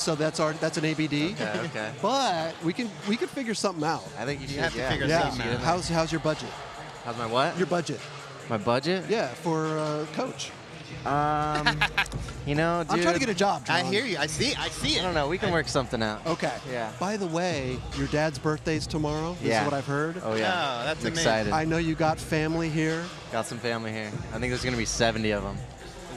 So that's an ABD. Okay. But we can figure something out. I think you should. have to figure Yeah. something out. How's your budget? How's my what? Your budget. My budget? Yeah, for coach. You know, dude, I'm trying to get a job, John. I hear you. I see it. I don't know. We can work something out. Okay. Yeah. By the way, your dad's birthday's tomorrow. This is what I've heard. Oh, yeah. Oh, that's I'm amazing. excited. I know you got family here. Got some family here. I think there's going to be 70 of them.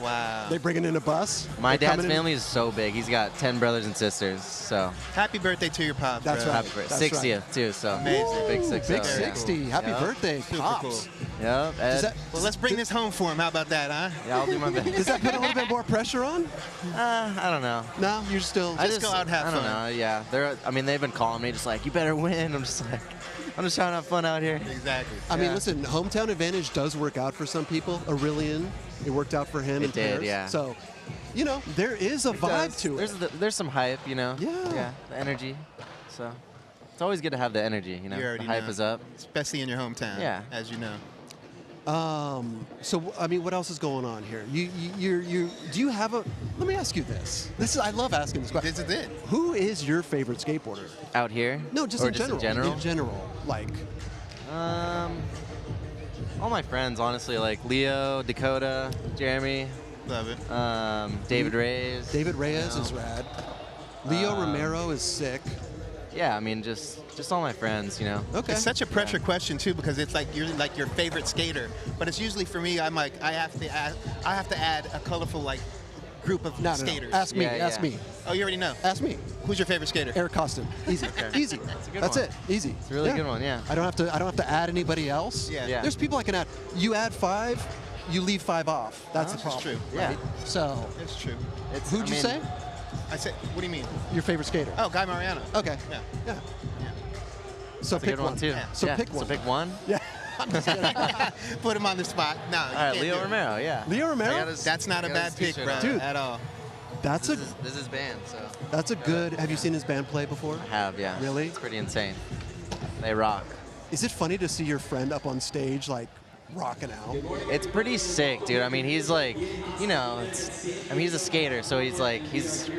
Wow. They bringing in a bus? My They're dad's coming in? family is so big. He's got 10 brothers and sisters. So Happy birthday to your pops. That's bro. right. happy birthday. That's 60th, too. So Amazing. big 60. Big 60. Happy Yep. birthday, Super Pops. cool. Yep. Ed. Well, let's bring this home for him. How about that, huh? Yeah, I'll do my best. Does that put a little bit more pressure on? I don't know. No, you're still. I Just go out and have I don't fun. know. Yeah. They've been calling me just like, you better win. I'm just trying to have fun out here. Exactly. I mean, listen, hometown advantage does work out for some people. Aurelian, it worked out for him. It in did, Paris. yeah. So, you know, there is a vibe to it. There's some hype, you know. Yeah. Yeah. The energy. So it's always good to have the energy, you know. You already the hype know. is up. Especially in your hometown. Yeah. As you know. So, I mean, what else is going on here? Do you have a? Let me ask you this. I love asking this question. This is it. Who is your favorite skateboarder? Out here? No, just Or in general. In general? In general, like. All my friends, honestly, like Leo, Dakota, Jeremy, Love it. David Reyes. David Reyes you know. is rad. Leo Romero is sick. Yeah, I mean, just all my friends, you know. Okay. It's such a pressure question too, because it's like you're like your favorite skater, but it's usually for me. I'm like I have to add a colorful like group of No. skaters. Ask me. Yeah, Ask yeah. me. Oh, you already know. Ask me. Who's your favorite skater? Eric Costin. Easy. Easy. That's a good That's one. it. Easy. It's a really good one, yeah. I don't have to add anybody else. Yeah. Yeah. There's people I can add. You add 5, you leave 5 off. That's the This is problem. true. Yeah. Right? So, It's true. who'd you say? I said, what do you mean? Your favorite skater? Oh, Guy Mariano. Okay. Yeah. Yeah. So That's a pick good one, too. Yeah. So Yeah, pick one. So pick one? Yeah. I'm just kidding. Put him on the spot. No. All right, Leo Romero, yeah. Leo Romero? I got his- That's not I a got bad his pick, t-shirt bro. on. Dude. At all. That's a. This is his band, so. That's a good. Have you seen his band play before? I have, yeah. Really? It's pretty insane. They rock. Is it funny to see your friend up on stage like rocking out? It's pretty sick, dude. I mean, he's like, you know, he's a skater, so he's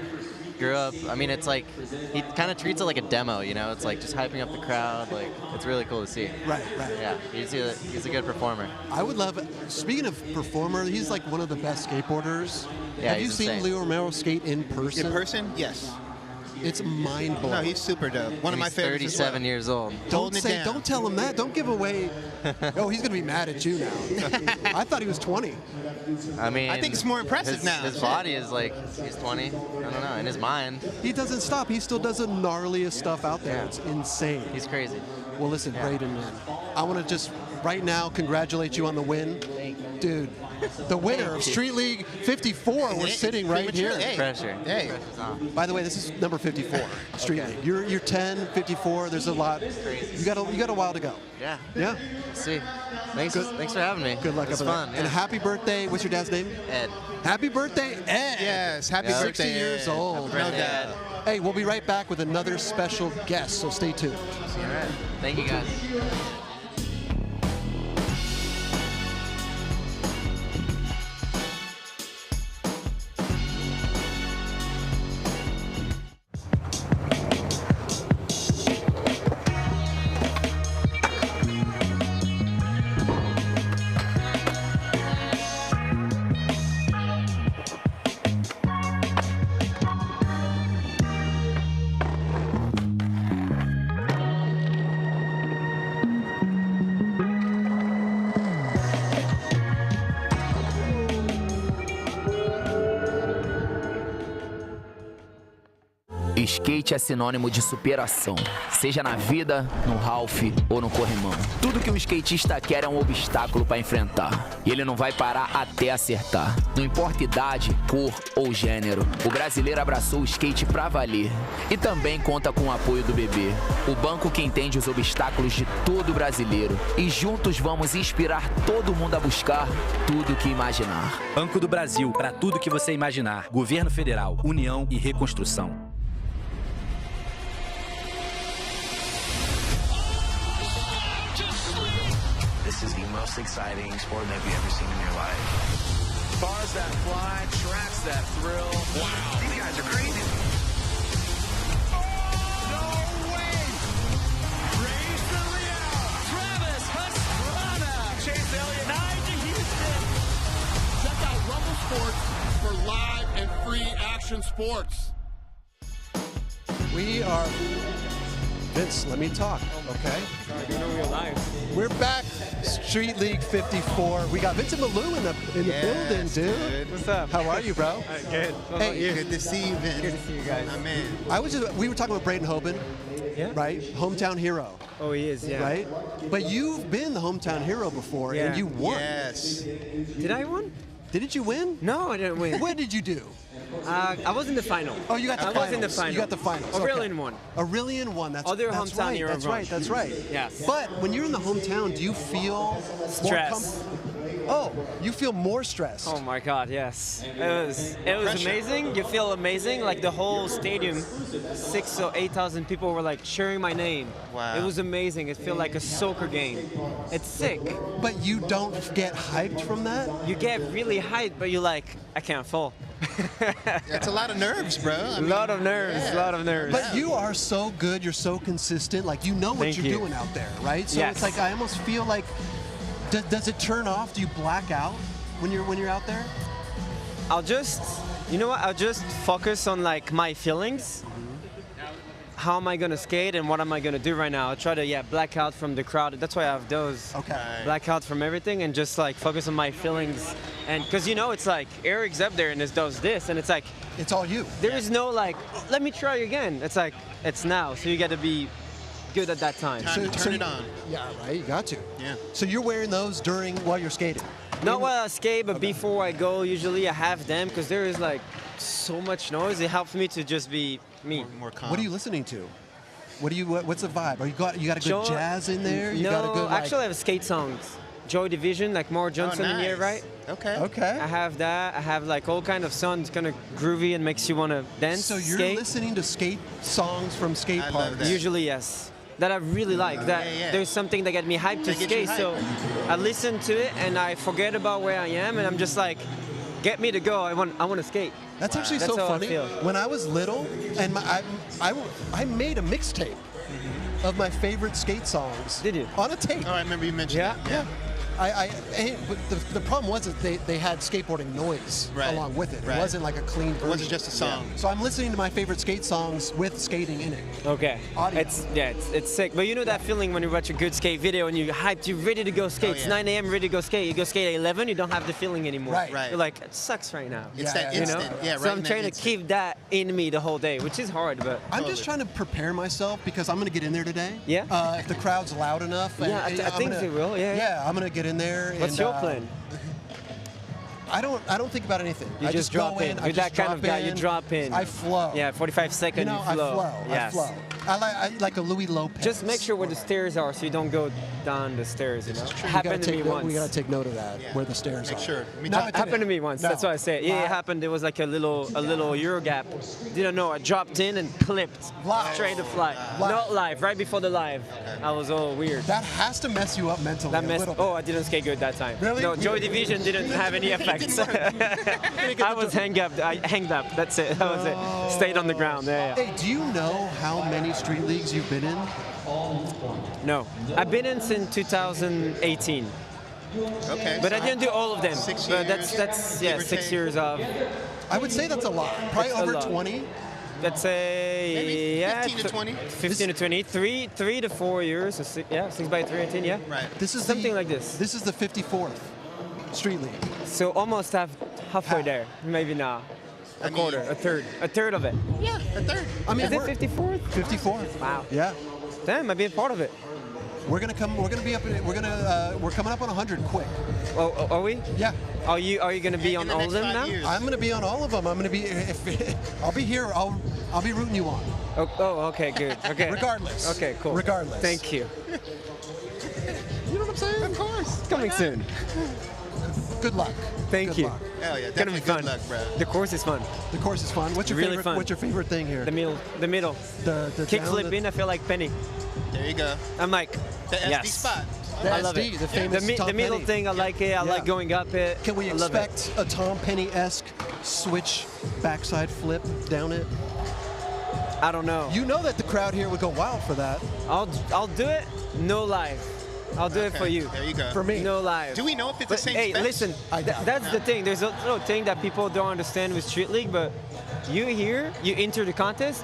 grew up. I mean, it's like he kind of treats it like a demo, you know. It's like just hyping up the crowd. Like, it's really cool to see. Right. Yeah, he's a good performer. I would love. Speaking of performer, he's like one of the best skateboarders. Yeah, Have you he's seen insane. Leo Romero skate in person? In person? Yes. It's mind blowing. No, he's super dope. One of my He's favorites. 37 years old. Holding it down. Don't tell him that. Don't give away. Oh, he's gonna be mad at you now. I thought he was 20. I mean, I think it's more impressive now. His body is like, he's 20. I don't know, in his mind, He doesn't stop. He still does the gnarliest stuff out there. Yeah. It's insane. he's crazy. Well, listen, Braden, man. I want to just right now congratulate you on the win, dude. The winner of Street League 54. We're sitting right here. Hey. Pressure. Hey. Pressure's on. By the way, this is number 54, Street Okay. League. You're 10, 54. There's a lot. You got a while to go. Yeah. Yeah. Let's see. Thanks for having me. Good luck It's up there. fun. And Yeah. happy birthday. What's your dad's name? Ed. Happy birthday, Ed. Yes. Happy Yeah. birthday. 60 years Ed. old. No birthday, doubt. Ed. Hey, we'll be right back with another special guest, so stay tuned. All right. Thank you guys. Skate é sinônimo de superação, seja na vida, no half ou no corrimão. Tudo que um skatista quer é um obstáculo para enfrentar, e ele não vai parar até acertar. Não importa idade, cor ou gênero, o brasileiro abraçou o skate pra valer. E também conta com o apoio do bebê, o banco que entende os obstáculos de todo brasileiro. E juntos vamos inspirar todo mundo a buscar tudo que imaginar. Banco do Brasil, para tudo que você imaginar. Governo Federal, União e Reconstrução. This is the most exciting sport that you've ever seen in your life. Bars that fly, tracks that thrill. Wow. These guys are crazy. sports. We are. Vince, let me talk, okay? I do know we're live. We're back, Street League 54. We got Vincent Milou in the building, dude. What's up? How are you, bro? Good. Hey, Good to see you, Vince. Good to see you guys. My man. we were talking about Braden Hoban, Yeah. right? Hometown hero, Oh, he is. Yeah. right? But you've been the hometown hero before, and Yeah. you won. Yes. Did I win? Didn't you win? No, I didn't win. What did you do? I was in the final. Oh, you got the I finals. was in the final. You got the finals. Aurelian won. Aurelian won. That's Other that's hometown right. hero That's won. right. That's right. Yes. But when you're in the hometown, do you feel Stress. Oh, you feel more stressed. Oh my God, yes. It was amazing. You feel amazing. Like the whole stadium, 6,000 or 8,000 people were like cheering my name. Wow. It was amazing. It felt like a soccer game. It's sick. But you don't get hyped from that? You get really hyped, but you're like, I can't fall. That's a lot of nerves, bro. A lot of nerves. A lot of nerves. But you are so good, you're so consistent, like you know what Thank you're you. doing out there, right? So Yes. it's like I almost feel like does it turn off? Do you black out when you're out there? I'll just focus on like my feelings. How am I gonna skate and what am I gonna do right now? I'll try to black out from the crowd. That's why I have those. Okay. Black out from everything and just like focus on my feelings. And because it's like Eric's up there and does this and it's like It's all you. there is no like let me try again. It's like it's now. So you got to be good at that time. Time to turn it on. Yeah, right. You got to. Yeah. So you're wearing those while you're skating. Not while I skate, but before I go, usually I have them because there is like so much noise. It helps me to just be me. More calm. What are you listening to? What's the vibe? You got a good jazz in there? You no, got a good actually I have skate songs. Joy Division, like more Johnson in here, right? Okay. Okay. I have that. I have like all kind of songs, kind of groovy and makes you want to dance. So you're skate. listening to skate songs from skate I love parks. that. Usually, yes. That I really like. That Yeah. there's something that get me hyped to That gets you skate. So I listen to it and I forget about where I am and I'm just like, get me to go. I want to skate. That's actually That's so how I funny. feel. When I was little, and I made a mixtape of my favorite skate songs. Did you? On a tape. Oh, I remember you mentioned Yeah. that. Yeah. But the problem was that they had skateboarding noise Right. along with it. Right. It wasn't like a clean version. It wasn't just a song. So I'm listening to my favorite skate songs with skating in it. Okay. Audio. It's sick. But you know that feeling when you watch a good skate video and you're hyped, you're ready to go skate. Oh, It's yeah. 9 a.m. ready to go skate. You go skate at 11, you don't have the feeling anymore. Right. Right. You're like, it sucks right now. It's Yeah, that yeah, instant. yeah. Yeah, right. So I'm in that trying to instant. keep that in me the whole day, which is hard, but I'm just trying to prepare myself because I'm going to get in there today. Yeah? If the crowd's loud enough. Yeah, I think they will, yeah. Yeah, I'm going to get in there. what's your plan? I don't think about anything. You I just go drop in. in. I You're just that kind of drop guy. You in. drop in. I flow. Yeah, 45 seconds, You know, you flow. I flow. Yes. I flow. I like a Louis Lopez. Just make sure where the stairs are so you don't go down the stairs, you know? We Happened to gotta me take, once. we gotta take note of that. Yeah. Where the stairs Make are. sure. Me No, too. it Happened to me once. No. That's why I say it. Yeah, it happened. There was like a little Euro gap. Didn't know. I dropped in and clipped Live. straight to fly. Live. Not live. Right before the live. I was all weird. That has to mess you up mentally. That a messed. little bit. Oh, I didn't skate good that time. Really? No, Joy Division didn't have any effects. I was hanged up. That's it. That was it. Stayed on the ground. Yeah. Hey, do you know how many street leagues you've been in? No, I've been in since 2018. Okay. But I didn't do all of them. 6 But years, that's give or 6 take. years of. I would say that's a lot. Probably It's a over lot. 20. Let's say Maybe 15 to 20. 15 to 20, 3 to 4 years. So 6 by 3, 18, yeah. Right. This is Something the, like this. This is the 54th street league. So almost halfway there. Maybe not. A quarter, a third of it. Yeah, a third. I mean, Is it we're 54th? 54th. Wow. Yeah. Damn, I've been part of it. We're gonna come. We're gonna be up. We're coming up on 100 quick. Oh, are we? Yeah. Are you gonna be In on the all next of them 5 now? years. I'm gonna be on all of them. I'm gonna be. I'll be here. I'll be rooting you on. Oh, okay, good. Okay. Regardless. Okay, cool. Regardless. Thank you. You know what I'm saying? Of course. Coming soon. Good luck. Thank Good you. luck. Hell yeah, It's gonna be definitely fun. good luck, bro. The course is fun. The course is fun. What's your Really favorite? fun. What's your favorite thing here? The middle. The Kick down, flip the- in, I feel like Penny. There you go. I'm like, The SD yes. spot. The I love SD, it. the famous Tom the middle Penny. thing, I like it. I like Yeah. going up it. Can we I love it. expect a Tom Penny-esque switch backside flip down it? I don't know. You know that the crowd here would go wild for that. I'll do it. No live. I'll do it Okay, for you. There you go. For me. No live. Do we know if it's But the same hey, specs? listen. I doubt it. That's the thing. There's a little thing that people don't understand with Street League, but you here, you enter the contest,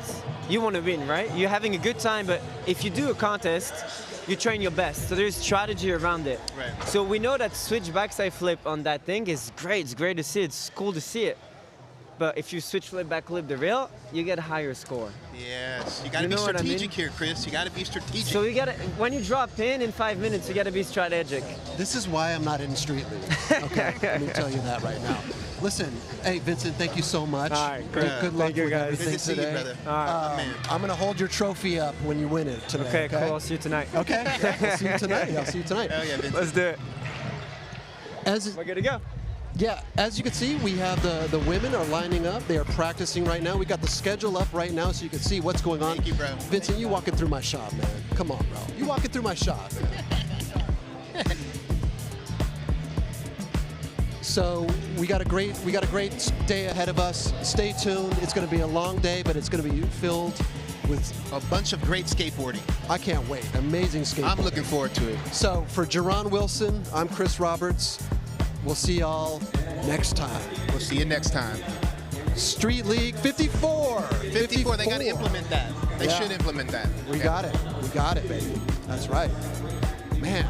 you want to win, right? You're having a good time, but if you do a contest, you train your best. So there's strategy around it. Right. So we know that switch backside flip on that thing is great. It's great to see. It's cool to see it. But if you switch flip back flip the rail, you get a higher score. Yes, you got to You be know what I strategic mean? here, Chris. You got to be strategic. So you gotta, when you drop in 5 minutes, you gotta be strategic. This is why I'm not in Street League. Okay, let me tell you that right now. Listen, hey Vincent, thank you so much. All right, great. Good luck Thank you, with guys. everything Good to see you, today. brother. All right. Man. I'm gonna hold your trophy up when you win it today. Okay, cool. I'll see you tonight. Okay, I'll see you tonight. I'll see you tonight. Hell yeah, Vincent. Let's do it. As We're good to go. Yeah, as you can see, we have the women are lining up. They are practicing right now. We got the schedule up right now so you can see what's going on. Thank you, bro. Vincent, you walking through my shop, man. Come on, bro. You walking through my shop. So we got a great day ahead of us. Stay tuned. It's going to be a long day, but it's going to be filled with A bunch of great skateboarding. I can't wait. Amazing skateboarding. I'm looking forward to it. So for Jerron Wilson, I'm Chris Roberts. We'll see y'all next time. We'll see you next time. Street League 54. 54, they got to implement that. They Yeah. should implement that. We got it. We got it, baby. That's right. Man.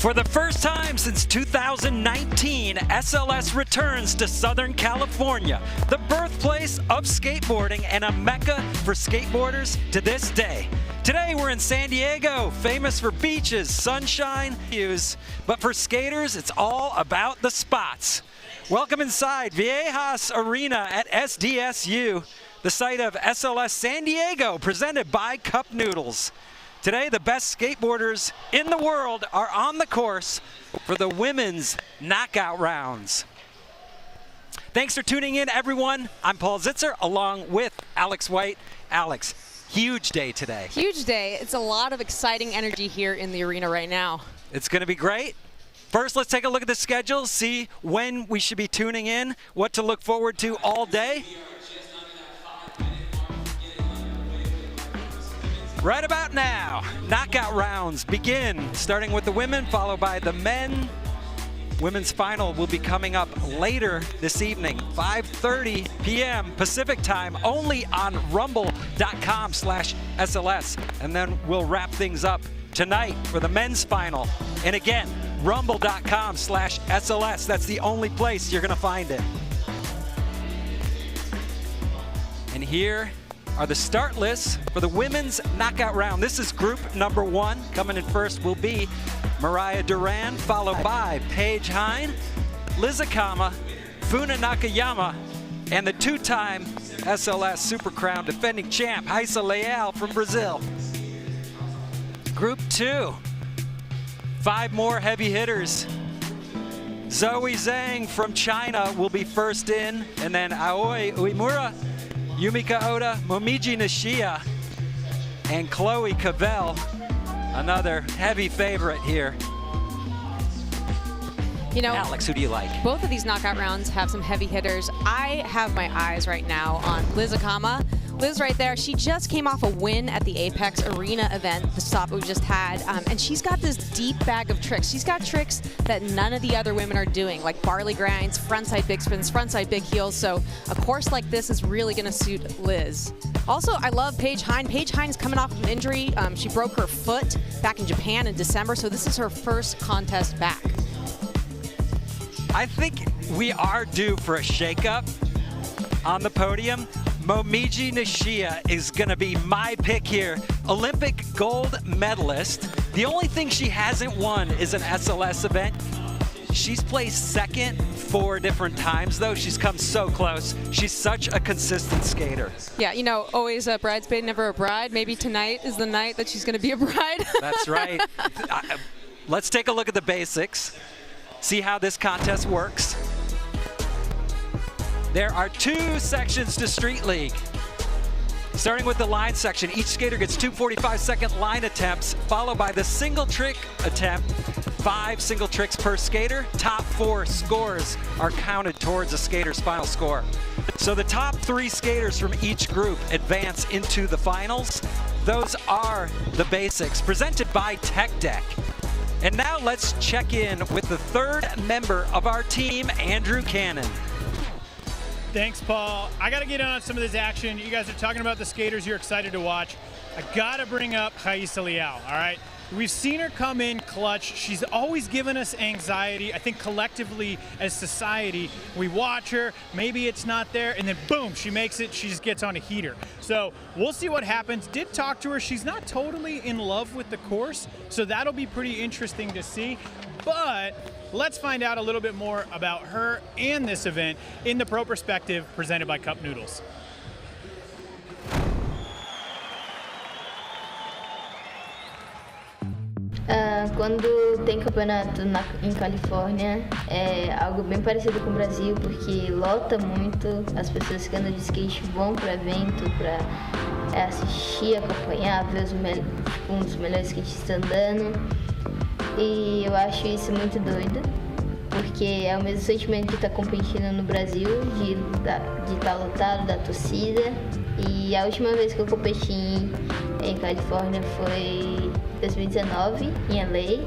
For the first time since 2019, SLS returns to Southern California, the birthplace of skateboarding and a mecca for skateboarders to this day. Today we're in San Diego, famous for beaches, sunshine, views, but for skaters, it's all about the spots. Welcome inside Viejas Arena at SDSU, the site of SLS San Diego, presented by Cup Noodles. Today, the best skateboarders in the world are on the course for the women's knockout rounds. Thanks for tuning in, everyone. I'm Paul Zitzer, along with Alex White. Alex, huge day today. Huge day. It's a lot of exciting energy here in the arena right now. It's going to be great. First, let's take a look at the schedule, see when we should be tuning in, what to look forward to all day. Right about now, knockout rounds begin, starting with the women, followed by the men. Women's final will be coming up later this evening, 5:30 p.m. Pacific time, only on rumble.com/SLS. And then we'll wrap things up tonight for the men's final. And again, rumble.com/SLS. That's the only place you're gonna find it. And here are the start lists for the women's knockout round. This is group number 1. Coming in first will be Mariah Duran, followed by Paige Heyn, Akama, Funa Nakayama, and the two-time SLS Super Crown defending champ, Raysssa Leal from Brazil. Group 2, 5 more heavy hitters. Zeng from China will be first in, and then Uemura, Yumeka Oda, Momiji Nishiya, and Covell, another heavy favorite here. You know, Alex, who do you like? Both of these knockout rounds have some heavy hitters. I have my eyes right now on Akama. Liz right there, she just came off a win at the Apex Arena event, the stop we just had, and she's got this deep bag of tricks. She's got tricks that none of the other women are doing, like barley grinds, frontside big spins, frontside big heels, so a course like this is really gonna suit Liz. Also, I love Paige Heyn. Paige Heyn's coming off of an injury. She broke her foot back in Japan in December, so this is her first contest back. I think we are due for a shakeup on the podium. Momiji Nishiya is going to be my pick here. Olympic gold medalist. The only thing she hasn't won is an SLS event. She's placed second 4 different times, though. She's come so close. She's such a consistent skater. Yeah, you know, always a bridesmaid, never a bride. Maybe tonight is the night that she's going to be a bride. That's right. Let's take a look at the basics, see how this contest works. There are 2 sections to Street League. Starting with the line section, each skater gets 2 45-second line attempts, followed by the single trick attempt, 5 single tricks per skater. Top 4 scores are counted towards a skater's final score. So the top 3 skaters from each group advance into the finals. Those are the basics, presented by Tech Deck. And now let's check in with the 3rd member of our team, Andrew Cannon. Thanks, Paul. I got to get on some of this action. You guys are talking about the skaters you're excited to watch. I got to bring up Raysssa Leal, all right? We've seen her come in clutch. She's always given us anxiety. I think collectively as society, we watch her, maybe it's not there, and then boom, she makes it, she just gets on a heater. So we'll see what happens. Did talk to her. She's not totally in love with the course, so that'll be pretty interesting to see. But let's find out a little bit more about her and this event in the Pro Perspective presented by Cup Noodles. Quando tem campeonato em Califórnia, é algo bem parecido com o Brasil, porque lota muito, as pessoas que andam de skate vão para o evento para assistir, acompanhar, ver um dos melhores skatistas andando. E eu acho isso muito doido, porque é o mesmo sentimento de estar competindo no Brasil, de estar lotado, da torcida. E a última vez que eu competi em Califórnia foi 2019, em LA.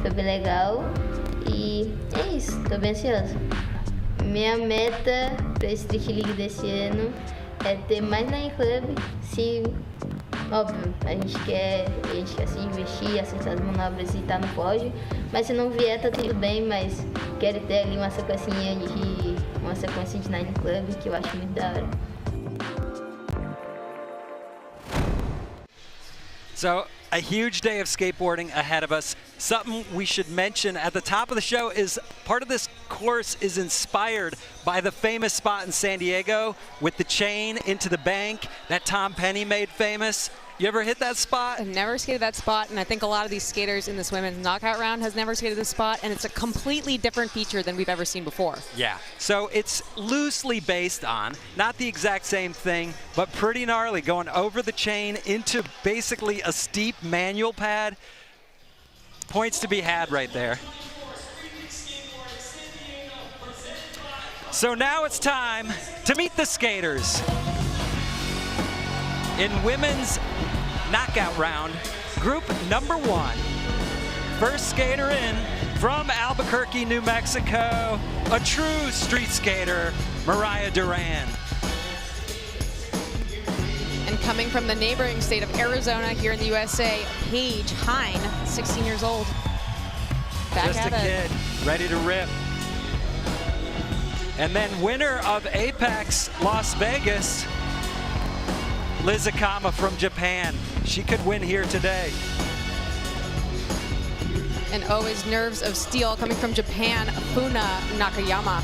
Foi bem legal. E é isso, tô bem ansiosa. Minha meta para esse Street League desse ano é ter mais Nine Club. Se Óbvio, a gente quer se investir, acertar as manobras e estar no pódio, mas se não vier tá tudo bem, mas quero ter ali uma sequência de Nine Club que eu acho muito da hora. So, a huge day of skateboarding ahead of us. Something we should mention at the top of the show is part of this course is inspired by the famous spot in San Diego with the chain into the bank that Tom Penny made famous. You ever hit that spot? I've never skated that spot, and I think a lot of these skaters in this women's knockout round has never skated this spot, and it's a completely different feature than we've ever seen before. Yeah, so it's loosely based on, not the exact same thing, but pretty gnarly, going over the chain into basically a steep manual pad. Points to be had right there. So now it's time to meet the skaters. In women's knockout round, group number 1. First skater in from Albuquerque, New Mexico, a true street skater, Mariah Duran. And coming from the neighboring state of Arizona here in the USA, Paige Heyn, 16 years old. Back Just at a it. kid, ready to rip. And then winner of Apex Las Vegas, Liz Akama from Japan. She could win here today. And always nerves of steel coming from Japan, Funa Nakayama.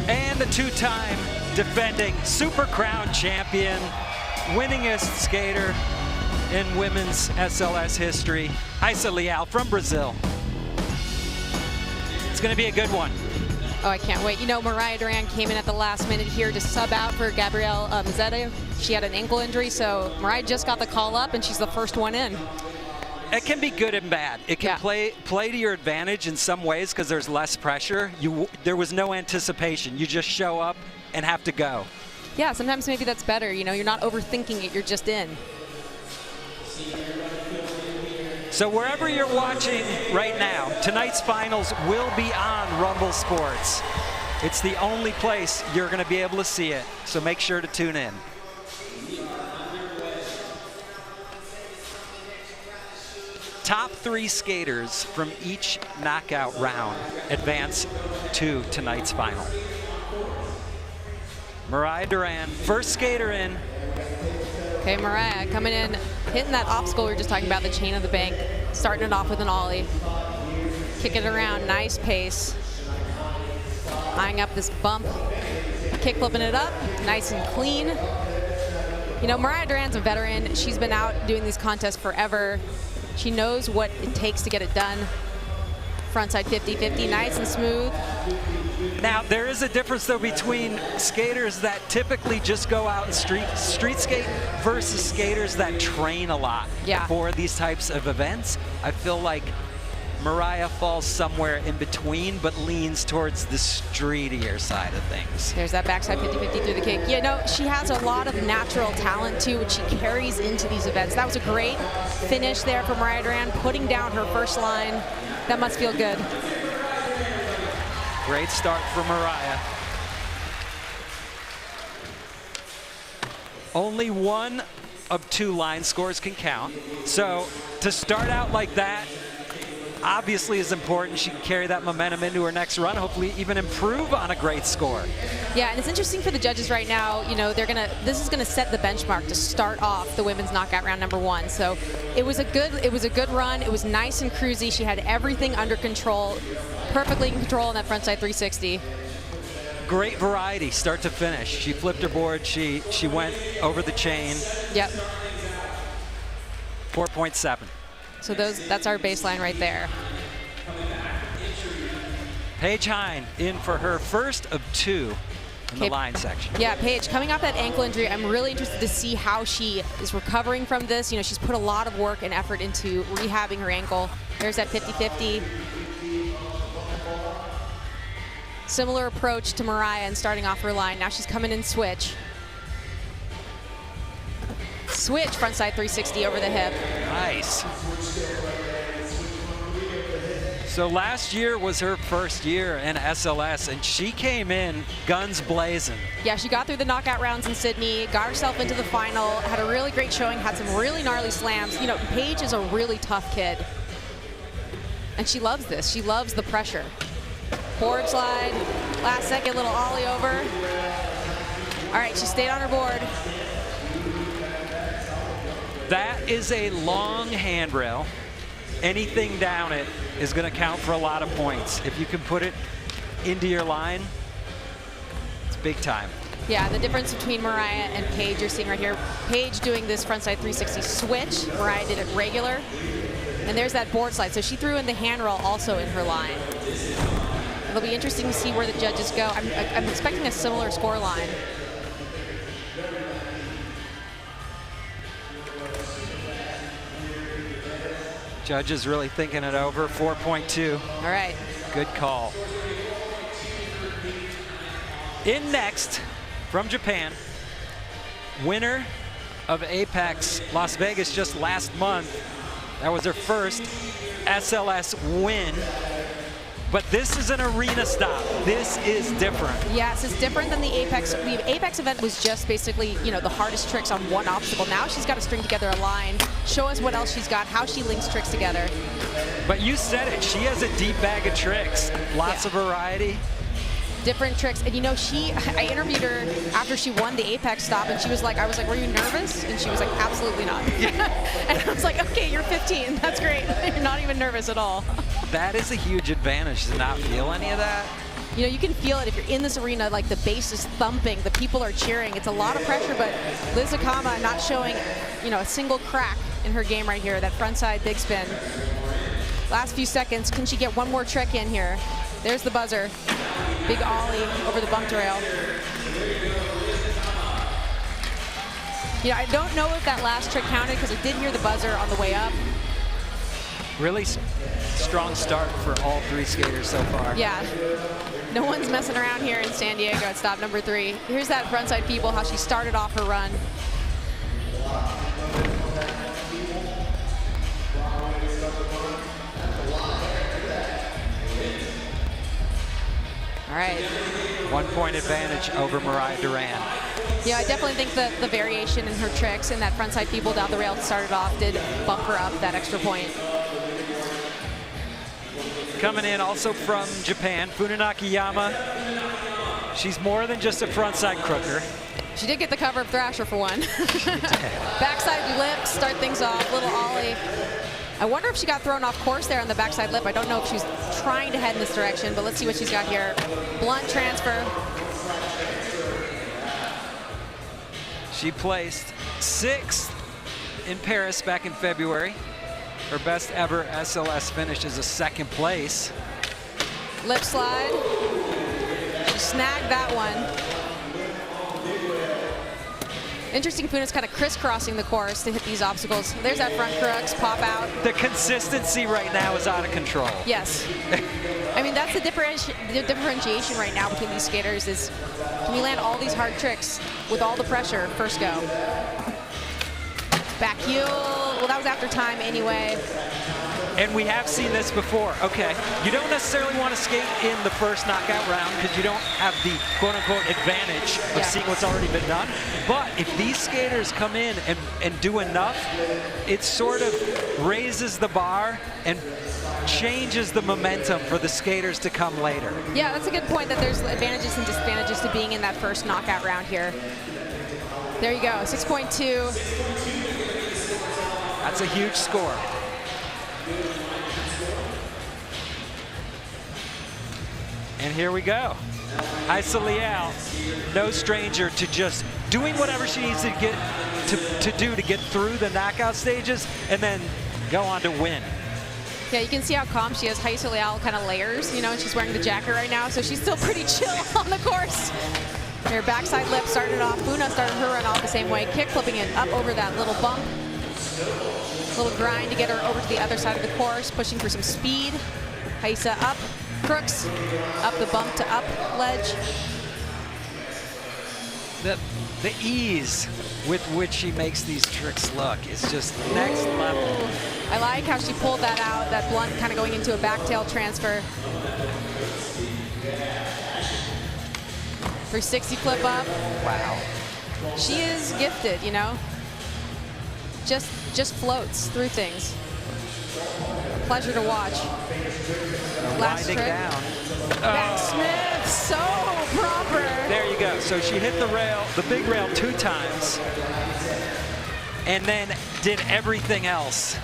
And the two-time defending Super Crown champion, winningest skater in women's SLS history, Raysssa Leal from Brazil. It's gonna be a good one. Oh, I can't wait. You know, Mariah Duran came in at the last minute here to sub out for Gabriela Mazetto. She had an ankle injury, so Mariah just got the call up, and she's the first one in. It can be good and bad. It can play to your advantage in some ways because there's less pressure. There was no anticipation. You just show up and have to go. Yeah, sometimes maybe that's better. You know, you're not overthinking it, you're just in. So wherever you're watching right now, tonight's finals will be on Rumble Sports. It's the only place you're going to be able to see it, so make sure to tune in. Top 3 skaters from each knockout round advance to tonight's final. Mariah Duran, first skater in. Okay, Mariah coming in, hitting that obstacle we were just talking about, the chain of the bank, starting it off with an ollie. Kicking it around, nice pace. Eyeing up this bump, kick flipping it up, nice and clean. You know, Mariah Duran's a veteran. She's been out doing these contests forever. She knows what it takes to get it done. Frontside 50-50, nice and smooth. Now, there is a difference, though, between skaters that typically just go out and street skate versus skaters that train a lot for these types of events. I feel like Mariah falls somewhere in between, but leans towards the streetier side of things. There's that backside 50-50 through the kick. You know, she has a lot of natural talent, too, which she carries into these events. That was a great finish there for Mariah Duran, putting down her first line. That must feel good. Great start for Mariah. Only one of 2 line scores can count. So to start out like that, obviously is important. She can carry that momentum into her next run, hopefully even improve on a great score. Yeah, and it's interesting for the judges right now. You know, this is gonna set the benchmark to start off the women's knockout round number 1. So it was a good run. It was nice and cruisy. She had everything under control, perfectly in control in that frontside 360. Great variety, start to finish. She flipped her board. She went over the chain. Yep. 4.7. So that's our baseline right there. Paige Heyn in for her first of 2 in the line section. Yeah, Paige, coming off that ankle injury, I'm really interested to see how she is recovering from this. You know, she's put a lot of work and effort into rehabbing her ankle. There's that 50-50. Similar approach to Mariah and starting off her line. Now she's coming in switch. Switch frontside 360 over the hip. Nice. So last year was her first year in SLS, and she came in guns blazing. Yeah, she got through the knockout rounds in Sydney, got herself into the final, had a really great showing, had some really gnarly slams. You know, Paige is a really tough kid. And she loves this. She loves the pressure. Forward slide, last second little ollie over. All right, she stayed on her board. That is a long handrail. Anything down it is going to count for a lot of points. If you can put it into your line, it's big time. Yeah, the difference between Mariah and Paige you're seeing right here. Paige doing this frontside 360 switch. Mariah did it regular. And there's that board slide. So she threw in the handrail also in her line. It'll be interesting to see where the judges go. I'm expecting a similar score line. Judges really thinking it over. 4.2. All right. Good call. In next, from Japan, winner of Apex Las Vegas just last month. That was her first SLS win. But this is an arena stop. This is different. Yes, it's different than the Apex. The Apex event was just basically, you know, the hardest tricks on one obstacle. Now she's got to string together a line, show us what else she's got, how she links tricks together. But you said it, she has a deep bag of tricks. Lots of variety. Different tricks. And you know, I interviewed her after she won the Apex stop, and she was like, I was like, were you nervous? And she was like, absolutely not. And I was like, okay, you're 15. That's great. You're not even nervous at all. That is a huge advantage to not feel any of that. You know, you can feel it if you're in this arena, like the bass is thumping, the people are cheering. It's a lot of pressure, but Liz Akama not showing, you know, a single crack in her game right here. That frontside big spin. Last few seconds, can she get one more trick in here? There's the buzzer. Big ollie over the bump rail. You know, I don't know if that last trick counted because I did hear the buzzer on the way up. Really strong start for all three skaters so far. Yeah. No one's messing around here in San Diego at stop number 3. Here's that frontside people, how she started off her run. All right. 1 point advantage over Mariah Duran. Yeah, I definitely think that the variation in her tricks and that frontside people down the rail started off did bump her up that extra point. Coming in also from Japan, Funa Nakayama. She's more than just a frontside crooker. She did get the cover of Thrasher for one. Backside lip, start things off, little ollie. I wonder if she got thrown off course there on the backside lip. I don't know if she's trying to head in this direction, but let's see what she's got here. Blunt transfer. She placed 6th in Paris back in February. Her best ever SLS finish is a 2nd place. Lip slide. She snagged that one. Interesting, Funa's kind of crisscrossing the course to hit these obstacles. There's that front crux, pop out. The consistency right now is out of control. Yes. I mean, that's the differentiation right now between these skaters is, can you land all these hard tricks with all the pressure first go? Back heel, well, that was after time anyway. And we have seen this before. Okay, you don't necessarily want to skate in the first knockout round because you don't have the quote-unquote advantage of seeing what's already been done. But if these skaters come in and do enough, it sort of raises the bar and changes the momentum for the skaters to come later. Yeah, that's a good point that there's advantages and disadvantages to being in that first knockout round here. There you go, 6.2. That's a huge score. And here we go. Raysssa Leal, no stranger to just doing whatever she needs to get through the knockout stages and then go on to win. Yeah, you can see how calm she is. Raysssa Leal kind of layers, you know, and she's wearing the jacket right now, so she's still pretty chill on the course. Her backside lip started off. Funa started her run off the same way, kick flipping it up over that little bump. Little grind to get her over to the other side of the course, pushing for some speed. Raysssa up, crooks, up the bump to up ledge. the ease with which she makes these tricks look is just next level. I like how she pulled that out, that blunt kind of going into a back tail transfer. 360 flip up. Wow. She is gifted, you know? Just floats through things. A pleasure to watch. Last Winding trick. down. Backsmith, so proper. There you go. So she hit the rail, the big rail 2 times, and then did everything else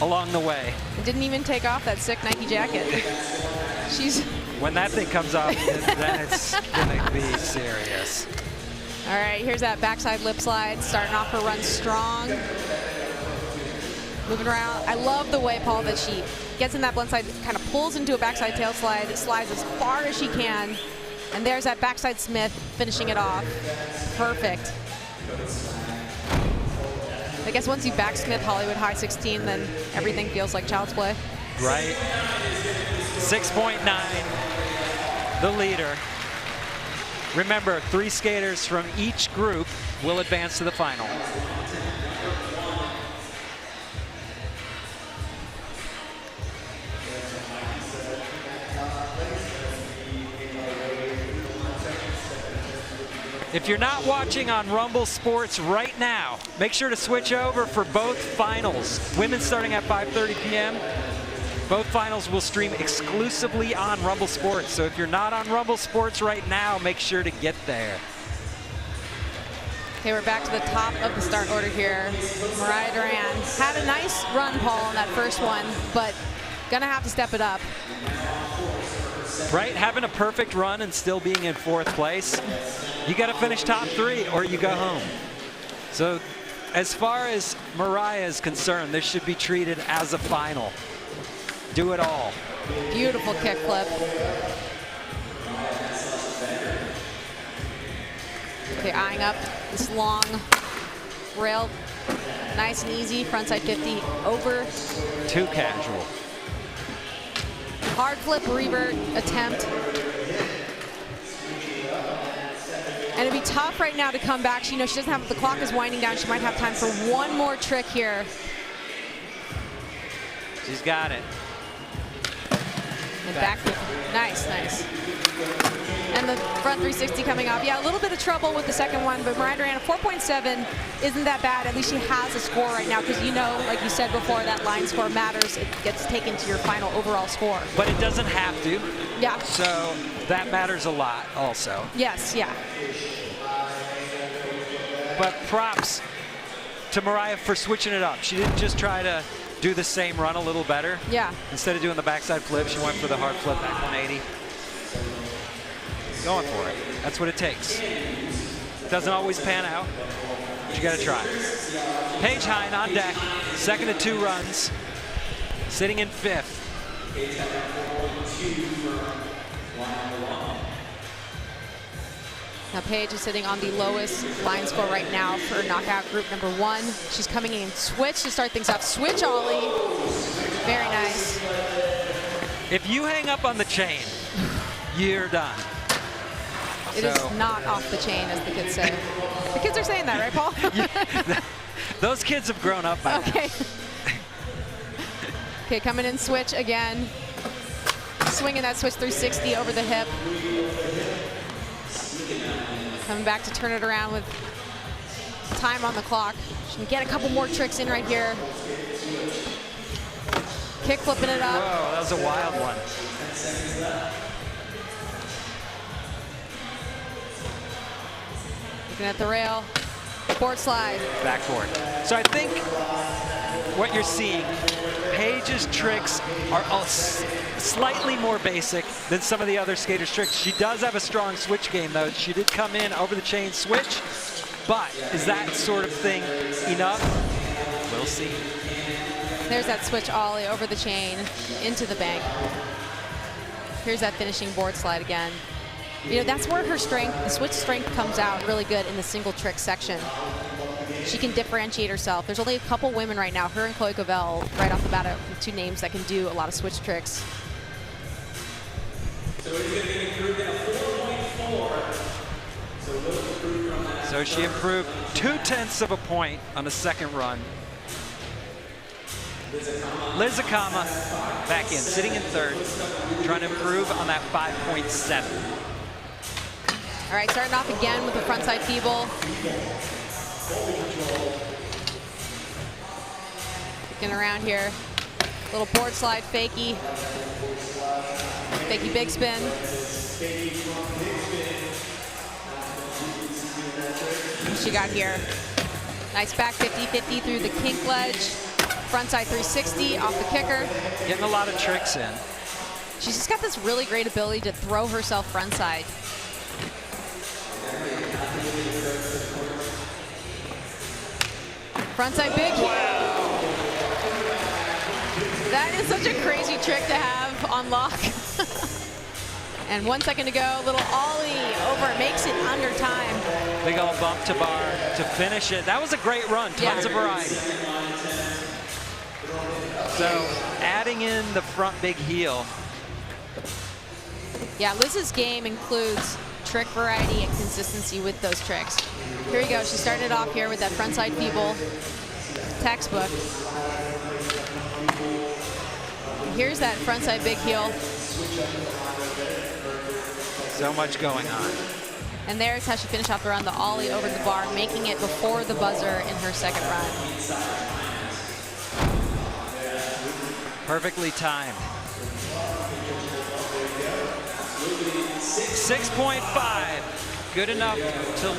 along the way. And didn't even take off that sick Nike jacket. When that thing comes off, then it's gonna be serious. All right, here's that backside lip slide, starting off her run strong. Moving around. I love the way, Paul, that she gets in that blunt side, kind of pulls into a backside tail slide, slides as far as she can, and there's that backside Smith finishing it off. Perfect. I guess once you backsmith Hollywood high 16, then everything feels like child's play. Right. 6.9, the leader. Remember, 3 skaters from each group will advance to the final. If you're not watching on Rumble Sports right now, make sure to switch over for both finals. Women starting at 5:30 p.m. Both finals will stream exclusively on Rumble Sports. So if you're not on Rumble Sports right now, make sure to get there. Okay, we're back to the top of the start order here. Mariah Duran had a nice run, Paul, in that first one, but gonna have to step it up. Right, having a perfect run and still being in 4th place, you got to finish top 3 or you go home. So as far as Mariah is concerned, this should be treated as a final. Do it all. Beautiful kickflip. Okay, eyeing up this long rail. Nice and easy, frontside 50 over. Too casual. Hard flip revert attempt. And it'd be tough right now to come back. She knows she doesn't have, the clock is winding down. She might have time for one more trick here. She's got it. And back, nice, nice. And the front 360 coming off. Yeah, a little bit of trouble with the second one, but Mariah Duran, 4.7 isn't that bad. At least she has a score right now, because you know, like you said before, that line score matters. It gets taken to your final overall score. But it doesn't have to. Yeah. So that matters a lot also. Yes, yeah. But props to Mariah for switching it up. She didn't just try to do the same run a little better. Yeah. Instead of doing the backside flip, she went for the hard flip back 180. Going for it. That's what it takes. Doesn't always pan out, but you got to try. Paige Heyn on deck, 2nd of 2 runs, sitting in 5th. Now Paige is sitting on the lowest line score right now for knockout group number 1. She's coming in switch to start things off. Switch ollie. Very nice. If you hang up on the chain, you're done. It is not off the chain, as the kids say. The kids are saying that, right, Paul? Yeah, those kids have grown up by now. Okay, coming in switch again. Swinging that switch 360 over the hip. Coming back to turn it around with time on the clock. She can get a couple more tricks in right here. Kick flipping it up. Whoa, that was a wild one. Looking at the rail. Board slide. Backboard. So I think what you're seeing, Paige's tricks are all slightly more basic than some of the other skaters' tricks. She does have a strong switch game, though. She did come in over the chain switch, but is that sort of thing enough? We'll see. There's that switch ollie over the chain into the bank. Here's that finishing board slide again. You know, that's where her strength, the switch strength, comes out really good in the single trick section. She can differentiate herself. There's only a couple women right now, her and Chloe Covell, right off the bat, 2 names that can do a lot of switch tricks. So he's going to get improved at a 4.4. So So she improved 0.2 of a point on the second run. Liz Akama back in, sitting in third, trying to improve on that 5.7. All right, starting off again with the frontside feeble. Kicking around here. Little board slide fakie. Fakie big spin. What she got here? Nice back 50-50 through the kink ledge. Frontside 360 off the kicker. Getting a lot of tricks in. She's just got this really great ability to throw herself frontside. Frontside big. Wow. That is such a crazy trick to have on lock. And 1 second to go, little ollie over, makes it under time. Big old bump to bar to finish it. That was a great run, tons of variety. So adding in the front big heel. Yeah, Liz's game includes trick variety and consistency with those tricks. Here we go, she started off here with that frontside feeble textbook. Here's that frontside big heel. So much going on. And there's how she finished off the run, the ollie over the bar, making it before the buzzer in her second run. Perfectly timed. 6.5, good enough to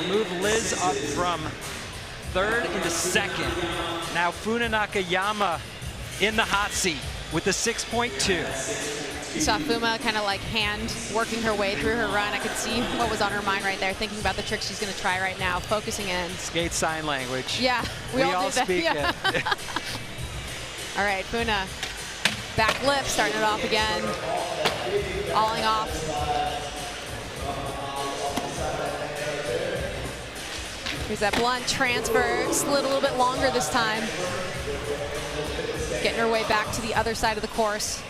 move Liz up from third into second. Now Funa Nakayama in the hot seat with the 6.2. You saw Fuma kind of like hand working her way through her run. I could see what was on her mind right there, thinking about the trick she's going to try right now, focusing in. Skate sign language. Yeah, we all do that. speak Yeah. it. All right, Funa, back lip, starting it off again, alling off. Here's that blunt transfer, slid a little bit longer this time. Getting her way back to the other side of the course.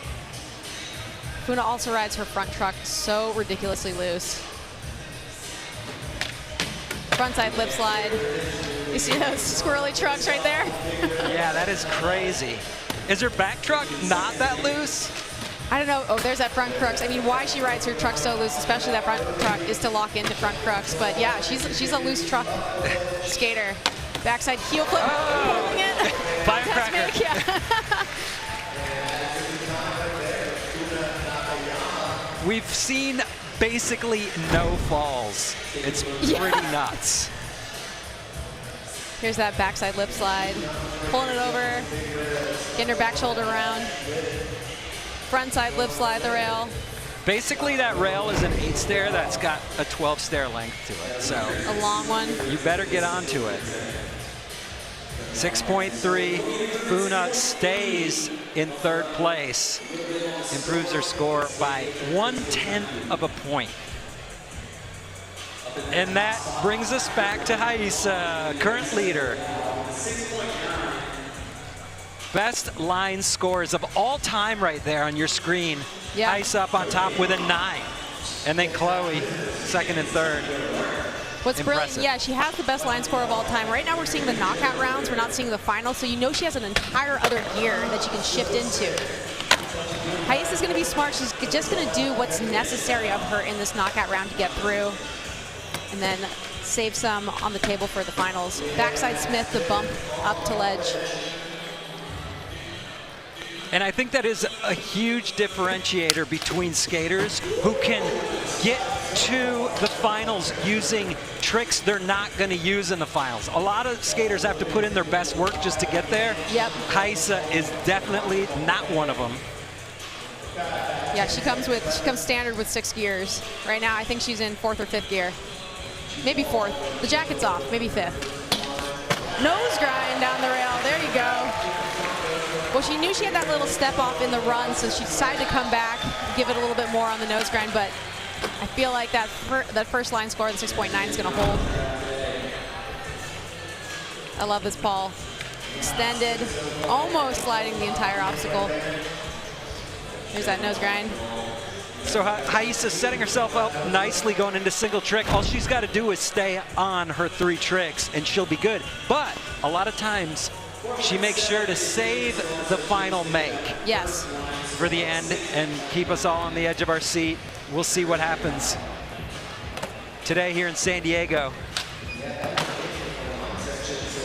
Funa also rides her front truck so ridiculously loose. Frontside lip slide. You see those squirrely trucks right there? Yeah, that is crazy. Is her back truck not that loose? I don't know. Oh, there's that front crux. I mean, why she rides her truck so loose, especially that front truck, is to lock into front crux. But yeah, she's a loose truck skater. Backside heel flip. Oh. It. Firecracker. Yeah. We've seen basically no falls. It's pretty nuts. Here's that backside lip slide. Pulling it over. Getting her back shoulder around. Frontside lip slide the rail. Basically, that rail is an 8-stair that's got a 12-stair length to it. So a long one. You better get onto it. 6.3. Funa stays in third place. Improves her score by 1/10 of a point. And that brings us back to Raysssa, current leader. Best line scores of all time right there on your screen. Yeah. Raysssa up on top with a 9. And then Chloe, second and third. What's Impressive. brilliant, yeah, she has the best line score of all time. Right now we're seeing the knockout rounds, we're not seeing the finals, so you know she has an entire other gear that she can shift into. Rayssa's going to be smart. She's just going to do what's necessary of her in this knockout round to get through, and then save some on the table for the finals. Backside Smith, the bump up to ledge. And I think that is a huge differentiator between skaters who can get to the finals using tricks they're not going to use in the finals. A lot of skaters have to put in their best work just to get there. Yep. Raysssa is definitely not one of them. Yeah, she comes standard with 6 gears. Right now, I think she's in 4th or 5th gear. Maybe 4th. The jacket's off, maybe 5th. Nose grind down the rail, there you go. Well, she knew she had that little step off in the run, so she decided to come back, give it a little bit more on the nose grind, but I feel like that first line score, the 6.9, is going to hold. I love this Paul. Extended, almost sliding the entire obstacle. There's that nose grind. So Rayssa's setting herself up nicely going into single trick. All she's got to do is stay on her 3 tricks and she'll be good. But a lot of times she makes sure to save the final make. Yes. For the end and keep us all on the edge of our seat. We'll see what happens today here in San Diego.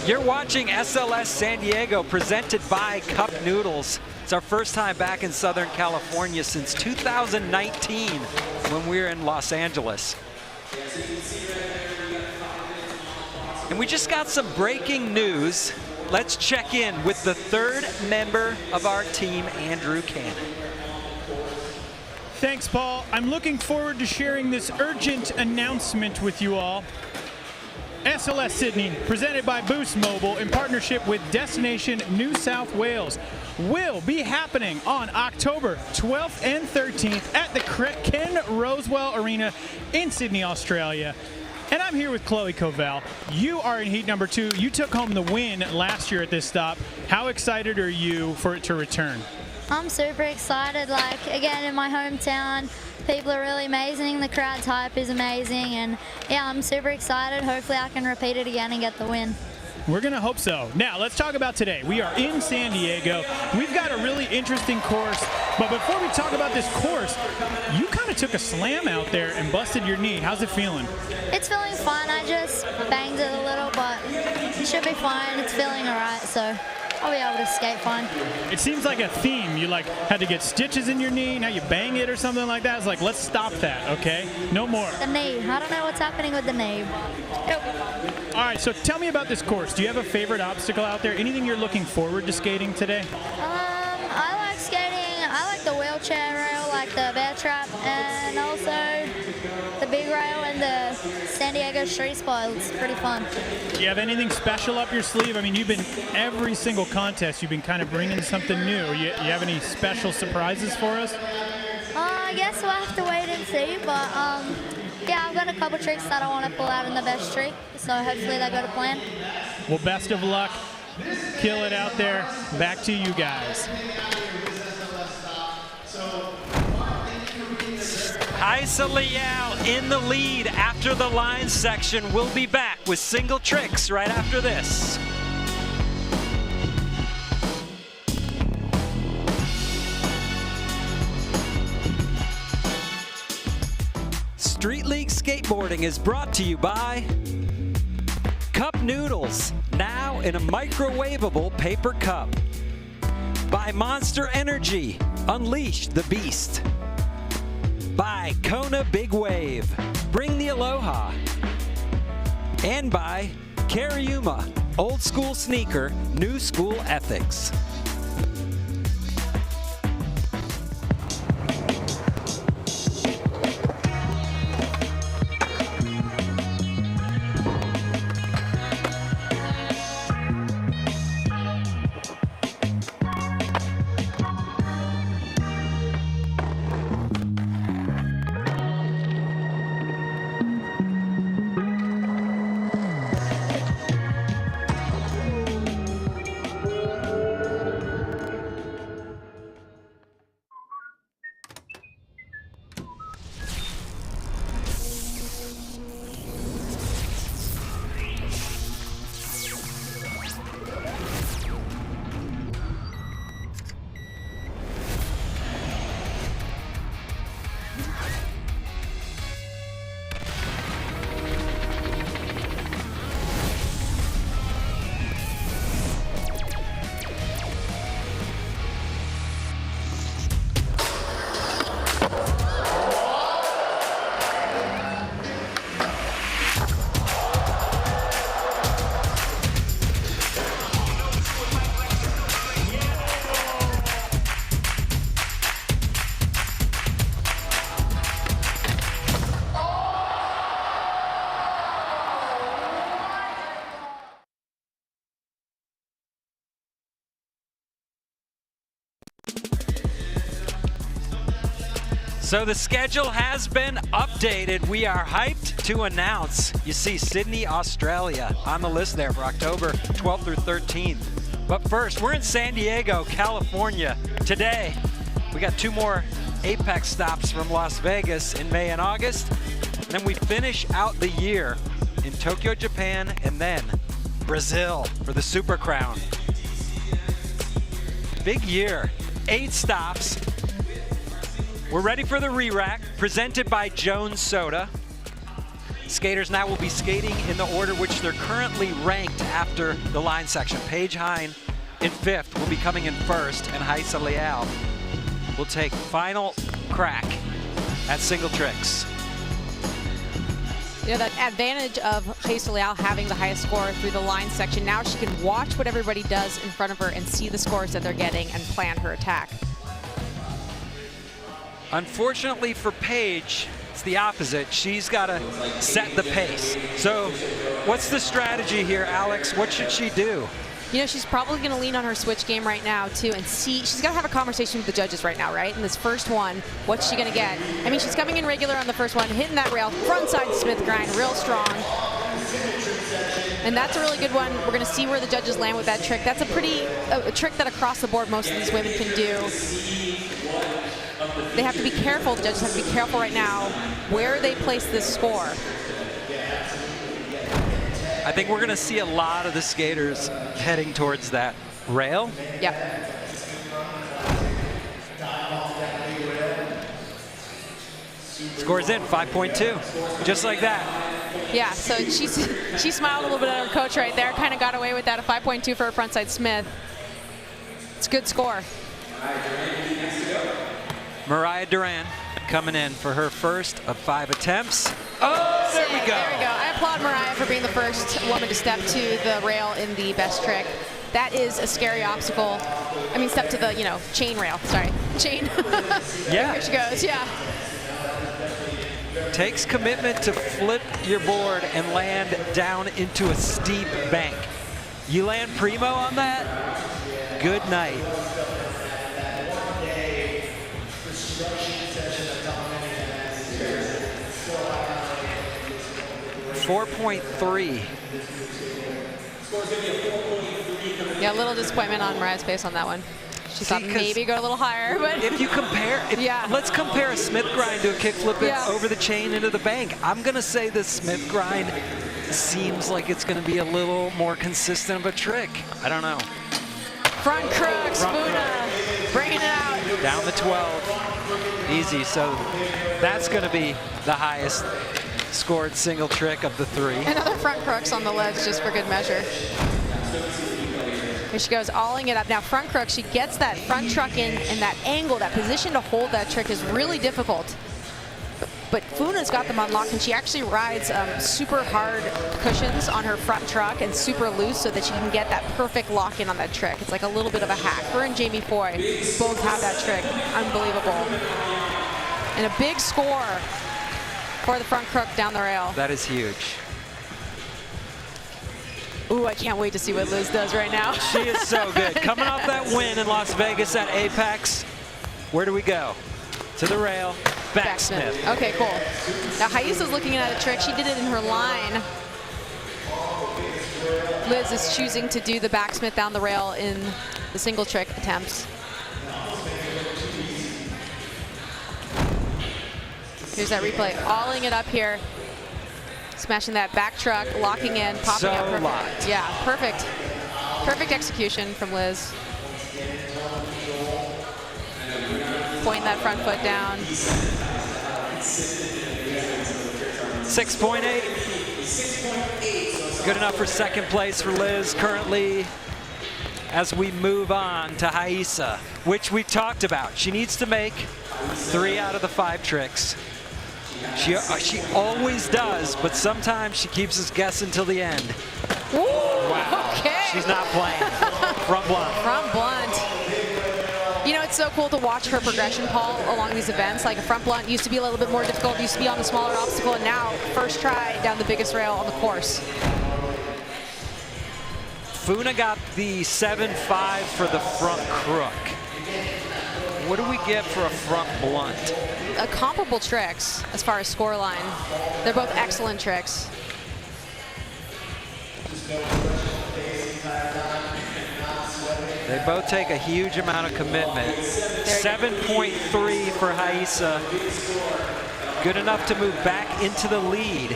You're watching SLS San Diego presented by Cup Noodles. It's our first time back in Southern California since 2019 when we were in Los Angeles. And we just got some breaking news. Let's check in with the 3rd member of our team, Andrew Cannon. Thanks, Paul. I'm looking forward to sharing this urgent announcement with you all. SLS Sydney, presented by Boost Mobile in partnership with Destination New South Wales, will be happening on October 12th and 13th at the Ken Rosewell Arena in Sydney, Australia. And I'm here with Chloe Covell. You are in heat number 2. You took home the win last year at this stop. How excited are you for it to return? I'm super excited. Like, again, in my hometown, people are really amazing. The crowd's hype is amazing. And yeah, I'm super excited. Hopefully I can repeat it again and get the win. We're going to hope so. Now, let's talk about today. We are in San Diego. We've got a really interesting course. But before we talk about this course, you kind of took a slam out there and busted your knee. How's it feeling? It's feeling fine. I just banged it a little, but it should be fine. It's feeling all right, so I'll be able to skate fine. It seems like a theme. You like had to get stitches in your knee, now you bang it or something like that. It's like, let's stop that, okay? No more. The knee. I don't know what's happening with the knee. All right, so tell me about this course. Do you have a favorite obstacle out there? Anything you're looking forward to skating today? I like skating. I like the wheelchair rail, like the bear trap, and also the big rail and the San Diego street spot. It's pretty fun. Do you have anything special up your sleeve? I mean, you've been every single contest, you've been kind of bringing something new. You have any special surprises for us? I guess we'll have to wait and see, but yeah, I've got a couple tricks that I want to pull out in the best streak, so hopefully they go to plan. Well, best of luck. Kill it out there. Back to you guys. Raysssa Leal in the lead after the line section. We'll be back with single tricks right after this. Street League Skateboarding is brought to you by Cup Noodles, now in a microwavable paper cup. By Monster Energy, unleash the beast. By Kona Big Wave, bring the aloha. And by Kairi, old school sneaker, new school ethics. So the schedule has been updated. We are hyped to announce, you see Sydney, Australia on the list there for October 12th through 13th. But first, we're in San Diego, California today. We got 2 more Apex stops from Las Vegas in May and August. And then we finish out the year in Tokyo, Japan, and then Brazil for the Super Crown. Big year, 8 stops. We're ready for the re-rack, presented by Jones Soda. Skaters now will be skating in the order which they're currently ranked after the line section. Paige Heyn in 5th will be coming in 1st, and Raysssa Leal will take final crack at single tricks. You know, that advantage of Raysssa Leal having the highest score through the line section, now she can watch what everybody does in front of her and see the scores that they're getting and plan her attack. Unfortunately for Paige, it's the opposite. She's got to set the pace. So what's the strategy here, Alex? What should she do? You know, she's probably going to lean on her switch game right now, too, and see. She's got to have a conversation with the judges right now, right? In this first one, what's she going to get? I mean, she's coming in regular on the first one, hitting that rail, frontside Smith grind, real strong. And that's a really good one. We're going to see where the judges land with that trick. That's a trick that across the board most of these women can do. They have to be careful. The judges have to be careful right now where they place this score. I think we're going to see a lot of the skaters heading towards that rail. Yep. Scores in 5.2, just like that. Yeah, so she smiled a little bit at her coach right there, kind of got away with that, a 5.2 for her frontside Smith. It's a good score. Mariah Duran coming in for her first of 5 attempts. Oh, there we go. There we go. I applaud Mariah for being the first woman to step to the rail in the best trick. That is a scary obstacle. I mean, step to the, you know, chain rail. Sorry, chain. Yeah. Here she goes, yeah. Takes commitment to flip your board and land down into a steep bank. You land primo on that, good night. 4.3. Yeah, a little disappointment on Mariah's face on that one. She thought maybe go a little higher, but if you compare, let's compare a Smith grind to a kickflip over the chain into the bank. I'm gonna say the Smith grind seems like it's gonna be a little more consistent of a trick. I don't know. Front crooks, Funa, bringing it out. Down the 12, easy. So that's gonna be the highest scored single trick of the 3. Another front crooks on the ledge just for good measure. Here she goes, alling it up. Now front crook, she gets that front truck in, and that angle, that position to hold that trick is really difficult. But Funa's got them unlocked, and she actually rides super hard cushions on her front truck and super loose so that she can get that perfect lock in on that trick. It's like a little bit of a hack. Her and Jamie Foy both have that trick. Unbelievable. And a big score for the front crook down the rail. That is huge. Ooh, I can't wait to see what Liz does right now. She is so good. Coming off that win in Las Vegas at Apex, where do we go? To the rail, back Smith. Okay, cool. Now Rayssa's looking at a trick. She did it in her line. Liz is choosing to do the backsmith down the rail in the single trick attempts. Here's that replay, alling it up here. Smashing that back truck, locking in, popping up perfect. Locked. Yeah, perfect. Perfect execution from Liz. Pointing that front foot down. 6.8. Good enough for second place for Liz currently. As we move on to Raysssa, which we talked about. She needs to make 3 out of the 5 tricks. She always does, but sometimes she keeps us guessing till the end. Ooh, wow. Okay. She's not playing. Front blunt. Front blunt. You know, it's so cool to watch her progression, Paul, along these events. Like a front blunt used to be a little bit more difficult, used to be on the smaller obstacle, and now first try down the biggest rail on the course. Funa got the 7.5 for the front crook. What do we get for a front blunt? Comparable tricks as far as score line. They're both excellent tricks. They both take a huge amount of commitment. 7.3 for Raysssa. Good enough to move back into the lead.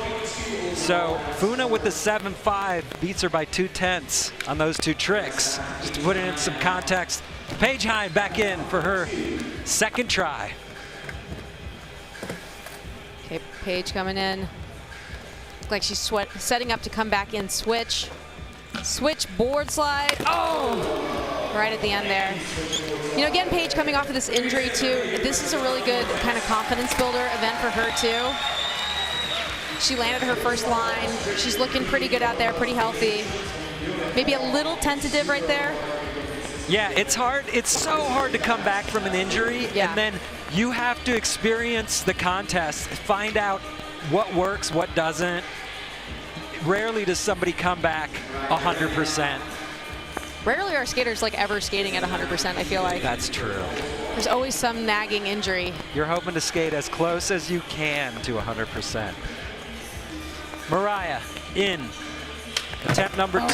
So Funa with the 7.5 beats her by 0.2 on those 2 tricks. Just to put it in some context, Paige Heyn back in for her second try. Okay, Paige coming in. Looks like she's setting up to come back in switch. Switch board slide. Oh! Right at the end there. You know, again, Paige coming off of this injury too. This is a really good kind of confidence builder event for her too. She landed her first line. She's looking pretty good out there, pretty healthy. Maybe a little tentative right there. Yeah, it's hard. It's so hard to come back from an injury, and then you have to experience the contest, find out what works, what doesn't. Rarely does somebody come back 100%. Rarely are skaters like ever skating at 100%, I feel like. That's true. There's always some nagging injury. You're hoping to skate as close as you can to 100%. Mariah in. Attempt number 2.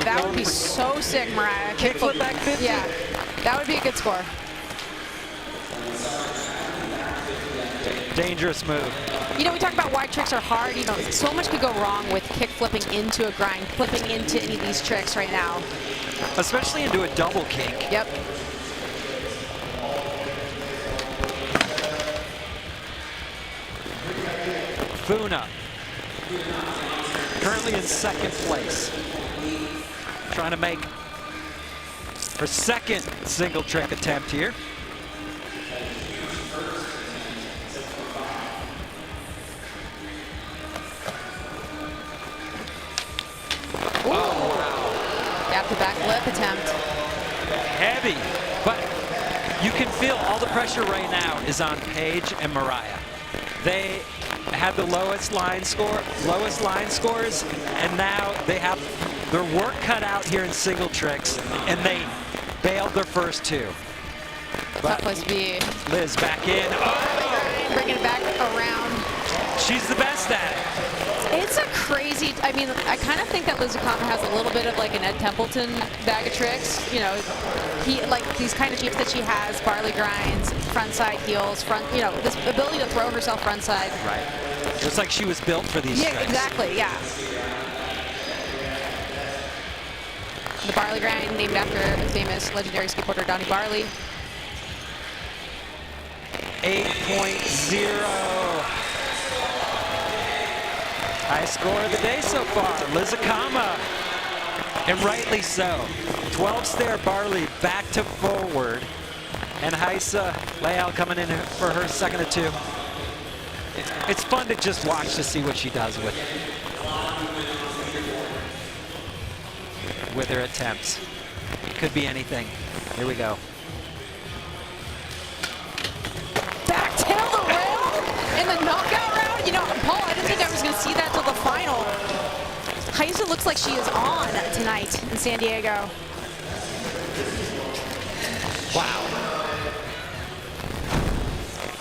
That would be so sick, Mariah. Kickflip back 50. Yeah, that would be a good score. Dangerous move. You know, we talk about why tricks are hard. You know, so much could go wrong with kick flipping into a grind, flipping into any of these tricks right now. Especially into a double kink. Yep. Funa, currently in second place. Trying to make her second single trick attempt here. Back lip attempt. Heavy, but you can feel all the pressure right now is on Paige and Mariah. They had the lowest line scores, and now they have their work cut out here in single tricks, and they bailed their first 2. Tough place to be. Liz back in. Oh! Bringing it back around. She's the best at it. It's a crazy, I mean, I kind of think that Liz Akama has a little bit of like an Ed Templeton bag of tricks. You know, he like these kind of cheats that she has, barley grinds, front side heels, you know, this ability to throw herself front side. Right. Looks like she was built for these tricks. Exactly, yeah. The barley grind named after the famous legendary skateboarder Donnie Barley. 8.0. High score of the day so far, Liz Akama, and rightly so. 12 stair barley back to forward, and Raysssa Leal coming in for her second of 2. It's fun to just watch to see what she does with her attempts. Could be anything. Here we go. Back tail the rail in the knockout round. You know, Paul, I didn't think I was going to see that till the final. Raysssa looks like she is on tonight in San Diego. Wow.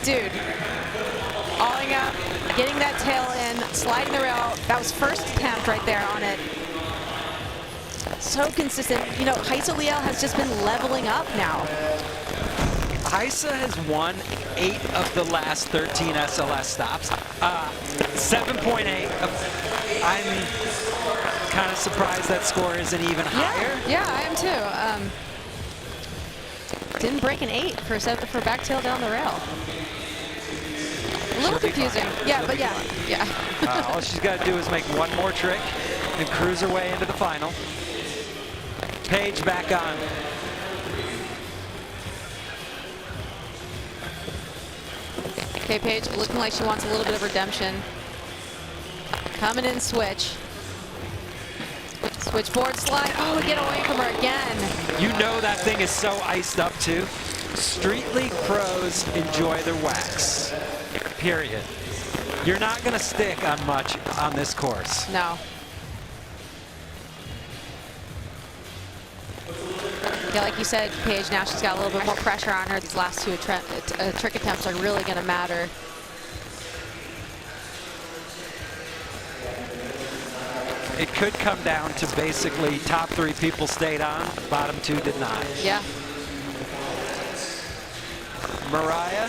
Dude, alling up, getting that tail in, sliding the rail. That was first attempt right there on it. So consistent. You know, Raysssa Leal has just been leveling up now. Raysssa has won 8 of the last 13 SLS stops. 7.8. I'm kind of surprised that score isn't even higher. Yeah, I am too. Didn't break an 8 for back tail down the rail. A little confusing. Yeah, but yeah. All she's got to do is make one more trick and cruise her way into the final. Paige back on. Okay, Paige looking like she wants a little bit of redemption. Coming in switch. Switchboard slide. Oh, get away from her again. You know that thing is so iced up too. Street League pros enjoy their wax. Period. You're not going to stick on much on this course. No. Yeah, like you said, Paige, now she's got a little bit more pressure on her. These last 2 trick attempts are really going to matter. it could come down to basically top 3 people stayed on, bottom 2 did not. Yeah. Mariah,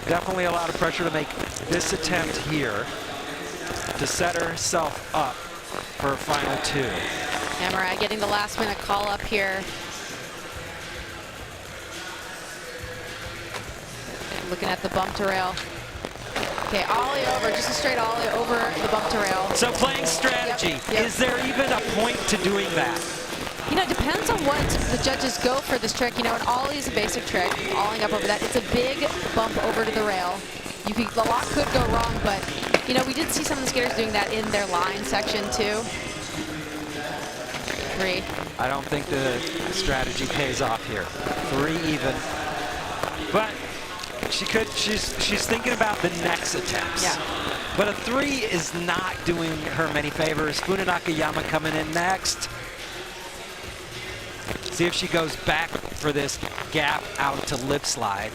definitely a lot of pressure to make this attempt here to set herself up for a final 2. Yeah, Mariah getting the last minute call up here. And looking at the bump to rail. Okay, ollie over, just a straight ollie over the bump to rail. So playing strategy, Yep. is there even a point to doing that? You know, it depends on what the judges go for this trick. You know, an ollie is a basic trick, ollieing up over that. It's a big bump over to the rail. A lot could go wrong, but, you know, we did see some of the skaters doing that in their line section, too. 3. I don't think the strategy pays off here. 3 even. But she's thinking about the next attempts. Yeah. But a 3 is not doing her many favors. Funa Nakayama coming in next. See if she goes back for this gap out to lip slide.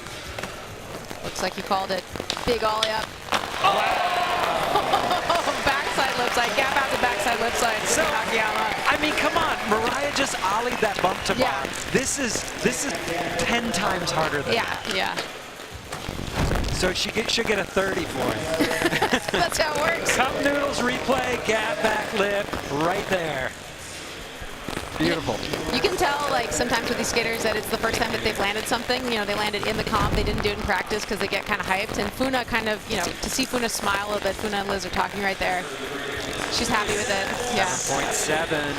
Looks like you called it. Big ollie up. Oh! Backside lip slide. Gap out to backside lip slide. So, Nakayama. I mean, come on. Mariah just ollied that bump to bar. This is 10 times harder than that. Yeah. So she should get a 30 for it. That's how it works. Cup noodles replay, gap back lip, right there. Beautiful. You can tell, like, sometimes with these skaters that it's the first time that they've landed something. You know, they landed in the comp. They didn't do it in practice because they get kind of hyped. And Funa kind of, you know, to see Funa smile a little bit. Funa and Liz are talking right there. She's happy with it. Yeah. 7.7.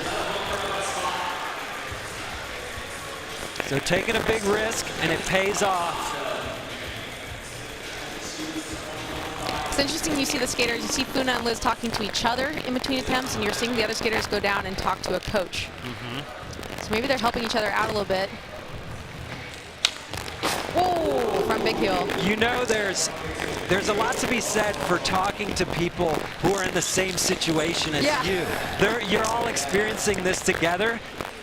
So taking a big risk, and it pays off. It's interesting, you see the skaters, you see Funa and Liz talking to each other in between attempts, and you're seeing the other skaters go down and talk to a coach. So maybe they're helping each other out a little bit. Whoa, from big heel. You know, there's a lot to be said for talking to people who are in the same situation as you. You're all experiencing this together,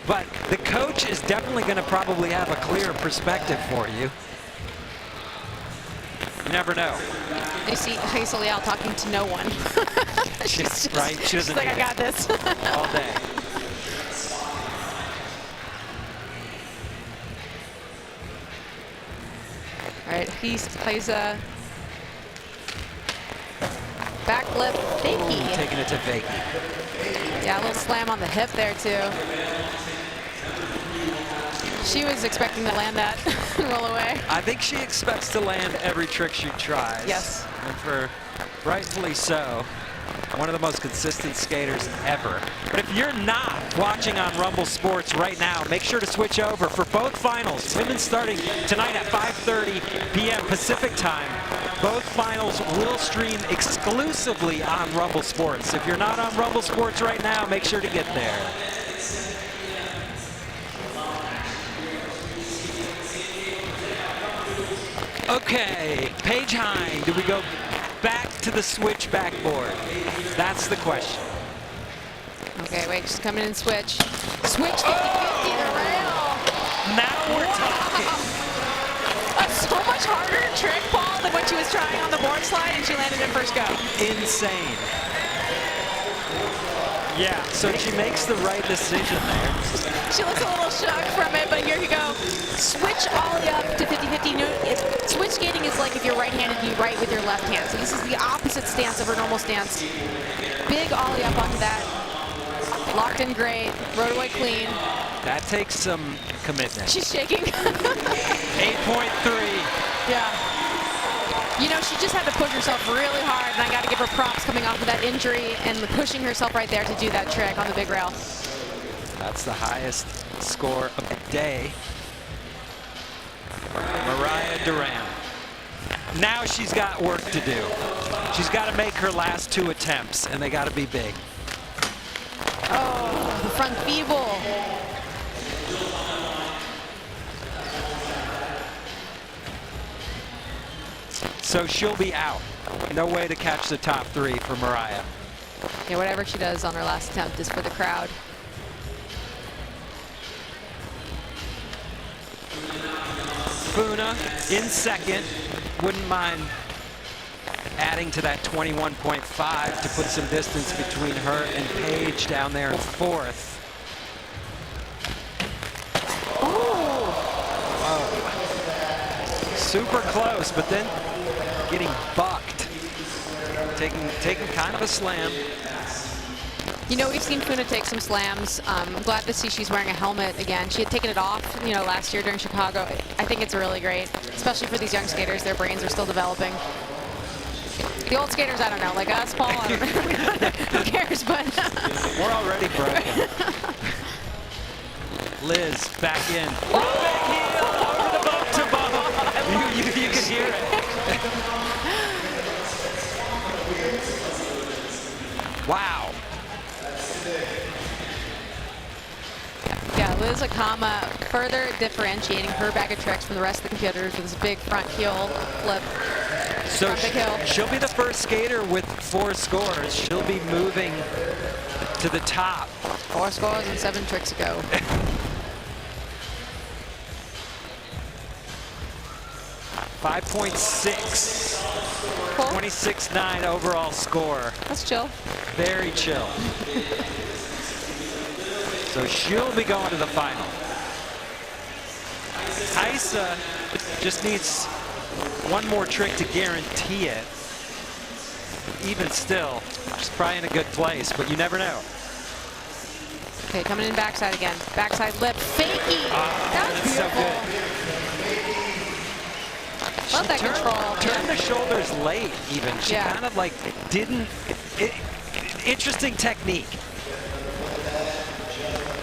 but the coach is definitely going to probably have a clear perspective for you. You never know. You see Raysssa Leal talking to no one. She's just, right? She doesn't like, I got this. all day. All right, he plays a back lip fakie. Ooh, taking it to fakie. Yeah, a little slam on the hip there, too. She was expecting to land that and roll away. I think she expects to land every trick she tries. Yes. And for rightfully so, one of the most consistent skaters ever. But if you're not watching on Rumble Sports right now, make sure to switch over for both finals. Women's starting tonight at 5:30 p.m. Pacific time. Both finals will stream exclusively on Rumble Sports. If you're not on Rumble Sports right now, make sure to get there. Okay, Paige Heyn, do we go back to the switch backboard? That's the question. Okay, wait, she's coming in switch. Switch 50-50 the rail. Now we're talking. A so much harder trick, Paul, than when she was trying on the board slide and she landed in first go. Insane. Yeah, so she makes the right decision there. She looks a little shook from it, but here you go. Switch ollie up to 50-50. Switch skating is like if you're right-handed, you write with your left hand. So this is the opposite stance of her normal stance. Big ollie up onto that. Locked in great, rode away clean. That takes some commitment. She's shaking. 8.3. Yeah. You know, she just had to push herself really hard, and I got to give her props coming off of that injury and pushing herself right there to do that trick on the big rail. That's the highest score of the day. Mariah Duran. Now she's got work to do. She's got to make her last 2 attempts, and they got to be big. Oh, the front feeble. So she'll be out. No way to catch the top 3 for Mariah. Yeah, whatever she does on her last attempt is for the crowd. Funa in second. Wouldn't mind adding to that 21.5 to put some distance between her and Paige down there in fourth. Super close, but then getting bucked. Taking kind of a slam. You know, we've seen Funa take some slams. I'm glad to see she's wearing a helmet again. She had taken it off, you know, last year during Chicago. I think it's really great, especially for these young skaters. Their brains are still developing. The old skaters, I don't know, like us, Paul, I don't know. Who cares, but... We're already broken. Liz, back in. Big heel over the bump to bump. You can hear it. Wow. Yeah, Liz Akama further differentiating her bag of tricks from the rest of the competitors with this big front heel flip. So she'll be the first skater with 4 scores. She'll be moving to the top. 4 scores and 7 tricks ago. 5.6. 26.9 overall score. That's chill. Very chill. So she'll be going to the final. Raysssa just needs one more trick to guarantee it. Even still, she's probably in a good place, but you never know. Okay, coming in backside again. Backside lip, fakey. That's beautiful. So good. Love that control. Turned the shoulders late, even. She kind of like didn't. Interesting technique.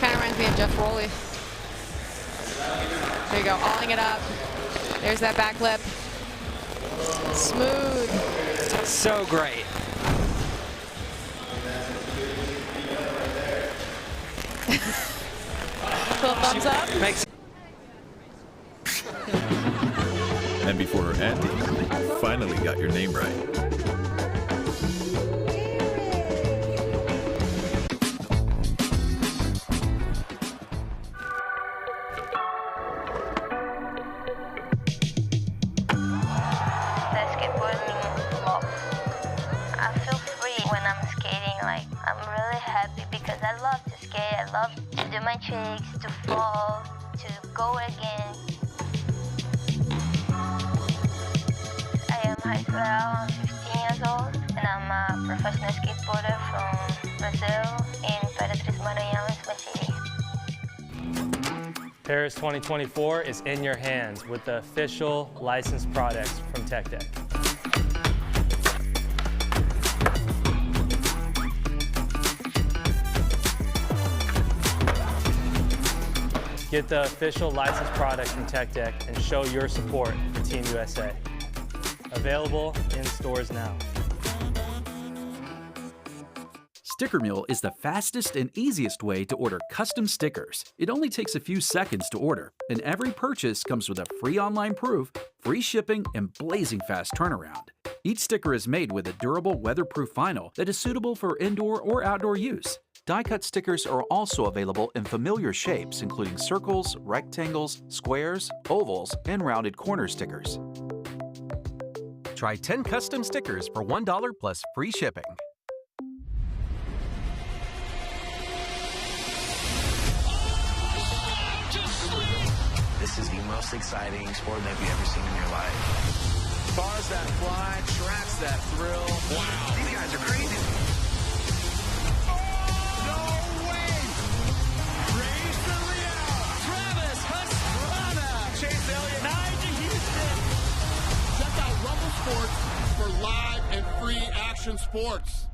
Kind of reminds me of Jeff Rowley. There you go, alling it up. There's that back lip. Smooth. So great. Little thumbs up. And before Andy, you finally got your name right. My tricks, to fall, to go again. I am Leal, I'm 15 years old, and I'm a professional skateboarder from Brazil in Imperatriz Maranhão, my city. Paris 2024 is in your hands with the official licensed products from Tech Deck. Get the official licensed product from Tech Deck and show your support for Team USA. Available in stores now. Sticker Mule is the fastest and easiest way to order custom stickers. It only takes a few seconds to order, and every purchase comes with a free online proof, free shipping, and blazing fast turnaround. Each sticker is made with a durable weatherproof vinyl that is suitable for indoor or outdoor use. Die-cut stickers are also available in familiar shapes, including circles, rectangles, squares, ovals, and rounded corner stickers. Try 10 custom stickers for $1 plus free shipping. This is the most exciting sport that you've ever seen in your life. Bars that fly, tracks that thrill. Wow, these guys are crazy. For live and free action sports.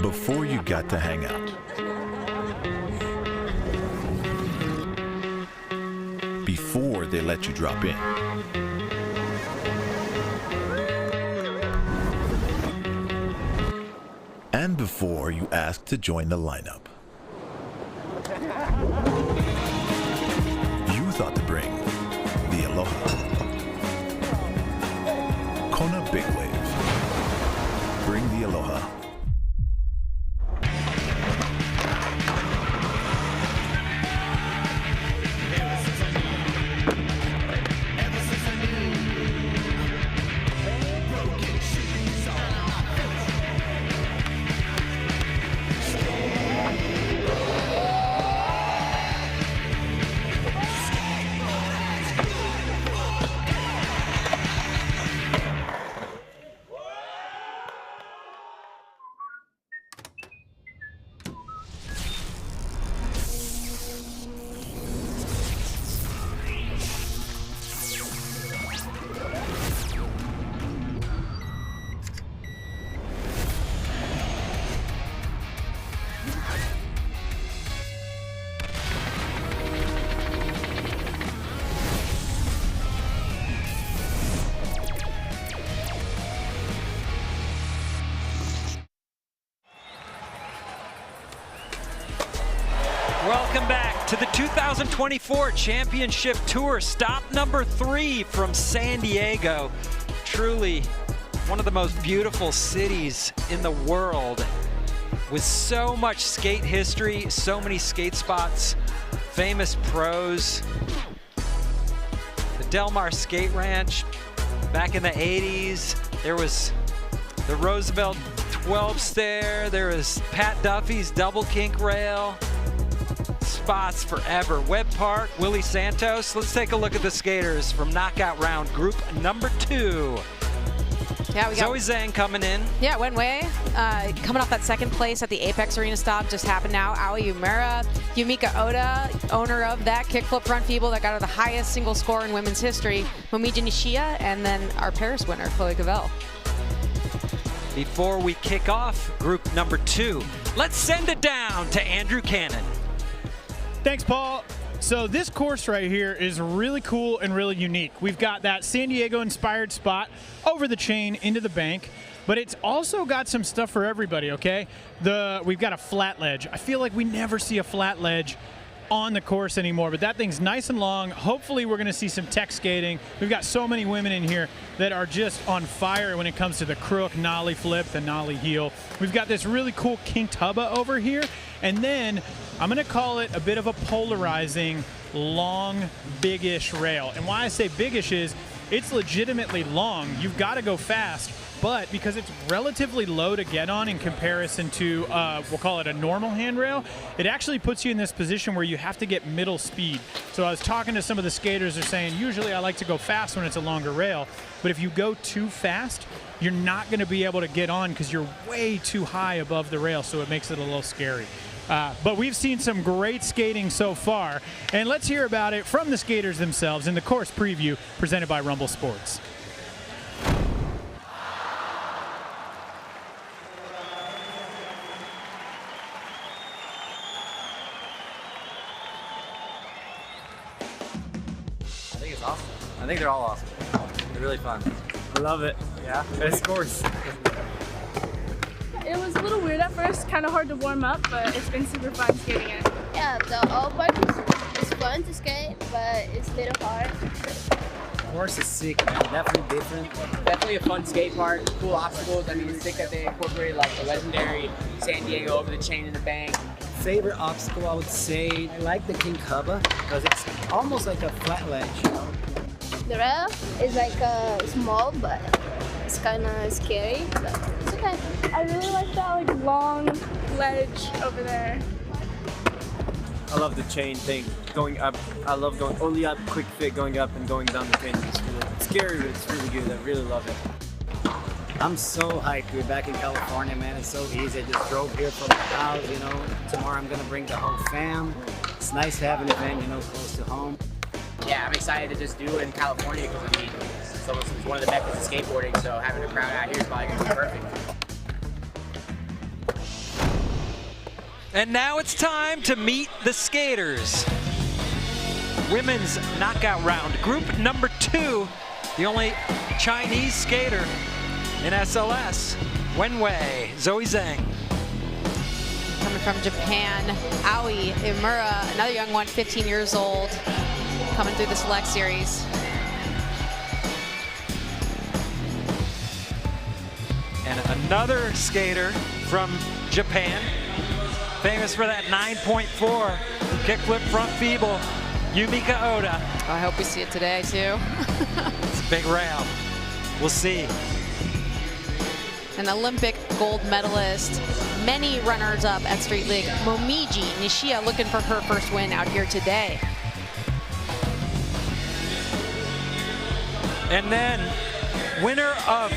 before you got to hang out. Before they let you drop in. And before you ask to join the lineup. You thought to bring the Aloha. Kona Big Wave. Bring the Aloha. Welcome back to the 2024 Championship Tour, stop number 3 from San Diego. Truly one of the most beautiful cities in the world, with so much skate history, so many skate spots, famous pros. The Del Mar Skate Ranch, back in the 80s, there was the Roosevelt 12 stair, there was Pat Duffy's double kink rail. Spots forever. Webb Park, Willie Santos. Let's take a look at the skaters from knockout round group number 2. Yeah, we got Zeng coming in. Yeah, Wenhui coming off that second place at the Apex Arena stop just happened now. Uemura, Yumeka Oda, owner of that kickflip front feeble that got her the highest single score in women's history. Momiji Nishiya, and then our Paris winner, Chloe Covell. Before we kick off group number 2, let's send it down to Andrew Cannon. Thanks, Paul. So this course right here is really cool and really unique. We've got that San Diego inspired spot over the chain into the bank, but it's also got some stuff for everybody, okay? We've got a flat ledge. I feel like we never see a flat ledge on the course anymore, but that thing's nice and long. Hopefully we're gonna see some tech skating. We've got so many women in here that are just on fire when it comes to the crook, nollie flip, the nollie heel. We've got this really cool kinked hubba over here, and then I'm gonna call it a bit of a polarizing, long, big-ish rail. And why I say big-ish is it's legitimately long. You've gotta go fast, but because it's relatively low to get on in comparison to, we'll call it a normal handrail, it actually puts you in this position where you have to get middle speed. So I was talking to some of the skaters, they're saying, usually I like to go fast when it's a longer rail, but if you go too fast, you're not gonna be able to get on because you're way too high above the rail, so it makes it a little scary. But we've seen some great skating so far, and let's hear about it from the skaters themselves in the course preview presented by Rumble Sports. I think it's awesome. I think they're all awesome. They're really fun. I love it. Yeah, best course. It was a little weird at first, kind of hard to warm up, but it's been super fun skating it. Yeah, the all part is fun to skate, but it's a little hard. The course is sick, man. Definitely different. Definitely a fun skate park. Cool obstacles. I mean, it's sick that they incorporated like the legendary San Diego over the chain in the bank. Favorite obstacle, I would say, I like the King Hubba because it's almost like a flat ledge, you know? The rail is like small, but it's kind of scary, but it's okay. I really like that like long ledge over there. I love the chain thing, going up. I love going only up, quick fit, going up and going down the chain. It's really scary, but it's really good. I really love it. I'm so hyped. We're back in California, man. It's so easy. I just drove here from the house, you know. Tomorrow I'm gonna bring the whole fam. It's nice to have an event, you know, close to home. Yeah, I'm excited to just do it in California because I mean, it's one of the meccas of skateboarding, so having a crowd out here is probably gonna be perfect. And now it's time to meet the skaters. Women's knockout round, group number 2, the only Chinese skater in SLS, Wenhui, Zoe Zeng. Coming from Japan, Aoi Uemura, another young one, 15 years old, coming through the select series. And another skater from Japan, famous for that 9.4 kickflip front feeble, Yumeka Oda. I hope we see it today too. It's a big rail. We'll see. An Olympic gold medalist, many runners up at Street League. Momiji, Nishiya looking for her first win out here today. And then winner of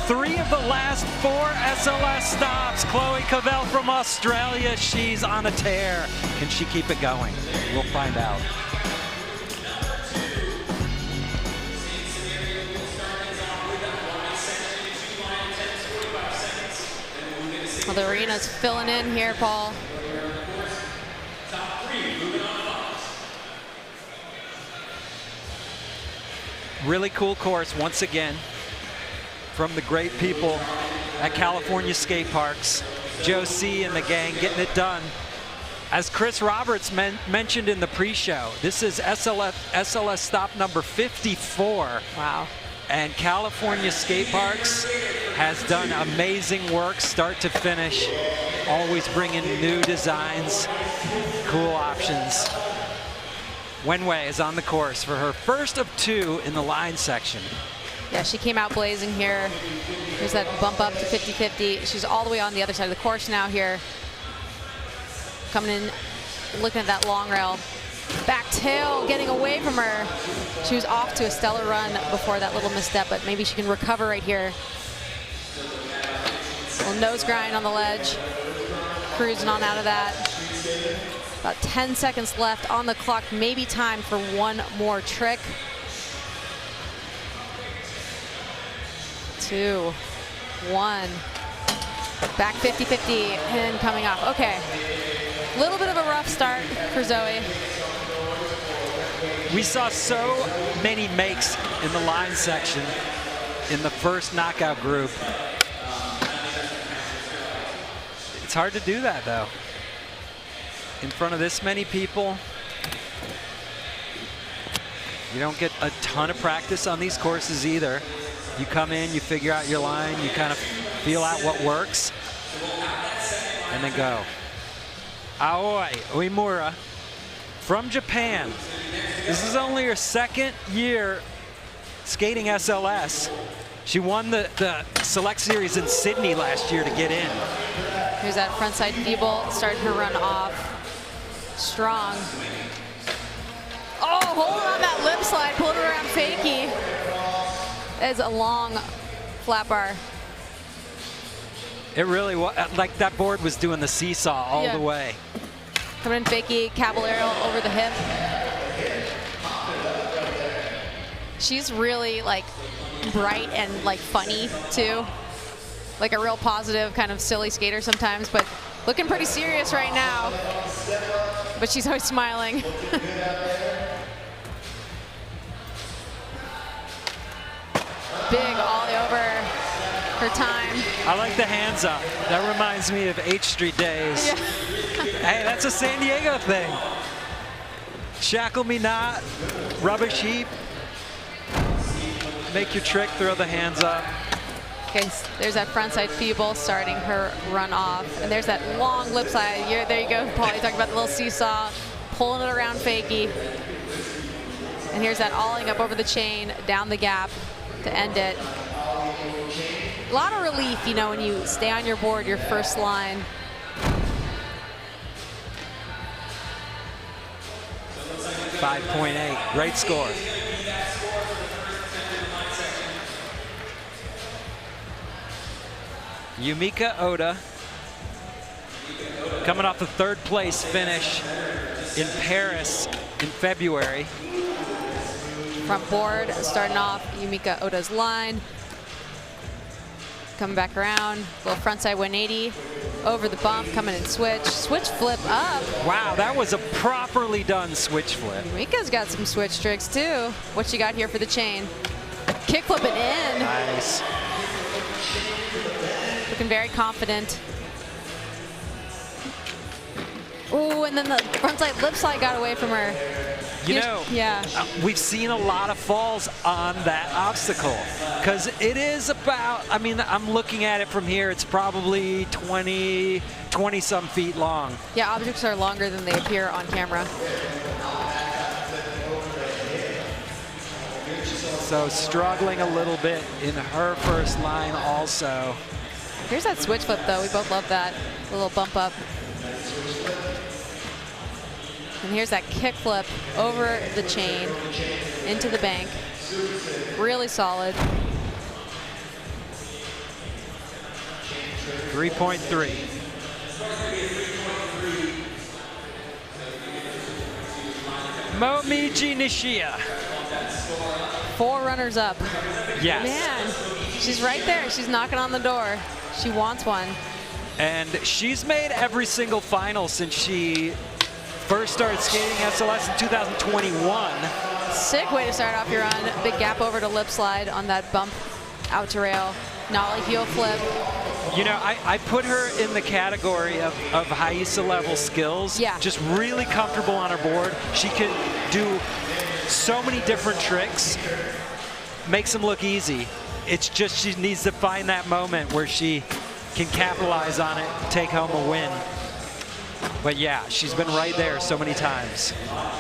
3 of the last 4 SLS stops, Chloe Covell from Australia. She's on a tear. Can she keep it going? We'll find out. Well, the arena's filling in here, Paul. Really cool course once again from the great people at California Skate Parks. Joe C. and the gang getting it done. As Chris Roberts mentioned in the pre-show, this is SLS stop number 54. Wow. And California Skate Parks has done amazing work start to finish, always bringing new designs, cool options. Wenhui is on the course for her first of 2 in the line section. Yeah, she came out blazing here. Here's that bump up to 50-50. She's all the way on the other side of the course now here. Coming in, looking at that long rail. Back tail getting away from her. She was off to a stellar run before that little misstep, but maybe she can recover right here. Little nose grind on the ledge. Cruising on out of that. About 10 seconds left on the clock. Maybe time for one more trick. 2, 1. Back 50-50 and coming off. Okay. A little bit of a rough start for Zoe. We saw so many makes in the line section in the first knockout group. It's hard to do that though. In front of this many people, you don't get a ton of practice on these courses either. You come in, you figure out your line, you kind of feel out what works, and then go. Aoi Uemura from Japan. This is only her 2nd year skating SLS. She won the select series in Sydney last year to get in. Here's that frontside feeble, starting her run off strong. Oh, hold on that lip slide, pulled it around fakie. That is a long flat bar. It really was, like that board was doing the seesaw all the way. Coming in fakie, caballero over the hip. She's really like bright and like funny too. Like a real positive kind of silly skater sometimes, but looking pretty serious right now. But she's always smiling. Big ollie over her time. I like the hands up. That reminds me of H Street days. Yeah. Hey, that's a San Diego thing. Shackle me not, rubbish heap. Make your trick, throw the hands up. Okay, there's that frontside feeble starting her run off. And there's that long lip slide. There you go, Paul. You talked about the little seesaw, pulling it around fakie. And here's that olling up over the chain, down the gap to end it. A lot of relief, you know, when you stay on your board, your first line. .5.8, great score. Yumeka Oda coming off the 3rd place finish in Paris in February. Front board starting off Yumeka Oda's line. Coming back around, little frontside 180. over the bump, coming in switch flip up. Wow, that was a properly done switch flip. Yumeka's got some switch tricks too. What she got here for the chain? Kick flip it in. Nice. Looking very confident. Ooh, and then the frontside lip slide got away from her. You know, we've seen a lot of falls on that obstacle because it is about, I mean, I'm looking at it from here, it's probably 20 some feet long. Yeah, objects are longer than they appear on camera. So struggling a little bit in her first line also. Here's that switch flip though, we both love that. A little bump up. And here's that kick flip over the chain into the bank. Really solid. 3.3. Momiji Nishiya. 4 runners up. Yes. Man, she's right there. She's knocking on the door. She wants one. And she's made every single final since she first started skating SLS in 2021. Sick way to start off your run. Big gap over to lip slide on that bump out to rail. Nollie heel flip. You know, I put her in the category of Raysssa level skills. Yeah. Just really comfortable on her board. She can do so many different tricks, makes them look easy. It's just she needs to find that moment where she can capitalize on it, take home a win. But yeah, she's been right there so many times.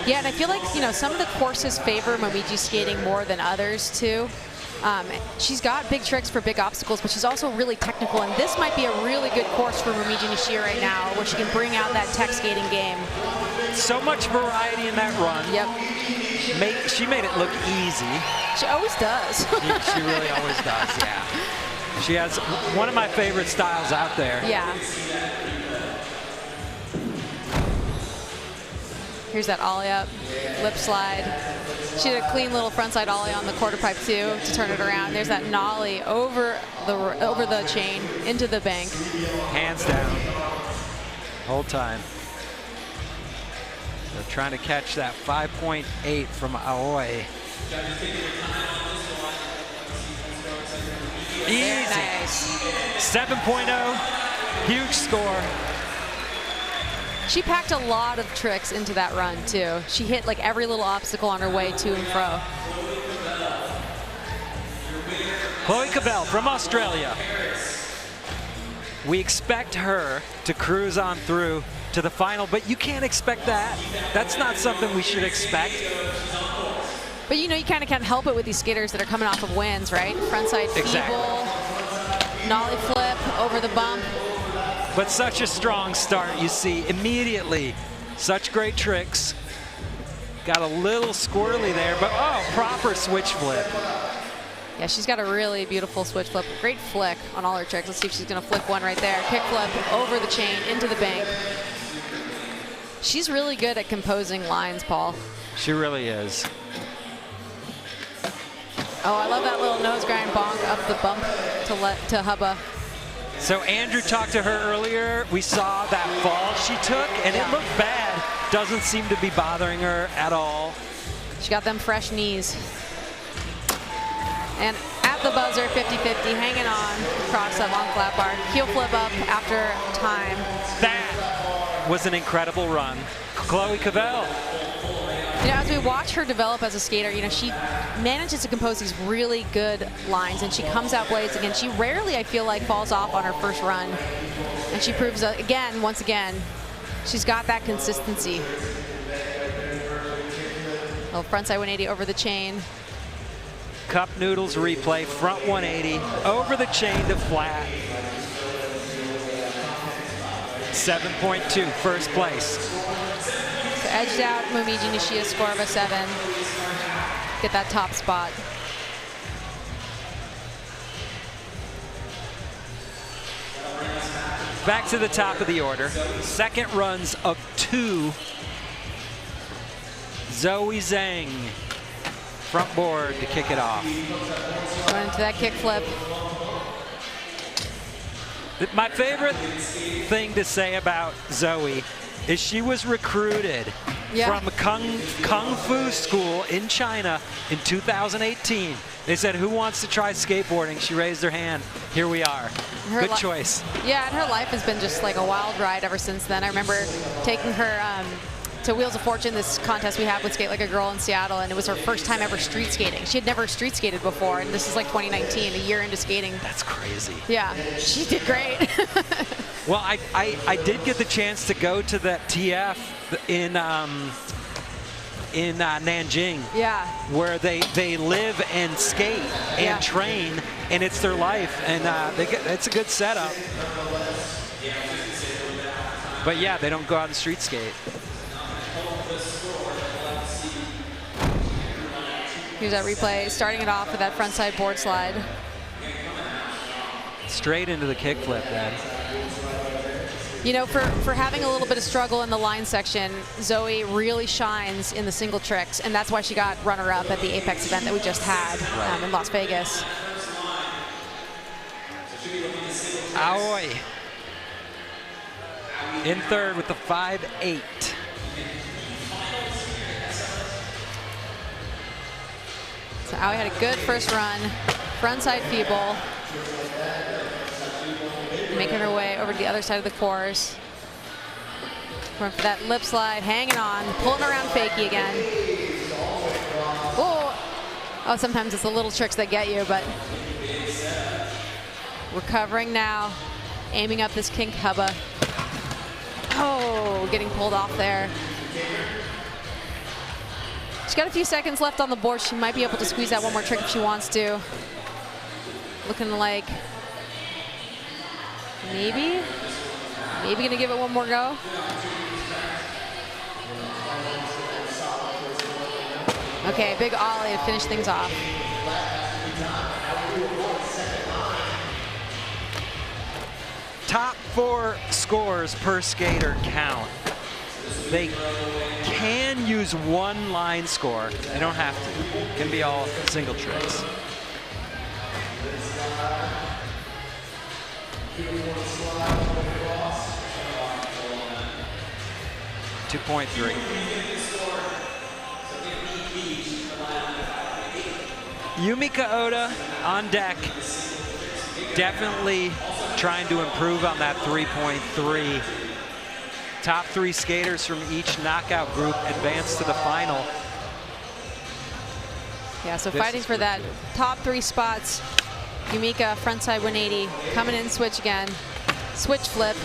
Yeah, and I feel like, you know, some of the courses favor Momiji skating more than others too. She's got big tricks for big obstacles, but she's also really technical, and this might be a really good course for Momiji Nishiya right now, where she can bring out that tech skating game. So much variety in that run. Yep. She made it look easy. She always does. She really always does, yeah. She has one of my favorite styles out there. Yeah. Here's that ollie up, lip slide. She did a clean little frontside ollie on the quarter pipe too to turn it around. There's that nollie over the chain into the bank. Hands down, whole time. They're trying to catch that 5.8 from Aoi. Easy. Nice. 7.0, huge score. She packed a lot of tricks into that run too. She hit like every little obstacle on her way to and fro. Chloe Covell from Australia. We expect her to cruise on through to the final, but you can't expect that. That's not something we should expect. But you know, you kind of can't help it with these skaters that are coming off of wins, right? Frontside feeble, nollie flip over the bump. But such a strong start, you see, immediately. Such great tricks. Got a little squirrely there, but oh, proper switch flip. Yeah, she's got a really beautiful switch flip. Great flick on all her tricks. Let's see if she's gonna flick one right there. Kick flip over the chain, into the bank. She's really good at composing lines, Paul. She really is. Oh, I love that little nose grind bonk up the bump to Hubba. So Andrew talked to her earlier. We saw that fall she took, and it looked bad. Doesn't seem to be bothering her at all. She got them fresh knees. And at the buzzer, 50-50, hanging on, cross up on flat bar, heel flip up after time. That was an incredible run. Chloe Covell. You know, as we watch her develop as a skater, you know, she manages to compose these really good lines, and she comes out blades again. She rarely, I feel like, falls off on her first run. And she proves again, once again, she's got that consistency. Little frontside 180 over the chain. Cup noodles replay, front 180, over the chain to flat. 7.2, first place. So edged out Momiji Nishiya's score of a 7. Get that top spot. Back to the top of the order. Second runs of 2. Zoe Zeng, front board to kick it off. Going into that kick flip. My favorite thing to say about Zoe is she was recruited from Kung Fu school in China in 2018. They said, who wants to try skateboarding? She raised her hand. Here we are. Good choice. Yeah, and her life has been just like a wild ride ever since then. I remember taking her to Wheels of Fortune, this contest we have with Skate Like a Girl in Seattle, and it was her first time ever street skating. She had never street skated before, and this is like 2019, a year into skating. That's crazy. Yeah, she did great. Well, I did get the chance to go to that TF in Nanjing, where they live and skate and train, and it's their life, and it's a good setup. But yeah, they don't go out and street skate. Here's that replay, starting it off with that frontside board slide. Straight into the kickflip then. You know, for having a little bit of struggle in the line section, Zoe really shines in the single tricks, and that's why she got runner-up at the Apex event that we just had in Las Vegas. Aoi in third with the 5.8. So Aoi had a good first run, frontside feeble. Making her way over to the other side of the course. Going for that lip slide, hanging on, pulling around fakie again. Oh, sometimes it's the little tricks that get you, but recovering now, aiming up this kink hubba. Oh, getting pulled off there. She's got a few seconds left on the board. She might be able to squeeze out one more trick if she wants to. Looking like maybe gonna give it one more go. Okay, big ollie to finish things off. Top 4 scores per skater count. They can use one line score. They don't have to. It can be all single tricks. .3. Yumeka Oda on deck. Definitely trying to improve on that 3.3. Top 3 skaters from each knockout group advance to the final. Yeah, so fighting for that top 3 spots. Yumeka frontside 180, coming in switch again. Switch flip.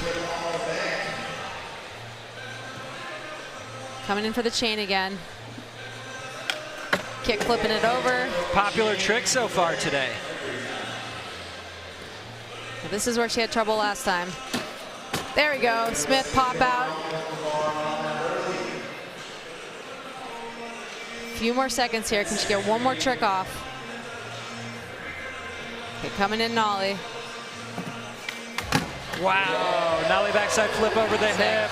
Coming in for the chain again. Kick flipping it over. Popular trick so far today. This is where she had trouble last time. There we go, Smith pop out. Few more seconds here. Can she get one more trick off? Okay, coming in nollie. Wow, nollie backside flip over the hip.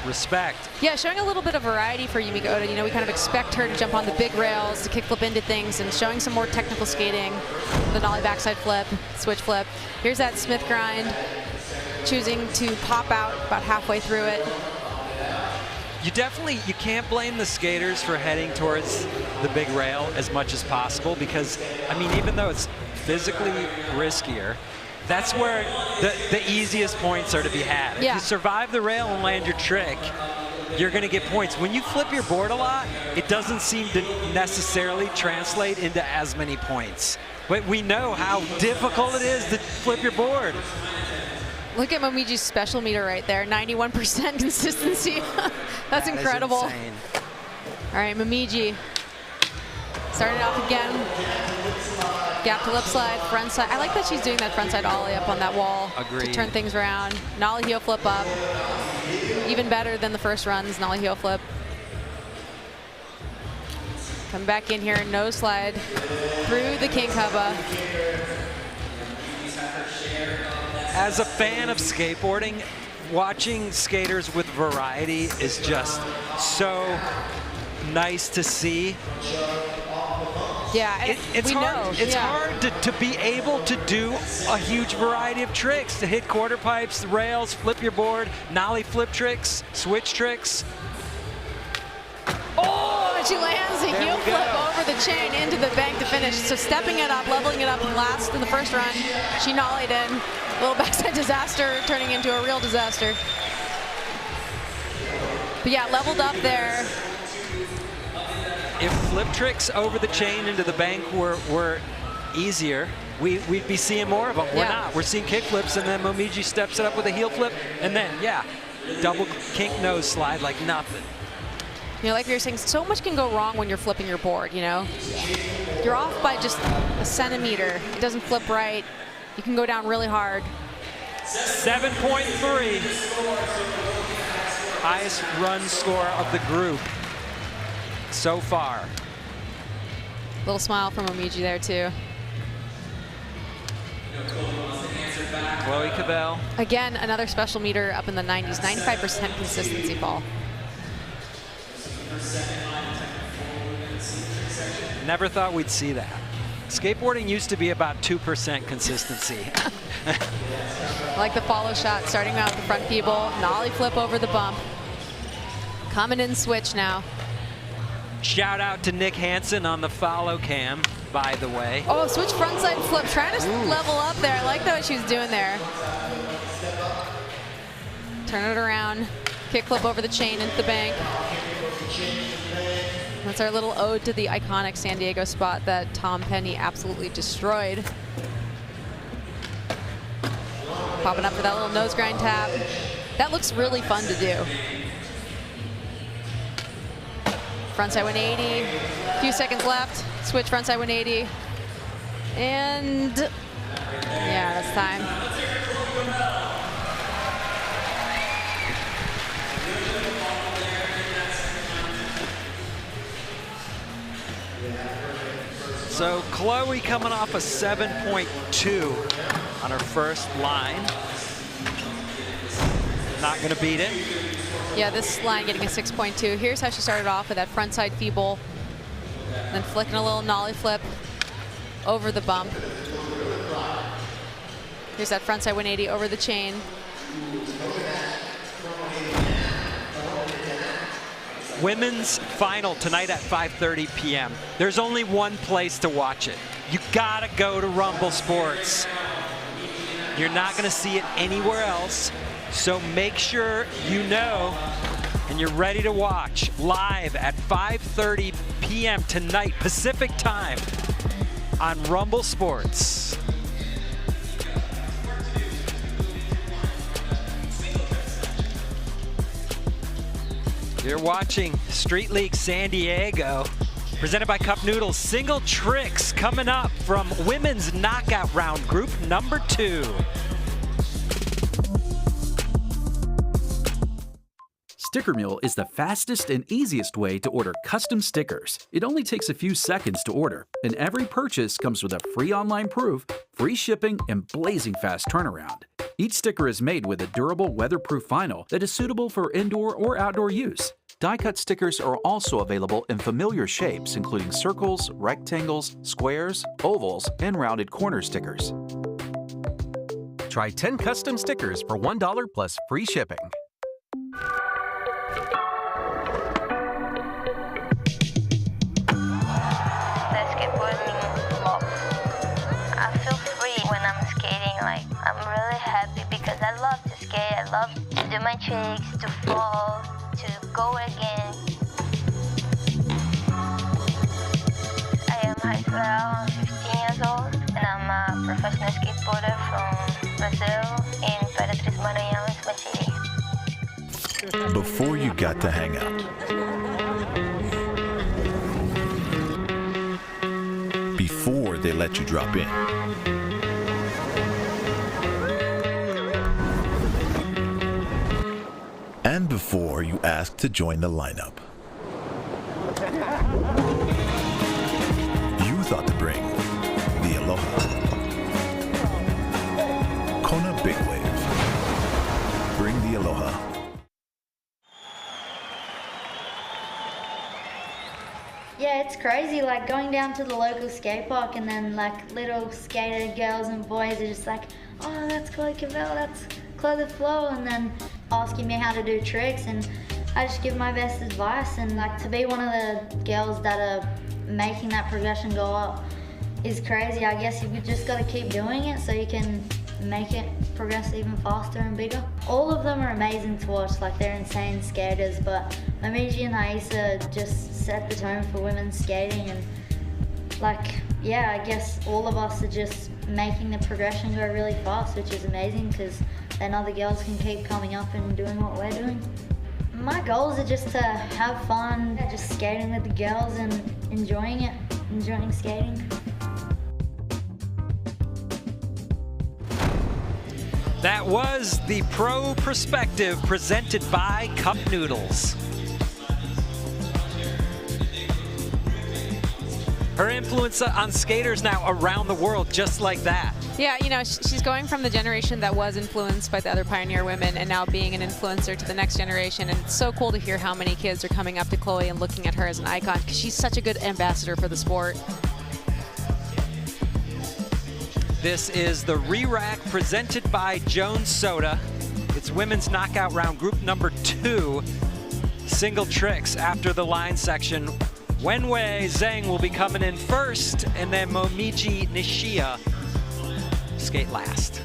Respect. Yeah, showing a little bit of variety for Yumeka Oda. You know, we kind of expect her to jump on the big rails, to kickflip into things, and showing some more technical skating. The nollie backside flip, switch flip. Here's that Smith grind, choosing to pop out about halfway through it. You can't blame the skaters for heading towards the big rail as much as possible, because, I mean, even though it's physically riskier, that's where the easiest points are to be had. If you survive the rail and land your trick, you're going to get points. When you flip your board a lot, it doesn't seem to necessarily translate into as many points. But we know how difficult it is to flip your board. Look at Momiji's special meter right there, 91% consistency. That's incredible. Insane. All right, Momiji. Starting off again. Gap to lip slide, front side. I like that she's doing that front side ollie up on that wall to turn things around. Nollie heel flip up. Even better than the first runs, nollie heel flip. Come back in here, nose slide through the king hubba. As a fan of skateboarding, watching skaters with variety is just so nice to see. Yeah, it's we hard. know. It's yeah. hard to be able to do a huge variety of tricks, to hit quarter pipes, rails, flip your board, nollie flip tricks, switch tricks. Oh, and she lands a heel flip over the chain into the bank to finish. So stepping it up, leveling it up, and last in the first run, she nollied in. Little backside disaster turning into a real disaster. But yeah, leveled up there. If flip tricks over the chain into the bank were easier, we'd be seeing more of them. We're not. We're seeing kick flips, and then Momiji steps it up with a heel flip, and then, double kink nose slide like nothing. You know, like you were saying, so much can go wrong when you're flipping your board, you know? You're off by just a centimeter. It doesn't flip right. You can go down really hard. 7.3. Highest run score of the group so far. Little smile from Momiji there, too. Chloe Covell. Again, another special meter up in the 90s, 95% consistency ball. Never thought we'd see that. Skateboarding used to be about 2% consistency. Like the follow shot, starting out the front feeble, nollie flip over the bump. Coming in switch now. Shout out to Nick Hansen on the follow cam, by the way. Oh, switch frontside flip, trying to level up there. I like what she was doing there. Turn it around, kick flip over the chain into the bank. That's our little ode to the iconic San Diego spot that Tom Penny absolutely destroyed. Popping up for that little nose grind tap. That looks really fun to do. Frontside 180, a few seconds left. Switch frontside 180. And yeah, that's time. So Chloe coming off a 7.2 on her first line. Not gonna beat it. Yeah, this line getting a 6.2. Here's how she started off with that frontside feeble, then flicking a little nollie flip over the bump. Here's that frontside 180 over the chain. Women's final tonight at 5:30 p.m. There's only one place to watch it. You gotta go to Rumble Sports. You're not gonna see it anywhere else, so make sure you know and you're ready to watch live at 5:30 p.m. tonight Pacific time on Rumble Sports. You're watching Street League San Diego, presented by Cup Noodles. Single tricks coming up from women's knockout round group number 2. Sticker Mule is the fastest and easiest way to order custom stickers. It only takes a few seconds to order, and every purchase comes with a free online proof, free shipping, and blazing fast turnaround. Each sticker is made with a durable weatherproof vinyl that is suitable for indoor or outdoor use. Die-cut stickers are also available in familiar shapes, including circles, rectangles, squares, ovals, and rounded corner stickers. Try 10 custom stickers for $1 plus free shipping. I'm really happy because I love to skate, I love to do my tricks, to fall, to go again. I am Raysssa, I'm 15 years old, and I'm a professional skateboarder from Brazil in Imperatriz Maranhão, City. Before you got to hang out. Before they let you drop in. And before you ask to join the lineup. You thought to bring the Aloha. Kona Big Wave. Bring the Aloha. Yeah, it's crazy, like going down to the local skate park and then like little skater girls and boys are just like, oh, that's Chloe Covell, that's Chloe the Flow, and then asking me how to do tricks, and I just give my best advice. And like to be one of the girls that are making that progression go up is crazy. I guess you just got to keep doing it so you can make it progress even faster and bigger. All of them are amazing to watch, like they're insane skaters, but Momiji and Raysssa just set the tone for women's skating, and like, yeah, I guess all of us are just making the progression go really fast, which is amazing because then other girls can keep coming up and doing what we're doing. My goals are just to have fun, just skating with the girls and enjoying it, enjoying skating. That was the Pro Perspective presented by Cup Noodles. Her influence on skaters now around the world, just like that. Yeah, you know, she's going from the generation that was influenced by the other pioneer women and now being an influencer to the next generation. And it's so cool to hear how many kids are coming up to Chloe and looking at her as an icon because she's such a good ambassador for the sport. This is the Re-Rack presented by Jones Soda. It's women's knockout round, group number 2. Single tricks after the line section. Wenhui Zeng will be coming in first, and then Momiji Nishiya skate last.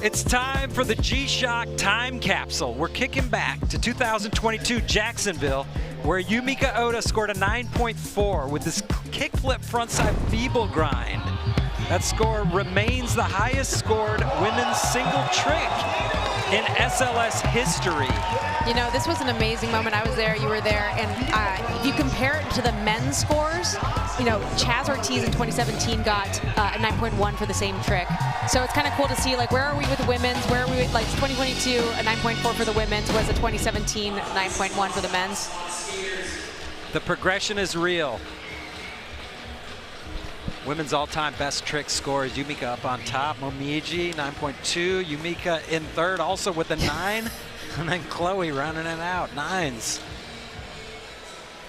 It's time for the G-Shock time capsule. We're kicking back to 2022 Jacksonville, where Yumeka Oda scored a 9.4 with this kickflip frontside feeble grind. That score remains the highest scored women's single trick in SLS history. You know, this was an amazing moment. I was there, you were there, and if you compare it to the men's scores, you know, Chaz Ortiz in 2017 got a 9.1 for the same trick. So it's kind of cool to see, like, where are we with the women's? Where are we with, like, 2022, a 9.4 for the women's, was a 2017 9.1 for the men's. The progression is real. Women's all-time best trick scores, Yumeka up on top, Momiji 9.2, Yumeka in third also with a 9, and then Chloe rounding it out, 9s.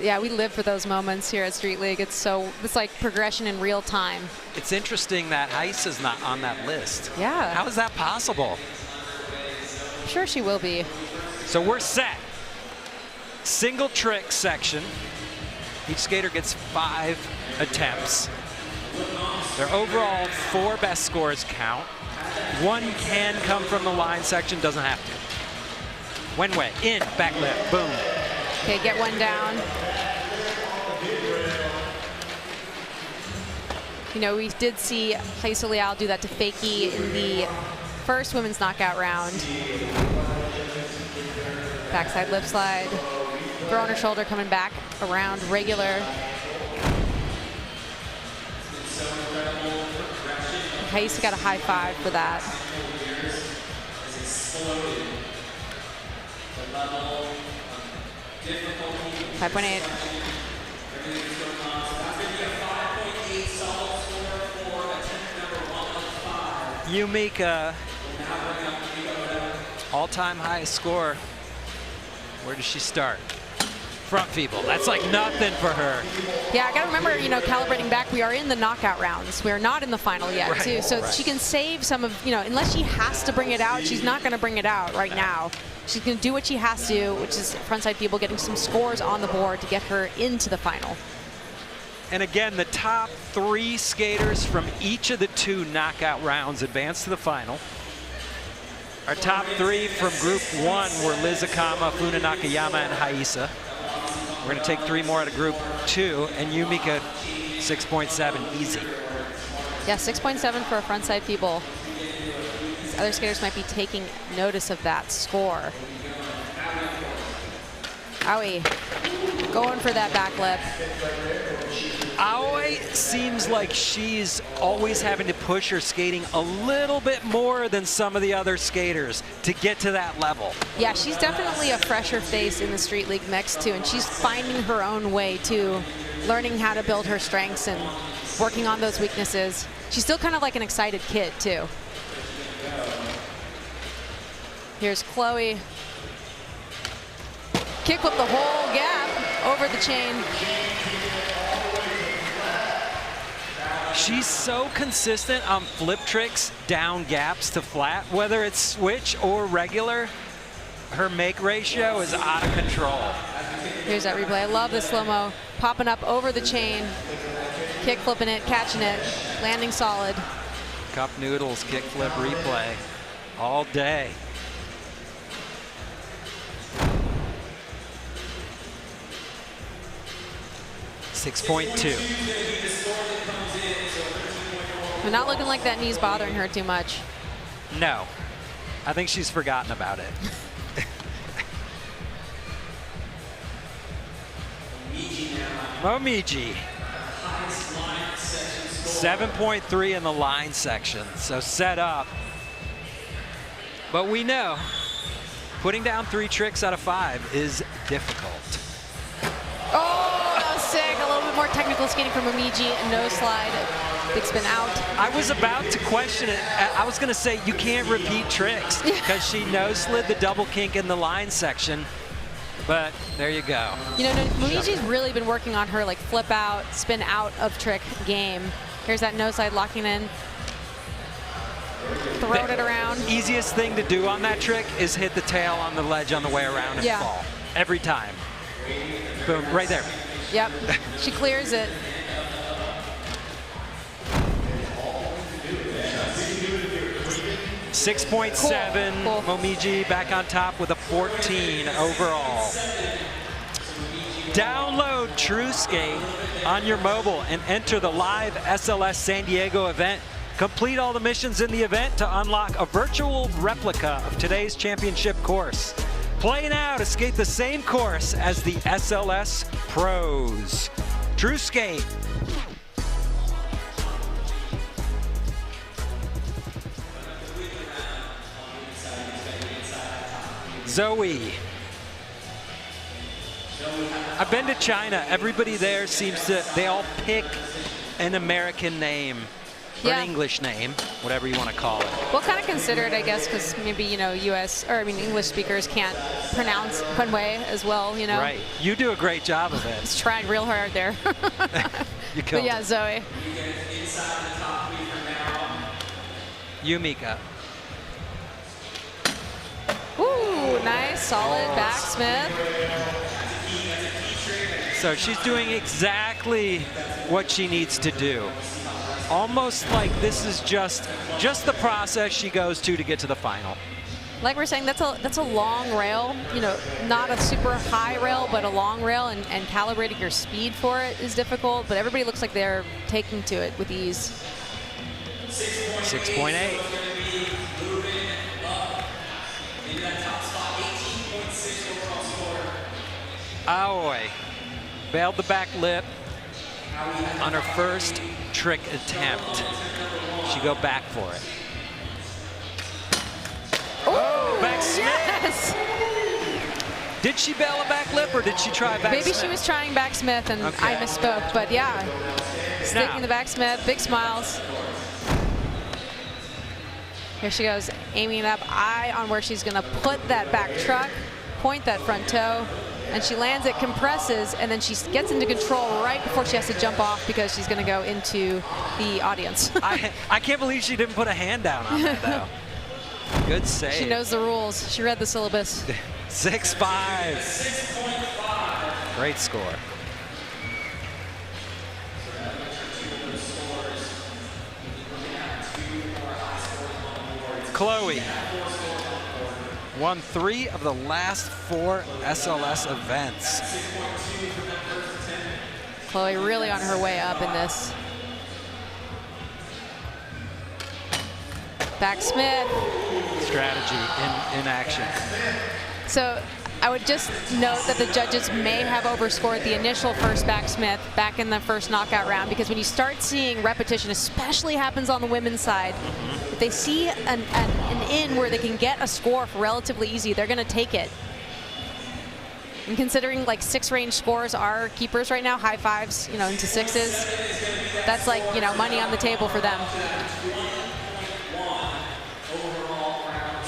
Yeah, we live for those moments here at Street League. It's like progression in real time. It's interesting that Rayssa's not on that list. Yeah. How is that possible? I'm sure she will be. So we're set. Single trick section. Each skater gets 5 attempts. Their overall 4 best scores count. 1 can come from the line section, doesn't have to. Wenhui, in, back lip, boom. Okay, get one down. You know, we did see Raysssa Leal do that to Fakie in the first women's knockout round. Backside lip slide. Throw on her shoulder, coming back around regular. Raysssa got a high 5 for that. 5.8. Yumeka, all-time highest score. Where does she start? Front feeble. That's like nothing for her. Yeah, I gotta remember, you know, calibrating back, we are in the knockout rounds. We're not in the final yet, right, too. So she can save some of, you know, unless she has to bring it out, she's not gonna bring it out right now. She's gonna do what she has to, which is frontside feeble, getting some scores on the board to get her into the final. And again, the top 3 skaters from each of the 2 knockout rounds advance to the final. Our top 3 from group 1 were Liz Akama, Funa, Nakayama, and Raysssa. We're gonna take 3 more out of group 2, and Yumeka 6.7, easy. Yeah, 6.7 for a frontside feeble. These other skaters might be taking notice of that score. Owie, going for that back lip. Aoi seems like she's always having to push her skating a little bit more than some of the other skaters to get to that level. Yeah, she's definitely a fresher face in the Street League mix too, and she's finding her own way too, learning how to build her strengths and working on those weaknesses. She's still kind of like an excited kid too. Here's Chloe. Kickflip the whole gap over the chain. She's so consistent on flip tricks, down gaps to flat, whether it's switch or regular. Her make ratio is out of control. Here's that replay. I love the slow-mo. Popping up over the chain, kick flipping it, catching it, landing solid. Cup noodles, kick flip replay all day. .2. But not looking like that knee's bothering her too much. No, I think she's forgotten about it. Momiji. 7.3 in the line section, so set up. But we know putting down 3 tricks out of 5 is difficult. Oh, that was sick. A little bit more technical skating from Momiji. No slide. Big spin out. I was about to question it. I was going to say you can't repeat tricks because she no-slid the double kink in the line section. But there you go. You know, Momiji's really been working on her like flip out, spin out of trick game. Here's that no slide locking in. Throwing it around. Easiest thing to do on that trick is hit the tail on the ledge on the way around and fall. Every time. Boom, right there. Yep, she clears it. .7. Cool. Momiji back on top with a 14 overall. Download True Skate on your mobile and enter the live SLS San Diego event. Complete all the missions in the event to unlock a virtual replica of today's championship course. Play now to skate the same course as the SLS pros. True Skate. Zoe. I've been to China. Everybody there seems to, they all pick an American name or an English name, whatever you want to call it. Well, kind of consider it, I guess, because maybe, you know, English speakers can't pronounce Wenhui as well, you know? Right. You do a great job of it. It's trying real hard there. You killed But yeah, it. Zoe. Yumeka. Ooh, nice, solid backsmith. So she's doing exactly what she needs to do. Almost like this is just the process she goes to get to the final. Like we're saying, that's a long rail. You know, not a super high rail, but a long rail, and calibrating your speed for it is difficult. But everybody looks like they're taking to it with ease. 6.8. Aoi bailed the back lip on her first trick attempt. She go back for it. Oh, back smith. Yes! Did she bail a back lip or did she try back Maybe smith? she was trying backsmith and I misspoke, but yeah. Sticking the backsmith, big smiles. Here she goes, aiming up, eye on where she's gonna put that back truck, point that front toe, and she lands it, compresses, and then she gets into control right before she has to jump off because she's gonna go into the audience. I can't believe she didn't put a hand down on that though. Good save. She knows the rules. She read the syllabus. 6.5. Great score. Chloe won 3 of the last 4 SLS events. Chloe really on her way up in this. Backsmith. Strategy in action. So I would just note that the judges may have overscored the initial first backsmith back in the first knockout round, because when you start seeing repetition, especially happens on the women's side, if they see an in where they can get a score for relatively easy, they're going to take it. And considering like 6 range scores are keepers right now, high 5s, you know, into 6s, that's like, you know, money on the table for them.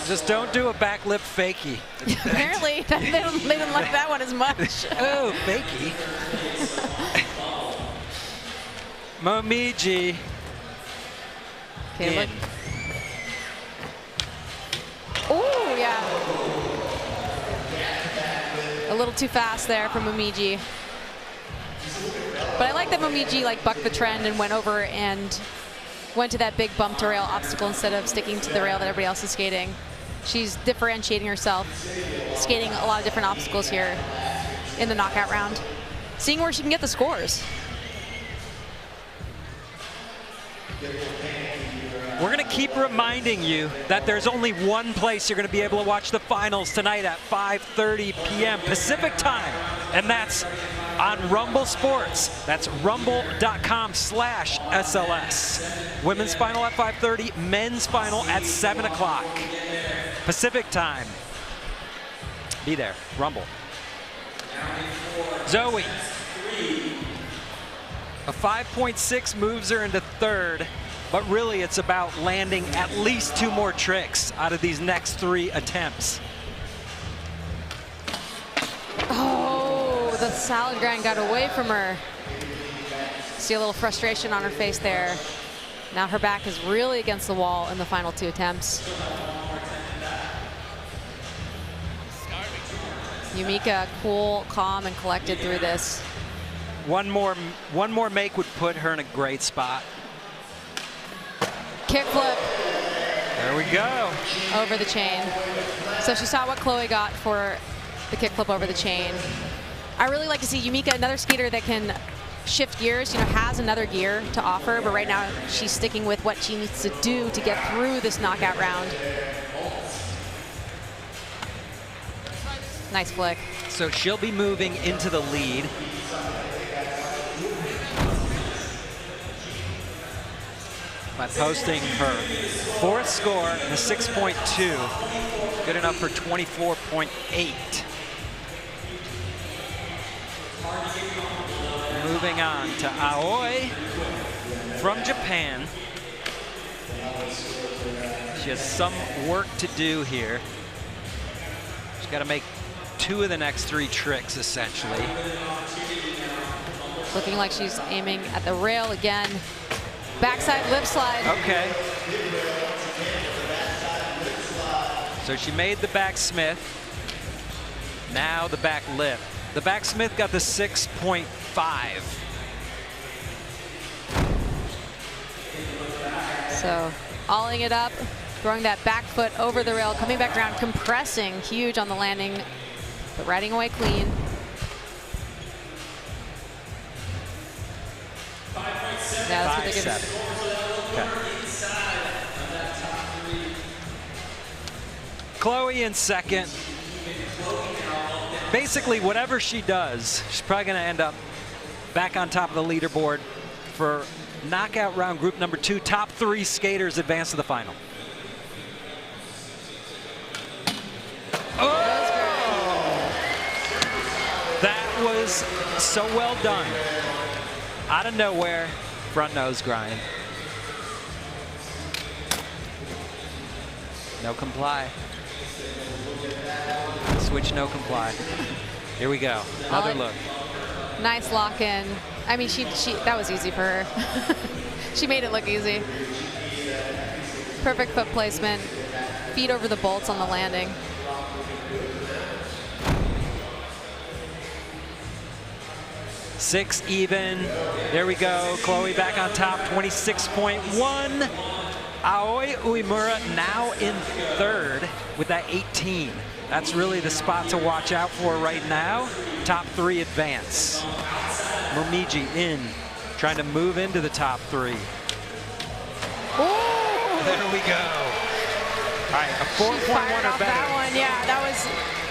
Just don't do a back lip fakie. Apparently, they didn't like that one as much. Oh, fakie. Momiji. Okay, look. Oh, yeah. A little too fast there from Momiji. But I like that Momiji like bucked the trend and went over and went to that big bump to rail obstacle instead of sticking to the rail that everybody else is skating. She's differentiating herself, skating a lot of different obstacles here in the knockout round, seeing where she can get the scores. We're going to keep reminding you that there's only one place you're going to be able to watch the finals tonight at 5:30 p.m. Pacific time, and that's on Rumble Sports. That's rumble.com/SLS. Women's final at 5:30, men's final at 7 o'clock Pacific time. Be there, Rumble. Zoe. A 5.6 moves her into third, but really it's about landing at least 2 more tricks out of these next 3 attempts. Oh, the salad grind got away from her. See a little frustration on her face there. Now her back is really against the wall in the final 2 attempts. Yumeka, cool, calm, and collected through this. One more make would put her in a great spot. Kickflip. There we go. Over the chain. So she saw what Chloe got for the kickflip over the chain. I really like to see Yumeka, another skater that can shift gears, has another gear to offer, but right now she's sticking with what she needs to do to get through this knockout round. Nice flick. So she'll be moving into the lead. By posting her 4th score, the 6.2, good enough for 24.8. Moving on to Aoi from Japan. She has some work to do here. She's got to make 2 of the next 3 tricks, essentially. Looking like she's aiming at the rail again. Backside lip slide. Okay. So she made the back Smith. Now the back lip. The back Smith got the 6.5. So alling it up, throwing that back foot over the rail, coming back around, compressing, huge on the landing, but riding away clean. Yeah, that's what they give us. Okay. Chloe in second. Basically, whatever she does, she's probably going to end up back on top of the leaderboard for knockout round group number 2. Top 3 skaters advance to the final. Oh! That was so well done. Out of nowhere, front nose grind. No comply. Switch, no comply. Here we go. Another look. Nice lock in. I mean, that was easy for her. She made it look easy. Perfect foot placement. Feet over the bolts on the landing. Six even. There we go. Chloe back on top, 26.1. Aoi Uemura now in third with that 18. That's really the spot to watch out for right now. Top 3 advance. Momiji in, trying to move into the top 3. There we go. All right, a 4.1 or better. That one, yeah,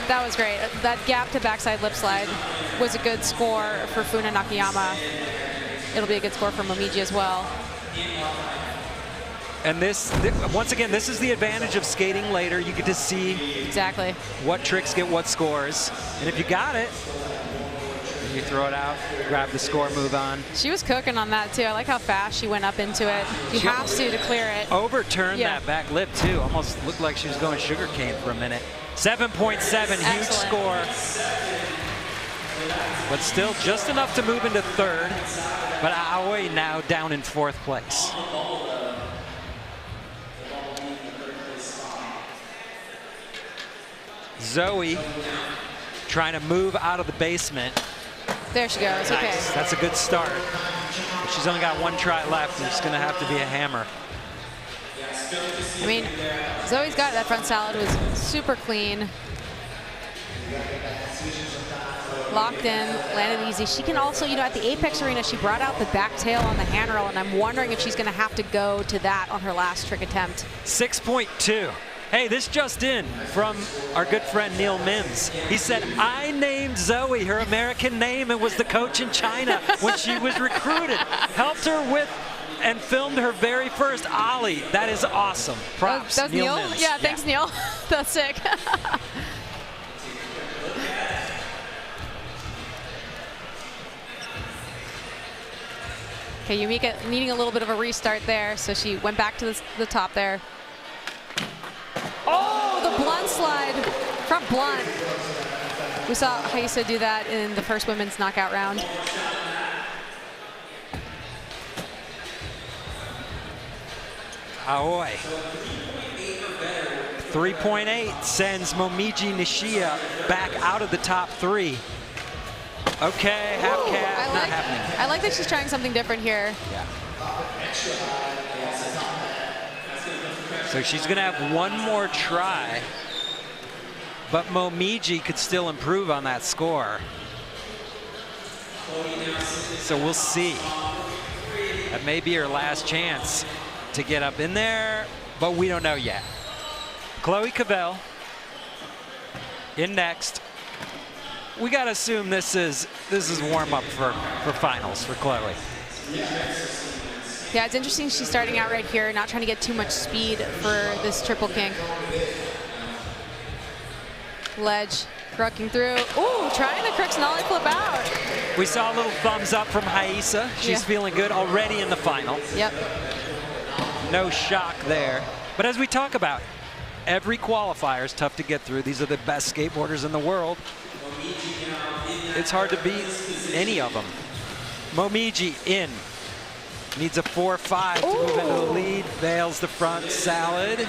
that was great. That gap to backside lip slide was a good score for Funa Nakayama. It'll be a good score for Momiji as well. And this, once again, this is the advantage of skating later. You get to see exactly what tricks get what scores. And if you got it, You throw it out, grab the score, move on. She was cooking on that too. I like how fast she went up into it. You have to clear it. Overturned that back lip too. Almost looked like she was going sugarcane for a minute. 7.7, huge score. But still just enough to move into third. But Aoi now down in fourth place. Zoe trying to move out of the basement. There she goes. Nice. Okay. That's a good start. She's only got one try left, and it's going to have to be a hammer. I mean, Zoe's got it. That front salad was super clean. Locked in, landed easy. She can also, you know, at the Apex Arena, she brought out the back tail on the handrail, and I'm wondering if she's going to have to go to that on her last trick attempt. 6.2. Hey, this just in from our good friend Neil Mims. He said, I named Zoe her American name and was the coach in China when she was recruited. Helped her with and filmed her very first Ollie. That is awesome. Props, that was Neil? Mims. Yeah, thanks, Neil. That's sick. Okay, Yumeka needing a little bit of a restart there, so she went back to the top there. Oh, the blunt slide, front blunt. We saw Raysssa do that in the first women's knockout round. Aoi. 3.8 sends Momiji Nishiya back out of the top three. Okay, half cab, not happening. I like that she's trying something different here. Yeah. So she's going to have one more try, but Momiji could still improve on that score. So we'll see. That may be her last chance to get up in there, but we don't know yet. Chloe Covell in next. We got to assume this is warm up for finals for Chloe. Yeah, it's interesting she's starting out right here, not trying to get too much speed for this triple kink. Ledge, crooking through. Ooh, trying the crooks nollie flip out. We saw a little thumbs up from Raysssa. She's feeling good already in the final. Yep. No shock there. But as we talk about, every qualifier is tough to get through. These are the best skateboarders in the world. It's hard to beat any of them. Momiji in. Needs a 4-5 to move into the lead. Bails the front salad.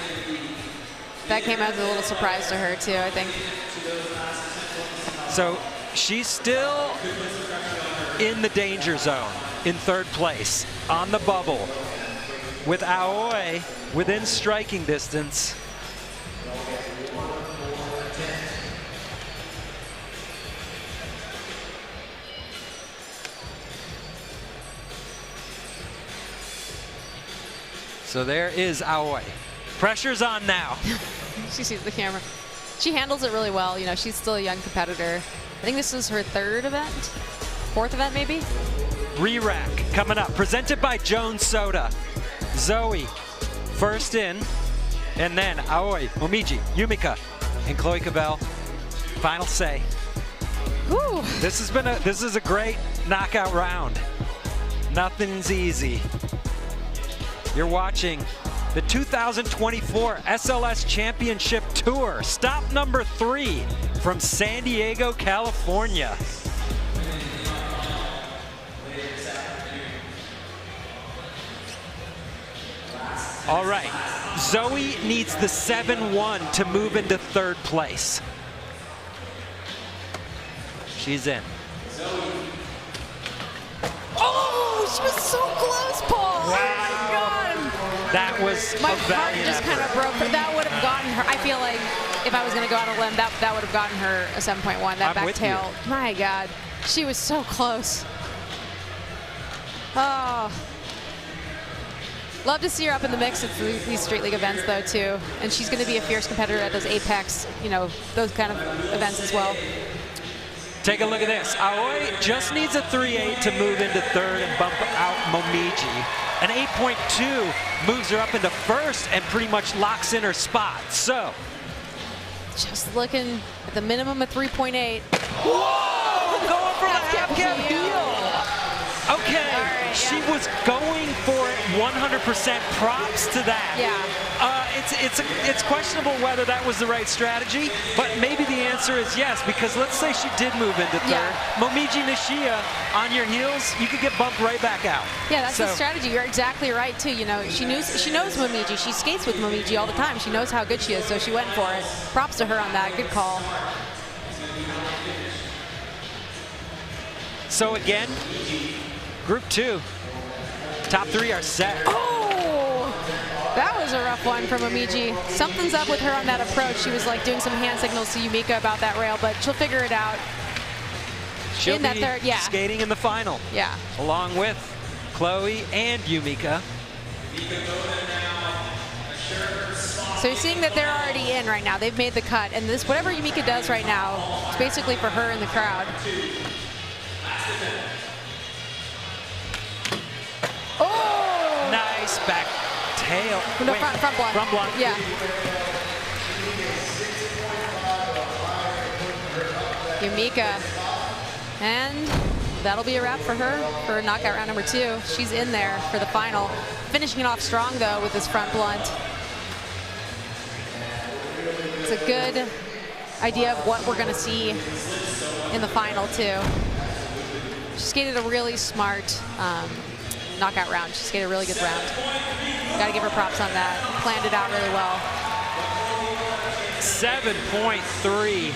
That came as a little surprise to her too, I think. So she's still in the danger zone in third place on the bubble with Aoi within striking distance. So there is Aoi. Pressure's on now. She sees the camera. She handles it really well. You know, she's still a young competitor. I think this is her third event, fourth event maybe. Re-rack coming up, presented by Jones Soda. Zoe first in, and then Aoi, Momiji, Yumeka, and Chloe Covell. Final say. Whew. This is a great knockout round. Nothing's easy. You're watching the 2024 SLS Championship Tour, stop number 3 from San Diego, California. All right, Zoe needs the 7-1 to move into third place. She's in. Oh, she was so close, Paul. Wow. Oh my God. That was my a heart valiant just kind of broke. But that would have gotten her. I feel like if I was going to go out on a limb, that would have gotten her a 7.1. That back tail. My God, she was so close. Oh. Love to see her up in the mix at these Street League events, though, too. And she's going to be a fierce competitor at those Apex, you know, those kind of events as well. Take a look at this. Aoi just needs a 3.8 to move into third and bump out Momiji. An 8.2 moves her up into first and pretty much locks in her spot. So, just looking at the minimum of 3.8. Whoa! going for the half-cab heel. Okay, she was going for it 100%. Props to that. Yeah. It's questionable whether that was the right strategy, but maybe the answer is yes, because let's say she did move into third. Momiji Nishiya on your heels, you could get bumped right back out. Yeah, that's the strategy. You're exactly right too. You know, she knows Momiji. She skates with Momiji all the time. She knows how good she is, so she went for it. Props to her on that. Good call. So again, Group 2, top 3 are set. That was a rough one from Momiji. Something's up with her on that approach. She was like doing some hand signals to Yumeka about that rail, but she'll figure it out. She'll in that be third, skating in the final. Yeah. Along with Chloe and Yumeka. So you're seeing that they're already in right now. They've made the cut, and this whatever Yumeka does right now, it's basically for her in the crowd. Oh! Nice back tail. No, front blunt. Front blunt. Yeah. Yumeka. And that'll be a wrap for her for knockout round number 2. She's in there for the final. Finishing it off strong, though, with this front blunt. It's a good idea of what we're going to see in the final, too. She skated a really smart knockout round. She skated a really good round. Got to give her props on that. Planned it out really well. 7.3.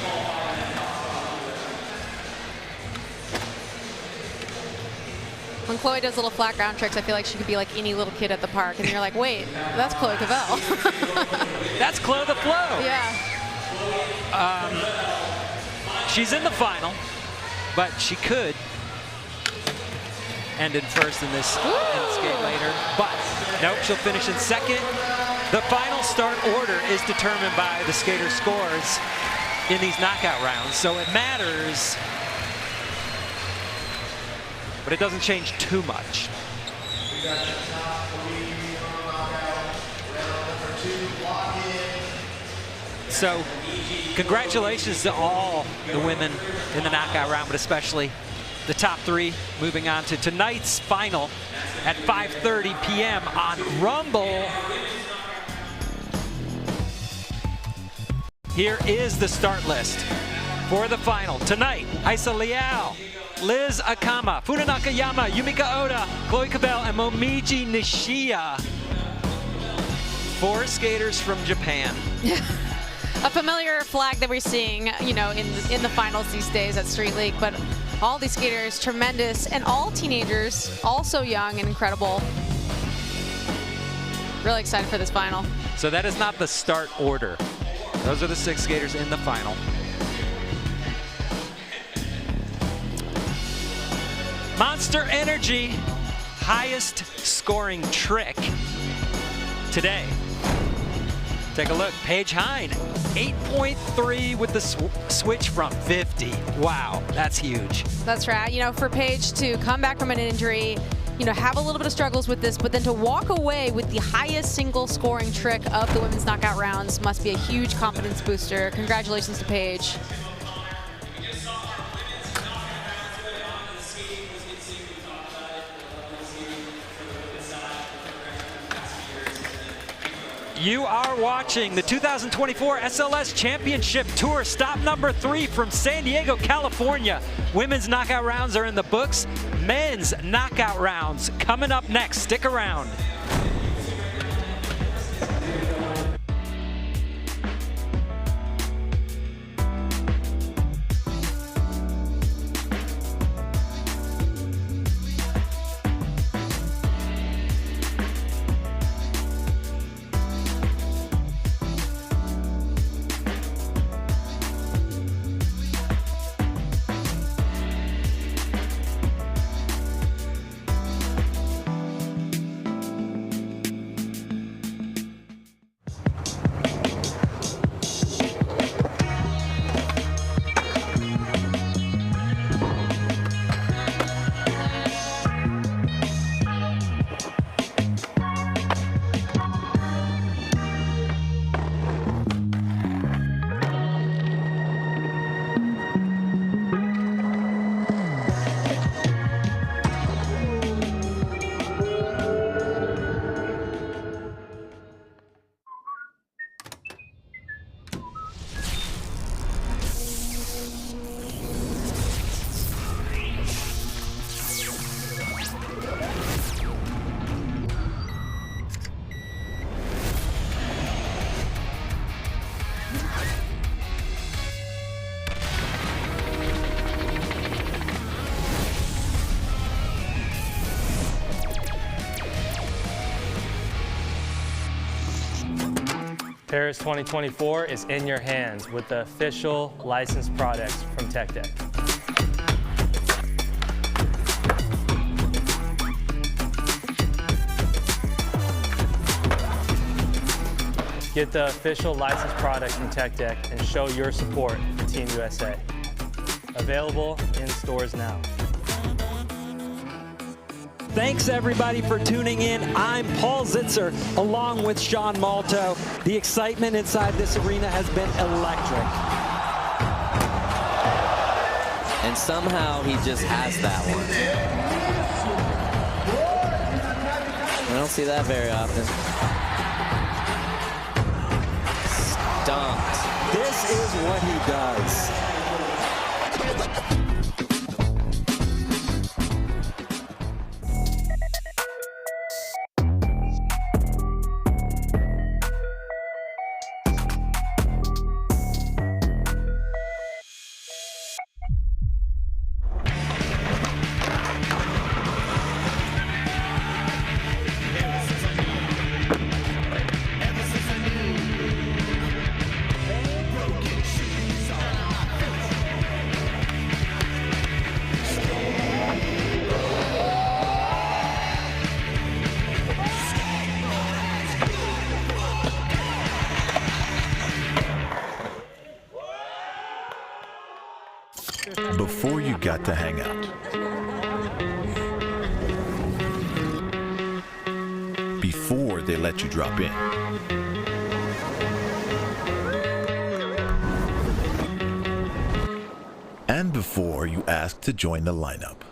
When Chloe does little flat ground tricks, I feel like she could be like any little kid at the park. And you're like, wait, that's Chloe Covell. That's Chloe the Flow. Yeah. She's in the final, but she could end in first in this skate later. But nope, she'll finish in second. The final start order is determined by the skater scores in these knockout rounds, so it matters. But it doesn't change too much. So, congratulations to all the women in the knockout round, but especially the top 3 moving on to tonight's final at 5:30 p.m. on Rumble. Here is the start list for the final. Tonight, Raysssa Leal, Liz Akama, Funa Nakayama, Yumeka Oda, Chloe Covell, and Momiji Nishiya. 4 skaters from Japan. A familiar flag that we're seeing, you know, in the finals these days at Street League, but all these skaters, tremendous, and all teenagers, all so young and incredible. Really excited for this final. So that is not the start order. Those are the 6 skaters in the final. Monster Energy, highest scoring trick today. Take a look, Paige Heyn, 8.3 with the switch from 50. Wow, that's huge. That's right. You know, for Paige to come back from an injury, you know, have a little bit of struggles with this, but then to walk away with the highest single scoring trick of the women's knockout rounds must be a huge confidence booster. Congratulations to Paige. You are watching the 2024 SLS Championship Tour, stop number 3 from San Diego, California. Women's knockout rounds are in the books. Men's knockout rounds coming up next. Stick around. Paris 2024 is in your hands with the official licensed products from Tech Deck. Get the official licensed product from Tech Deck and show your support for Team USA. Available in stores now. Thanks everybody for tuning in. I'm Paul Zitzer along with Sean Malto. The excitement inside this arena has been electric. And somehow he just has that one. I don't see that very often. Stomped. This is what he does. Before you got to hang out. Before they let you drop in. And before you asked to join the lineup.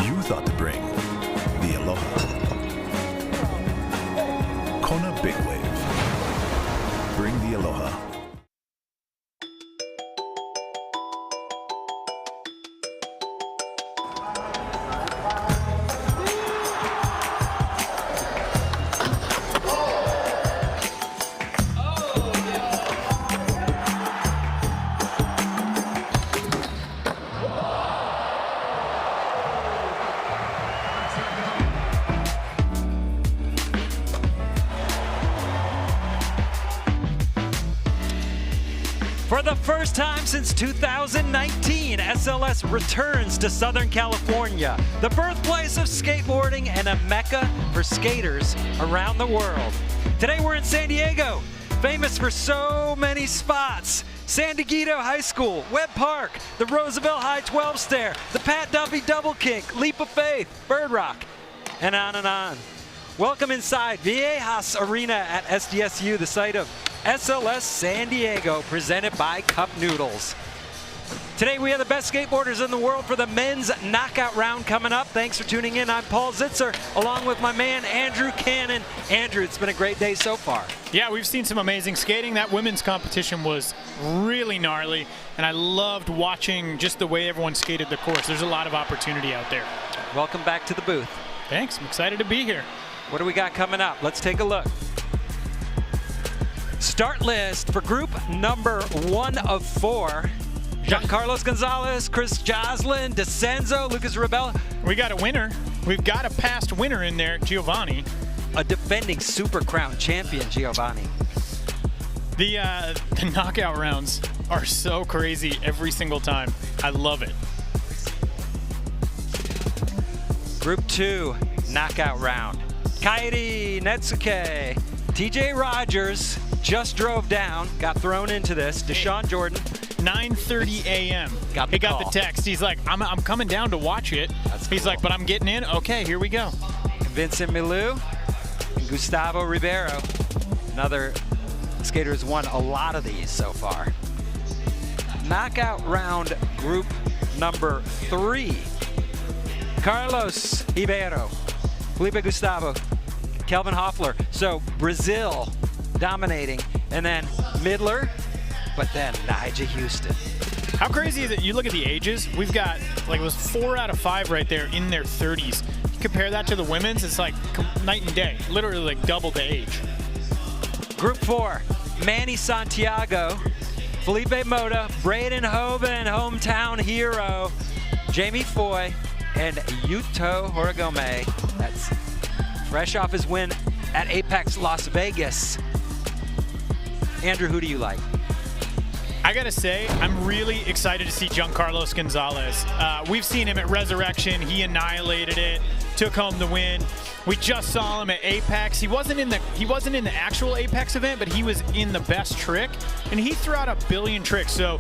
You thought to bring the Aloha. Kona Big Wave. Bring the Aloha. For the first time since 2019, SLS returns to Southern California, the birthplace of skateboarding and a mecca for skaters around the world. Today we're in San Diego, famous for so many spots. San Diego High School, Webb Park, the Roosevelt High 12 Stair, the Pat Duffy Double Kick, Leap of Faith, Bird Rock, and on and on. Welcome inside Viejas Arena at SDSU, the site of SLS San Diego, presented by Cup Noodles. Today we have the best skateboarders in the world for the men's knockout round coming up. Thanks for tuning in. I'm Paul Zitzer, along with my man Andrew Cannon. Andrew, it's been a great day so far. Yeah, we've seen some amazing skating. That women's competition was really gnarly, and I loved watching just the way everyone skated the course. There's a lot of opportunity out there. Welcome back to the booth. Thanks, I'm excited to be here. What do we got coming up? Let's take a look. Start list for group number 1 of 4. Jhancarlos, Gonzales, Joslin, Decenzo, Lucas Rabelo. We got a winner. We've got a past winner in there, Giovanni. A defending Super Crown champion, Giovanni. The knockout rounds are so crazy every single time. I love it. Group 2, knockout round. Kairi, Netsuke, TJ Rogers just drove down, got thrown into this. Dashawn Jordan. 9:30 a.m. He got the text. He's like, I'm coming down to watch it. He's like, but I'm getting in. Okay, here we go. Vincent Milou and Gustavo Ribeiro. Another skater who's won a lot of these so far. Knockout round group number 3. Carlos Ribeiro, Felipe Gustavo, Kelvin Hoffler. So Brazil dominating, and then Midler, but then Nigel Houston. How crazy is it? You look at the ages. We've got, like, it was 4 out of 5 right there in their 30s. You compare that to the women's, it's like night and day. Literally like double the age. Group 4, Manny Santiago, Felipe Mota, Braden Hoban, hometown hero, Jamie Foy, and Yuto Horigome. That's fresh off his win at Apex Las Vegas. Andrew, who do you like? I gotta say, I'm really excited to see Jhancarlos Gonzales. We've seen him at Resurrection. He annihilated it, took home the win. We just saw him at Apex. He wasn't in the actual Apex event, but he was in the best trick, and he threw out a billion tricks. So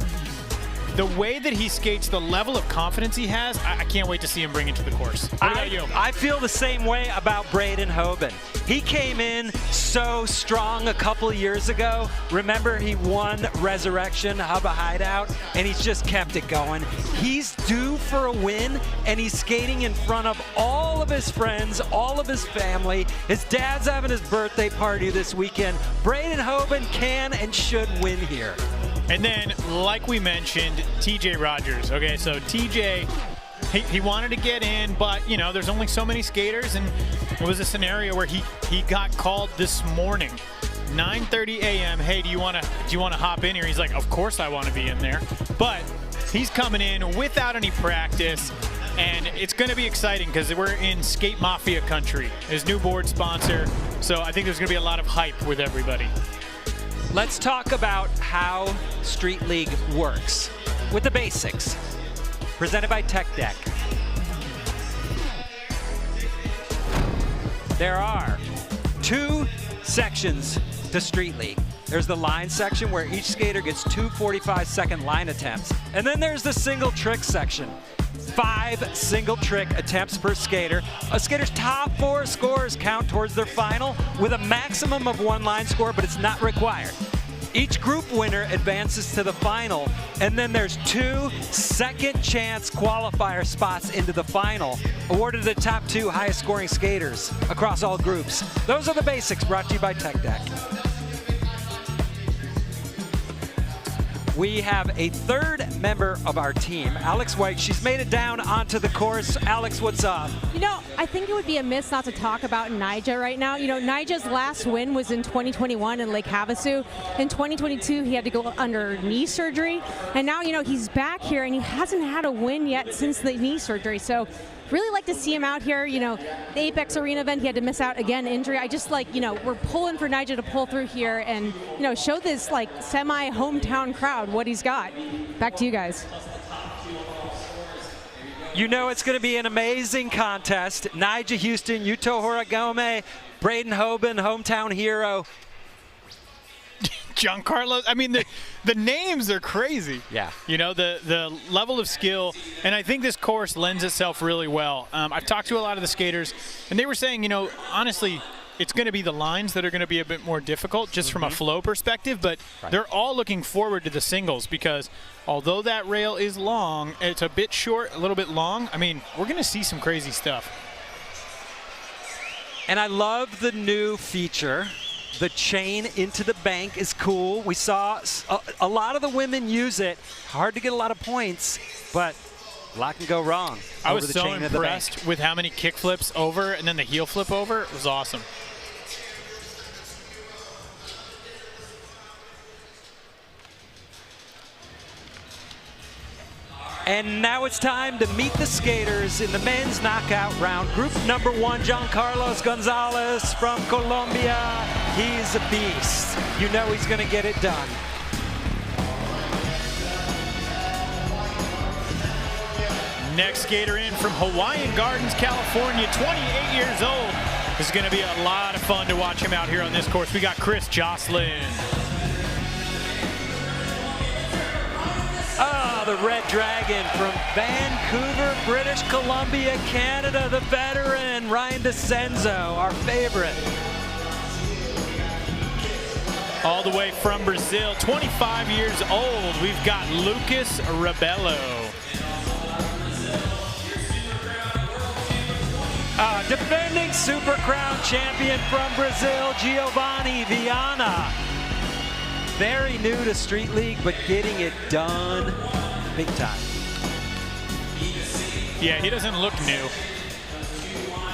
the way that he skates, the level of confidence he has, I can't wait to see him bring it to the course. What about you? I feel the same way about Braden Hoban. He came in so strong a couple of years ago. Remember, he won Resurrection, Hubba Hideout, and he's just kept it going. He's due for a win, and he's skating in front of all of his friends, all of his family. His dad's having his birthday party this weekend. Braden Hoban can and should win here. And then, like we mentioned, TJ Rogers. Okay, so TJ, he wanted to get in, but, you know, there's only so many skaters, and it was a scenario where he got called this morning, 9:30 a.m. Hey, do you want to hop in here? He's like, of course I want to be in there. But he's coming in without any practice, and it's going to be exciting because we're in Skate Mafia country, his new board sponsor. So I think there's going to be a lot of hype with everybody. Let's talk about how Street League works with the basics. Presented by Tech Deck. There are 2 sections to Street League. There's the line section where each skater gets 2 45-second line attempts. And then there's the single trick section. 5 single trick attempts per skater. A skater's top 4 scores count towards their final with a maximum of 1 line score, but it's not required. Each group winner advances to the final, and then there's 2 second chance qualifier spots into the final, awarded to the top 2 highest scoring skaters across all groups. Those are the basics, brought to you by Tech Deck. We have a 3rd member of our team, Alex White. She's made it down onto the course. Alex, what's up? You know, I think it would be amiss not to talk about Nyjah right now. You know, Nyjah's last win was in 2021 in Lake Havasu. In 2022, he had to go under knee surgery. And now, you know, he's back here, and he hasn't had a win yet since the knee surgery. So really like to see him out here. You know, the Apex Arena event, he had to miss out again, injury. I just like, you know, we're pulling for Nyjah to pull through here and, you know, show this like semi-hometown crowd what he's got. Back to you guys. You know it's going to be an amazing contest. Nyjah Houston, Yuto Horigome, Braden Hoban, hometown hero. Jhancarlos, I mean, the names are crazy. Yeah. You know, the level of skill, and I think this course lends itself really well. I've talked to a lot of the skaters, and they were saying, you know, honestly, it's going to be the lines that are going to be a bit more difficult just from a flow perspective, but they're all looking forward to the singles because although that rail is long, it's a bit short, a little bit long. I mean, we're going to see some crazy stuff. And I love the new feature. The chain into the bank is cool. We saw a lot of the women use it. Hard to get a lot of points, but a lot can go wrong. I was so impressed with how many kick flips over and then the heel flip over. It was awesome. And now it's time to meet the skaters in the men's knockout round. Group number 1, Jhancarlos Gonzales from Colombia. He's a beast. You know he's going to get it done. Next skater in from Hawaiian Gardens, California, 28 years old. This is going to be a lot of fun to watch him out here on this course. We got Joslin. Ah, the Red Dragon from Vancouver, British Columbia, Canada, the veteran, Ryan Decenzo, our favorite. All the way from Brazil, 25 years old, we've got Lucas Rabelo. Defending Super Crown champion from Brazil, Giovanni Vianna. Very new to Street League, but getting it done big time. Yeah, he doesn't look new.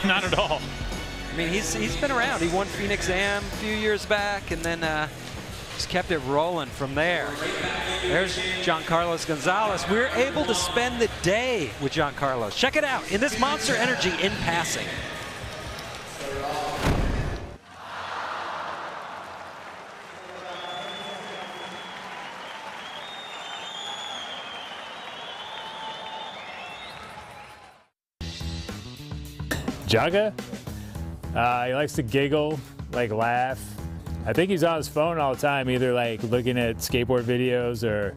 Not at all. I mean, he's been around. He won Phoenix Am a few years back, and then just kept it rolling from there. There's Jhancarlos Gonzales. We're able to spend the day with Jhancarlos. Check it out in this Monster Energy in passing. Jhanca? He likes to giggle, like laugh. I think he's on his phone all the time, either like looking at skateboard videos or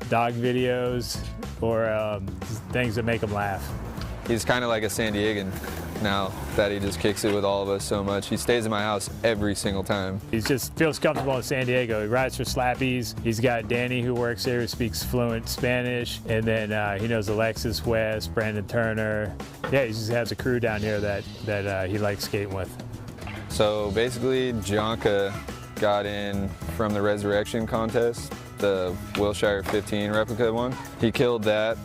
dog videos or things that make him laugh. He's kind of like a San Diegan now that he just kicks it with all of us so much. He stays in my house every single time. He just feels comfortable in San Diego. He rides for Slappies. He's got Danny who works there who speaks fluent Spanish. And then he knows Alexis West, Brandon Turner. Yeah, he just has a crew down here that he likes skating with. So basically, Jhanca got in from the Resurrection contest, the Wilshire 15 replica one. He killed that.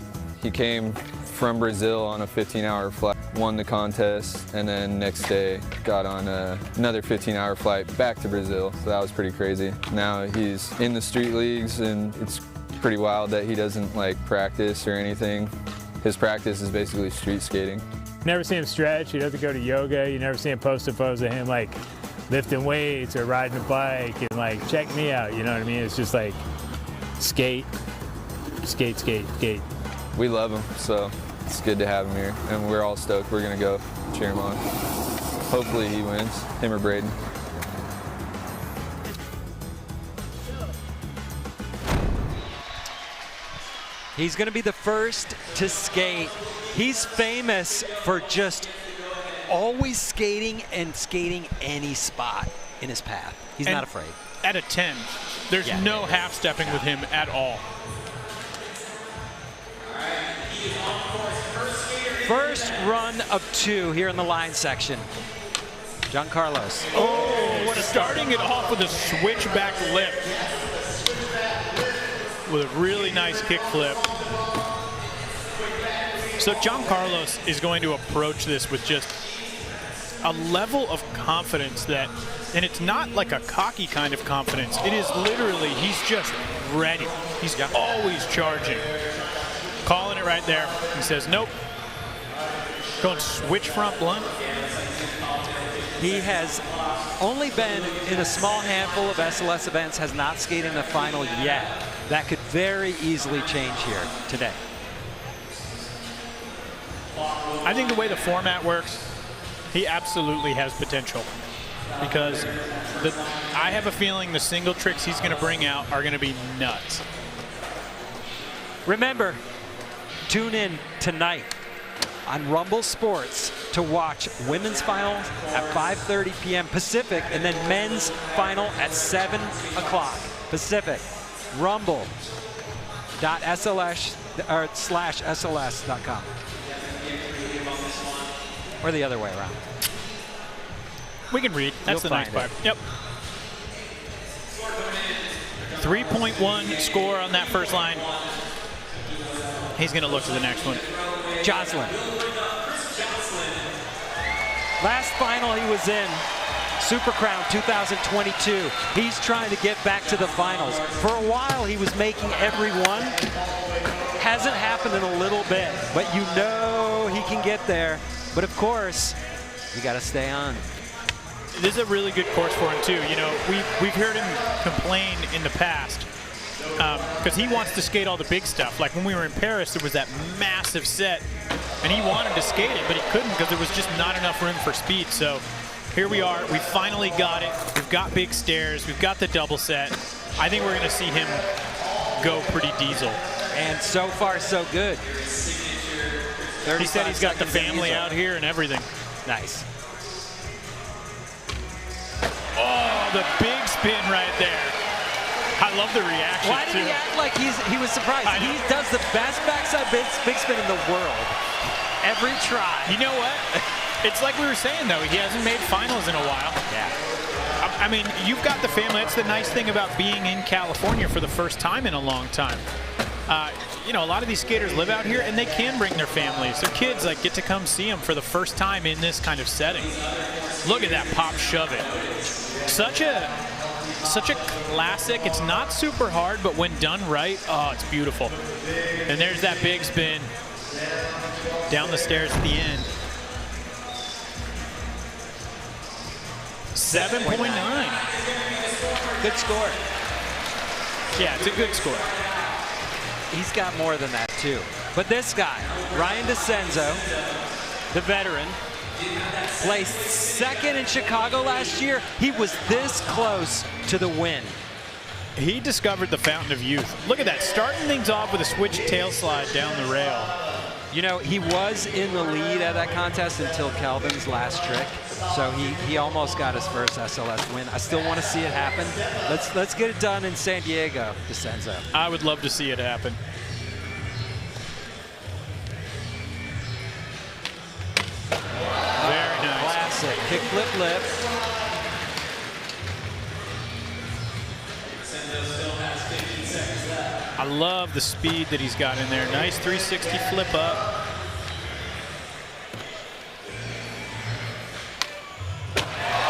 He came from Brazil on a 15-hour flight, won the contest, and then next day got on another 15-hour flight back to Brazil. So that was pretty crazy. Now he's in the street leagues, and it's pretty wild that he doesn't like practice or anything. His practice is basically street skating. Never see him stretch. He doesn't go to yoga. You never see him posting photos of him like lifting weights or riding a bike and like, check me out. You know what I mean? It's just like skate, skate, skate, skate. We love him, so it's good to have him here, and we're all stoked. We're gonna go cheer him on. Hopefully he wins, him or Braden. He's going to be the first to skate. He's famous for just always skating and skating any spot in his path. He's not afraid. At a 10, there's no half-stepping with him at all. First run of 2 here in the line section. Jhancarlos. Oh, starting it off with a switchback lip. With a really nice kick flip. So Jhancarlos is going to approach this with just a level of confidence that, and it's not like a cocky kind of confidence. It is literally, he's just ready. He's always charging. Calling it right there. He says, nope. Going switch front blunt. He has only been in a small handful of SLS events, has not skated in the final yet. That could very easily change here today. I think the way the format works, he absolutely has potential. Because I have a feeling the single tricks he's going to bring out are going to be nuts. Remember, tune in tonight on Rumble Sports to watch women's finals at 5:30 p.m. Pacific, and then men's final at 7 o'clock Pacific. Rumble.sls/sls.com. Or the other way around. We can read. That's the nice part. Yep. 3.1 score on that first line. He's going to look to the next one. Joslin. Last final he was in, Super Crown 2022. He's trying to get back to the finals. For a while he was making every one. Hasn't happened in a little bit, but you know he can get there. But of course, you got to stay on. This is a really good course for him too. You know, we've heard him complain in the past because he wants to skate all the big stuff. Like when we were in Paris, there was that massive set, and he wanted to skate it, but he couldn't because there was just not enough room for speed. So here we are. We finally got it. We've got big stairs. We've got the double set. I think we're going to see him go pretty diesel. And so far, so good. He said he's got the family out here and everything. Nice. Oh, the big spin right there. I love the reaction. Why did he act like he was surprised? He does the best backside big spin in the world. Every try. You know what? It's like we were saying, though. He hasn't made finals in a while. Yeah. I mean, you've got the family. That's the nice thing about being in California for the first time in a long time. You know, a lot of these skaters live out here, and they can bring their families. Their kids like get to come see them for the first time in this kind of setting. Look at that pop shove it. Such a classic. It's not super hard, but when done right, oh, it's beautiful. And there's that big spin down the stairs at the end. 7.9. Good score. Yeah, it's a good score. He's got more than that, too. But this guy, Ryan Decenzo, the veteran, Placed second in Chicago last year. He was this close to the win. He discovered the fountain of youth. Look at that, starting things off with a switch tail slide down the rail. You know, he was in the lead at that contest until Kelvin's last trick. So he almost got his first SLS win. I still want to see it happen. Let's get it done in San Diego, Decenzo. I would love to see it happen. Very nice. Classic. Kick flip lip. I love the speed that he's got in there. Nice 360 flip up.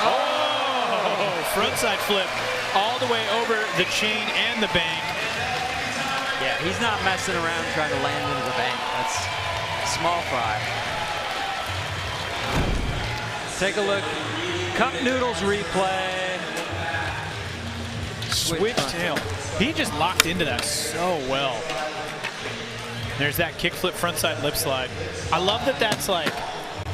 Oh, frontside flip all the way over the chain and the bank. Yeah, he's not messing around trying to land into the bank. That's small fry. Take a look. Cup Noodles replay. Switch tail. He just locked into that so well. There's that kickflip frontside lip slide. I love that that's like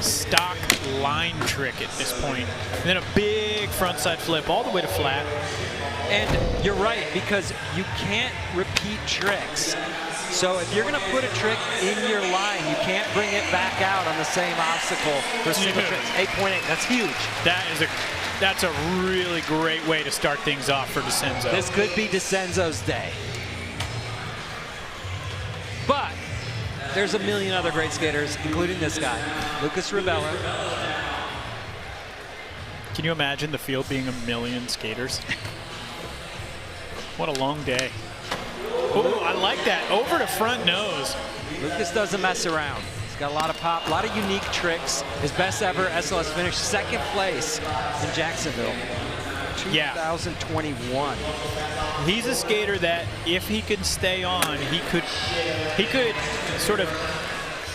stock line trick at this point. And then a big frontside flip all the way to flat. And you're right, because you can't repeat tricks. So if you're going to put a trick in your line, you can't bring it back out on the same obstacle for single tricks. 8.8, that's huge. That's a really great way to start things off for Decenzo. This could be Decenzo's day. But there's a million other great skaters, including this guy, Lucas Rabelo. Can you imagine the field being a million skaters? What a long day. Oh, I like that. Over to front nose. Lucas doesn't mess around. He's got a lot of pop, a lot of unique tricks. His best ever SLS finish, second place in Jacksonville, 2021. He's a skater that if he could stay on, he could sort of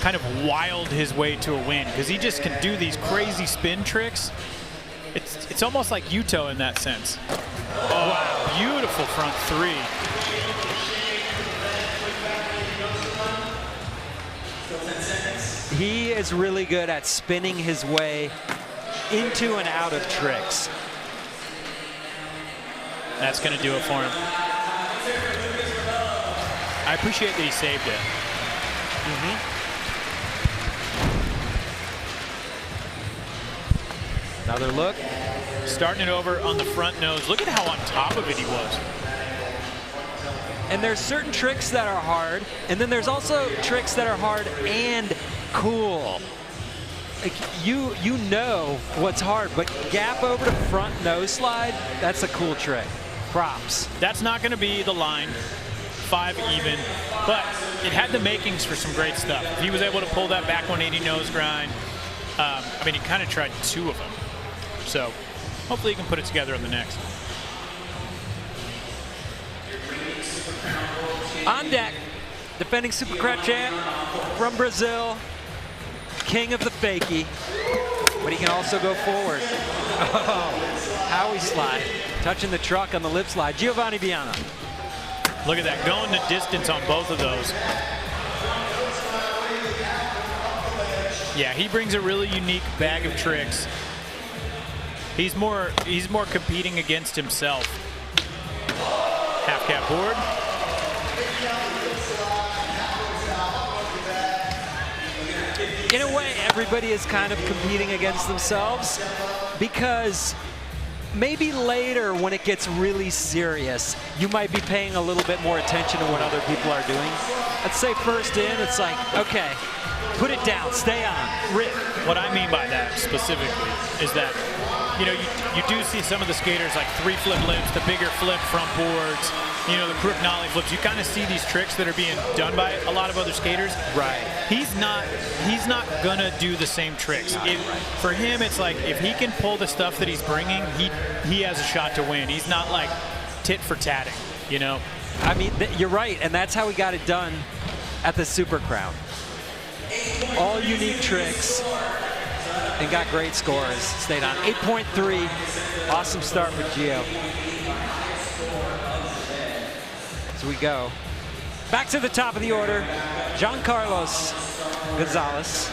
kind of wild his way to a win, because he just can do these crazy spin tricks. It's almost like Yuto in that sense. Oh, wow. Beautiful front three. He is really good at spinning his way into and out of tricks. That's going to do it for him. I appreciate that he saved it. Another look. Starting it over on the front nose. Look at how on top of it he was. And there's certain tricks that are hard, and then there's also tricks that are hard and cool. Like you know what's hard, but gap over to front nose slide, that's a cool trick. Props. That's not going to be the line, 5 even, but it had the makings for some great stuff. If he was able to pull that back 180 nose grind, I mean, he kind of tried 2 of them. So hopefully he can put it together on the next. On deck, defending Supercrat champ from Brazil, king of the fakie, but he can also go forward. Oh, Howie slide, touching the truck on the lip slide. Giovanni Vianna. Look at that, going the distance on both of those. Yeah, he brings a really unique bag of tricks. He's more competing against himself. Half cap board. In a way, everybody is kind of competing against themselves, because maybe later when it gets really serious, you might be paying a little bit more attention to what other people are doing. Let's say first in, it's like, okay, put it down, stay on, rip. What I mean by that specifically is that, you know, you do see some of the skaters like 3 flip lips, the bigger flip front boards, you know, the crook nollie flips. You kind of see these tricks that are being done by a lot of other skaters. Right. He's not gonna do the same tricks. For him, it's like if he can pull the stuff that he's bringing, he has a shot to win. He's not like tit for tatting, you know. I mean, you're right, and that's how he got it done at the Super Crown. All unique tricks, and got great scores. Stayed on 8.3. Awesome start for Gio. So we go back to the top of the order. Jhancarlos Gonzales.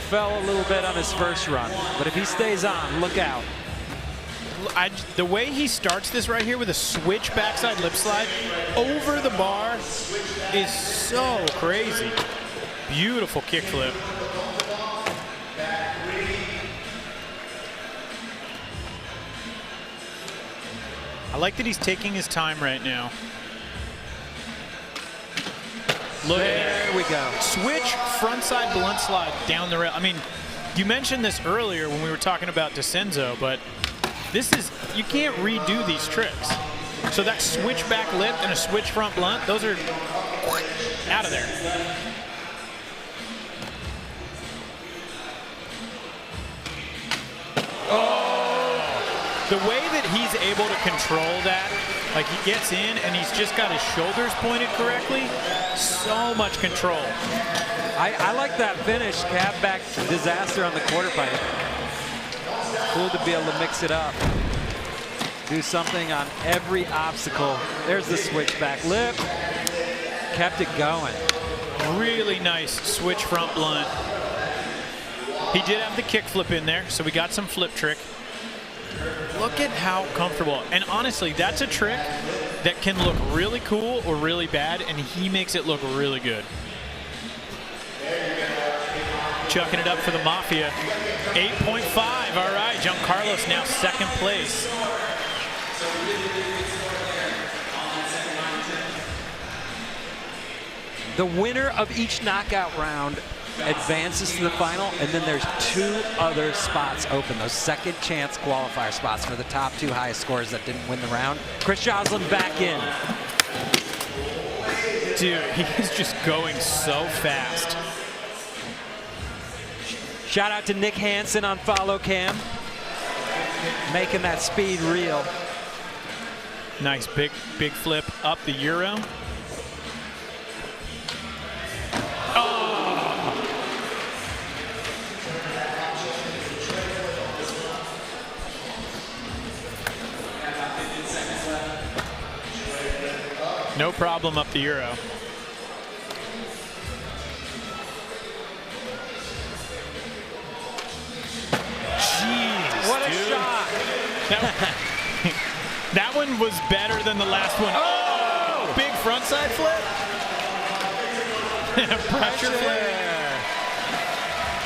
fell a little bit on his first run, but if he stays on, look out. The way he starts this right here with a switch backside lip slide over the bar is so crazy. Beautiful kickflip. I like that he's taking his time right now. Look there we go. Switch frontside blunt slide down the rail. I mean, you mentioned this earlier when we were talking about Decenzo, but this is, you can't redo these tricks. So that switch back lip and a switch front blunt, those are out of there. The way that he's able to control that, like he gets in and he's just got his shoulders pointed correctly, so much control. I like that finish, cab back disaster on the quarter pipe. Cool to be able to mix it up. Do something on every obstacle. There's the switch back lip. Kept it going. Really nice switch front blunt. He did have the kick flip in there, so we got some flip trick. Look at how comfortable. And honestly, that's a trick that can look really cool or really bad, and he makes it look really good. Chucking it up for the Mafia. 8.5. All right, Jhancarlos now second place. The winner of each knockout round advances to the final, and then there's 2 other spots open, those second chance qualifier spots for the top 2 highest scores that didn't win the round. Chris Joslin back in. Dude, he's just going so fast. Shout out to Nick Hansen on follow cam, making that speed real. Nice big flip up the Euro. No problem up the Euro. Jeez, what a dude. shot. That one was better than the last one. Oh! Big frontside flip. Pressure flip.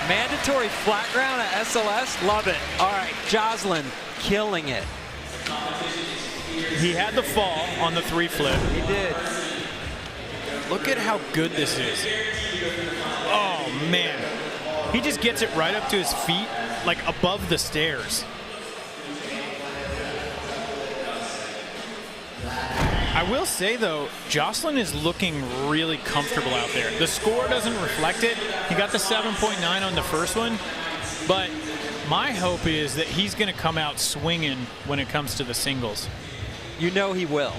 Mandatory flat ground at SLS. Love it. All right, Joslin killing it. He had the fall on the 3 flip. He did. Look at how good this is. Oh, man. He just gets it right up to his feet, like above the stairs. I will say, though, Joslin is looking really comfortable out there. The score doesn't reflect it. He got the 7.9 on the first one, but my hope is that he's going to come out swinging when it comes to the singles. You know he will.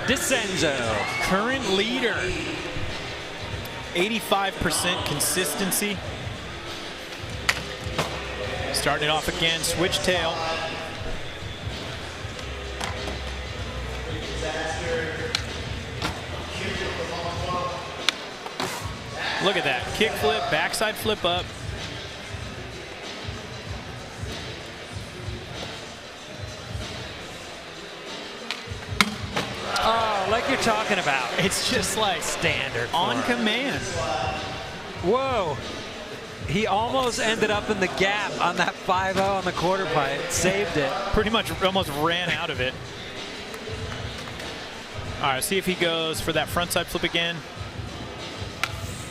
Decenzo, current leader. 85% consistency. Starting it off again, switch tail. Look at that, kick flip, backside flip up. Oh, like you're talking about. It's just like standard on command. Whoa. He almost ended up in the gap on that 5-0 on the quarter pipe. Saved it. Pretty much almost ran out of it. All right, see if he goes for that frontside flip again.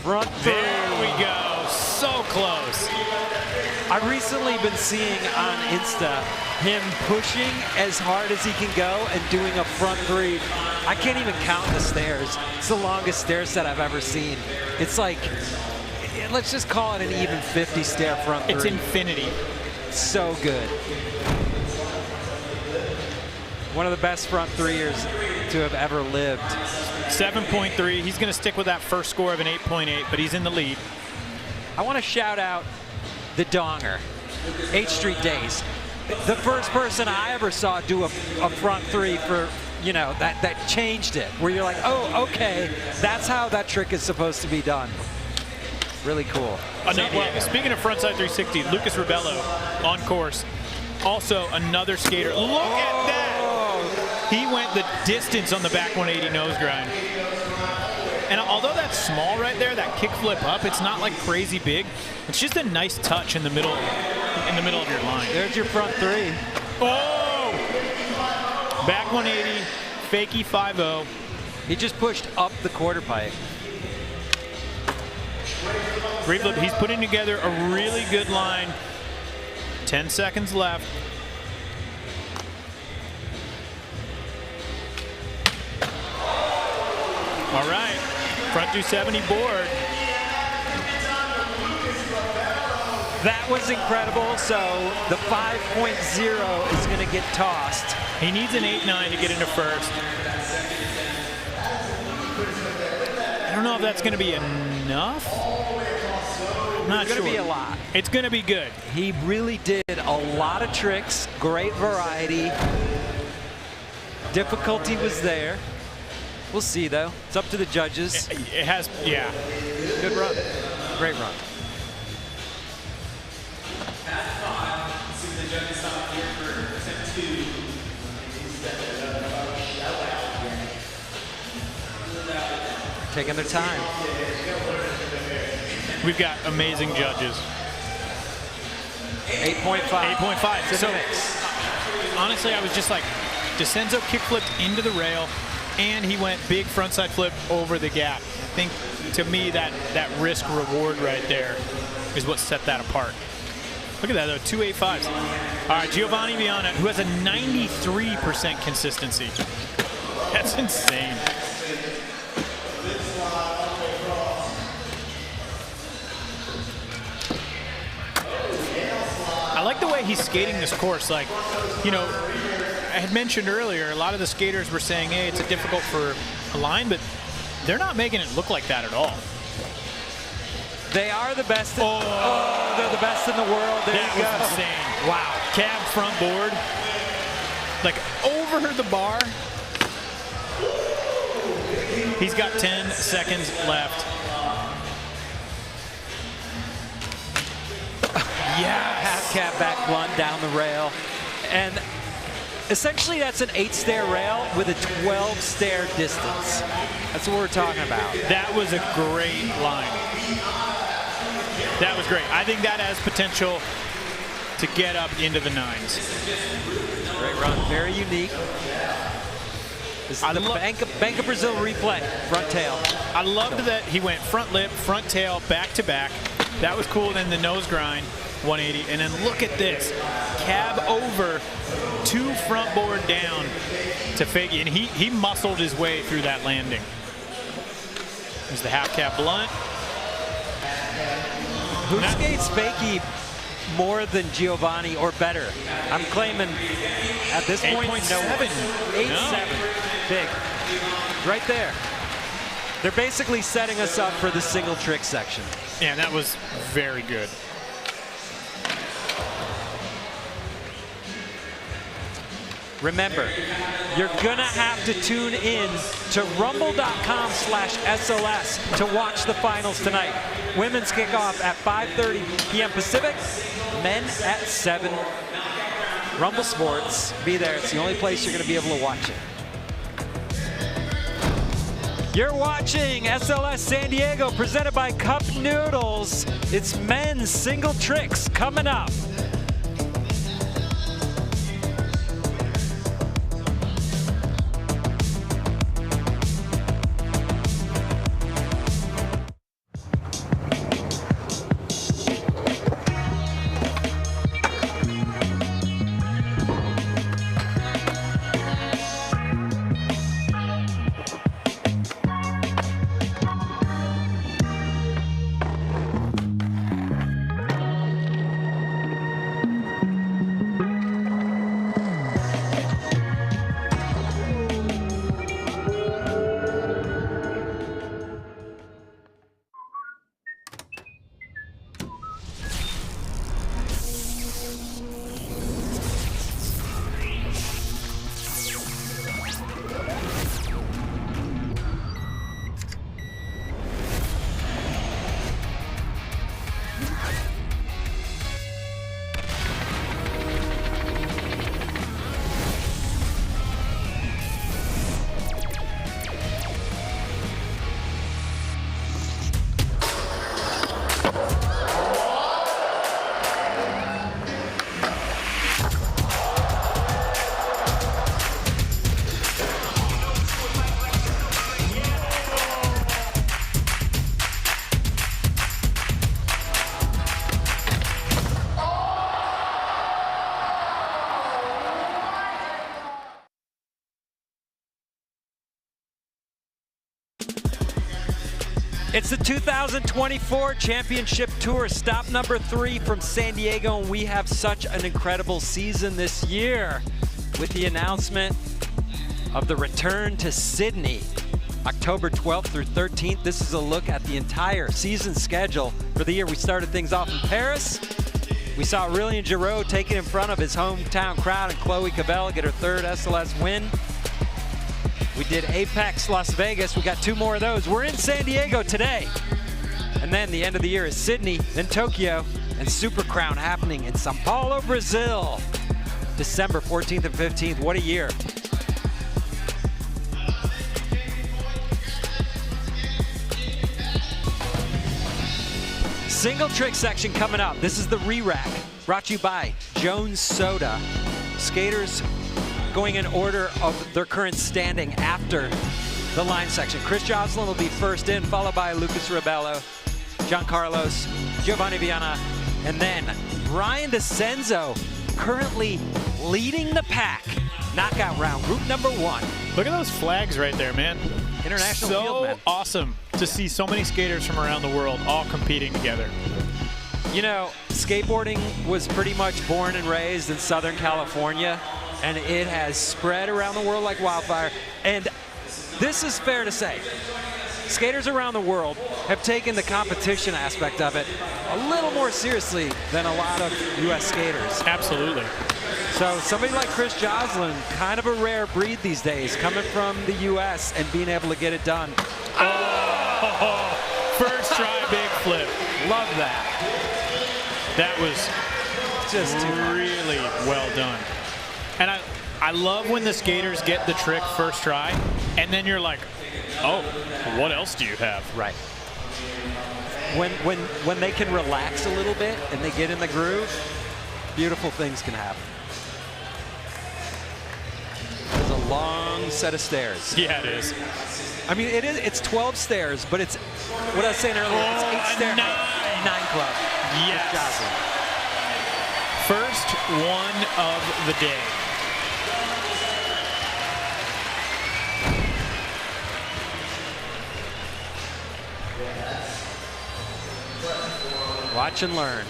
Front there we go. So close. I've recently been seeing on Insta him pushing as hard as he can go and doing a front 3. I can't even count the stairs. It's the longest stair set I've ever seen. It's like, let's just call it an even 50 stair front 3. It's infinity. So good. One of the best front 3ers to have ever lived. 7.3. He's going to stick with that first score of an 8.8, but he's in the lead. I want to shout out the Donger, H Street Days. The first person I ever saw do a front 3 for, you know, that changed it. Where you're like, oh, okay, that's how that trick is supposed to be done. Really cool. Well, speaking of frontside 360, Lucas Rabelo on course. Also another skater. Look at that! He went the distance on the back 180 nose grind. And although that's small right there, that kick flip up, it's not like crazy big. It's just a nice touch in the middle of your line. There's your front three. Oh! Back 180, fakie 5-0. He just pushed up the quarter pipe. Great flip. He's putting together a really good line. 10 seconds left. All right, front 270 board. That was incredible. So the 5.0 is going to get tossed. He needs an 8.9 to get into first. I don't know if that's going to be enough. Not It's going to be a lot. It's going to be good. He really did a lot of tricks, great variety. Difficulty was there. We'll see, though. It's up to the judges. It has, yeah. Good run. Great run. Taking their time. We've got amazing judges. 8.5. 8.5. So, honestly, I was just like, Decenzo kick flipped into the rail, and he went big frontside flip over the gap. I think, to me, that risk reward right there is what set that apart. Look at that, though, 2.85s. All right, Giovanni Vianna, who has a 93% consistency. That's insane. I like the way he's skating this course. Like, you know, I had mentioned earlier, a lot of the skaters were saying, hey, it's difficult for a line, but they're not making it look like that at all. They are the best. They're the best in the world. There you go. That was insane. Wow. Cab front board. Like, over the bar. He's got 10 seconds left. Yeah, half cab back blunt down the rail. And essentially that's an 8-stair rail with a 12-stair distance. That's what we're talking about. That was a great line. That was great. I think that has potential to get up into the 9s. Great run, very unique. This is the Bank of Brazil replay, front tail. I loved that he went front lip, front tail, back to back. That was cool. Then the nose grind, 180. And then look at this. Cab over, 2 front board down to fakie. And he muscled his way through that landing. There's the half cab blunt. Who skates fakie more than Giovanni or better? I'm claiming at this point, 8.7. 8.7. Big. Right there. They're basically setting us up for the single trick section. Yeah, that was very good. Remember, you're gonna have to tune in to rumble.com/SLS to watch the finals tonight. Women's kickoff at 5:30 p.m. Pacific, men at 7. Rumble Sports, be there. It's the only place you're gonna be able to watch it. You're watching SLS San Diego, presented by Cup Noodles. It's men's single tricks coming up. It's the 2024 Championship Tour, stop number 3 from San Diego, and we have such an incredible season this year with the announcement of the return to Sydney, October 12th through 13th. This is a look at the entire season schedule for the year. We started things off in Paris. We saw Aurélien Giraud take it in front of his hometown crowd and Chloe Covell get her 3rd SLS win. We did Apex Las Vegas. We got 2 more of those. We're in San Diego today. And then the end of the year is Sydney, then Tokyo, and Super Crown happening in Sao Paulo, Brazil. December 14th and 15th. What a year. Single trick section coming up. This is the re-rack, brought to you by Jones Soda. Skaters going in order of their current standing after the line section. Chris Joslin will be first in, followed by Lucas Rabelo, Jhancarlos, Giovanni Vianna, and then Brian Decenzo currently leading the pack. Knockout round, group number 1. Look at those flags right there, man. International so field, man. Awesome to see so many skaters from around the world all competing together. You know, skateboarding was pretty much born and raised in Southern California, and it has spread around the world like wildfire. And this is fair to say. Skaters around the world have taken the competition aspect of it a little more seriously than a lot of U.S. skaters. Absolutely. So somebody like Chris Joslin, kind of a rare breed these days, coming from the U.S. and being able to get it done. Oh, first try big flip. Love that. That was just really well done. And I love when the skaters get the trick first try, and then you're like, oh, what else do you have? Right. When they can relax a little bit and they get in the groove, beautiful things can happen. There's a long set of stairs. Yeah, it is. I mean, it's 12 stairs, but it's, what I was saying earlier, it's 8 stairs. 9 club. Yes. First one of the day. Watch and learn.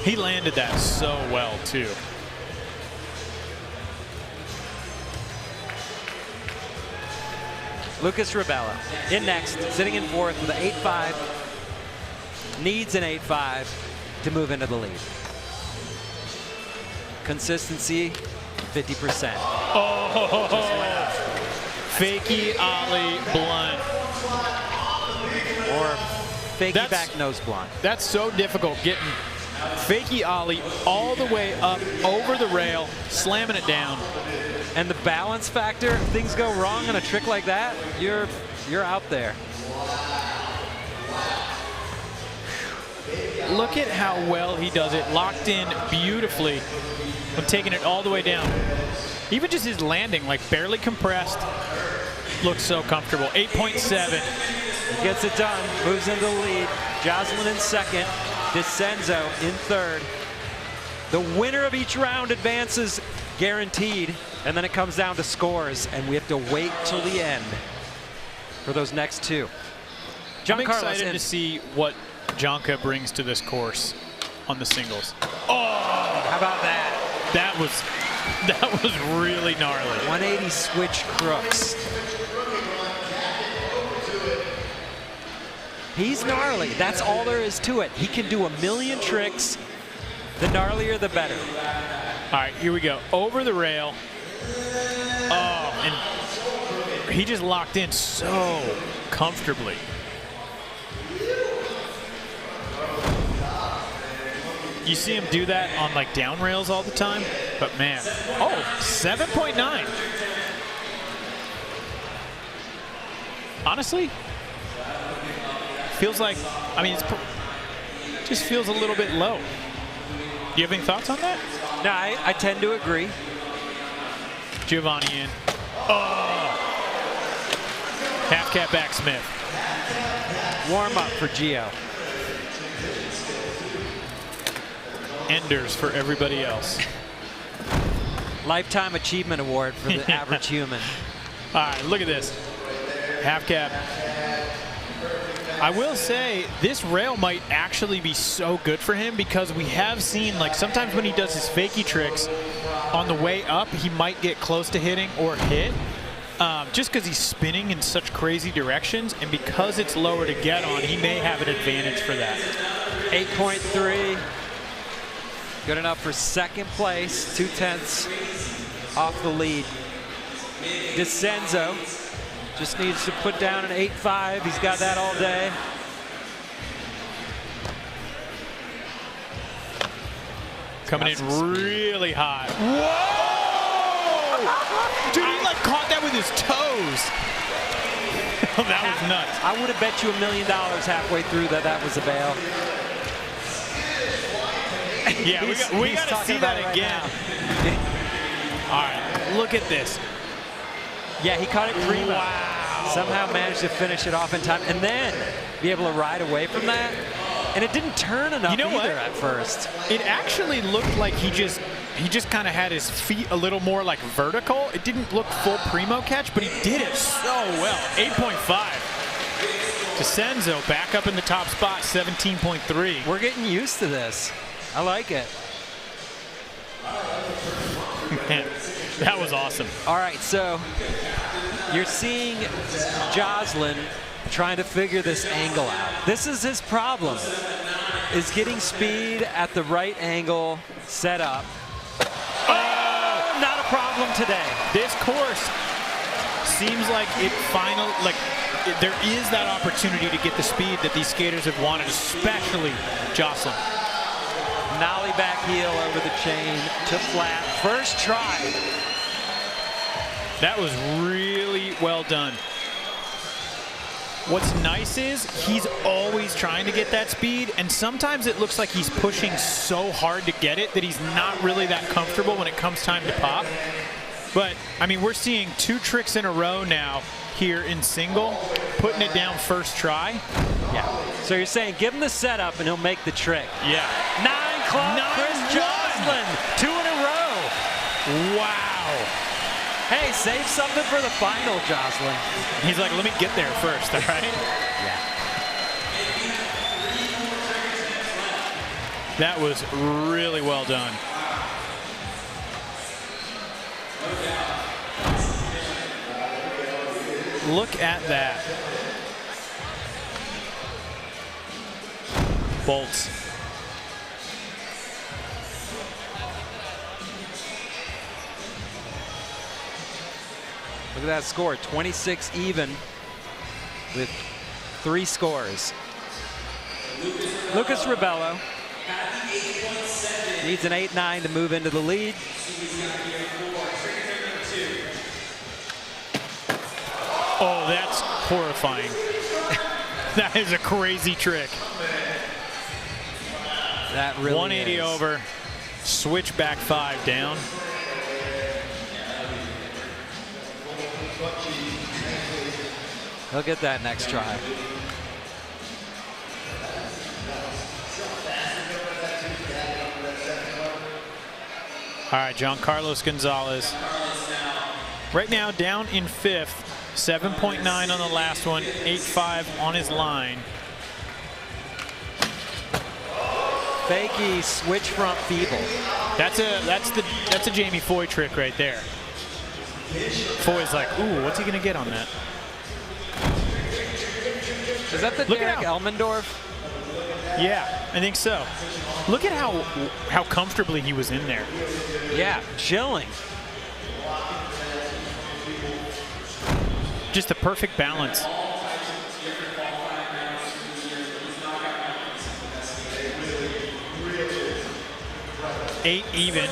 He landed that so well, too. Lucas Rabelo in next, sitting in 4th with an 8.5. Needs an 8.5 to move into the lead. Consistency, 50%. Oh, fakie ollie blunt. Or fakie back nose blunt. That's so difficult, getting fakie ollie all the way up over the rail, slamming it down. And the balance factor, if things go wrong on a trick like that, you're out there. Look at how well he does it, locked in beautifully when taking it all the way down. Even just his landing, like barely compressed, looks so comfortable. 8.7. He gets it done, moves into the lead. Joslin in 2nd, Decenzo in 3rd. The winner of each round advances guaranteed, and then it comes down to scores, and we have to wait till the end for those next 2. I'm excited to see what Jhanka brings to this course on the singles. Oh, how about that? That was really gnarly. 180 switch crooks. He's gnarly. That's all there is to it. He can do a million tricks. The gnarlier, the better. All right, here we go. Over the rail. Oh, and he just locked in so comfortably. You see him do that on like down rails all the time, but man, oh, 7.9. Honestly, feels like, I mean, just feels a little bit low. Do you have any thoughts on that? No, I tend to agree. Giovanni in. Oh! Half cat back Smith. Warm up for Gio. Enders for everybody else. Lifetime Achievement Award for the average human. All right, look at this. Half cab. I will say this rail might actually be so good for him because we have seen, like, sometimes when he does his fakie tricks on the way up, he might get close to hitting or hit just because he's spinning in such crazy directions, and because it's lower to get on, he may have an advantage for that. 8.3. Good enough for second place, 0.2 off the lead. Decenzo just needs to put down an 8.5. He's got that all day. Coming in really hot. Whoa! Dude, he like caught that with his toes. That was nuts. I would have bet you $1 million halfway through that was a bail. Yeah, we got to see that again. All right, look at this. Yeah, he caught it primo. Wow. Somehow managed to finish it off in time and then be able to ride away from that. And it didn't turn enough either at first. It actually looked like he just kind of had his feet a little more like vertical. It didn't look full primo catch, but he did it so well. 8.5. Decenzo back up in the top spot, 17.3. We're getting used to this. I like it. Man, that was awesome. All right, so you're seeing Joslin trying to figure this angle out. This is his problem, is getting speed at the right angle set up. Oh, not a problem today. This course seems like it there is that opportunity to get the speed that these skaters have wanted, especially Joslin. Nollie back heel over the chain to flat. First try. That was really well done. What's nice is he's always trying to get that speed, and sometimes it looks like he's pushing so hard to get it that he's not really that comfortable when it comes time to pop. But, I mean, we're seeing 2 tricks in a row now here in single, putting it down first try. Yeah. So you're saying give him the setup and he'll make the trick. Yeah. 9 club, Chris Joslin, 2 in a row. Wow. Hey, save something for the final, Joslin. He's like, let me get there first, all right? Yeah. That was really well done. Look at that. Bolts. Look at that score, 26 even with 3 scores. Lucas Rabelo needs an 8-9 to move into the lead. Oh, that's horrifying. That is a crazy trick. That really 180 is. over, switch back 5 down. He'll get that next try. All right, Jhancarlos Gonzales. Right now down in 5th, 7.9 on the last one, 8.5 on his line. Fakey switch front feeble. That's a Jamie Foy trick right there. Foy's like, ooh, what's he gonna get on that? Is that the Derek Elmendorf? Yeah, I think so. Look at how comfortably he was in there. Yeah, chilling. Just the perfect balance. Eight even.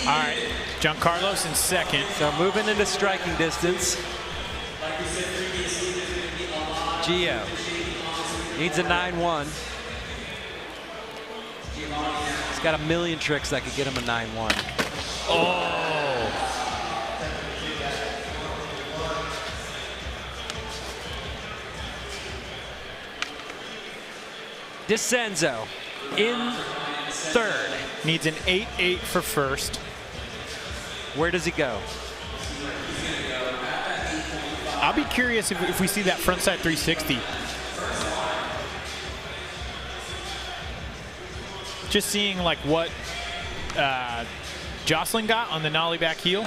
All right, Jhancarlos in second. So moving into striking distance. Gio needs a 9-1. He's got a million tricks that could get him a 9-1. Oh. Decenzo in third. Needs an 8-8 for first. Where does he go? I'll be curious if we see that frontside 360. Just seeing like what Joslin got on the nollie back heel.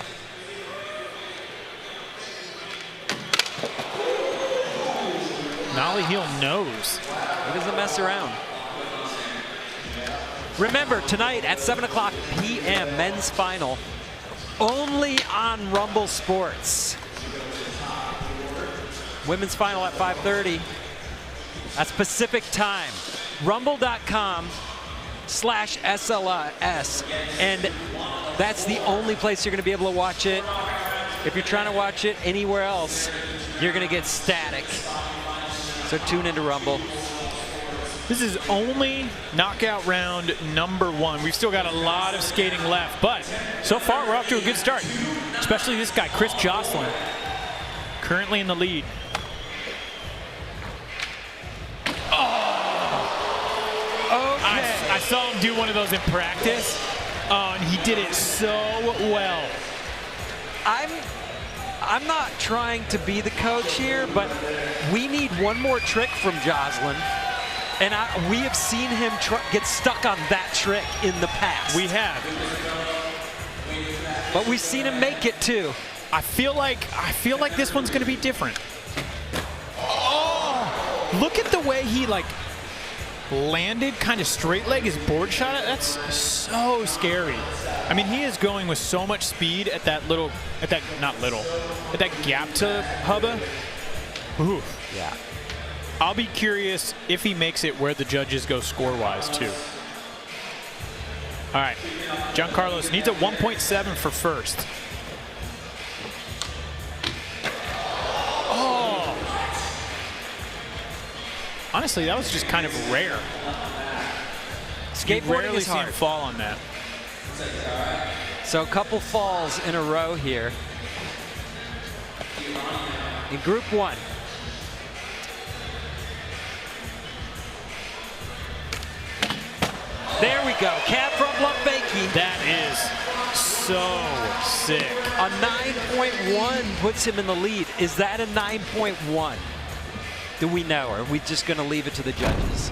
Nollie heel nose. He doesn't mess around. Remember, tonight at 7 o'clock p.m., men's final, only on Rumble Sports. Women's final at 5:30. That's Pacific time. Rumble.com/SLS. And that's the only place you're going to be able to watch it. If you're trying to watch it anywhere else, you're going to get static. So tune into Rumble. This is only knockout round number 1. We've still got a lot of skating left, but so far we're off to a good start. Especially this guy, Chris Joslin, currently in the lead. I saw him do one of those in practice. Oh, and he did it so well. I'm not trying to be the coach here, but we need one more trick from Joslin. And we have seen him get stuck on that trick in the past. We have. But we've seen him make it too. I feel like this one's going to be different. Oh! Look at the way he like landed kind of straight leg his board shot. That's so scary. I mean, he is going with so much speed at that gap to Hubba. Ooh. Yeah. I'll be curious if he makes it where the judges go score-wise, too. All right. Jhancarlos needs a 1.7 for first. Oh! Honestly, that was just kind of rare. Skateboarding rarely is see hard. him fall on that. So a couple falls in a row here. In Group 1. There we go. Cab front blunt fakie. That is so sick. A 9.1 puts him in the lead. Is that a 9.1? Do we know, or are we just going to leave it to the judges?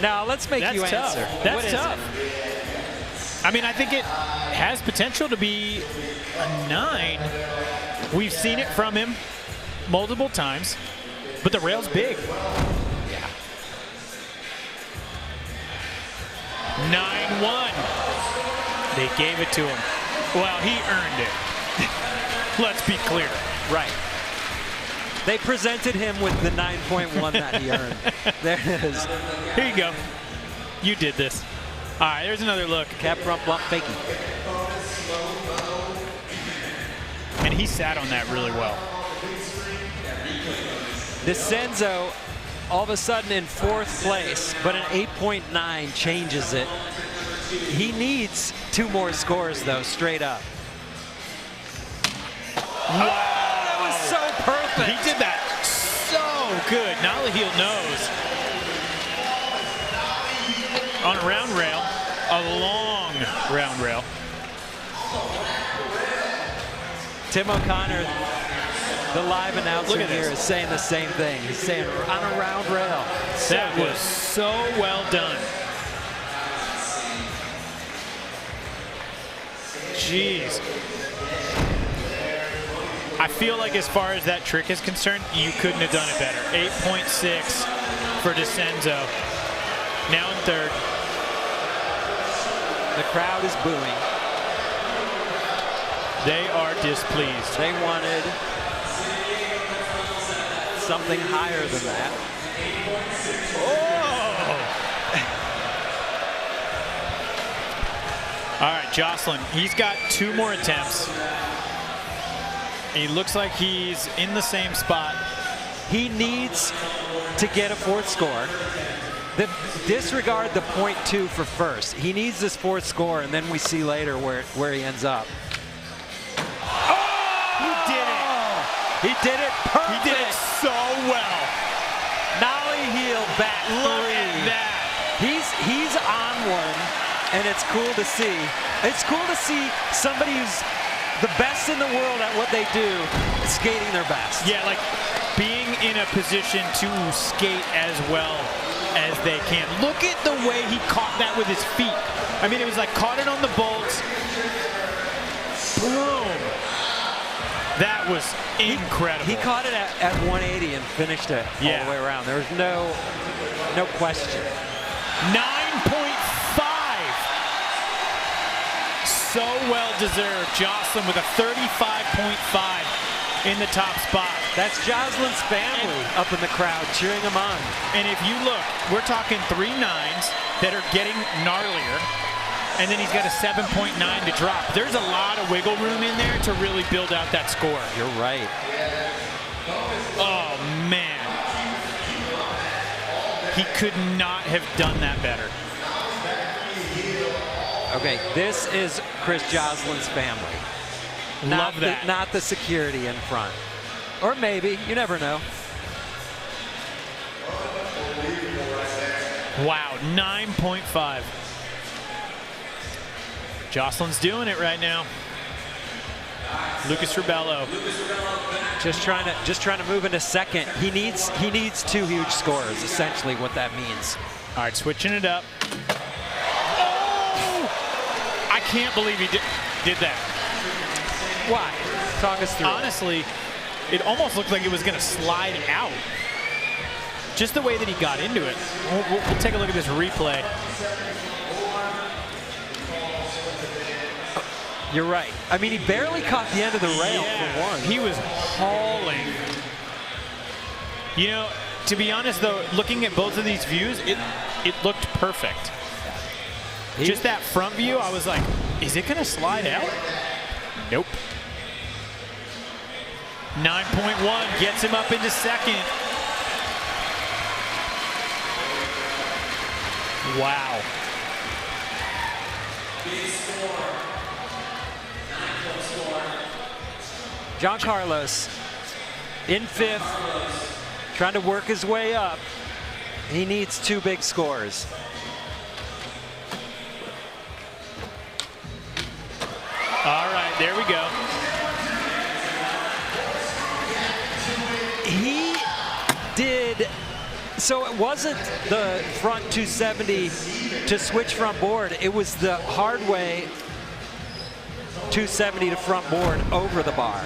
Now, let's make you tough. answer. That's tough. I mean, I think it has potential to be a 9. We've seen it from him multiple times, but the rail's big. Yeah. 9-1. They gave it to him. Well, he earned it. Let's be clear. Right. They presented him with the 9.1 that he earned. There it is. Here you go. You did this. All right, there's another look. Cap front blunt fakie. And he sat on that really well. Decenzo, all of a sudden in 4th place, but an 8.9 changes it. He needs 2 more scores, though, straight up. Wow. That was so perfect. He did that so good. Nollie heel nose. On a round rail. A long round rail. Tim O'Connor, the live announcer here, is saying the same thing. He's saying on a round rail. That was so well done. Jeez. I feel like as far as that trick is concerned, you couldn't have done it better. 8.6 for Decenzo. Now in 3rd. The crowd is booing. They are displeased. They wanted something higher than that. Oh! All right, Joslin, he's got 2 more attempts. He looks like he's in the same spot. He needs to get a 4th score. Disregard the 0.2 for first. He needs this 4th score, and then we see later where he ends up. He did it. He did it perfect. He did it so well. Nollie heel back 3. Look at that. He's on one, and it's cool to see. It's cool to see somebody who's the best in the world at what they do, skating their best. Yeah, like being in a position to skate as well as they can. Look at the way he caught that with his feet. I mean, it was like caught it on the bolts. Boom. That was incredible. He caught it at 180 and finished it all the way around. There was no question. 9.5. So well deserved. Joslin with a 35.5 in the top spot. That's Joslin's family up in the crowd cheering him on. And if you look, we're talking 3 9s that are getting gnarlier. And then he's got a 7.9 to drop. There's a lot of wiggle room in there to really build out that score. You're right. Oh, man. He could not have done that better. Okay, this is Chris Joslin's family. Love that. Not the security in front. Or maybe, you never know. Wow, 9.5. Joslin's doing it right now. Lucas Rabelo. Just trying to move into second. He needs 2 huge scores, essentially what that means. All right, switching it up. Oh! I can't believe he did that. Why? Talk us through. Honestly, it almost looked like it was going to slide out. Just the way that he got into it. We'll take a look at this replay. You're right. I mean, he barely caught the end of the rail for one. He was hauling. You know, to be honest, though, looking at both of these views, it looked perfect. Just that front view, I was like, is it going to slide out? Nope. 9.1 gets him up into second. Wow. Jhancarlos in 5th, trying to work his way up. He needs 2 big scores. All right, there we go. He did, so it wasn't the front 270 to switch front board. It was the hard way 270 to front board over the bar.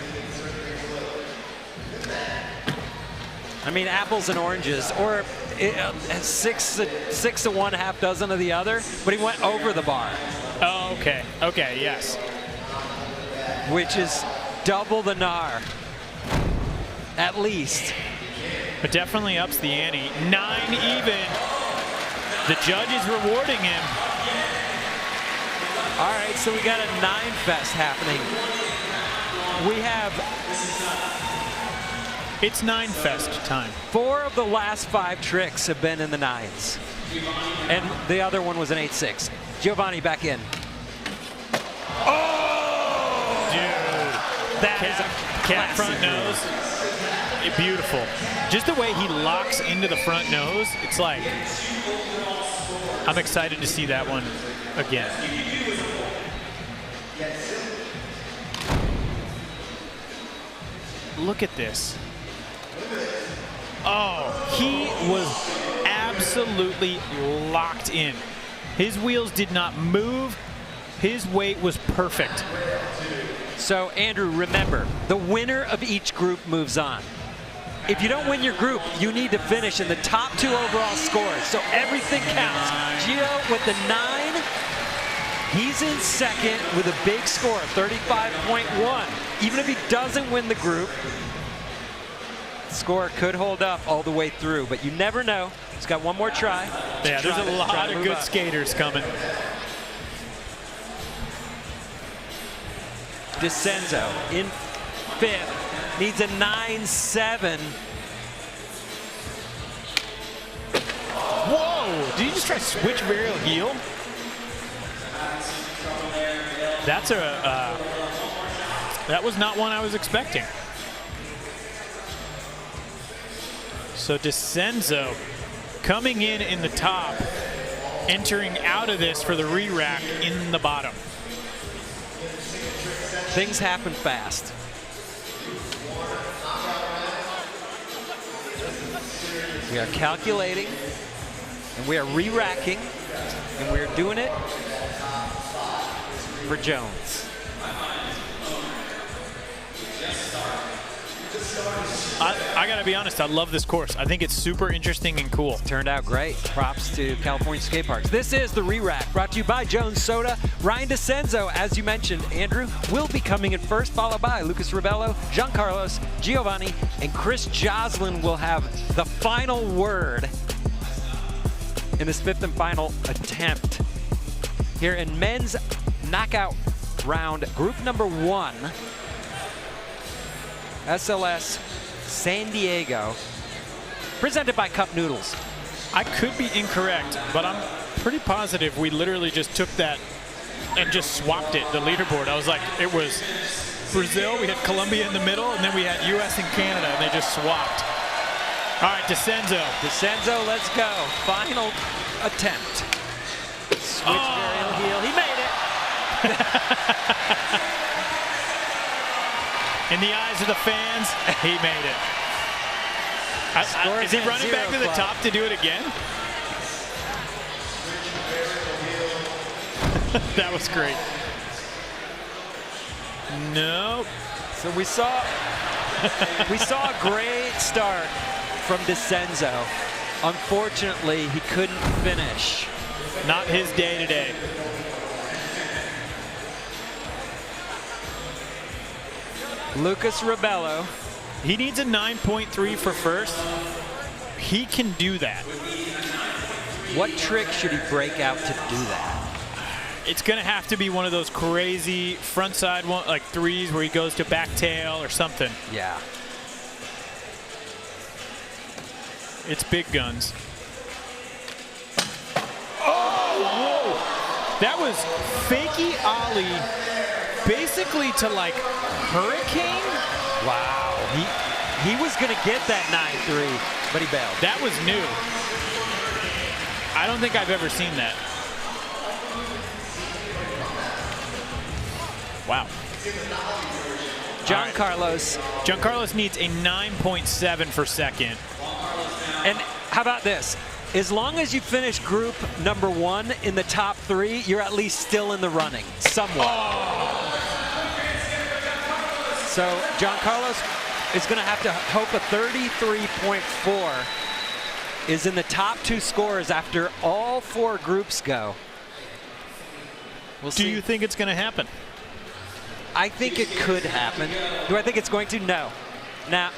I mean, apples and oranges, or 6 to 1, half dozen of the other, but he went over the bar. Oh, okay. Okay, yes. Which is double the NAR, at least. But definitely ups the ante. 9 even. The judge is rewarding him. All right, so we got a 9 fest happening. We have... It's 9 fest time. 4 of the last 5 tricks have been in the 9s. And the other one was an 8-6. Giovanni back in. Oh! Dude. That is a cat front nose. Beautiful. Just the way he locks into the front nose, it's like, I'm excited to see that one again. Look at this. Oh, he was absolutely locked in. His wheels did not move. His weight was perfect. So, Andrew, remember, the winner of each group moves on. If you don't win your group, you need to finish in the top 2 overall scores, so everything counts. Gio with the 9. He's in second with a big score, 35.1. Even if he doesn't win the group, the score could hold up all the way through, but you never know. He's got one more try. Yeah, there's a lot of good skaters coming. Decenzo in 5th, needs a 9-7. Whoa! Did you just try to switch varial heel? That's that was not one I was expecting. So Decenzo coming in the top, entering out of this for the re-rack in the bottom. Things happen fast. We are calculating, and we are re-racking, and we are doing it for Jones. I gotta be honest, I love this course. I think it's super interesting and cool. Turned out great. Props to California Skate Parks. This is the Re-Rack, brought to you by Jones Soda. Ryan Decenzo, as you mentioned, Andrew, will be coming in first, followed by Lucas Rabelo, Jhancarlos, Giovanni, and Chris Joslin will have the final word in this 5th and final attempt. Here in men's knockout round, group number 1, SLS San Diego, presented by Cup Noodles. I could be incorrect, but I'm pretty positive we literally just took that and just swapped it, the leaderboard. I was like, it was Brazil, we had Colombia in the middle, and then we had US and Canada, and they just swapped. All right, Decenzo. Decenzo, let's go. Final attempt. Switch varial heel. He made it. In the eyes of the fans, he made it. Is he running back to the top to do it again? That was great. No. So we saw a great start from Decenzo. Unfortunately, he couldn't finish. Not his day today. Lucas Rabelo. He needs a 9.3 for first. He can do that. What trick should he break out to do that? It's going to have to be one of those crazy front side one, like threes where he goes to back tail or something. Yeah. It's big guns. Oh, whoa. That was fakey ollie basically to like hurricane. Wow. He was going to get that 9-3, but he bailed. That was new. I don't think I've ever seen that. Wow. Jhancarlos. Jhancarlos needs a 9.7 for second. And how about this? As long as you finish group number 1 in the top 3, you're at least still in the running, somewhat. Oh. So Jhancarlos is going to have to hope a 33.4 is in the top 2 scores after all 4 groups go. We'll see. Do you think it's going to happen? I think it could happen. Do I think it's going to? No. Nah.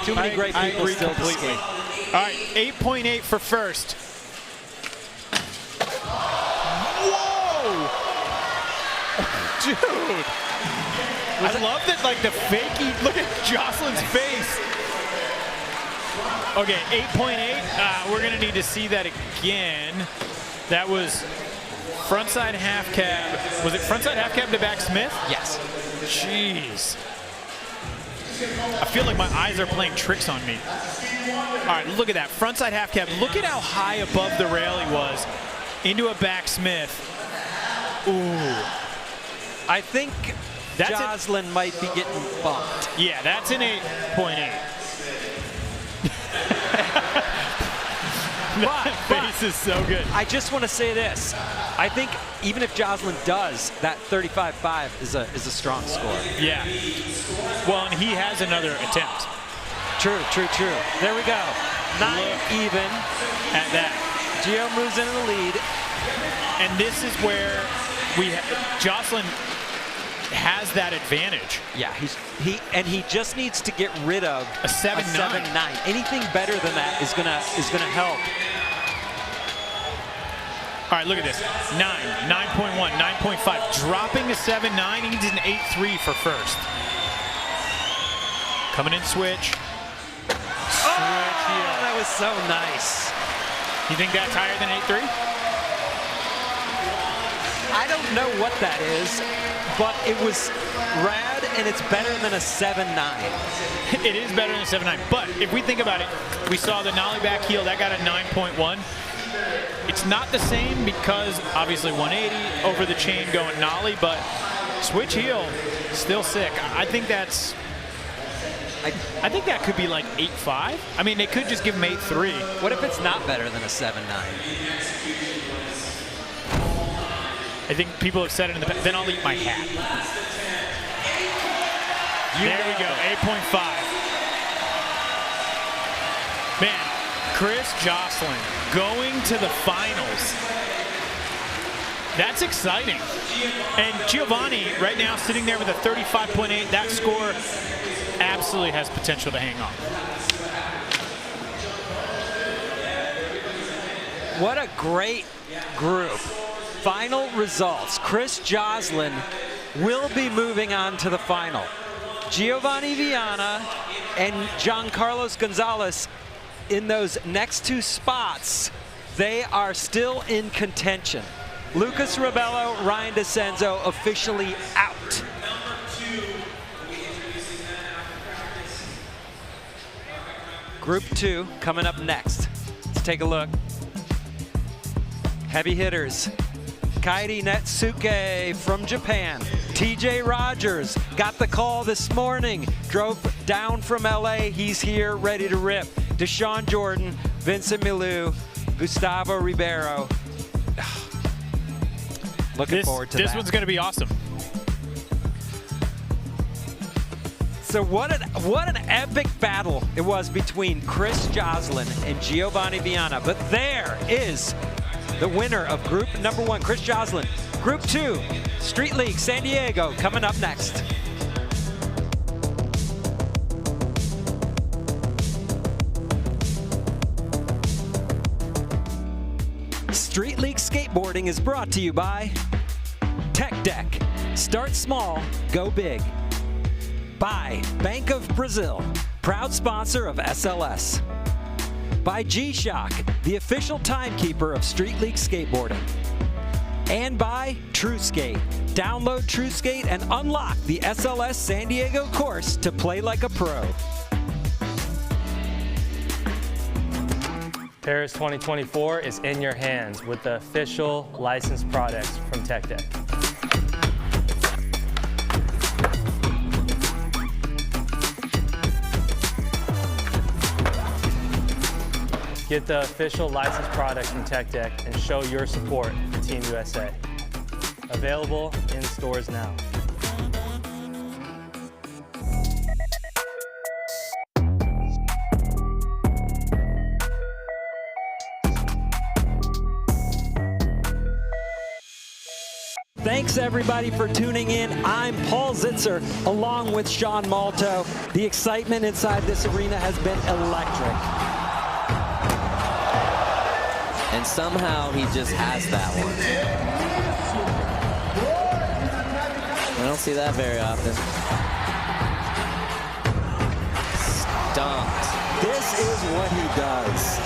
Too many great people still completely. All right, 8.8 for first. Whoa! Dude! I love that, like, the fakey, look at Joslin's face. Okay, 8.8. We're going to need to see that again. That was frontside half cab. Was it frontside half cab to back Smith? Yes. Jeez. I feel like my eyes are playing tricks on me. All right, look at that. Frontside half cab. Look at how high above the rail he was. Into a back Smith. Ooh. I think Joslin might be getting bumped. Yeah, that's an 8.8. That face is so good. I just want to say this. I think even if Joslin does, that 35.5 is a strong score. Yeah. Well, and he has another attempt. True. There we go. 9 even at that. Gio moves into the lead. And this is where Joslin has that advantage. Yeah, he just needs to get rid of a 7.9. Anything better than that is gonna help. All right, look at this. 9, 9.1, 9.5. Dropping to 7.9. He needs an 8.3 for first. Coming in switch. That was so nice. You think that's higher than 8.3? I don't know what that is, but it was rad, and it's better than a 7.9. It is better than a 7.9, but if we think about it, we saw the nollie back heel, that got a 9.1. It's not the same because obviously 180 over the chain going nollie, but Switch heel, still sick. I think that's. I think that could be like 8-5. I mean, they could just give him 8-3. What if it's not better than a 7-9? I think people have said it in the past. Then I'll eat my hat. There we go, 8.5. Man, Chris Joslin going to the finals. That's exciting. And Giovanni right now sitting there with a 35.8. That score absolutely has potential to hang on. What a great group. Final results. Chris Joslin will be moving on to the final. Giovanni Vianna and Jhancarlos Gonzales in those next two spots, they are still in contention. Lucas Rabelo, Ryan Decenzo officially out. Group 2 coming up next. Let's take a look. Heavy hitters. Kairi Netsuke from Japan. TJ Rogers got the call this morning. Drove down from LA. He's here ready to rip. Dashawn Jordan, Vincent Milou, Gustavo Ribeiro. Looking forward to that. This one's going to be awesome. So what an epic battle it was between Chris Joslin and Giovanni Vianna. But there is the winner of group number 1, Chris Joslin. Group 2, Street League San Diego, coming up next. Street League Skateboarding is brought to you by Tech Deck. Start small, go big. By Bank of Brazil, proud sponsor of SLS. By G-Shock, the official timekeeper of Street League Skateboarding. And by TrueSkate. Download TrueSkate and unlock the SLS San Diego course to play like a pro. Paris 2024 is in your hands with the official licensed products from Tech Deck. Get the official licensed product from Tech Deck and show your support for Team USA. Available in stores now. Thanks everybody for tuning in. I'm Paul Zitzer along with Sean Malto. The excitement inside this arena has been electric. And somehow he just has that one. I don't see that very often. Stomped. This is what he does.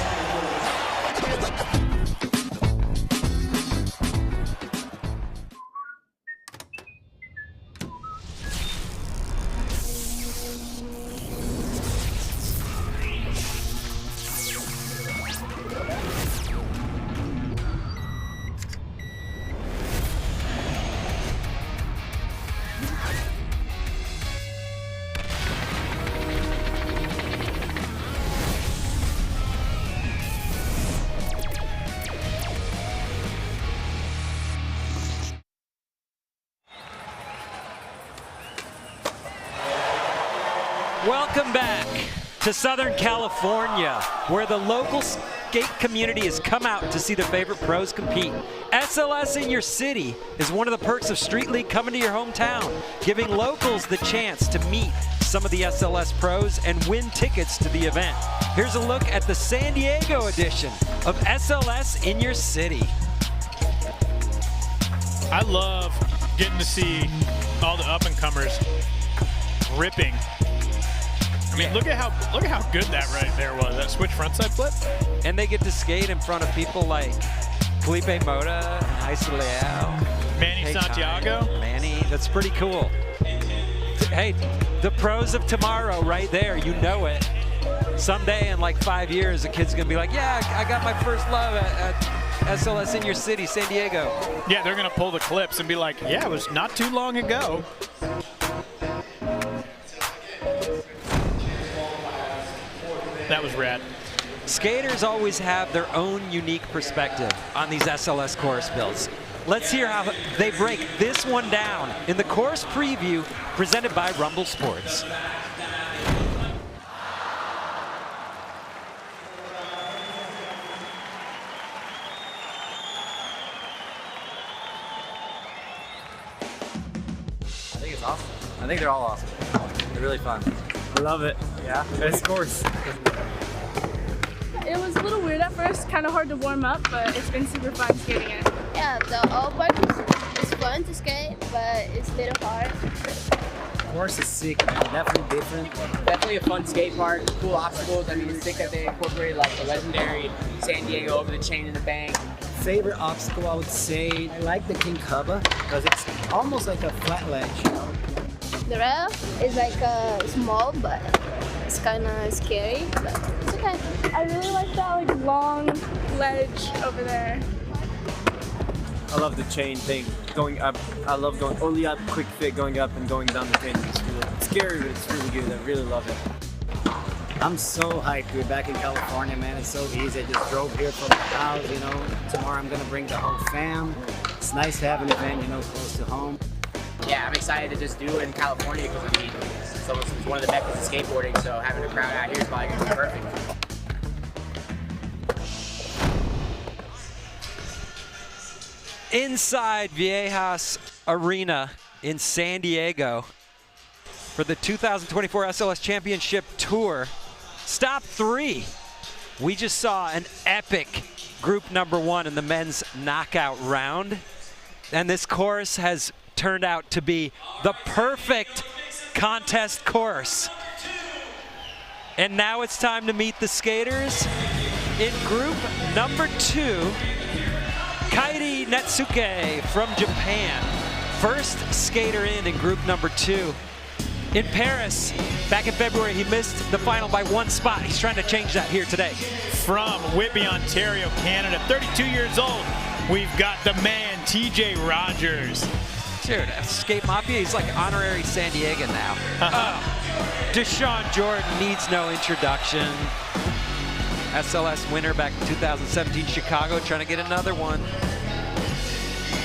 Welcome back to Southern California, where the local skate community has come out to see their favorite pros compete. SLS in your city is one of the perks of Street League coming to your hometown, giving locals the chance to meet some of the SLS pros and win tickets to the event. Here's a look at the San Diego edition of SLS in your city. I love getting to see all the up-and-comers ripping. I mean, look at how good that right there was. That switch frontside flip. And they get to skate in front of people like Felipe Mota and Leal. Manny Santiago. Manny, that's pretty cool. Hey, the pros of tomorrow right there, you know it. Someday in like 5 years, a kid's gonna be like, yeah, I got my first love at SLS in your city, San Diego. Yeah, they're going to pull the clips and be like, yeah, it was not too long ago. That was rad. Skaters always have their own unique perspective on these SLS course builds. Let's hear how they break this one down in the course preview presented by Rumble Sports. I think it's awesome. I think they're all awesome. They're really fun. I love it. Yeah, best course. It was a little weird at first, kind of hard to warm up, but it's been super fun skating it. Yeah, the all part is fun to skate, but it's a little hard. The course is sick, man. Definitely different. Definitely a fun skate park. Cool obstacles. I mean, it's sick that they incorporated like the legendary San Diego over the chain in the bank. Favorite obstacle, I would say, I like the King Cubba because it's almost like a flat ledge, you know? The rail is like small, but it's kind of scary, but it's okay. I really like that like long ledge over there. I love the chain thing, going up. I love going only up, quick fit, going up and going down the chain. It's really scary, but it's really good. I really love it. I'm so hyped to be back in California, man. It's so easy. I just drove here from the house, you know. Tomorrow I'm gonna bring the whole fam. It's nice to have an event, you know, close to home. Yeah, I'm excited to just do it in California because I mean, it's one of the meccas of skateboarding, so having a crowd out here is probably gonna be perfect. Inside Viejas Arena in San Diego for the 2024 SLS Championship Tour. Stop 3. We just saw an epic group #1 in the men's knockout round. And this course has turned out to be the perfect contest course. And now it's time to meet the skaters in group #2. Kairi Netsuke from Japan, first skater in group #2. In Paris, back in February, he missed the final by 1 spot. He's trying to change that here today. From Whitby, Ontario, Canada, 32 years old, we've got the man, TJ Rogers. Dude, Skate Mafia, he's like honorary San Diego now. Dashawn Jordan needs no introduction. SLS winner back in 2017 Chicago, trying to get another one.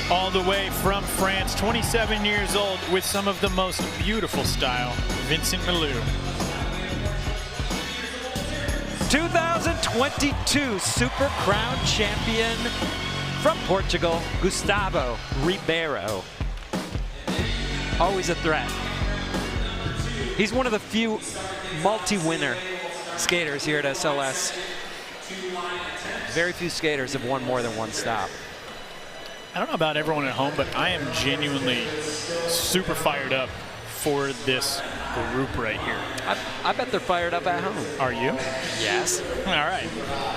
All the way from France, 27 years old, with some of the most beautiful style, Vincent Milou. 2022 Super Crown champion from Portugal, Gustavo Ribeiro. Always a threat. He's one of the few multi-winner skaters here at SLS. Very few skaters have won more than 1 stop. I don't know about everyone at home, but I am genuinely super fired up for this group right here. I bet they're fired up at home. Are you? Yes. All right.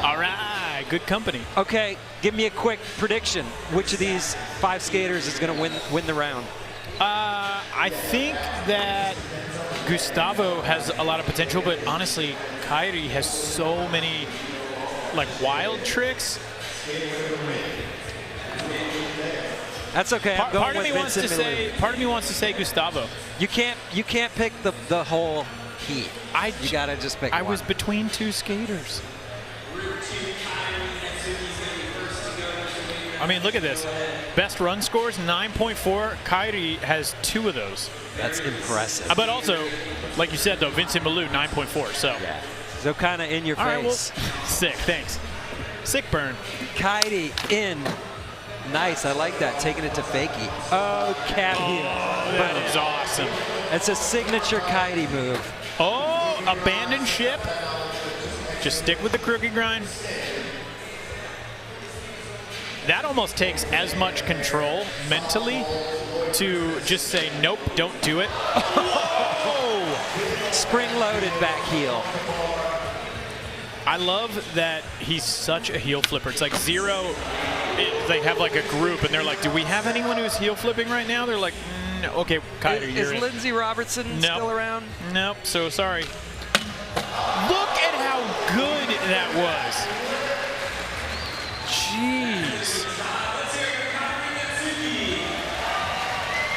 All right. Good company. Okay, give me a quick prediction. Which of these 5 skaters is going to win the round? I think that Gustavo has a lot of potential, but honestly, Kairi has so many like wild tricks. That's okay. I'm going with Vincent Milou. Part of me wants to say Gustavo. You can't pick the whole heat. You gotta just pick one. I was between 2 skaters. I mean, look at this. Best run scores, 9.4. Kairi has 2 of those. That's impressive. But also, like you said, though, Vincent Milou, 9.4. So, yeah. So kind of in your face. All right, well, sick. Thanks. Sick burn. Kairi in. Nice. I like that. Taking it to fakie. Oh, cat heel. That is awesome. It's a signature Kairi move. Oh, abandon ship. Just stick with the crooked grind. That almost takes as much control mentally to just say, nope, don't do it. Oh! Spring-loaded back heel. I love that he's such a heel flipper. It's like zero. They have like a group, and they're like, do we have anyone who's heel flipping right now? They're like, no. Okay, Kairi, you're in. Is Lindsey Robertson still around? Nope, so sorry. Look at how good that was. Jeez.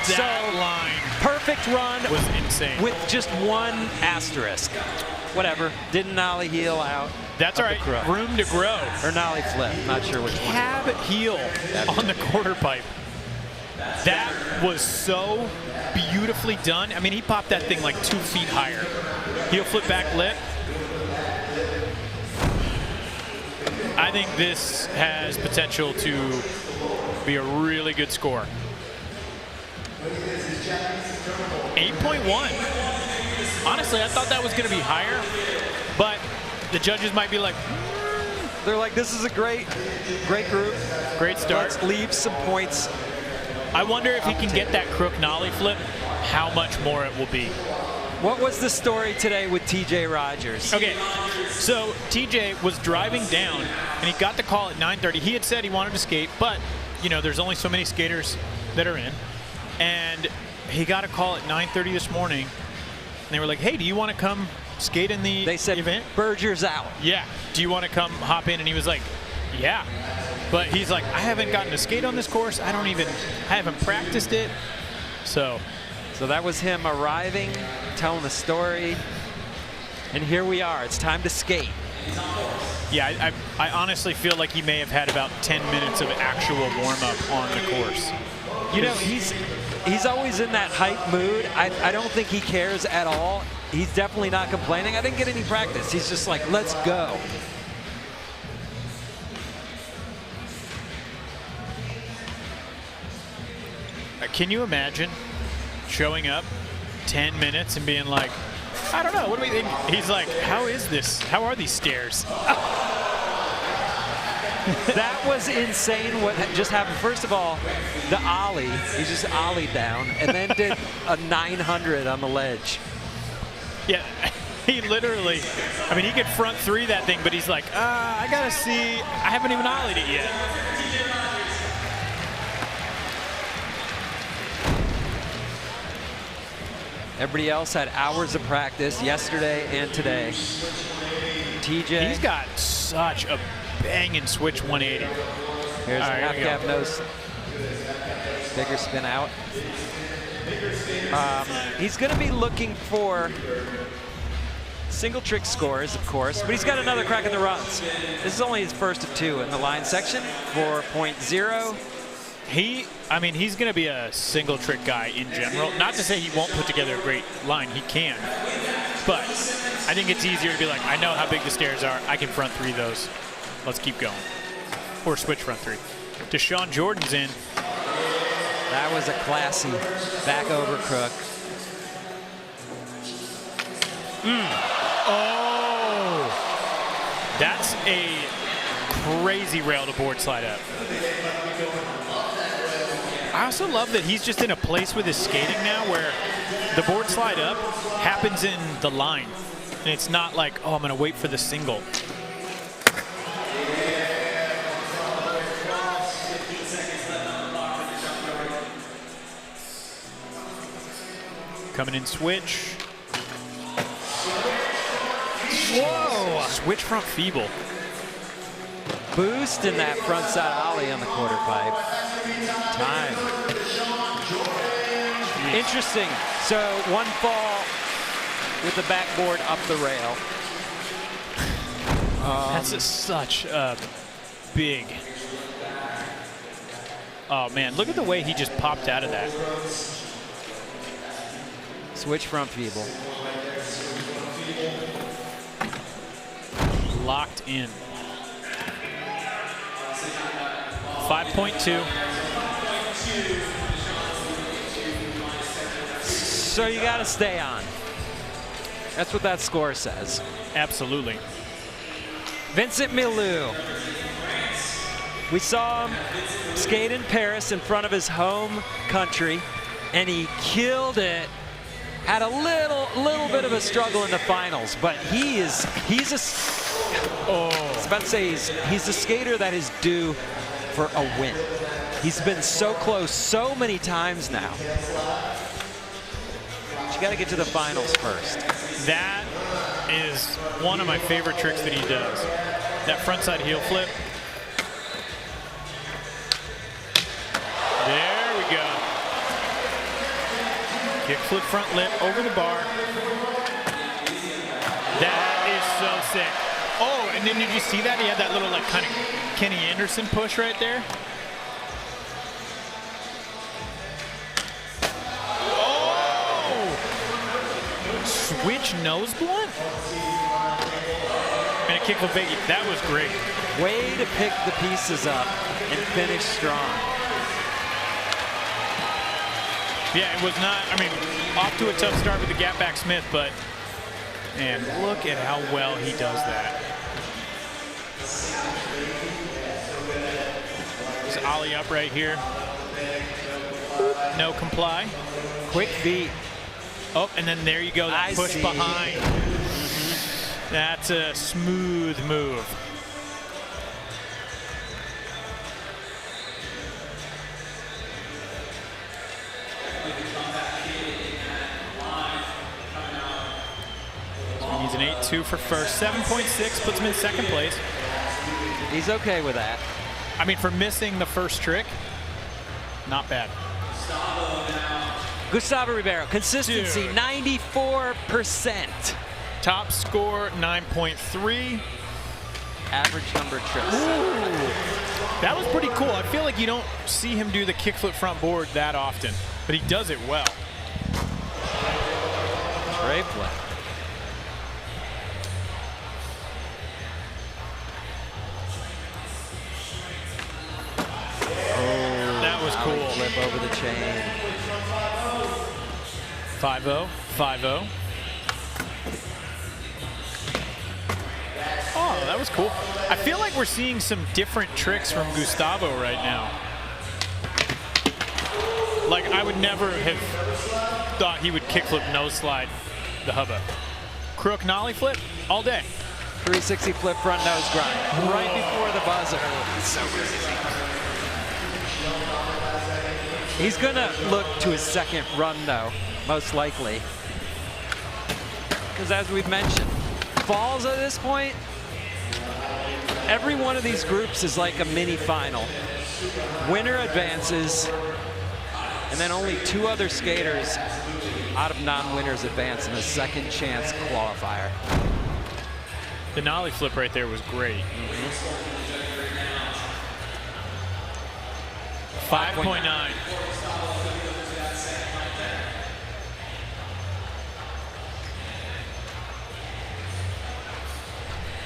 That line perfect run was insane. with just one asterisk. Whatever. Didn't nollie heel out. That's all right. Room to grow. Or nollie flip. Not sure which one. Cab heel on the quarter pipe. That was so beautifully done. I mean, he popped that thing like 2 feet higher. Heel flip back lip. I think this has potential to be a really good score. 8.1. Honestly, I thought that was going to be higher, but the judges might be like, they're like, this is a great group. Great start. Let's leave some points. I wonder if he can get that crook nollie flip, how much more it will be. What was the story today with TJ Rogers? Okay, so TJ was driving down, and he got the call at 9:30. He had said he wanted to skate, but, you know, there's only so many skaters that are in. And he got a call at 9:30 this morning, and they were like, hey, do you want to come skate in the event? They said, Berger's out. Yeah. Do you want to come hop in? And he was like, yeah. But he's like, I haven't gotten to skate on this course. I haven't practiced it. So that was him arriving, telling the story. And here we are. It's time to skate. Yeah, I honestly feel like he may have had about 10 minutes of actual warm-up on the course. You know, he's always in that hype mood. I don't think he cares at all. He's definitely not complaining. I didn't get any practice. He's just like, let's go. Can you imagine showing up 10 minutes and being like, I don't know, what do we think? He's like, how is this? How are these stairs? That was insane what just happened. First of all, the ollie, he just ollied down and then did a 900 on the ledge. Yeah, he literally, I mean, he could front three that thing, but he's like, I gotta see, I haven't even ollied it yet. Everybody else had hours of practice yesterday and today. TJ. He's got such a banging switch 180. Here's a half cab nose. Bigger spin out. He's going to be looking for single trick scores, of course, but he's got another crack in the runs. This is only his first of 2 in the line section. 4.0. I mean, he's going to be a single trick guy in general. Not to say he won't put together a great line. He can. But I think it's easier to be like, I know how big the stairs are. I can front 3 those. Let's keep going. Or switch front 3. Dashawn Jordan's in. That was a classy back over crook. Oh! That's a crazy rail to board slide up. I also love that he's just in a place with his skating now where the board slide up happens in the line. And it's not like, oh, I'm going to wait for the single. Coming in switch. Whoa! Switch front feeble. Boost in that front side ollie on the quarter pipe. Time. Interesting. So one fall with the backboard up the rail. That's such a big. Oh man, look at the way he just popped out of that. Switch front feeble. Locked in. 5.2. So you got to stay on. That's what that score says. Absolutely. Vincent Milou. We saw him skate in Paris in front of his home country, and he killed it. Had a little bit of a struggle in the finals, but he's a. Oh, I was about to say he's a skater that is due for a win. He's been so close so many times now. But you got to get to the finals first. That is one of my favorite tricks that he does. That frontside heel flip. There we go. Kickflip front lip over the bar. That is so sick. Oh, and then did you see that? He had that little like kind of Kenny Anderson push right there. Oh! Switch nose blunt? And a kickflip biggie. That was great. Way to pick the pieces up and finish strong. Yeah, it was not, I mean, off to a tough start with the gap back Smith, but, man, look at how well he does that. Just ollie up right here. No comply. Quick beat. Oh, and then there you go, that push behind. That's a smooth move. He's an 8-2 for first. 7.6 puts him in second place. He's okay with that. I mean, for missing the first trick, not bad. Gustavo Ribeiro, consistency, 94%. Top score, 9.3. Average number of trips. Ooh, that was pretty cool. I feel like you don't see him do the kickflip front board that often, but he does it well. Tray flip. That was cool. Flip over the chain. 5-0, 5-0. Oh, that was cool. I feel like we're seeing some different tricks from Gustavo right now. Like, I would never have thought he would kickflip nose slide the hubba. Crook nollie flip all day. 360 flip front nose grind. Right before the buzzer. So crazy. He's gonna look to his second run though, most likely. Because as we've mentioned, falls at this point, every one of these groups is like a mini final. Winner advances, and then only 2 other skaters out of non-winners advance in a second chance qualifier. The nollie flip right there was great. 5.9.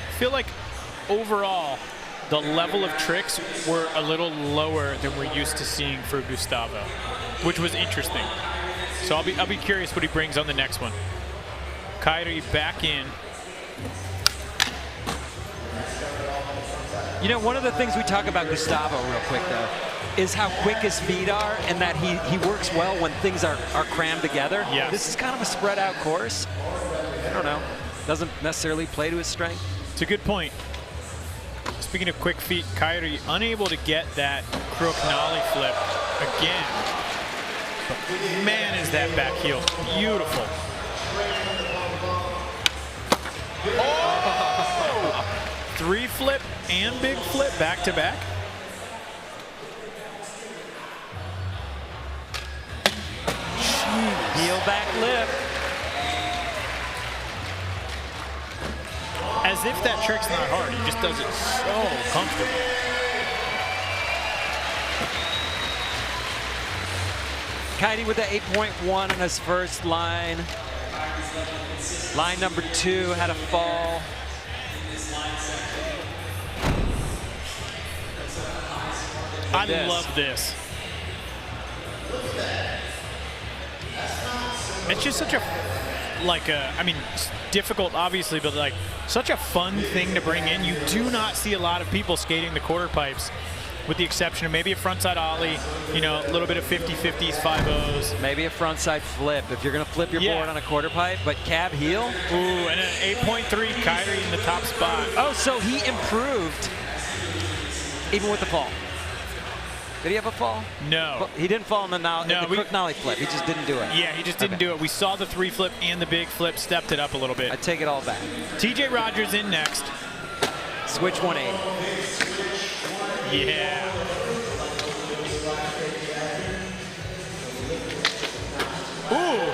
I feel like overall, the level of tricks were a little lower than we're used to seeing for Gustavo, which was interesting. So I'll be curious what he brings on the next one. Kairi back in. You know, one of the things we talk about Gustavo real quick though is how quick his feet are and that he works well when things are crammed together. Yes. This is kind of a spread out course. I don't know. Doesn't necessarily play to his strength. It's a good point. Speaking of quick feet, Kairi unable to get that crook nollie flip again. But man, is that back heel beautiful. Oh! 3 flip and big flip back to back. Jeez. Heel back lip. As if that trick's not hard, he just does it so comfortably. Kairi with the 8.1 on his first line. Line number 2 had a fall. I love this. It's just such a, I mean, it's difficult obviously, but like such a fun thing to bring in. You do not see a lot of people skating the quarter pipes, with the exception of maybe a frontside ollie, you know, a little bit of 50-50s, 5-0s. Maybe a frontside flip if you're going to flip your board on a quarter pipe, but cab heel. Ooh, and an 8.3, Kairi in the top spot. Oh, so he improved even with the fall. Did he have a fall? No. He didn't fall in the crook nollie flip. He just didn't do it. Yeah, he just didn't do it. We saw the 3 flip and the big flip, stepped it up a little bit. I take it all back. TJ Rogers in next. Switch 180. Yeah. Ooh.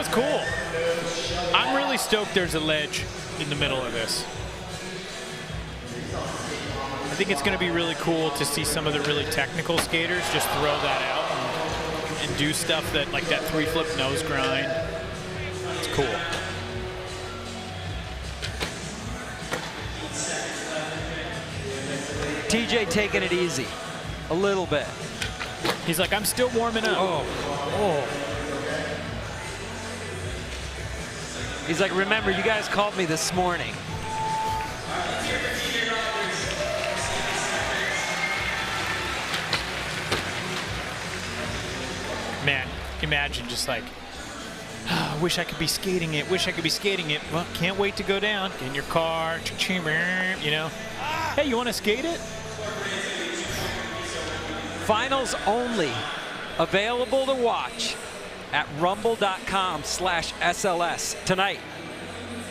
was cool. I'm really stoked there's a ledge in the middle of this. I think it's going to be really cool to see some of the really technical skaters just throw that out and do stuff that, like that 3-flip nose grind. It's cool. TJ taking it easy, a little bit. He's like, I'm still warming up. Oh. He's like, remember, you guys called me this morning. Man, imagine just like, oh, wish I could be skating it, wish I could be skating it. Well, can't wait to go down. Get in your car, you know. Hey, you want to skate it? Finals only, available to watch at rumble.com/SLS tonight.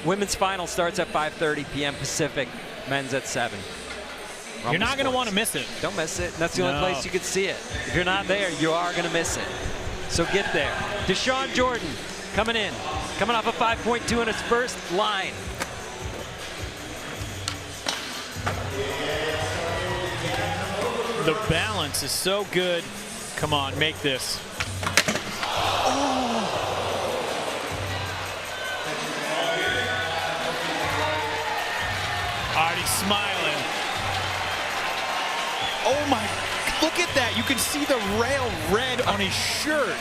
Women's final starts at 5:30 p.m. Pacific, men's at 7. Rumble You're not going to want to miss it. Don't miss it. That's the only place you can see it. If you're not there, you are going to miss it. So get there. Dashawn Jordan coming in, coming off a 5.2 in his first line. The balance is so good. Come on, make this. Oh. Already smiling. Oh my, look at that. You can see the rail red on his shirt.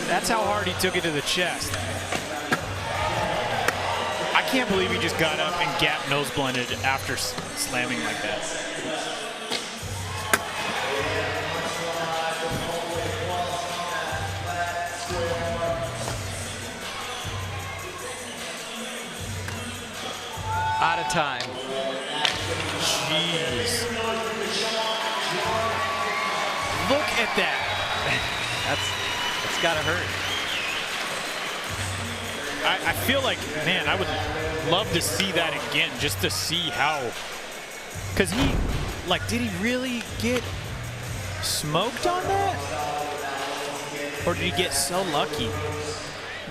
That's how hard he took it to the chest. I can't believe he just got up and gap nose blended after slamming like that. Out of time. Jeez. Look at that. That's gotta hurt. I feel like, man, I would love to see that again, just to see how, because he, like, did he really get smoked on that? Or did he get so lucky?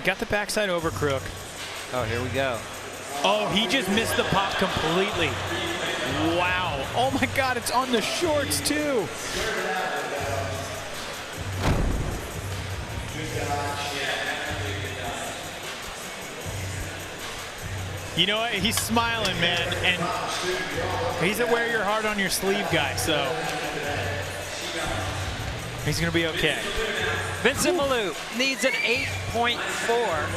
Got the backside over crook. Oh, here we go. Oh, he just missed the pop completely. Wow. Oh my God, it's on the shorts too. You know what? He's smiling, man, and he's a wear your heart on your sleeve guy, so he's gonna be okay. Vincent Milou needs an 8.4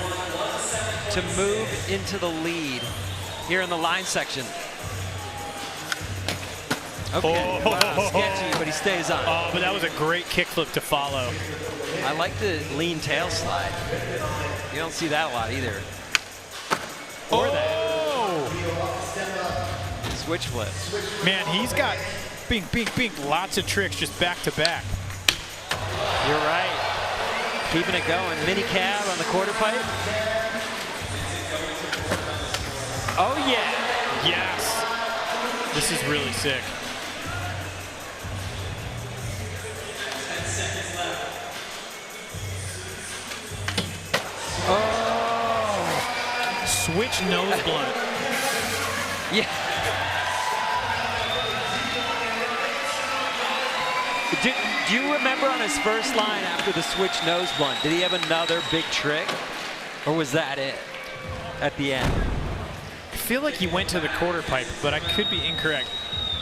to move into the lead here in the line section. Okay, wow, sketchy, but he stays on. Oh, but that was a great kickflip to follow. I like the lean tail slide. You don't see that a lot either. Or that. Switch flip. Man, he's got bink, bink, bink, lots of tricks just back to back. You're right. Keeping it going. Mini cab on the quarter pipe. Oh, yeah. Yes. This is really sick. Oh. Switch nose blunt. Yeah. Do you remember on his first line after the switch nose blunt, did he have another big trick? Or was that it at the end? I feel like he went to the quarter pipe, but I could be incorrect.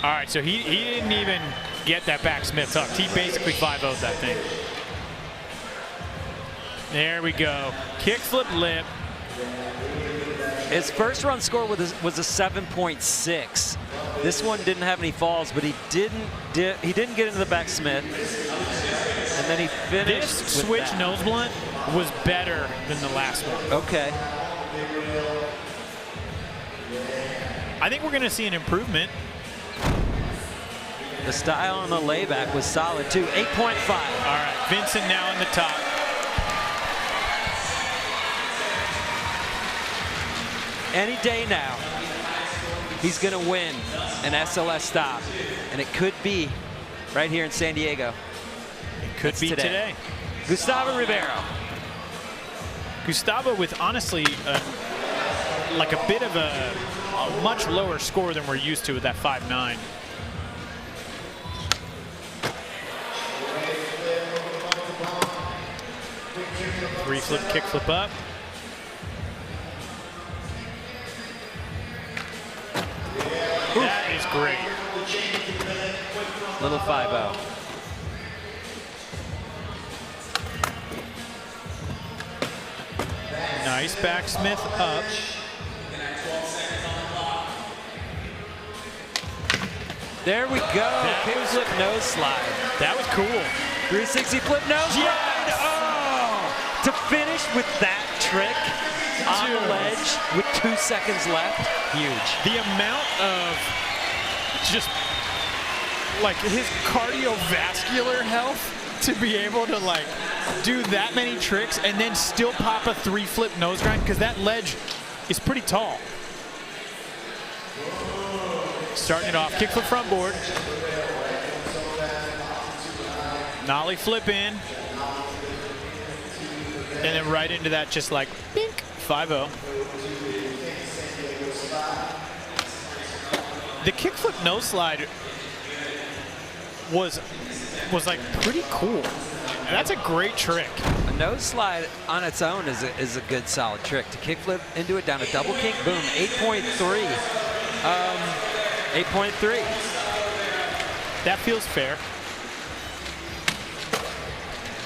All right, so he didn't even get that back Smith tucked. He basically 5-0'd that thing. There we go. Kickflip lip. His first run score was a 7.6. This one didn't have any falls, but he didn't get into the back Smith. And then he finished This with switch that. nose blunt was better than the last one. Okay. I think we're going to see an improvement. The style on the layback was solid too. 8.5. All right, Vincent now in the top. Any day now, he's going to win an SLS stop. And it could be right here in San Diego. It could be today. Gustavo Ribeiro. Gustavo with honestly like a bit of a much lower score than we're used to with that 5'9". Three flip, kick flip up. That is great. Little 5-0. Nice backsmith up. There we go. Kick flip nose slide. That was cool. 360 flip nose slide. Oh! To finish with that trick on the ledge with 2 seconds left, huge. The amount of just like his cardiovascular health to be able to like do that many tricks and then still pop a 3 flip nose grind, because that ledge is pretty tall. Starting it off, kickflip front board. Nollie flip in. And then right into that, just like, bink, 5-0. The kickflip nose slide was like pretty cool. And that's a great trick. A nose slide on its own is a good solid trick. To kickflip into it down a double kick, boom, 8.3. 8.3. That feels fair.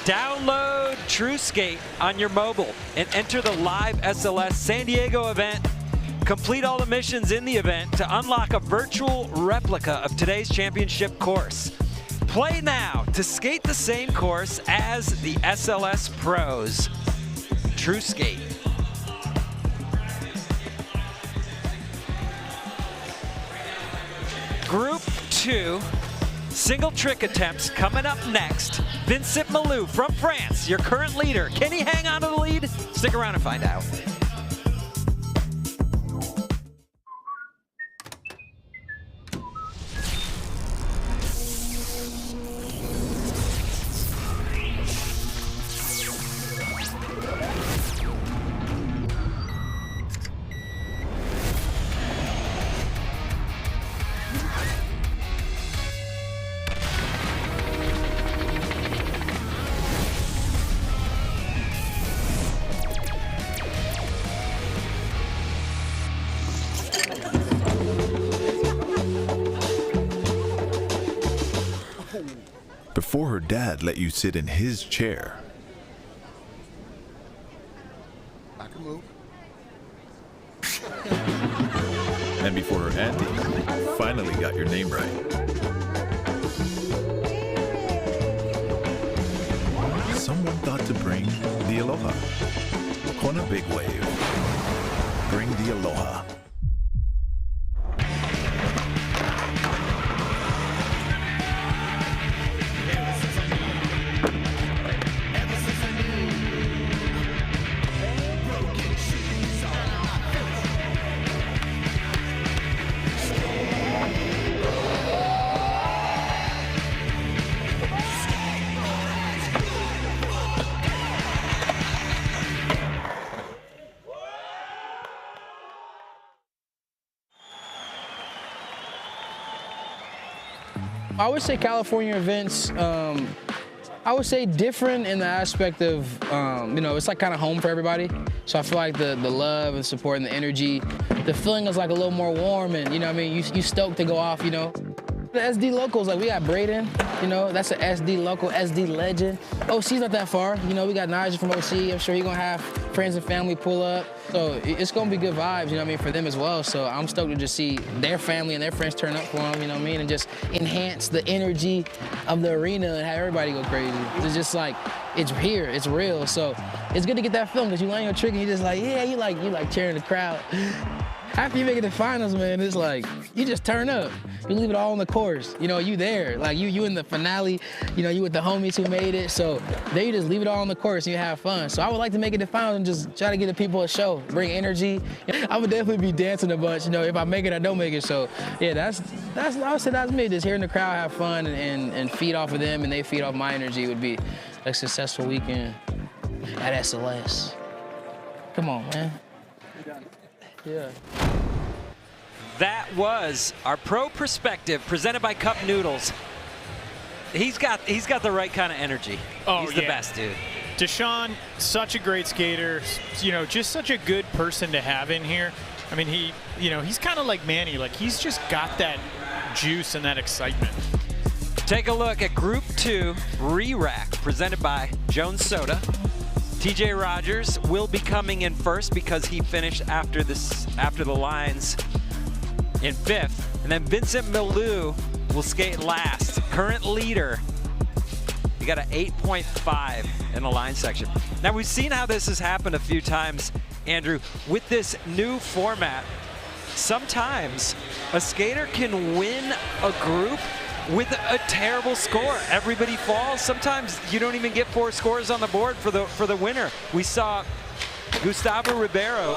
Download TrueSkate on your mobile and enter the live SLS San Diego event. Complete all the missions in the event to unlock a virtual replica of today's championship course. Play now to skate the same course as the SLS pros. TrueSkate. Group 2, single trick attempts coming up next. Vincent Milou from France, your current leader. Can he hang on to the lead? Stick around and find out. Before her dad let you sit in his chair. I can move. And before her auntie finally got your name right. Someone thought to bring the aloha. On a big wave, bring the aloha. I would say California events, I would say different in the aspect of, you know, it's like kind of home for everybody. So I feel like the love and support and the energy, the feeling is like a little more warm and, you know what I mean, you stoked to go off, you know. The SD locals, like we got Braden, you know, that's an SD local, SD legend. OC's not that far, you know, we got Nigel from OC. I'm sure he's gonna have friends and family pull up. So it's gonna be good vibes, you know what I mean, for them as well. So I'm stoked to just see their family and their friends turn up for them, you know what I mean, and just enhance the energy of the arena and have everybody go crazy. It's just like, it's here, it's real. So it's good to get that feeling because you land your trick and you're just like, yeah, you like cheering the crowd. After you make it to finals, man, it's like, you just turn up. You leave it all on the course. You know, you there. Like, you in the finale, you know, you with the homies who made it. So there you just leave it all on the course and you have fun. So I would like to make it to finals and just try to give the people a show, bring energy. I would definitely be dancing a bunch, you know, if I make it, I don't make it. So, yeah, I would say that's me. Just hearing the crowd have fun and feed off of them and they feed off my energy would be a successful weekend at SLS. Come on, man. Yeah. That was our Pro Perspective presented by Cup Noodles. He's got the right kind of energy. Oh, he's the best, dude. Dashawn, such a great skater, you know, just such a good person to have in here. I mean, he's kind of like Manny, like he's just got that juice and that excitement. Take a look at Group 2 Re-Rack presented by Jones Soda. TJ Rogers will be coming in first because he finished after the lines in 5th. And then Vincent Milou will skate last. Current leader. He got an 8.5 in the line section. Now we've seen how this has happened a few times, Andrew. With this new format, sometimes a skater can win a group with a terrible score. Everybody falls. Sometimes you don't even get 4 scores on the board for the winner. We saw Gustavo Ribeiro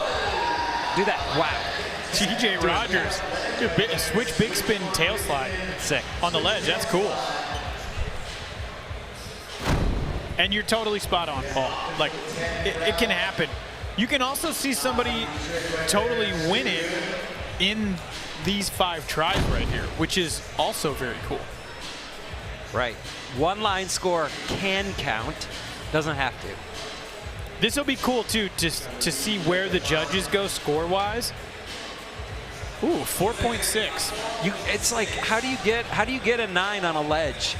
do that. Wow. TJ Rogers, dude, switch big spin tail slide. Sick. On the ledge, that's cool. And you're totally spot on, Paul. Like, it can happen. You can also see somebody totally win it in these 5 tries right here, which is also very cool. Right. One line score can count, doesn't have to. This will be cool too, just to see where the judges go score-wise. Ooh, 4.6. It's like, how do you get a 9 on a ledge?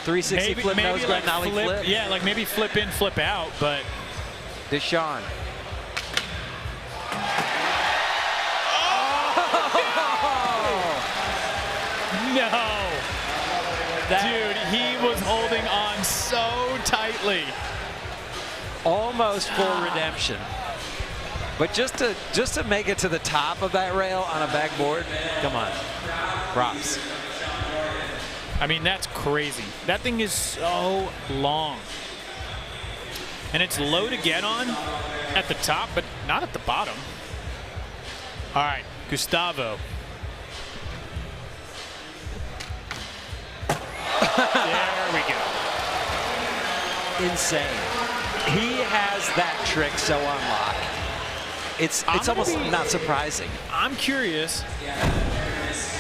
360 flip nose grind nollie flip. Yeah, like maybe flip in, flip out, but Dashawn. No. Dude, he was holding on so tightly. Almost full redemption. But just to make it to the top of that rail on a backboard, come on. Props. I mean, that's crazy. That thing is so long. And it's low to get on at the top, but not at the bottom. All right, Gustavo. There we go. Insane. He has that trick so unlocked. It's almost not surprising. I'm curious,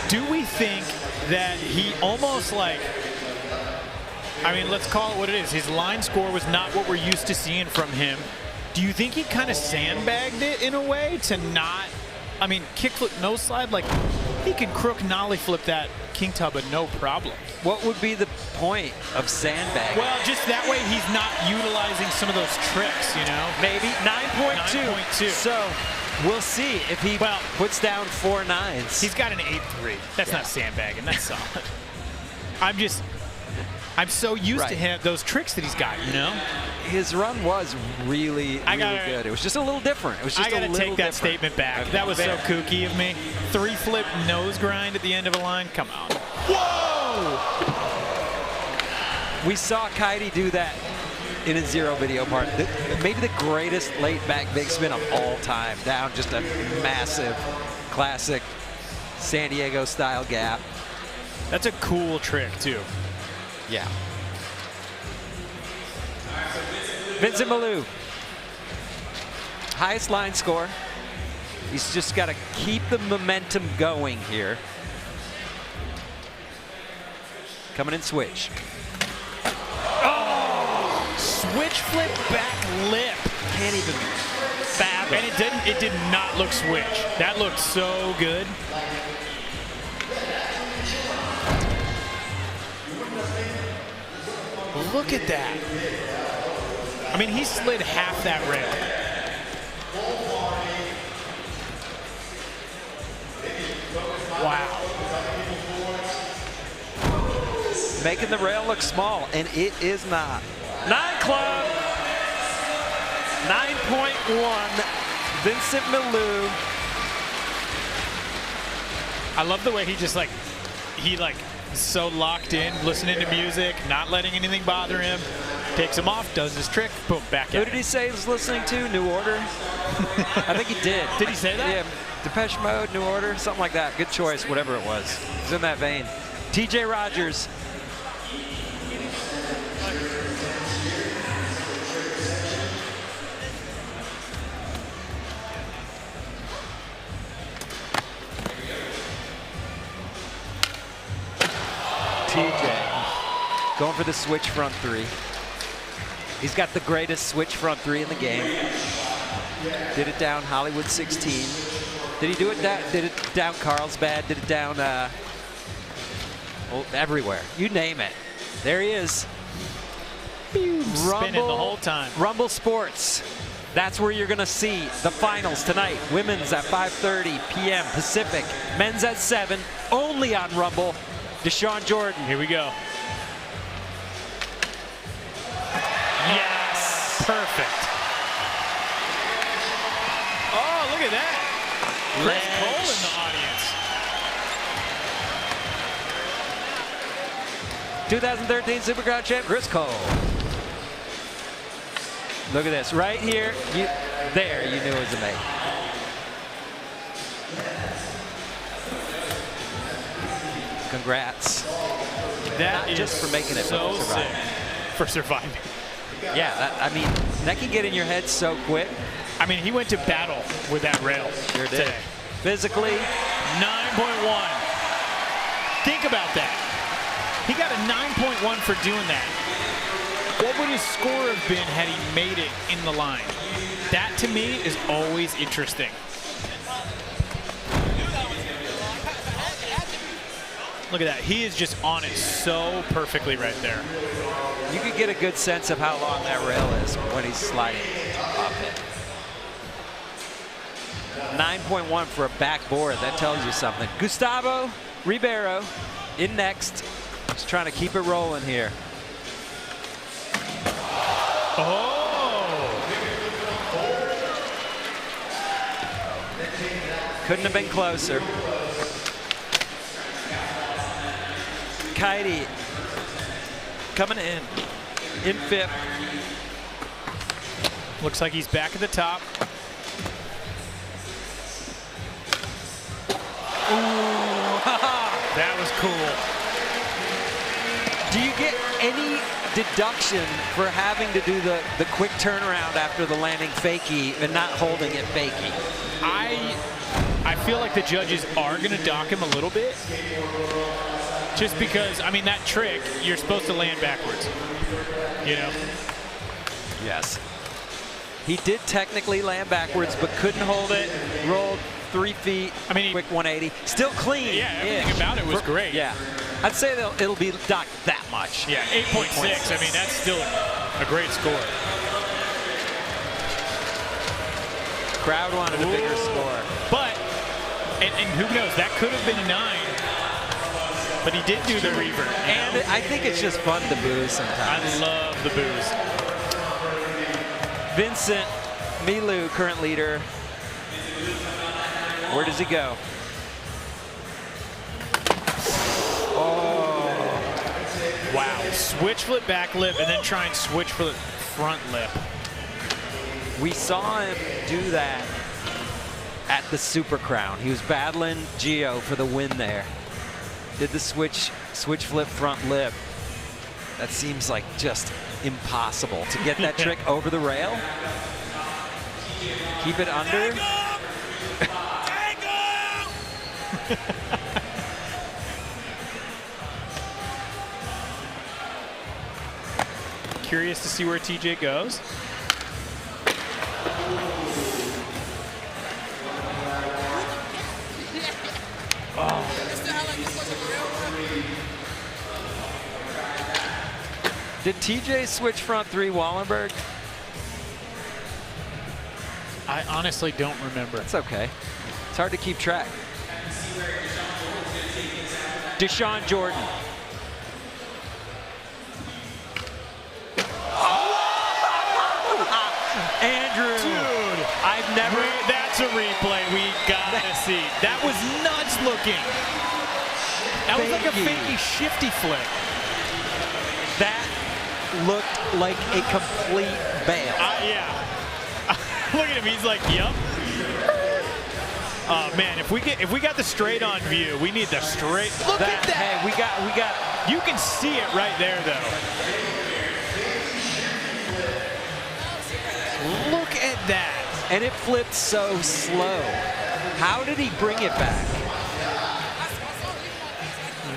do we think that he almost like, I mean, let's call it what it is. His line score was not what we're used to seeing from him. Do you think he kind of sandbagged it in a way to not, I mean, kickflip nose slide, like he could crook nollie flip that king tub with no problem. What would be the point of sandbagging? Well, just that way he's not utilizing some of those tricks, you know? Maybe 9.2. So we'll see if he puts down 4 9s. He's got an 8.3. That's not sandbagging. That's solid. I'm so used to him, those tricks that he's got, you know? His run was really good. It was just a little different. It was just I gotta take that statement back. Okay. That was so kooky of me. 3 flip nose grind at the end of a line. Come on. Whoa! We saw Kairi do that in a 0 video part. Maybe the greatest late back big spin of all time. Down just a massive, classic San Diego style gap. That's a cool trick too. Yeah. Vincent Milou. Highest line score. He's just got to keep the momentum going here. Coming in switch. Oh! Switch flip back lip. Can't even fathom. And it did not look switch. That looked so good. Look at that. I mean, he slid half that rail. Wow. Making the rail look small, and it is not. 9 club. 9.1. Vincent Milou. I love the way he just like, so locked in, listening to music, not letting anything bother him. Takes him off, does his trick, boom, back Who at did he say he was listening to? New Order? I think he did. Did he say that? Yeah, Depeche Mode, New Order, something like that. Good choice, whatever it was. It's in that vein. TJ Rogers. TJ going for the switch front three. He's got the greatest switch front three in the game. Did it down Hollywood 16. Did he do it down? Did it down Carlsbad? Did it down everywhere? You name it. There he is. Spinning the whole time. Rumble Sports. That's where you're going to see the finals tonight. Women's at 5:30 p.m. Pacific. Men's at 7. Only on Rumble. Dashawn Jordan. Here we go. Yes. Perfect. Oh, look at that. Chris Cole in the audience. 2013 Supercrown champ, Chris Cole. Look at this, right here. There, you knew it was a mate. Congrats. That Not just for making it, so but for surviving. sick. For surviving. Yeah, I mean, that can get in your head so quick. I mean, he went to battle with that rail Sure did. today. Physically, 9.1. Think about that. He got a 9.1 for doing that. What would his score have been had he made it in the line? That, to me, is always interesting. Look at that. He is just on it so perfectly right there. you could get a good sense of how long that rail is when he's sliding off it. 9.1 for a backboard. That tells you something. Gustavo Ribeiro in next. Just trying to keep it rolling here. Couldn't have been closer. Kairi coming in fifth. Looks like he's back at the top. Ooh, that was cool. Do you get any deduction for having to do the quick turnaround after the landing fakie and not holding it fakie? I feel like the judges are going to dock him a little bit. Just because, I mean, that trick, you're supposed to land backwards. You know? Yes. He did technically land backwards, but couldn't hold it. Rolled 3 feet. I mean, quick 180. Still clean. Yeah, everything about it was great. Yeah. I'd say it'll be docked that much. Yeah, 8.6. I mean, that's still a great score. Crowd wanted a bigger score. But, and who knows, that could have been a 9. But he did do the revert. And I think it's just fun to booze sometimes. I love the booze. Vincent, Milou, current leader. Where does he go? Oh. Wow. Switch flip back lip and then try and switch flip front lip. We saw him do that at the Super Crown. He was battling Gio for the win there. Did the switch flip front lip. That seems like just impossible to get that trick over the rail. Keep it under. Curious to see where TJ goes. Did TJ switch front 3 Wallenberg? I honestly don't remember. It's okay. It's hard to keep track. Dashawn Jordan. Andrew. Dude. I've never. That's a replay we gotta see. That was nuts looking. That was like a fakey shifty flip. That looked like a complete bail. Yeah. Look at him. He's like, yep. Oh man, if we got the straight on view, we need the straight. Look at that. Hey, we got. You can see it right there, though. Look at that. And it flipped so slow. How did he bring it back?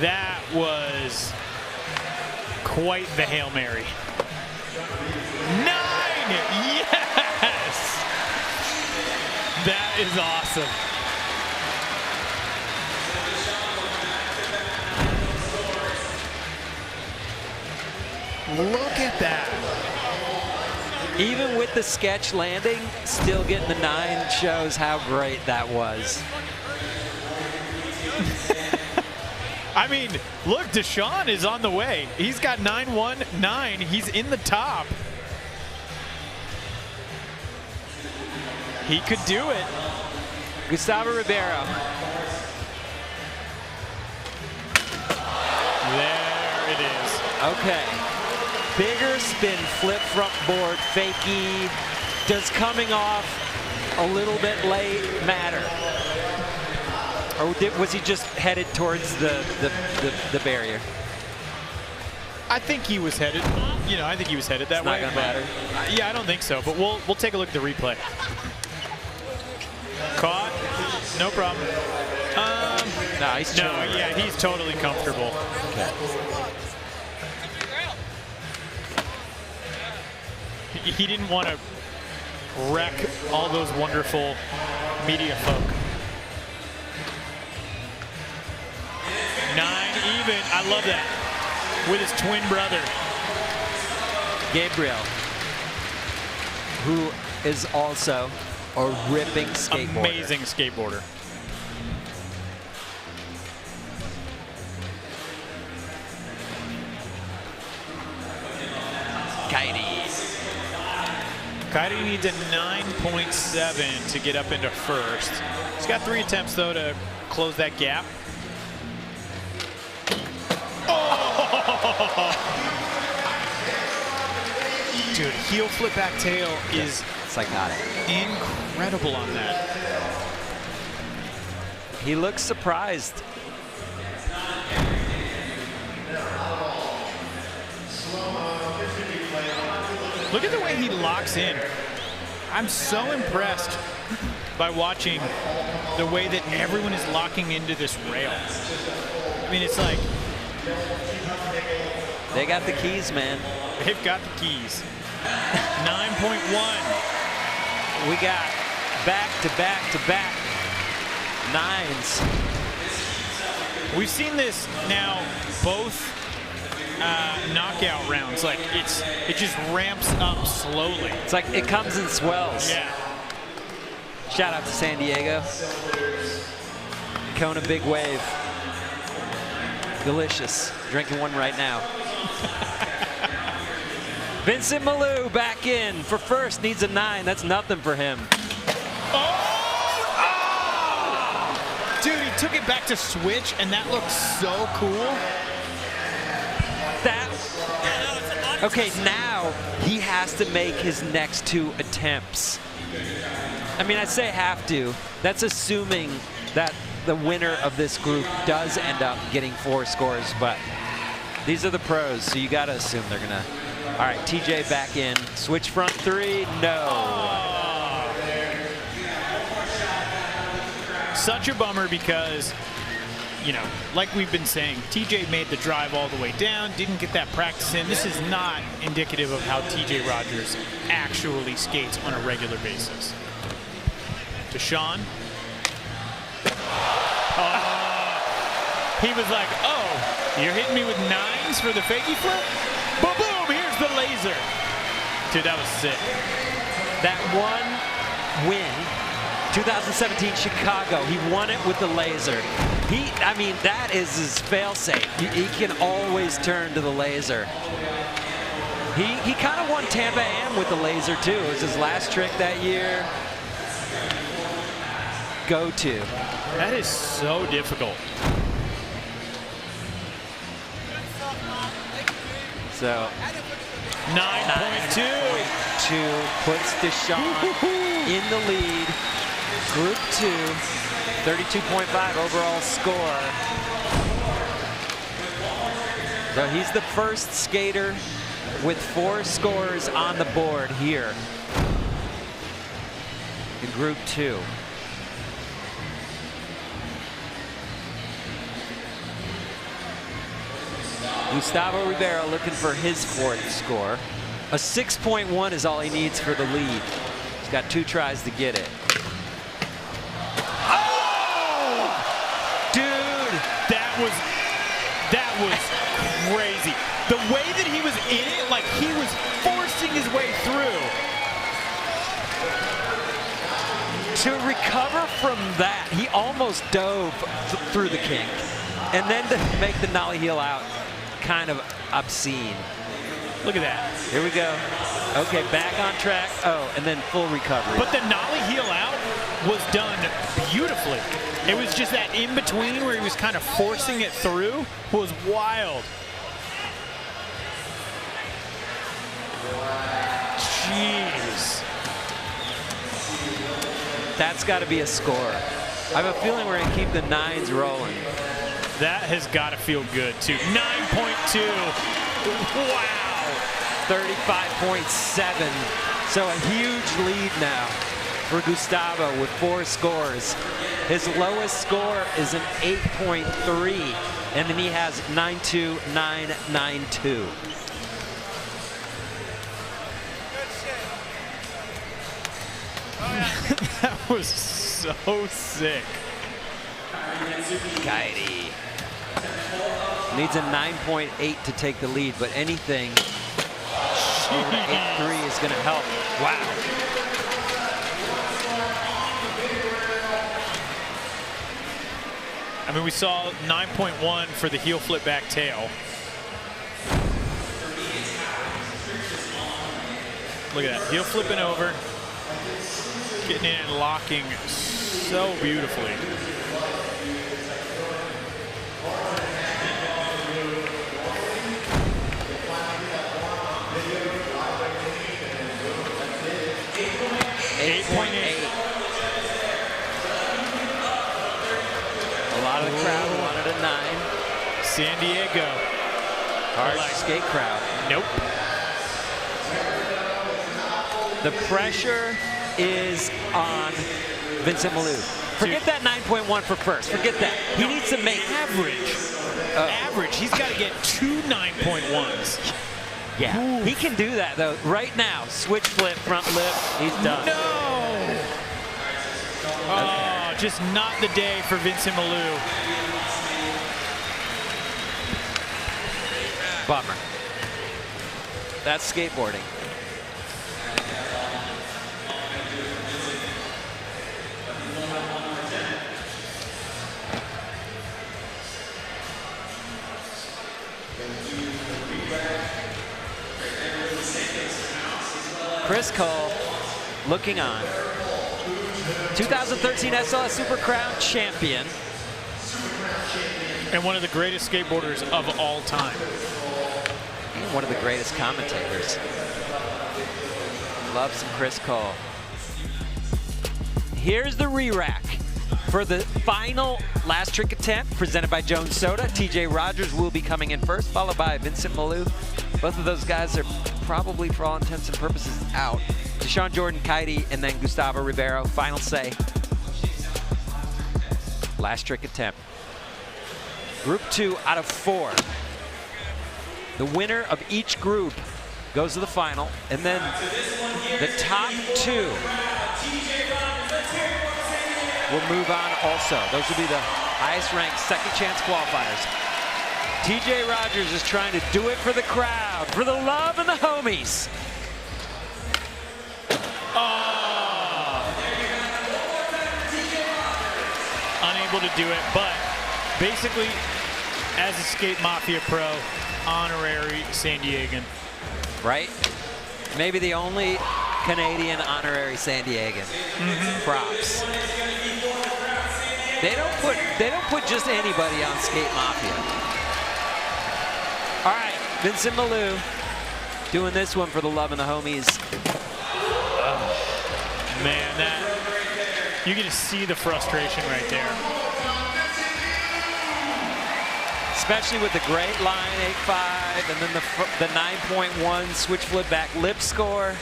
That was quite the Hail Mary. 9! Yes! That is awesome. Look at that. Even with the sketch landing, still getting the 9 shows how great that was. I mean, look, Dashawn is on the way. He's got 9-1-9. He's in the top. He could do it. Gustavo Ribeiro. There it is. Okay. Bigger spin, flip front board, fakie. Does coming off a little bit late matter? Or was he just headed towards the barrier? I think he was headed, I think he was headed that way. Not gonna matter. Yeah, I don't think so, but we'll take a look at the replay. Caught, no problem. No, he's chilling. No, yeah, he's totally comfortable. Okay. He didn't want to wreck all those wonderful media folk. 9 even. I love that. With his twin brother. Gabriel, who is also a ripping skateboarder. Amazing skateboarder. Kairi needs a 9.7 to get up into first. He's got 3 attempts, though, to close that gap. Oh! Dude, heel flip back tail is psychotic. Incredible on that. He looks surprised. Look at the way he locks in. I'm so impressed by watching the way that everyone is locking into this rail. I mean, it's like... They got the keys, man. They've got the keys. 9.1. We got back-to-back-to-back 9s. We've seen this now both knockout rounds. Like it just ramps up slowly. It's like it comes in swells. Yeah. Shout out to San Diego. Kona big wave. Delicious. Drinking one right now. Vincent Milou back in for first, needs a 9. That's nothing for him. Dude, he took it back to switch, and that looks so cool. Okay, now he has to make his next 2 attempts. I mean, I say have to. That's assuming that the winner of this group does end up getting 4 scores, but these are the pros, so you got to assume they're going to. All right, TJ back in. Switch front 3, no. Such a bummer because, you know, like we've been saying, TJ made the drive all the way down, didn't get that practice in. This is not indicative of how TJ Rogers actually skates on a regular basis. Dashawn. He was like, oh, you're hitting me with 9s for the fakie flip? Boom, boom, here's the laser. Dude, that was sick. That one win, 2017 Chicago, he won it with the laser. I mean, that is his fail-safe. He can always turn to the laser. He kind of won Tampa Am with the laser, too. It was his last trick that year. Go-to. That is so difficult. So 9.2 puts Dashawn in the lead. Group 2, 32.5 overall score. So he's the first skater with 4 scores on the board here in Group 2. Gustavo Ribeiro looking for his 4th score. A 6.1 is all he needs for the lead. He's got 2 tries to get it. Oh! Dude, that was crazy. The way that he was in it, like he was forcing his way through. To recover from that, he almost dove through the kink. And then to make the nollie heel out, kind of obscene. Look at that. Here we go. Okay, back on track. Oh, and then full recovery. But the nollie heel out was done beautifully. It was just that in between where he was kind of forcing it through was wild. Jeez. That's got to be a score. I have a feeling we're going to keep the 9s rolling. That has got to feel good, too. 9.2. Wow. 35.7. So a huge lead now for Gustavo with 4 scores. His lowest score is an 8.3, and then he has 9.2, 9.92. That was so sick. Kairi needs a 9.8 to take the lead, but anything over 8.3 is going to help. Wow. I mean, we saw 9.1 for the heel flip back tail. Look at that, heel flipping over, getting in and locking so beautifully. A lot of the crowd wanted a 9. San Diego. Hard skate crowd. Nope. The pressure is on Vincent Milou. Forget that 9.1 for first. Forget that. He needs to make average. Average. He's got to get 2 9.1s. Yeah, oof. He can do that though. Right now, switch flip, front lip, he's done. No! Oh, just not the day for Vincent Milou. Bummer. That's skateboarding. Chris Cole looking on. 2013 SLS Super Crown champion. And one of the greatest skateboarders of all time. And one of the greatest commentators. Love some Chris Cole. Here's the re-rack for the final last trick attempt presented by Jones Soda. TJ Rogers will be coming in first, followed by Vincent Milou. Both of those guys are probably, for all intents and purposes, out. Dashawn, Jordan, Kairi, and then Gustavo Ribeiro. Final say. Last trick attempt. Group 2 out of 4. The winner of each group goes to the final, and then the top 2 will move on also. Those will be the highest ranked second chance qualifiers. TJ Rogers is trying to do it for the crowd, for the love and the homies. Unable to do it, but basically, as a Skate Mafia pro, honorary San Diegan. Right? Maybe the only Canadian honorary San Diegan. Props. They don't put just anybody on Skate Mafia. All right, Vincent Milou doing this one for the love and the homies. Man, that you get to see the frustration right there. Especially with the great line 8.5 and then the 9.1 switch flip back lip score,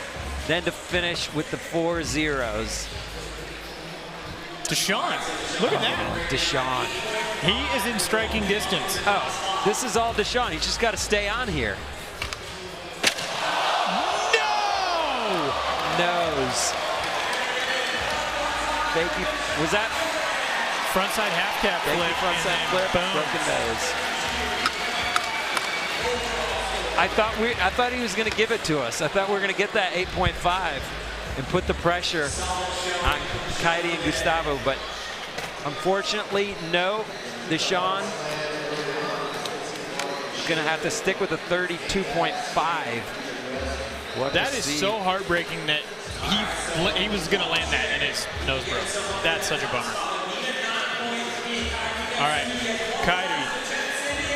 then to finish with the 4 zeros. Dashawn, look at that. Dashawn. He is in striking distance. Oh, This is all Dashawn. He's just got to stay on here. No! Nose. Fakey. Was that frontside half cap flip? Frontside flip. Boom. Broken nose. I thought he was going to give it to us. I thought we were going to get that 8.5 and put the pressure on Kairi and Gustavo, but unfortunately, no. Dashawn going to have to stick with a 32.5. That is so heartbreaking that he was going to land that and his nose broke. That's such a bummer. All right, Kairi,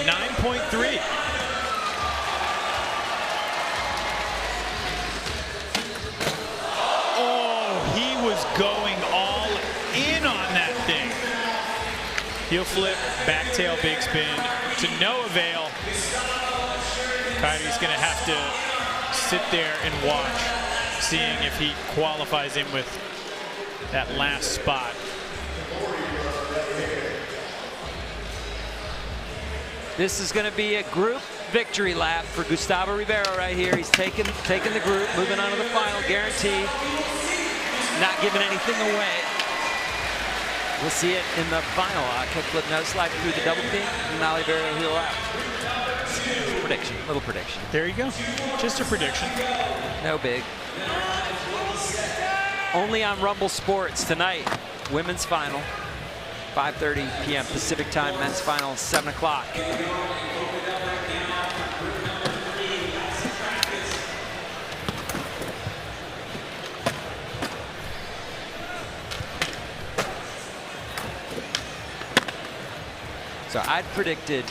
9.3. Oh, he was going all in on that thing. Heel flip, back tail, big spin to no avail. Kairi's going to have to sit there and watch, seeing if he qualifies in with that last spot. This is going to be a group victory lap for Gustavo Ribeiro right here. He's taking the group, moving on to the final, guaranteed. Not giving anything away. We'll see it in the final. Kickflip nose slide through the double pin, and Ribeiro heel out. Prediction, little prediction. There you go. Just a prediction. No big. Only on Rumble Sports tonight. Women's final, 5:30 p.m. Pacific time. Men's final, 7 o'clock. So I'd predicted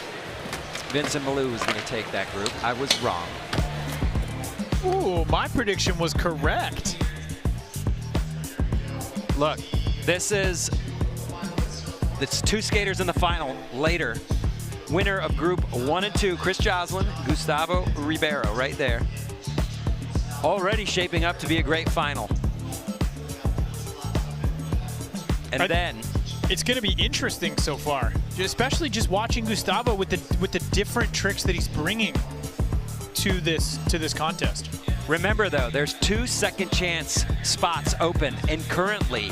Vincent Milou was going to take that group. I was wrong. Ooh, my prediction was correct. Look, it's two skaters in the final later. Winner of group 1 and 2, Chris Joslin, Gustavo Ribeiro, right there. Already shaping up to be a great final. And then it's going to be interesting so far, especially just watching Gustavo with the different tricks that he's bringing to this contest. Remember though, there's 2 second chance spots open, and currently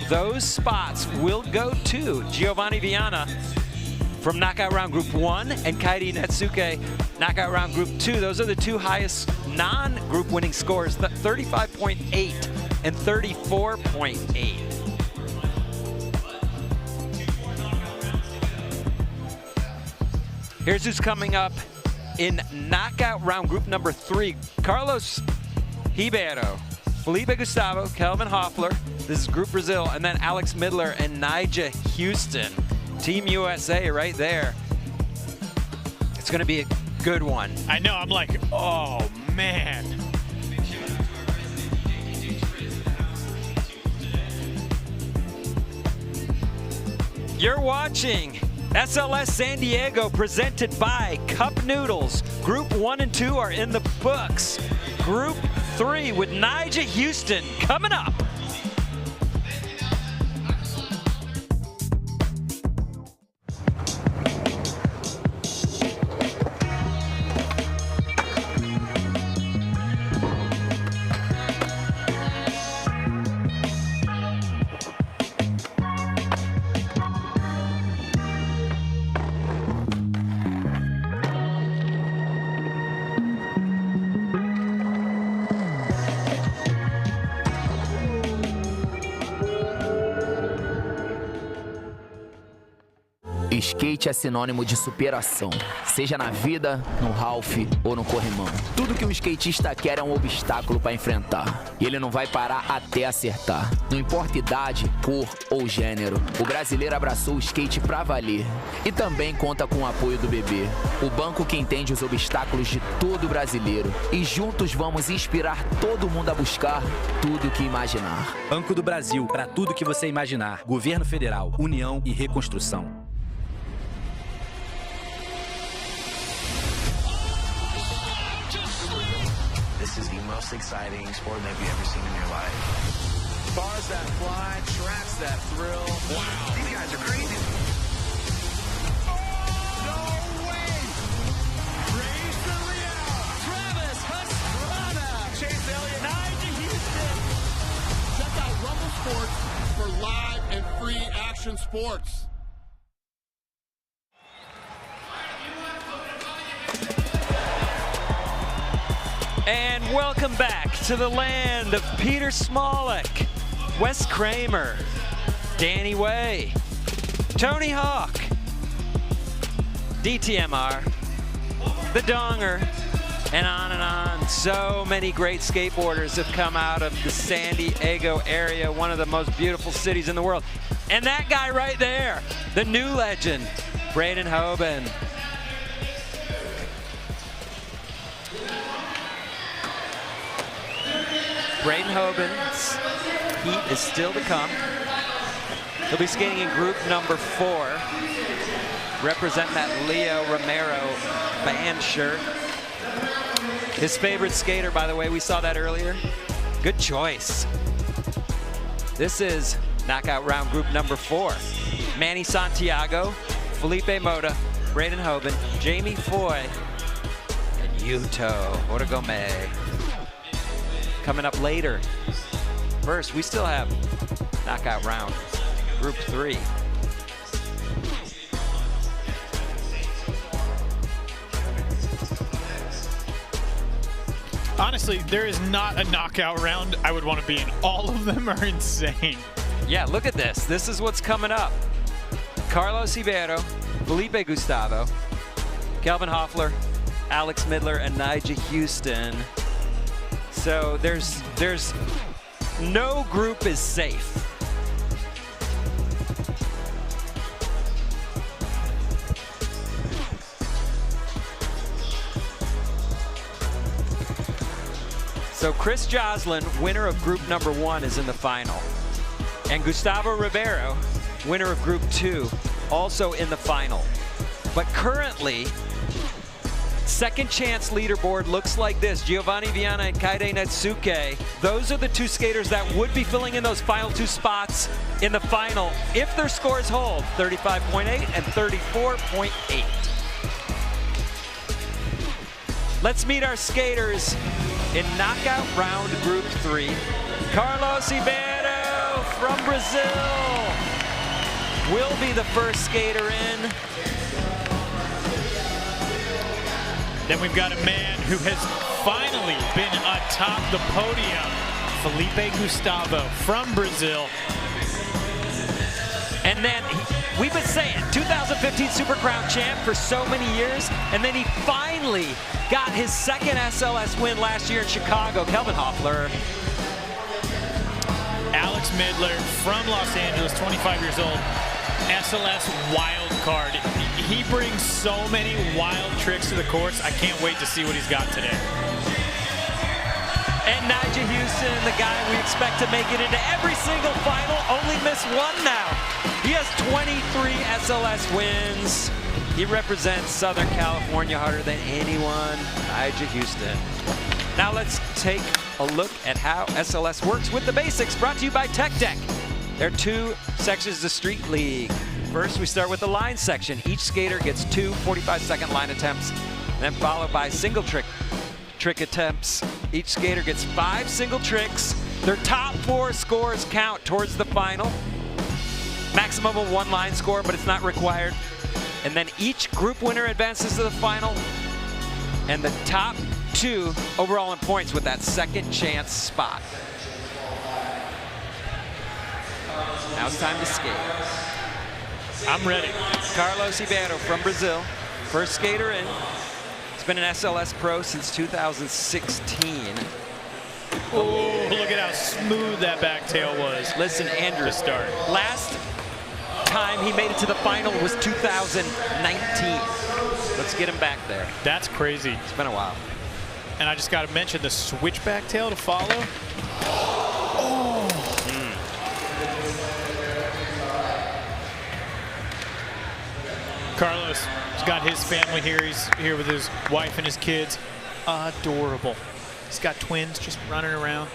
those spots will go to Giovanni Vianna from knockout round group 1 and Kairi Netsuke knockout round group 2. Those are the 2 highest non-group winning scores, 35.8 and 34.8. Here's who's coming up in knockout round group number 3. Carlos Ribeiro, Felipe Gustavo, Kelvin Hoffler. This is Group Brazil. And then Alex Midler and Nyjah Houston. Team USA right there. It's going to be a good one. I know. I'm like, oh, man. You're watching SLS San Diego, presented by Cup Noodles. Group 1 and 2 are in the books. Group 3 with Nyjah Houston coming up. Skate é sinônimo de superação, seja na vida, no half ou no corrimão. Tudo que um skatista quer é um obstáculo para enfrentar, e ele não vai parar até acertar. Não importa idade, cor ou gênero, o brasileiro abraçou o skate pra valer. E também conta com o apoio do BB, o banco que entende os obstáculos de todo brasileiro. E juntos vamos inspirar todo mundo a buscar tudo o que imaginar. Banco do Brasil, para tudo que você imaginar. Governo Federal, União e Reconstrução. This is the most exciting sport that you've ever seen in your life. Bars that fly, tracks that thrill. Wow, these guys are crazy. Oh, no way! sports. And welcome back to the land of Peter Smolik, Wes Kramer, Danny Way, Tony Hawk, DTMR, the Donger, and on and on. So many great skateboarders have come out of the San Diego area, one of the most beautiful cities in the world. And that guy right there, the new legend, Braden Hoban. Braden Hoban's heat is still to come. He'll be skating in group number 4, representing that Leo Romero band shirt. His favorite skater, by the way, we saw that earlier. Good choice. This is knockout round group number 4. Manny Santiago, Felipe Mota, Braden Hoban, Jamie Foy, and Yuto Origome. Coming up later. First, we still have knockout round group 3. Honestly, there is not a knockout round I would want to be in. All of them are insane. Yeah, look at this. This is what's coming up. Carlos Ribeiro, Felipe Gustavo, Kelvin Hoffler, Alex Midler, and Nigel Houston. So there's no group is safe. So Chris Joslin, winner of group number 1, is in the final. And Gustavo Ribeiro, winner of group 2, also in the final. But currently, second chance leaderboard looks like this. Giovanni, Vianna, and Kairi Netsuke. Those are the 2 skaters that would be filling in those final 2 spots in the final if their scores hold, 35.8 and 34.8. Let's meet our skaters in knockout round group 3. Carlos Ribeiro from Brazil will be the first skater in. Then we've got a man who has finally been atop the podium, Felipe Gustavo from Brazil. And then we've been saying 2015 Super Crown champ for so many years, and then he finally got his second SLS win last year in Chicago. Kelvin Hoffler. Alex Midler from Los Angeles, 25 years old, SLS wild card. He brings so many wild tricks to the course. I can't wait to see what he's got today. And Nigel Houston, the guy we expect to make it into every single final, only missed 1 now. He has 23 SLS wins. He represents Southern California harder than anyone, Nigel Houston. Now let's take a look at how SLS works with the basics, brought to you by Tech Deck. There are 2 sections of the Street League. First, we start with the line section. Each skater gets 2 45-second line attempts, then followed by single trick attempts. Each skater gets 5 single tricks. Their top 4 scores count towards the final. Maximum of 1 line score, but it's not required. And then each group winner advances to the final. And the top 2 overall in points with that second chance spot. Now it's time to skate. I'm ready. Carlos Ribeiro from Brazil, first skater in. He's been an SLS pro since 2016. Oh, look at how smooth that back tail was. Listen, Andrew, to start. Last time he made it to the final was 2019. Let's get him back there. That's crazy. It's been a while. And I just got to mention the switchback tail to follow. Oh. Carlos has got his family here. He's here with his wife and his kids. Adorable. He's got twins just running around.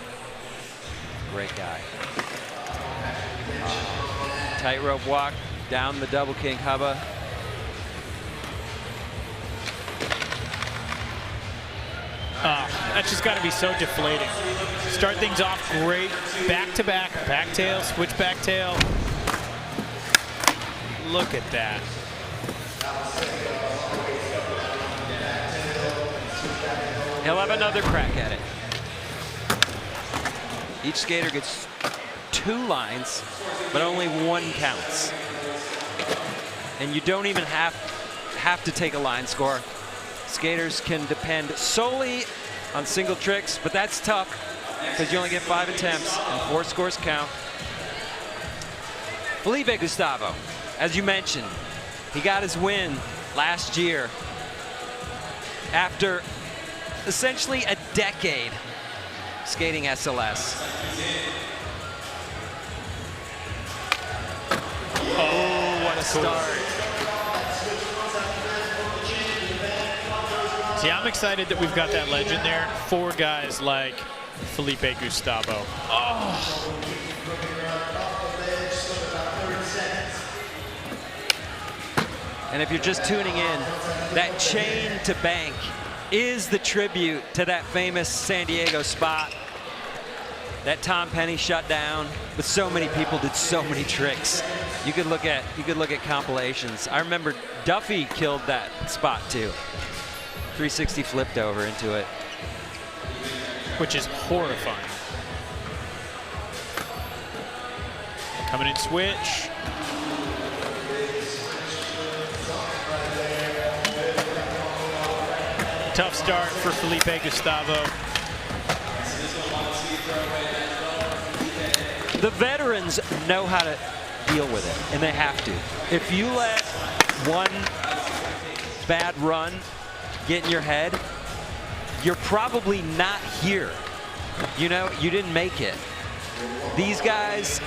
Great guy. Tightrope walk down the double king hubba. That's just got to be so deflating. Start things off great. Back to back, back tail, switch back tail. Look at that. He'll have another crack at it. Each skater gets 2 lines, but only 1 counts. And you don't even have to take a line score. Skaters can depend solely on single tricks, but that's tough because you only get 5 attempts and 4 scores count. Felipe Gustavo, as you mentioned, he got his win last year after essentially a decade skating SLS. Oh, what a start. See, I'm excited that we've got that legend there. 4 guys like Felipe Gustavo. Oh. And if you're just tuning in, that chain to bank is the tribute to that famous San Diego spot that Tom Penny shut down, but so many people did so many tricks. You could look at compilations. I remember Duffy killed that spot too. 360 flipped over into it, which is horrifying. Coming in switch. Tough start for Felipe Gustavo. The veterans know how to deal with it, and they have to. If you let one bad run get in your head, you're probably not here. You know, you didn't make it. These guys,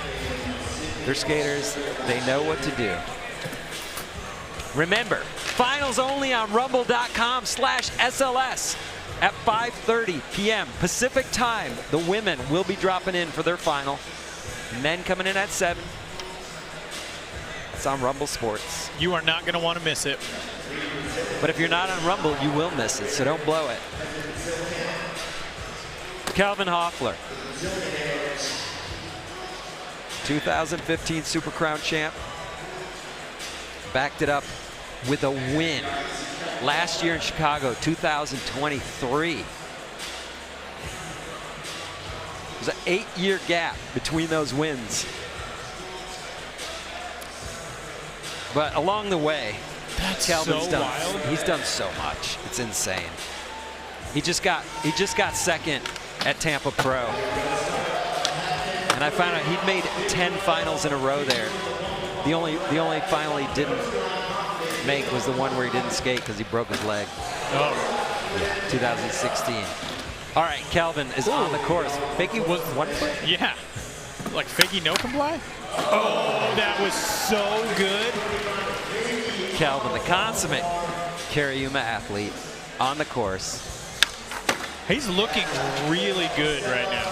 they're skaters. They know what to do. Remember, finals only on rumble.com/SLS at 5:30 p.m. Pacific time. The women will be dropping in for their final. Men coming in at 7. It's on Rumble Sports. You are not going to want to miss it. But if you're not on Rumble, you will miss it, so don't blow it. Calvin Hoffler, 2015 Super Crown champ, backed it up with a win last year in Chicago, 2023. There's an 8-year gap between those wins. But along the way, Calvin's so done. wild. He's done so much. It's insane. He just got second at Tampa Pro. And I found out he'd made 10 finals in a row there. The only final he didn't make was the one where he didn't skate because he broke his leg. Oh. Yeah, 2016. All right, Calvin is on the course. Fakie was 1 foot? Yeah. Like fakie no comply? Oh, that was so good. Calvin, the consummate Kairi athlete on the course. He's looking really good right now.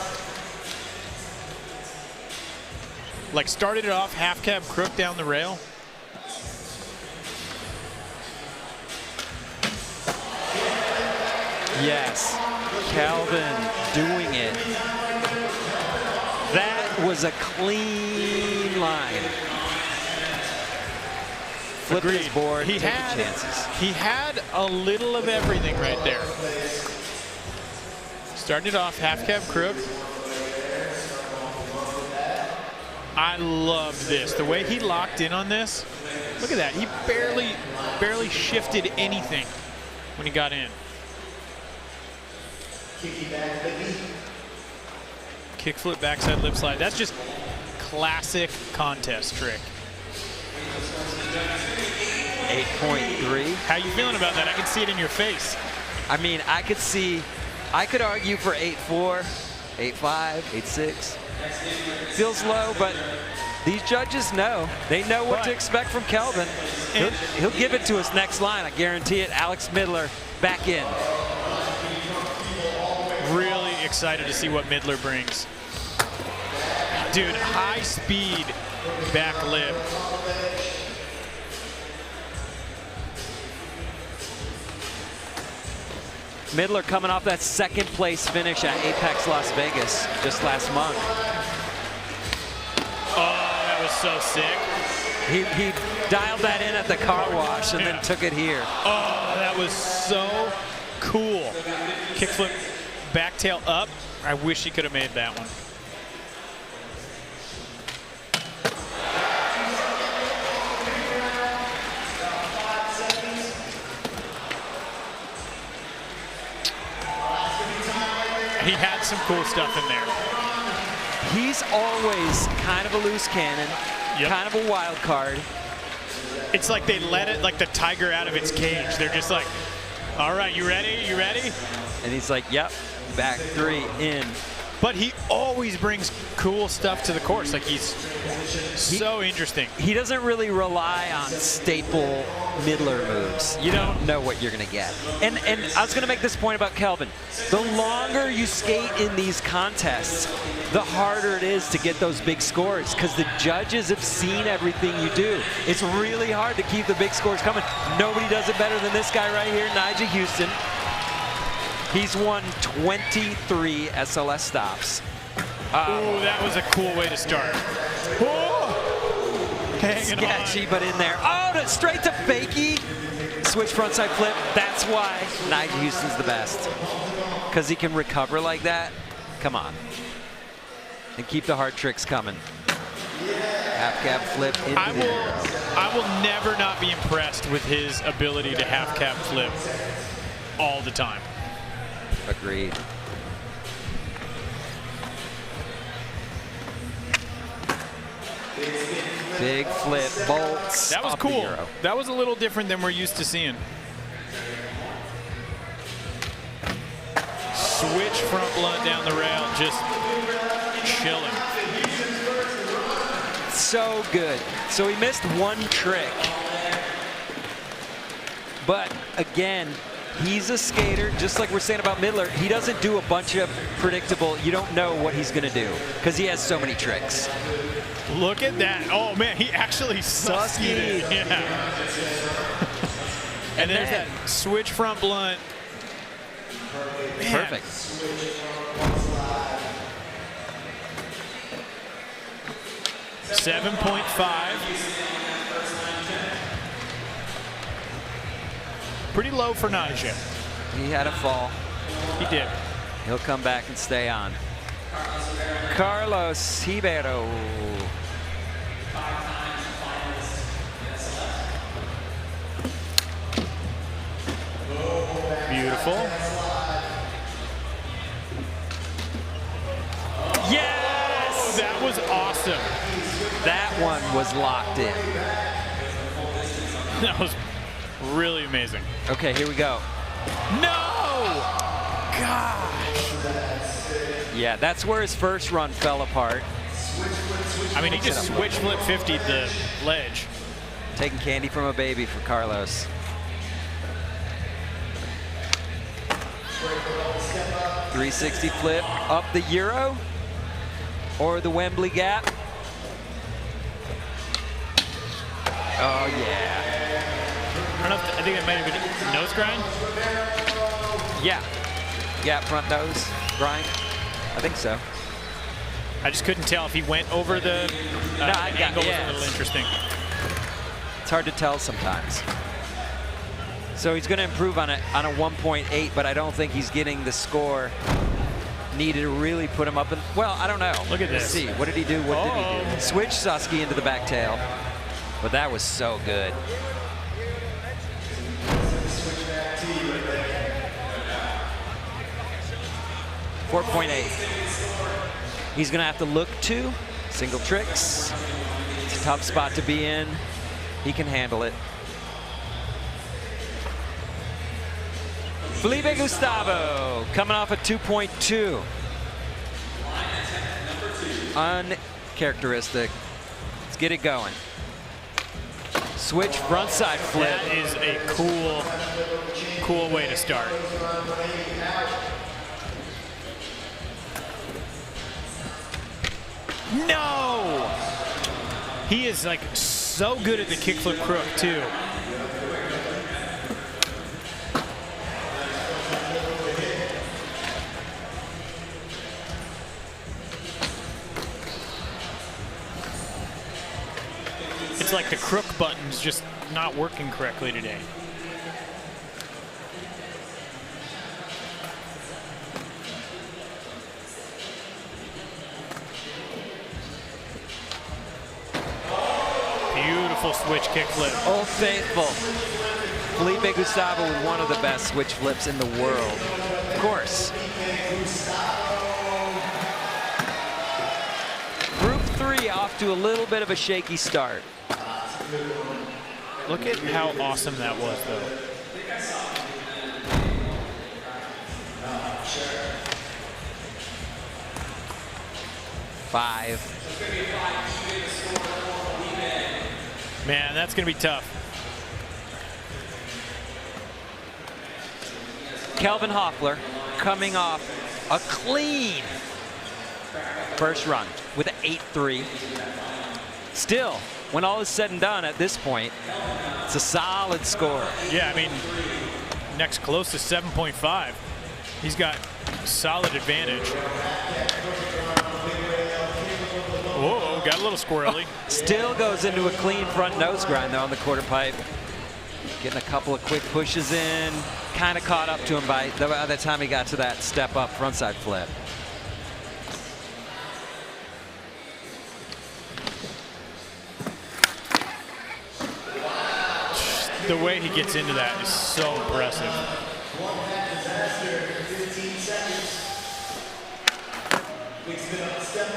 Like started it off half cab crook down the rail. Yes, Calvin doing it. That was a clean line. Flipped his board, taking chances. He had a little of everything right there. Starting it off half cab crook. I love this. The way he locked in on this. Look at that. He barely shifted anything when he got in. Kickflip backside lip slide. That's just classic contest trick. 8.3. How you feeling about that? I can see it in your face. I mean, I could argue for 8.4, 8.5, 8.6. Feels low, but these judges know. They know what to expect from Calvin. He'll give it to us next line. I guarantee it. Alex Midler back in. Really excited to see what Midler brings. Dude, high speed back lip. Midler coming off that second place finish at Apex Las Vegas just last month. Oh, that was so sick. He dialed that in at the car wash and then took it here. Oh, that was so cool. Kickflip, back tail up. I wish he could have made that one. He had some cool stuff in there. He's always kind of a loose cannon, kind of a wild card. It's like they let it, like the tiger out of its cage. They're just like, all right, you ready? You ready? And he's like, yep, back 3 in. But he always brings cool stuff to the course. Like he's so interesting. He doesn't really rely on staple middler moves. You don't know what you're gonna get. And I was gonna make this point about Kelvin. The longer you skate in these contests, the harder it is to get those big scores because the judges have seen everything you do. It's really hard to keep the big scores coming. Nobody does it better than this guy right here, Nigel Houston. He's won 23 SLS stops. Ooh, that was a cool way to start. Hanging sketchy, on. but in there. Oh, straight to fakie. Switch frontside flip. That's why Nigel Houston's the best. Because he can recover like that. Come on. And keep the hard tricks coming. Half cab flip into I will never not be impressed with his ability to half cab flip all the time. Agreed. Big flip, bolts. That was cool. That was a little different than we're used to seeing. Switch front blunt down the rail, just chilling. So good. So he missed one trick. But again, he's a skater, just like we're saying about Midler. He doesn't do a bunch of predictable, you don't know what he's going to do because he has so many tricks. Look at that. Oh, man, he actually suskied it. Yeah. And there's that switch front blunt. Man. Perfect. $7.5. Pretty low for Nishiya. He had a fall. He did. He'll come back and stay on. Carlos Ribeiro. Beautiful. Yes! Oh, that was awesome. That one was locked in. That was really amazing. Okay, here we go. No! Gosh. Yeah, that's where his first run fell apart. I mean, he just switch flip 50'd the ledge. Taking candy from a baby for Carlos. .360 flip up the Euro or the Wembley gap. Oh yeah. I don't know if I think it might have been nose grind. Yeah. Gap front nose grind. I think so. I just couldn't tell if he went over the angle was a little interesting. It's hard to tell sometimes. So he's going to improve on a 1.8, but I don't think he's getting the score needed to really put him up in. Well, I don't know. Look at this. Let's see. What did he do? What did he do? Switch Susky into the back tail. But that was so good. .48. He's going to have to look to single tricks. It's a tough spot to be in. He can handle it. Felipe Gustavo coming off a 2.2. Uncharacteristic. Let's get it going. Switch frontside flip. That is a cool way to start. No! He is like so good at the kickflip crook too. It's like the crook button's just not working correctly today. Beautiful switch kickflip. Old Faithful. Felipe Gustavo with one of the best switch flips in the world. Of course. Group 3 off to a little bit of a shaky start. Look at how awesome that was, though. Five. Man, that's going to be tough. Kelvin Hoffler coming off a clean first run with an 8-3. Still, when all is said and done at this point, it's a solid score. Yeah, I mean, next closest 7.5. He's got solid advantage. Whoa, got a little squirrely. Still goes into a clean front nose grind though on the quarter pipe. Getting a couple of quick pushes in. Kind of caught up to him by the time he got to that step up frontside flip. The way he gets into that is so impressive.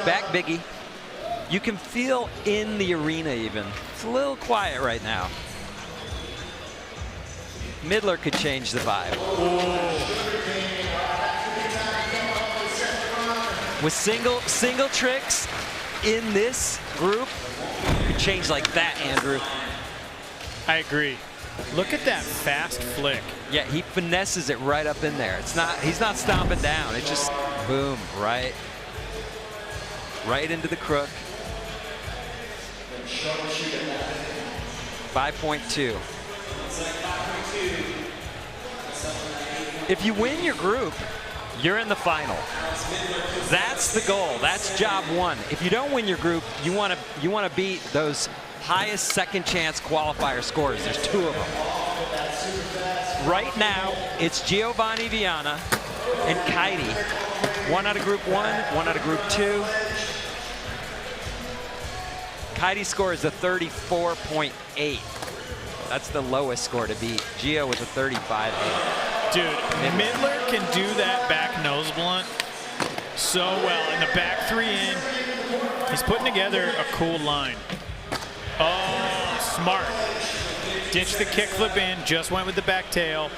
Back biggie. You can feel in the arena even. It's a little quiet right now. Midler could change the vibe. With single tricks in this group, could change like that, Andrew. I agree. Look at that fast flick. Yeah, he finesses it right up in there. It's not, he's not stomping down. It's just boom, right into the crook. 5.2. If you win your group, you're in the final. That's the goal. That's job one. If you don't win your group, you want to beat those highest second chance qualifier scores. There's 2 of them. Right now, it's Giovanni, Vianna, and Kairi. 1 out of group 1, 1 out of group 2. Kairi's score is a 34.8. That's the lowest score to beat. Gio with a 35.8. Dude, Midler can do that back nose blunt so well. In the back 3 in, he's putting together a cool line. Oh, smart. Ditched the kickflip in, just went with the back tail.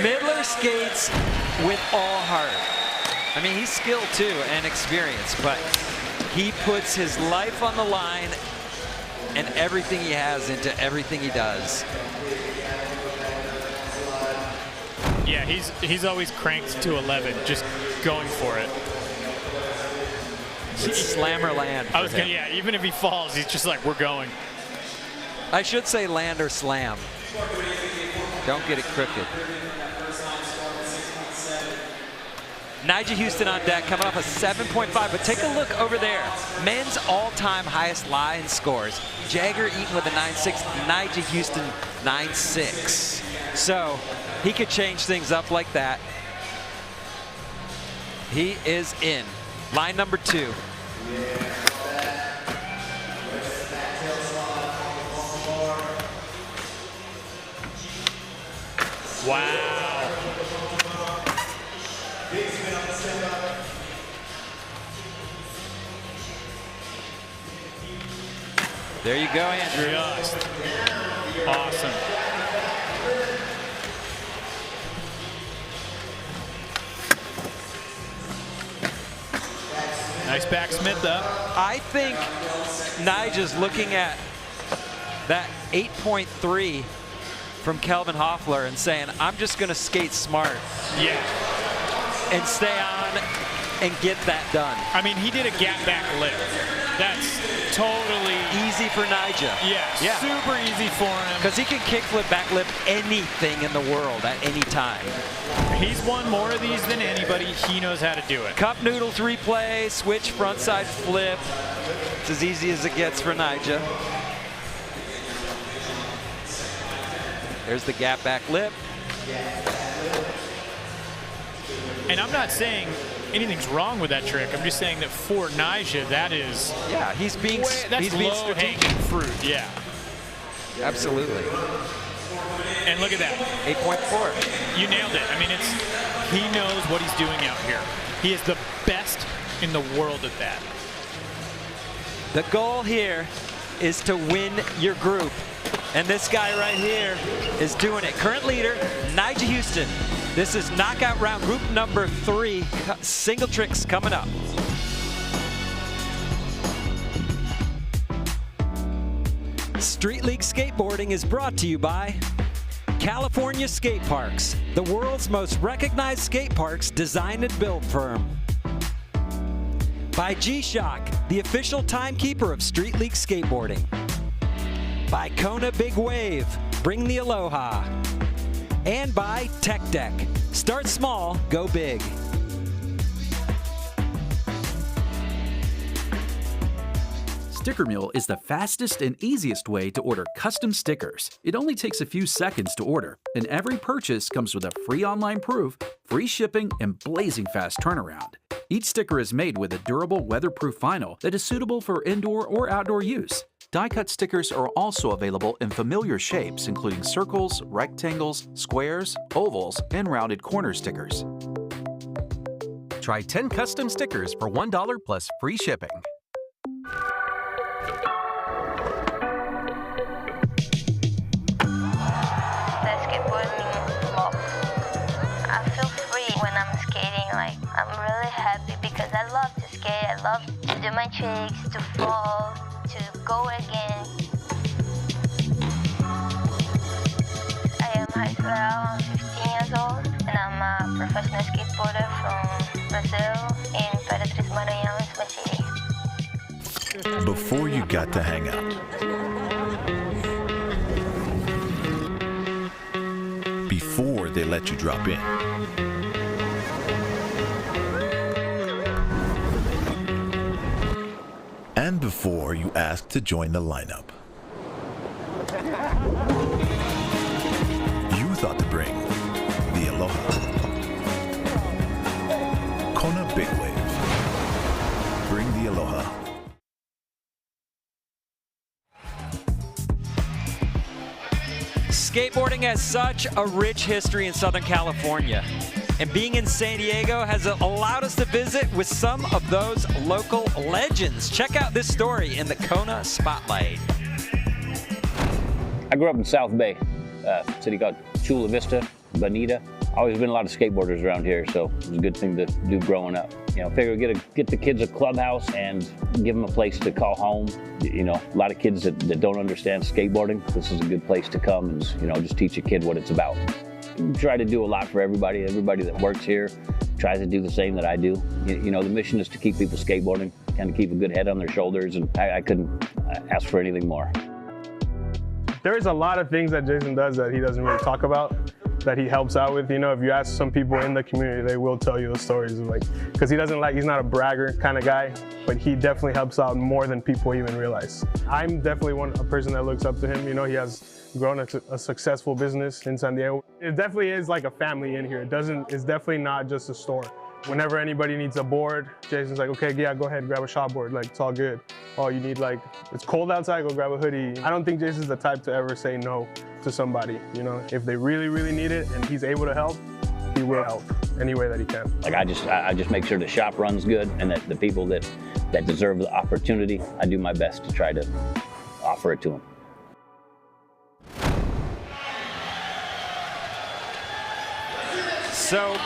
Midler skates with all heart. I mean, he's skilled too and experienced, but he puts his life on the line and everything he has into everything he does. Yeah, he's always cranked to 11, just going for it. It's slam or land. Yeah, even if he falls, he's just like, we're going. I should say land or slam. Don't get it crooked. Nigel Houston on deck, coming off a 7.5, but take a look over there. Men's all-time highest line scores. Jagger Eaton with a 9.6, Nigel Houston 9.6. So he could change things up like that. He is in. Line number 2. Wow. There you go, Andrew. Just awesome. Nice backsmith up. I think Nigel's looking at that 8.3 from Kelvin Hoffler and saying, I'm just going to skate smart. Yeah. And stay on and get that done. I mean, he did a gap back lip. That's totally easy easy for Nyjah. Yeah, super easy for him. Because he can kickflip, backflip anything in the world at any time. He's won more of these than anybody. He knows how to do it. Cup noodle 3-play, switch frontside flip. It's as easy as it gets for Nyjah. There's the gap back lip. And I'm not saying anything's wrong with that trick. I'm just saying that for Nyjah, that is... Yeah, he's being that's low-hanging fruit, yeah. Absolutely. And look at that. 8.4. You nailed it. I mean, he knows what he's doing out here. He is the best in the world at that. The goal here is to win your group. And this guy right here is doing it. Current leader, Nyjah Huston. This is knockout round group number 3. Single tricks coming up. Street League Skateboarding is brought to you by California Skate Parks, the world's most recognized skate parks design and build firm. By G-Shock, the official timekeeper of Street League Skateboarding. By Kona Big Wave, bring the aloha. And by Tech Deck, start small, go big. Sticker Mule is the fastest and easiest way to order custom stickers. It only takes a few seconds to order, and every purchase comes with a free online proof, free shipping, and blazing fast turnaround. Each sticker is made with a durable weatherproof vinyl that is suitable for indoor or outdoor use. Die-cut stickers are also available in familiar shapes, including circles, rectangles, squares, ovals, and rounded corner stickers. Try 10 custom stickers for $1 plus free shipping. I feel free when I'm skating. Like, I'm really happy because I love to skate. I love to do my tricks, to fall, to go again. I am Raysssa, I'm 15 years old, and I'm a professional skateboarder from Brazil in Imperatriz Maranhão, City. Before you got to hang out. Before they let you drop in. And before you ask to join the lineup. You thought to bring the aloha. Kona Big Wave. Bring the aloha. Skateboarding has such a rich history in Southern California, and being in San Diego has allowed us to visit with some of those local legends. Check out this story in the Kona Spotlight. I grew up in South Bay, a city called Chula Vista, Bonita. Always been a lot of skateboarders around here, so it was a good thing to do growing up. You know, figure get the kids a clubhouse and give them a place to call home. You know, a lot of kids that don't understand skateboarding, this is a good place to come and, you know, just teach a kid what it's about. Try to do a lot for everybody. Everybody that works here tries to do the same that I do. You know, the mission is to keep people skateboarding, kind of keep a good head on their shoulders, and I couldn't ask for anything more. There's a lot of things that Jason does that he doesn't really talk about, that he helps out with. You know, if you ask some people in the community, they will tell you the stories of, like, because he's not a bragger kind of guy, but he definitely helps out more than people even realize. I'm definitely a person that looks up to him. You know, he has grown a successful business in San Diego. It definitely is like a family in here. It's definitely not just a store. Whenever anybody needs a board, Jason's like, okay, yeah, go ahead, grab a shop board. Like, it's all good. Oh, you need, like, it's cold outside, go grab a hoodie. I don't think Jason's the type to ever say no to somebody. You know, if they really, really need it and he's able to help, he will help any way that he can. Like, I just make sure the shop runs good, and that the people that deserve the opportunity, I do my best to try to offer it to them. So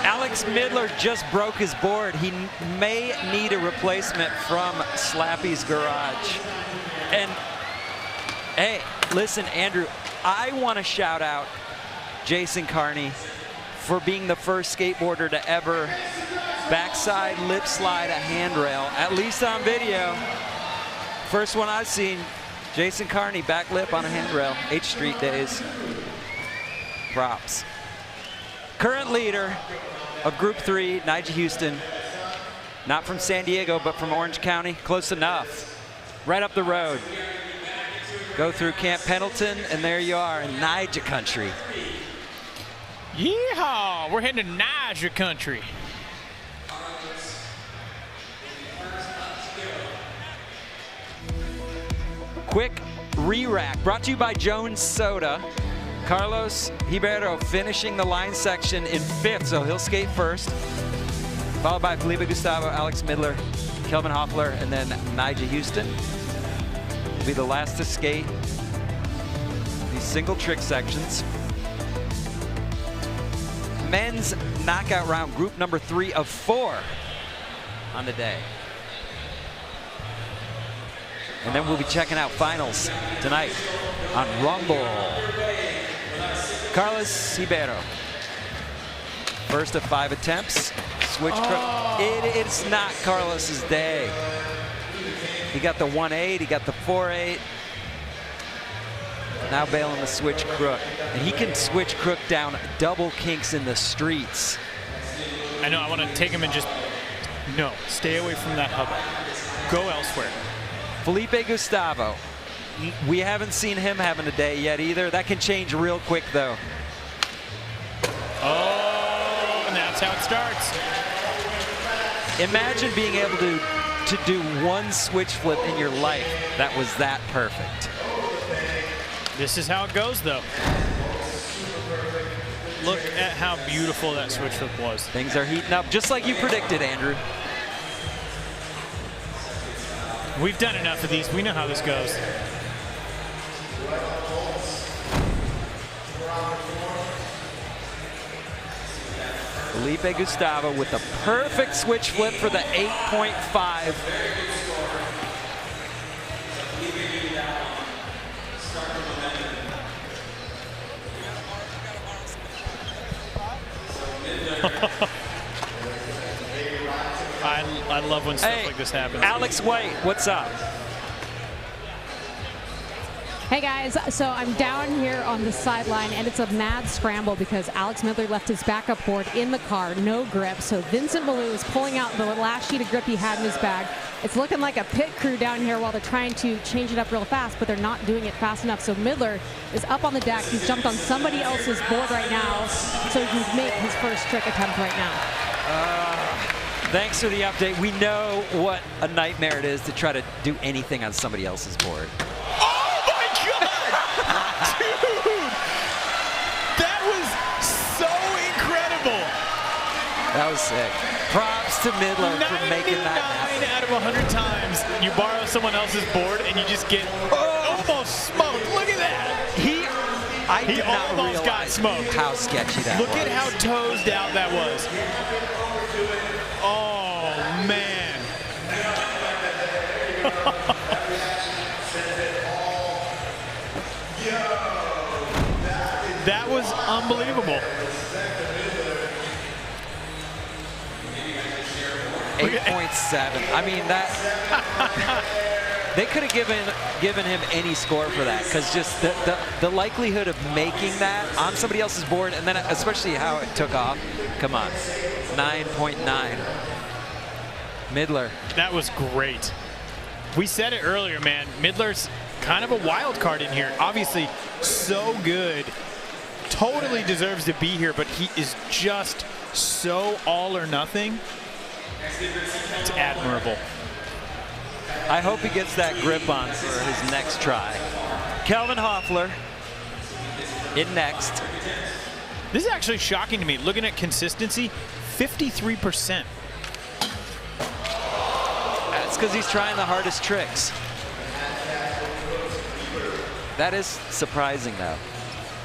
Alex Midler just broke his board. He may need a replacement from Slappy's Garage. And hey, listen, Andrew, I want to shout out Jason Carney for being the first skateboarder to ever backside lip slide a handrail, at least on video. First one I've seen. Jason Carney, back lip on a handrail. H Street days. Props. Current leader of Group 3, Nyjah Huston. Not from San Diego, but from Orange County. Close enough. Right up the road. Go through Camp Pendleton, and there you are in Nyjah country. Yeehaw! We're heading to Nyjah country. Quick re-rack brought to you by Jones Soda. Carlos Ribeiro finishing the line section in 5th, so he'll skate first. Followed by Felipe Gustavo, Alex Midler, Kelvin Hoffler, and then Nyjah Huston. Will be the last to skate these single trick sections. Men's knockout round, group number 3 of 4 on the day. And then we'll be checking out finals tonight on Rumble. Carlos Ribeiro, first of 5 attempts. Switch crook. It's not Carlos's day. He got the 1-8, he got the 4-8. Now bailing the switch crook. And he can switch crook down double kinks in the streets. I know, I want to take him and just, no, stay away from that hubba. Go elsewhere. Felipe Gustavo. We haven't seen him having a day yet either. That can change real quick though. Oh, and that's how it starts. Imagine being able to do one switch flip in your life that was that perfect. This is how it goes though. Look at how beautiful that switch flip was. Things are heating up just like you predicted, Andrew. We've done enough of these. We know how this goes. Felipe Gustavo with the perfect switch flip for the 8.5. I love when stuff like this happens. Alex White, what's up? Hey guys, so I'm down here on the sideline and it's a mad scramble because Alex Midler left his backup board in the car, no grip. So Vincent Milou is pulling out the last sheet of grip he had in his bag. It's looking like a pit crew down here while they're trying to change it up real fast, but they're not doing it fast enough. So Midler is up on the deck. He's jumped on somebody else's board right now so he can make his first trick attempt right now. Thanks for the update. We know what a nightmare it is to try to do anything on somebody else's board. Oh my God! Dude! That was so incredible! That was sick. Props to Midler for making that happen. 9 out of 100 times you borrow someone else's board and you just get almost smoked. Look at that! He almost got smoked. How sketchy that was. Look at how toesed out that was. Oh, man. That was unbelievable. 8.7. I mean, that they could have given him any score for that, because just the likelihood of making that on somebody else's board, and then especially how it took off. Come on, 9.9. Midler. That was great. We said it earlier, man. Midler's kind of a wild card in here. Obviously, so good. Totally deserves to be here, but he is just so all or nothing. It's admirable. I hope he gets that grip on for his next try. Kelvin Hoffler in next. This is actually shocking to me. Looking at consistency, 53%. That's because he's trying the hardest tricks. That is surprising, though.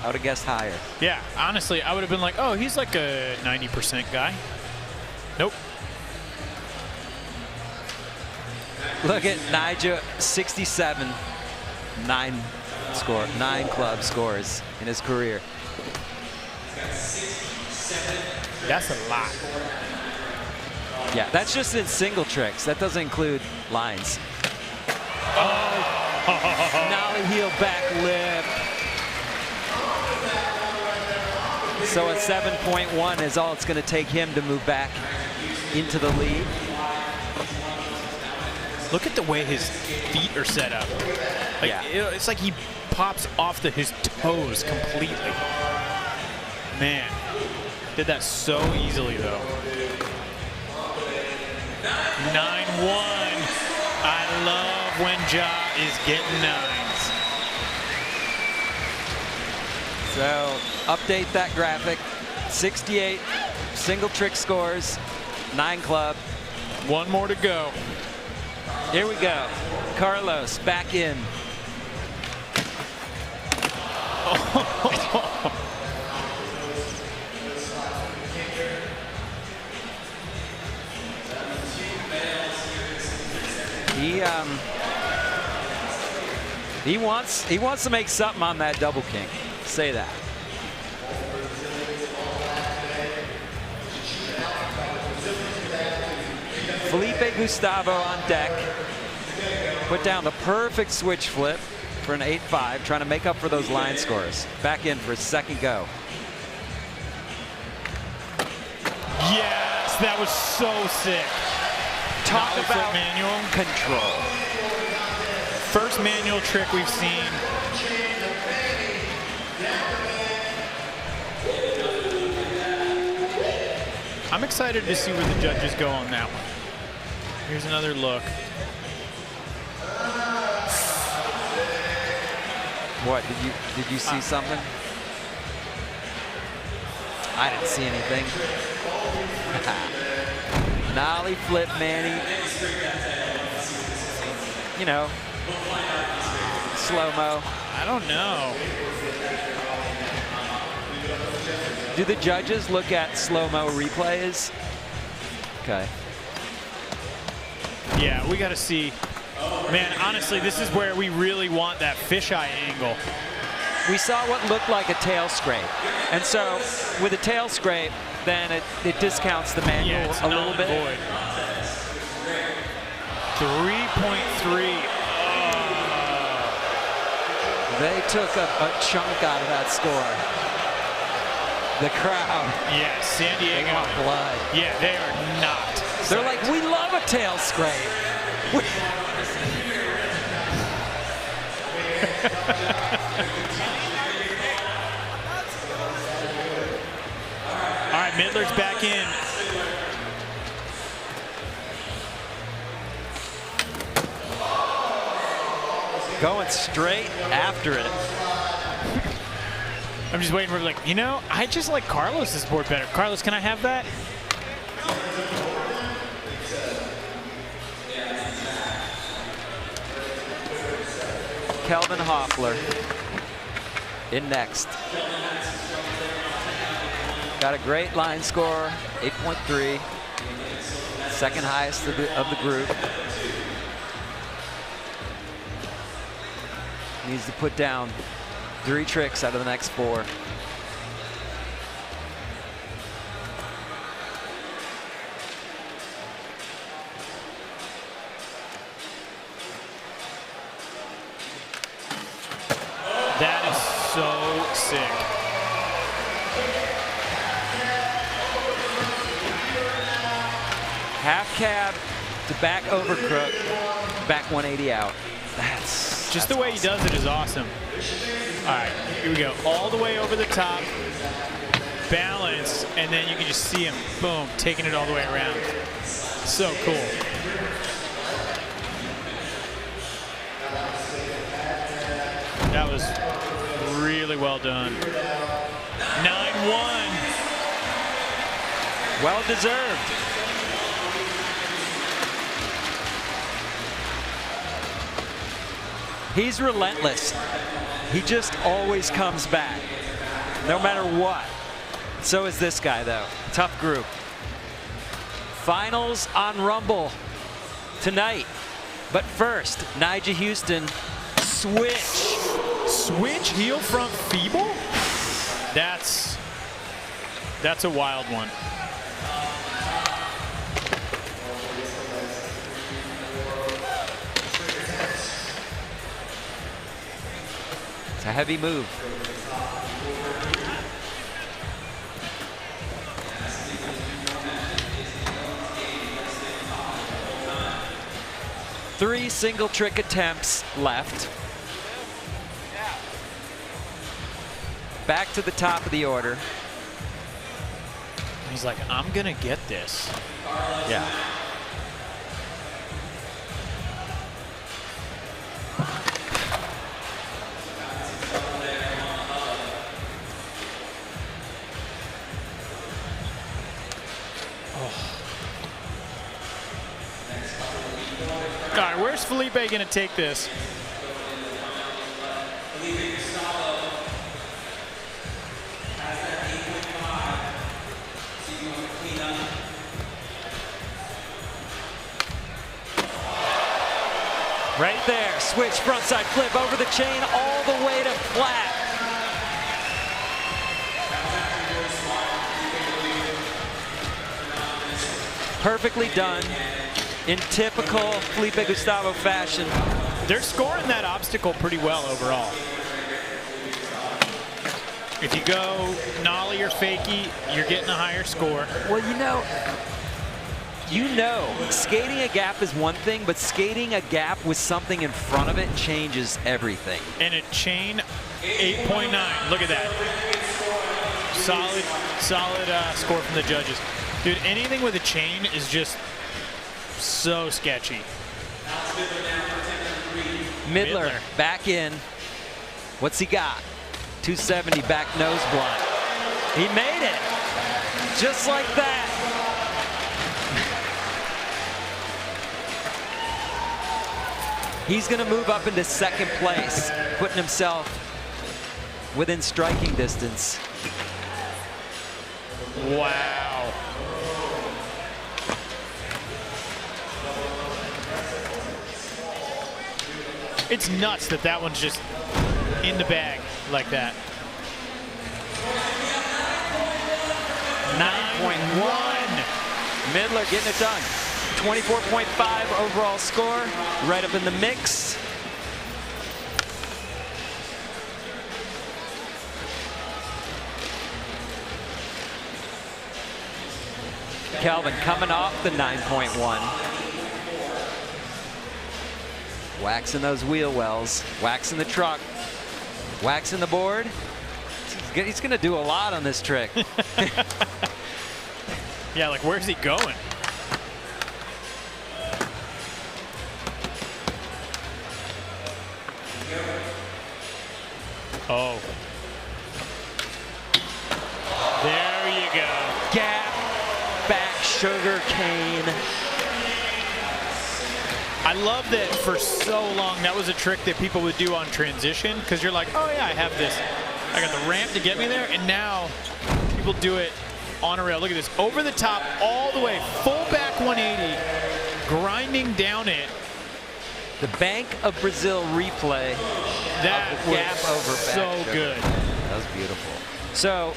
I would have guessed higher. Yeah, honestly, I would have been like, oh, he's like a 90% guy. Nope. Look at Nyjah, 67, 9 club scores in his career. That's a lot. Yeah, that's just in single tricks. That doesn't include lines. Oh, Nollie heel back lip. So a 7.1 is all it's going to take him to move back into the lead. Look at the way his feet are set up. Like, it's like he pops off his toes completely. Man, did that so easily though. 9-1. I love when Ja is getting nines. So update that graphic. 68 single trick scores, 9 club. One more to go. Here we go. Carlos back in. He wants to make something on that double king. Say that. Felipe Gustavo on deck. Put down the perfect switch flip for an 8-5, trying to make up for those line scores. Back in for his second go. Yes, that was so sick. Talk about manual control. First manual trick we've seen. I'm excited to see where the judges go on that one. Here's another look. What, did you see something? I didn't see anything. Nollie flip Manny. You know, slow-mo. I don't know. Do the judges look at slow-mo replays? Okay. Yeah, we got to see. Man, honestly, this is where we really want that fisheye angle. We saw what looked like a tail scrape. And so with a tail scrape, then it discounts the manual a little bit. Void. 3.3. They took a chunk out of that score. The crowd. Yeah, San Diego. They want blood. Yeah, they are not. They're like, we love a tail scrape. All right, Midler's back in. Going straight after it. I'm just waiting for like, you know, I just like Carlos's board better. Carlos, can I have that? Kelvin Hoffler in next. Got a great line score, 8.3. Second highest of the group. Needs to put down 3 tricks out of the next 4. That is so sick. Half cab to back over crook, back 180 out. Just the way he does it is awesome. All right, here we go. All the way over the top, balance, and then you can just see him, boom, taking it all the way around. So cool. That was really well done. 9-1. Well deserved. He's relentless. He just always comes back, no matter what. So is this guy, though. Tough group. Finals on Rumble tonight. But first, Nyjah Huston, switch. Switch heel front feeble? That's a wild one. heavy move. Three single trick attempts left. Back to the top of the order. He's like, I'm gonna get this. Yeah. All right, where's Felipe gonna take this? Right there, switch frontside flip over the chain all the way to flat. Perfectly done in typical Felipe Gustavo fashion. They're scoring that obstacle pretty well overall. If you go nollie or fakie, you're getting a higher score. Well, you know, skating a gap is one thing, but skating a gap with something in front of it changes everything. And a chain 8.9. Look at that. Solid score from the judges. Dude, anything with a chain is just so sketchy. Midler back in. What's he got? 270 back nose blunt. He made it. Just like that. He's going to move up into second place, putting himself within striking distance. Wow. It's nuts that that one's just in the bag like that. 9.1. Midler getting it done. 24.5 overall score, right up in the mix. Kelvin coming off the 9.1. Waxing those wheel wells, waxing the truck, waxing the board. He's gonna do a lot on this trick. Yeah, like where's he going? Oh. There you go. Gap, back, sugar cane. I love that for so long that was a trick that people would do on transition because you're like, oh yeah, I have this. I got the ramp to get me there, and now people do it on a rail. Look at this. Over the top, all the way, full back 180, grinding down it. The Bank of Brazil replay. That of the gap was over back so sugar. good. That was beautiful. So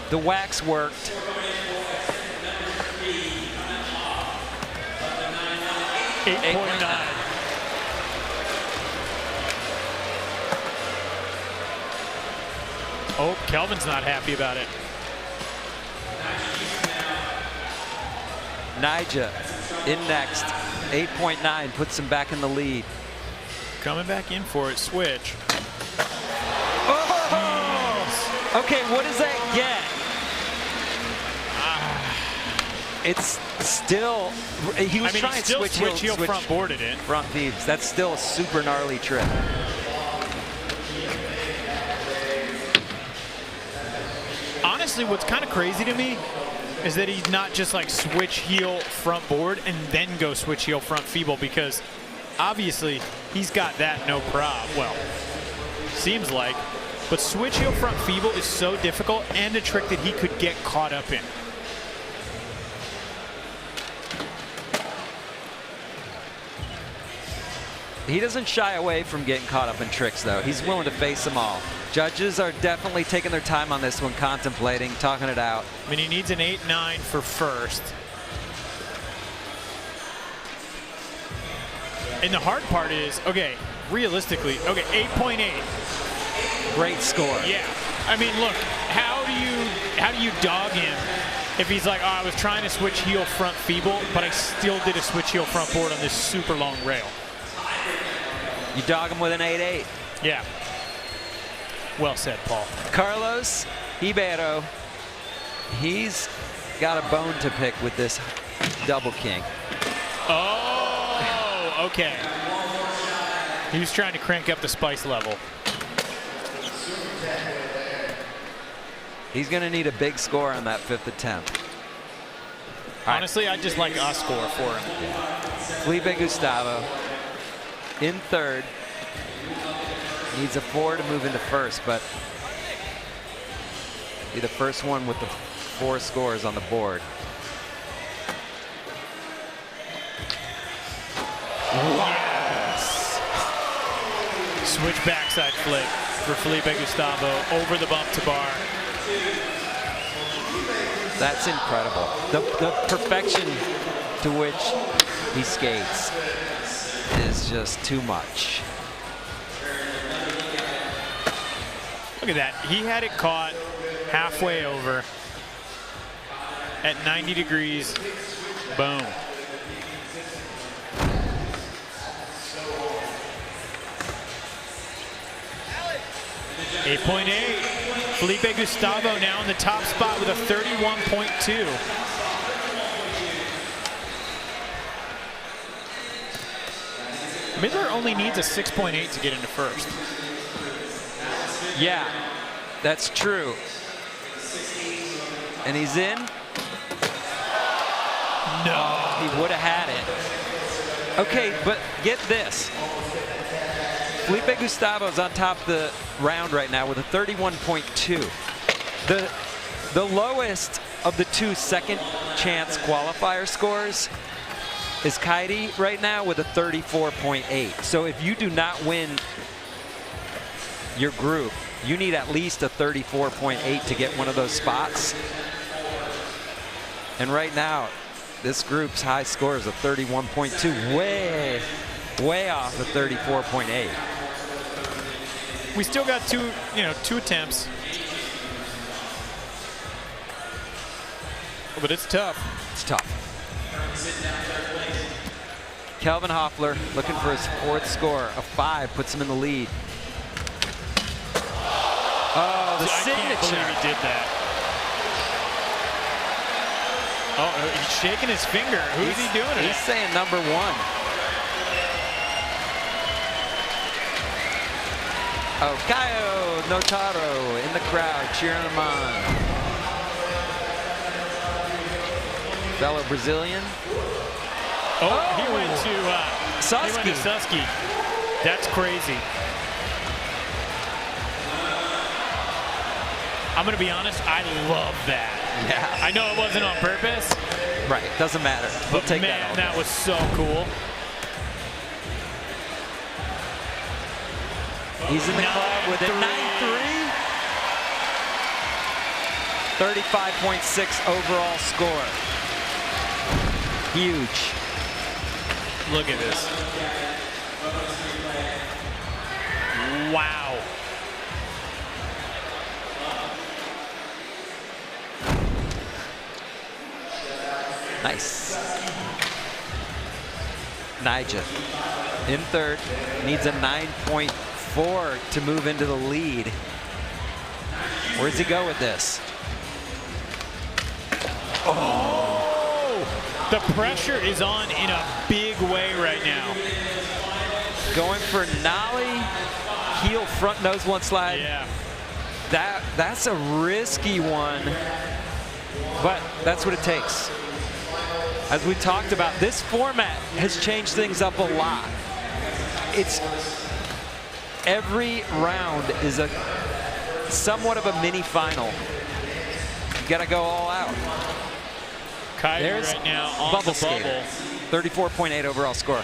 the wax worked. $8.9. Oh, Kelvin's not happy about it. Nyjah in next. 8.9 puts him back in the lead. Coming back in for it. Switch. Oh! Okay, what does that get? It's still, he was trying to switch heel front boarded it. Front thieves. That's still a super gnarly trick. Honestly, what's kind of crazy to me is that he's not just like switch heel front board and then go switch heel front feeble, because obviously he's got that no problem. Well, seems like. But switch heel front feeble is so difficult and a trick that he could get caught up in. He doesn't shy away from getting caught up in tricks, though. He's willing to face them all. Judges are definitely taking their time on this one, contemplating, talking it out. I mean, he needs an 8-9 for first. And the hard part is, okay, realistically, okay, 8.8. Great score. Yeah. I mean, look, how do you dog him if he's like, oh, I was trying to switch heel front feeble, but I still did a switch heel front board on this super long rail. You dog him with an 8-8. Yeah. Well said, Paul. Carlos Ribeiro, he's got a bone to pick with this double king. Oh, okay. He was trying to crank up the spice level. He's going to need a big score on that 5th attempt. Honestly, I just like a score for him. Felipe Gustavo in 3rd. Needs a 4 to move into 1st, but be the first one with the 4 scores on the board. Yes. Switch backside flip for Felipe Gustavo over the bump to bar. That's incredible. The perfection to which he skates is just too much. Look at that. He had it caught halfway over at 90 degrees. Boom. .8. Felipe Gustavo now in the top spot with a 31.2. Midler only needs a 6.8 to get into 1st. Yeah, that's true. And he's in. No. He would have had it. Okay, but get this. Felipe Gustavo's on top of the round right now with a 31.2. The lowest of the 2 second chance qualifier scores is Kairi right now with a 34.8. So if you do not win your group, you need at least a 34.8 to get one of those spots. And right now, this group's high score is a 31.2, way off the 34.8. We still got two attempts. But it's tough. It's tough. Kelvin Hoffler looking for his 4th score. A 5 puts him in the lead. Oh, the signature. I can't believe he did that. Oh, he's shaking his finger. Who's he doing it? He's saying number 1. Oh, Caio Notaro in the crowd cheering him on. Fellow Brazilian. Oh, he went to Susky. That's crazy. I'm going to be honest, I love that. Yeah. I know it wasn't on purpose. Right, doesn't matter. We'll take man, that was so cool. He's in the club with a 9-3. 35.6 overall score. Huge. Look at this. Wow. Nice. Nija in 3rd, needs a 9.4 to move into the lead. Where does he go with this? Oh! The pressure is on in a big way right now. Going for nollie, heel front nose one slide. Yeah. That's a risky one, but that's what it takes. As we talked about, this format has changed things up a lot. It's every round is a somewhat of a mini final. You gotta go all out. Kairi There's right now on bubble the bubble. skater. 34.8 overall score.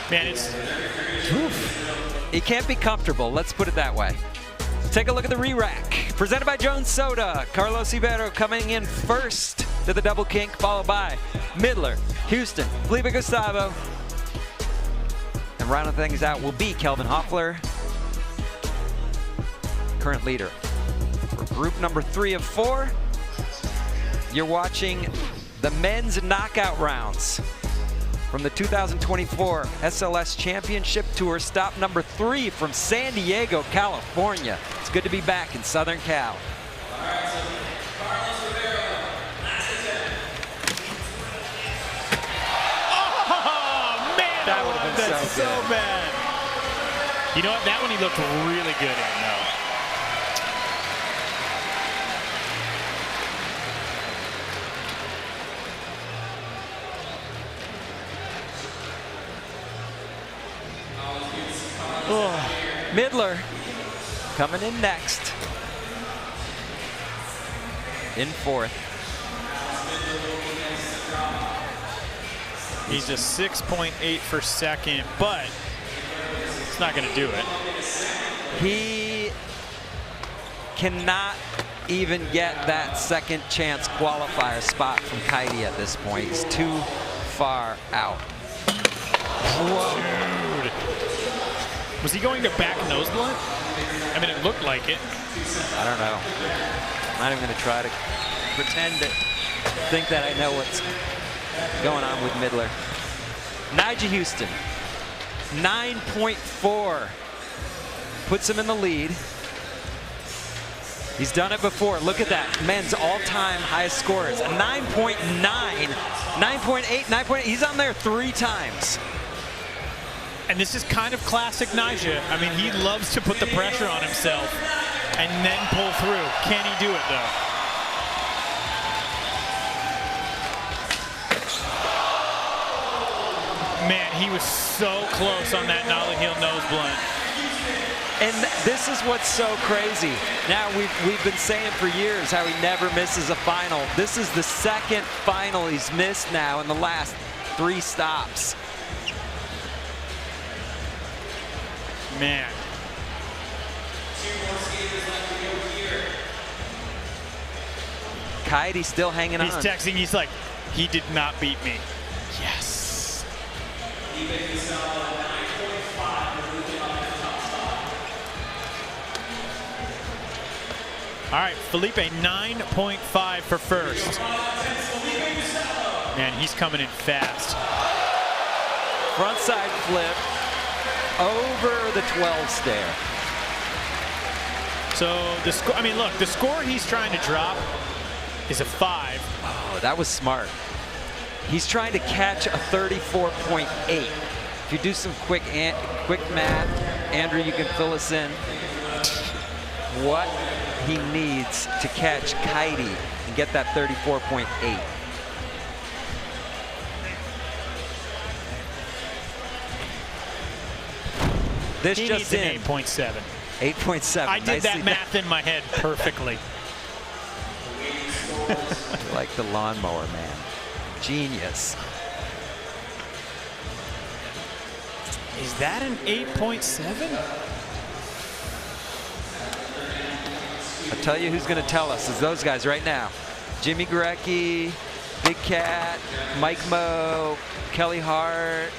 Man, it's It can't be comfortable, let's put it that way. Take a look at the re-rack. Presented by Jones Soda. Carlos Ribeiro coming in 1st to the double kink, followed by Midler, Houston, Felipe Gustavo. And rounding things out will be Kelvin Hoffler, current leader. For group number 3 of 4, you're watching the men's knockout rounds from the 2024 SLS Championship Tour, stop number 3 from San Diego, California. It's good to be back in Southern Cal. That would have been so bad. You know what? That one he looked really good in, though. Oh. Midler coming in next. In 4th. He's a 6.8 for second, but it's not going to do it. He cannot even get that second chance qualifier spot from Kairi at this point. He's too far out. Whoa. Dude. Was he going to back nose blunt? I mean, it looked like it. I don't know. I'm not even going to try to pretend to think that I know what's going on with Midler. Nyjah Houston, 9.4, puts him in the lead. He's done it before. Look at that, men's all-time highest scores, 9.9, 9.8, 9.8. He's on there 3 times. And this is kind of classic Nyjah. I mean, he loves to put the pressure on himself and then pull through. Can he do it, though? Man, he was so close on that nollie heel nose blunt. And this is what's so crazy. Now, we've been saying for years how he never misses a final. This is the second final he's missed now in the last 3 stops. Man. Kairi still hanging on. He's texting, he's like, he did not beat me. Yes. All right, Felipe, 9.5 for first. Man, he's coming in fast. Frontside flip over the 12 stair. So the score, I mean, look, the score he's trying to drop is a 5. Oh, that was smart. He's trying to catch a 34.8. If you do some quick math, Andrew, you can fill us in. What he needs to catch Kairi and get that 34.8. This he just needs in. An 8.7. 8.7. I did that math in my head perfectly. Like the lawnmower man. Genius. Is that an 8.7? I'll tell you who's going to tell us is those guys right now. Jimmy Gurecki, Big Cat, Mike Moe, Kelly Hart,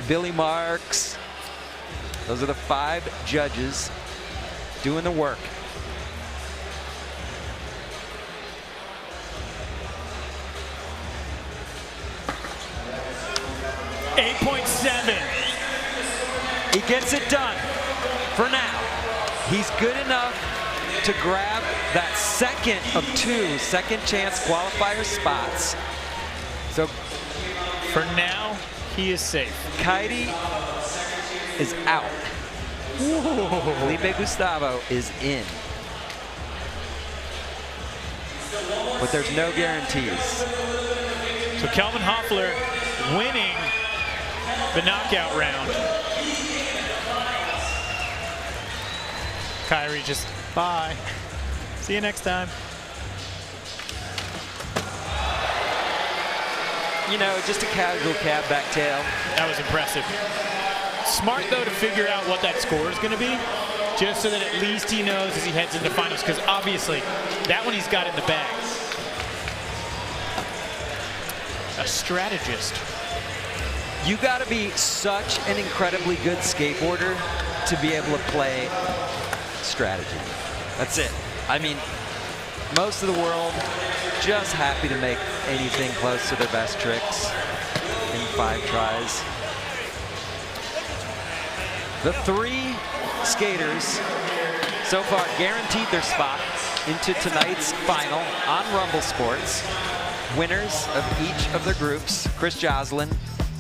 Billy Marks. Those are the 5 judges doing the work. He gets it done for now. He's good enough to grab that second of 2 second chance qualifier spots. So for now, he is safe. Kairi is out. Whoa. Felipe Gustavo is in. But there's no guarantees. So Kelvin Hoffler winning the knockout round. Kairi just, bye. See you next time. You know, just a casual cab back tail. That was impressive. Smart, though, to figure out what that score is going to be, just so that at least he knows as he heads into finals, because obviously that one he's got in the bag. a strategist. You got to be such an incredibly good skateboarder to be able to play strategy. That's it. I mean, most of the world just happy to make anything close to their best tricks in 5 tries. The 3 skaters so far guaranteed their spot into tonight's final on Rumble Sports. Winners of each of their groups: Chris Joslin,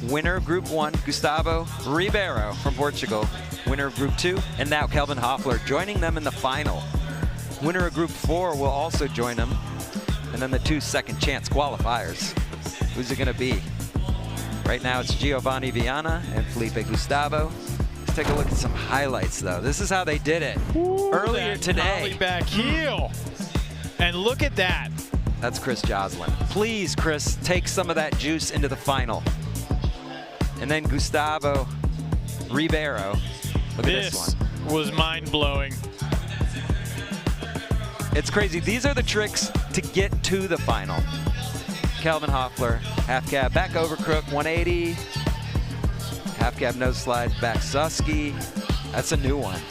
winner of Group 1, Gustavo Ribeiro from Portugal, winner of Group 2, and now Kelvin Hoffler joining them in the final. Winner of Group 4 will also join them, and then the 2 second chance qualifiers. Who's it gonna be? Right now it's Giovanni Vianna and Felipe Gustavo. Let's take a look at some highlights though. This is how they did it earlier today. Back heel. And look at that. That's Chris Joslin. Please, Chris, take some of that juice into the final. And then Gustavo Ribeiro. Look at this one. Was mind-blowing. It's crazy. These are the tricks to get to the final. Kelvin Hoffler, half cab, back over crook, 180. Half cab, nose slide, back Susky. That's a new one.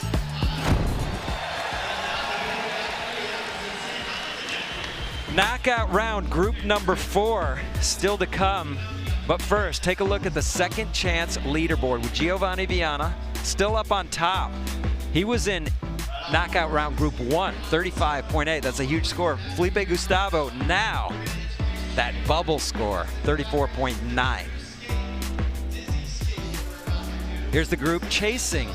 Knockout round, group number 4, still to come. But first, take a look at the second chance leaderboard with Giovanni Vianna still up on top. He was in knockout round group 1, 35.8. That's a huge score. Felipe Gustavo now that bubble score, 34.9. Here's the group chasing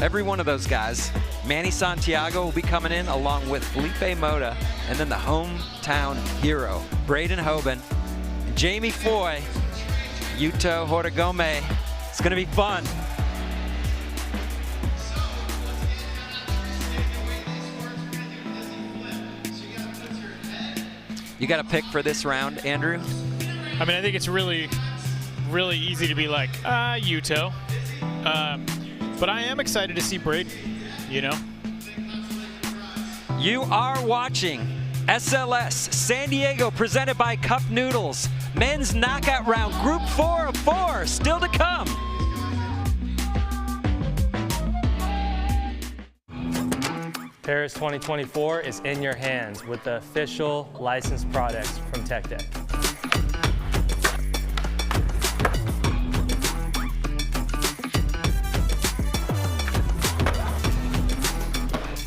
every one of those guys. Manny Santiago will be coming in along with Felipe Mota, and then the hometown hero, Braden Hoban, Jamie Foy, Yuto Horigome. It's gonna be fun. You got a pick for this round, Andrew? I mean, I think it's really easy to be like, Yuto. But I am excited to see Braden, you know? You are watching SLS San Diego, presented by Cup Noodles. Men's knockout round, group 4 of 4, still to come. Paris 2024 is in your hands with the official licensed products from Tech Deck.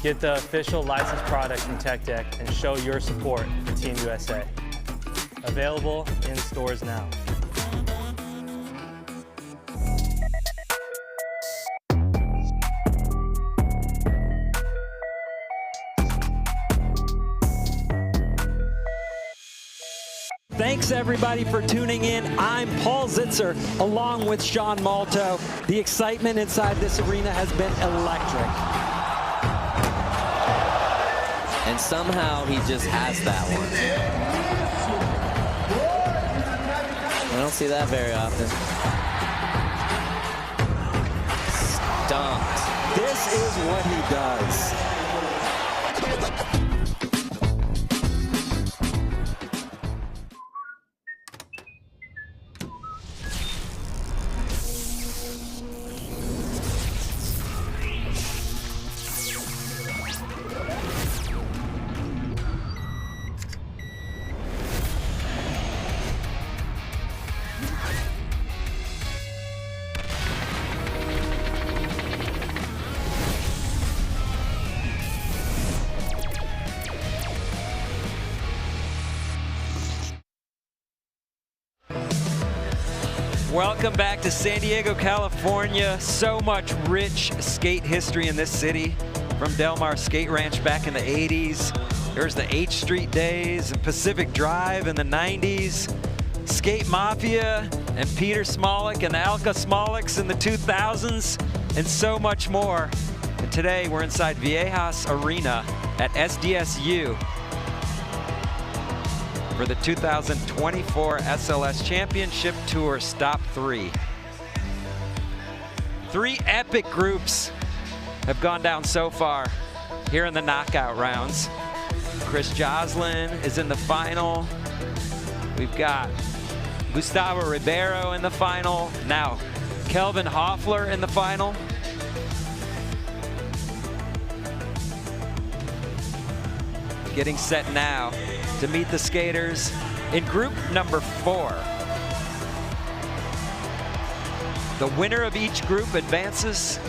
Get the official licensed product from Tech Deck and show your support for Team USA. Available in stores now. Thanks everybody for tuning in. I'm Paul Zitzer along with Sean Malto. The excitement inside this arena has been electric. And somehow he just has that one. I don't see that very often. Stomped. This is what he does. Welcome back to San Diego, California. So much rich skate history in this city. From Del Mar Skate Ranch back in the 80s. There's the H Street days and Pacific Drive in the 90s. Skate Mafia and Peter Smolik and the Alka Smoliks in the 2000s. And so much more. And today we're inside Viejas Arena at SDSU for the 2024 SLS Championship Tour Stop 3. 3 epic groups have gone down so far here in the knockout rounds. Chris Joslin is in the final. We've got Gustavo Ribeiro in the final. Now, Kelvin Hoffler in the final. Getting set now to meet the skaters in group number 4. The winner of each group advances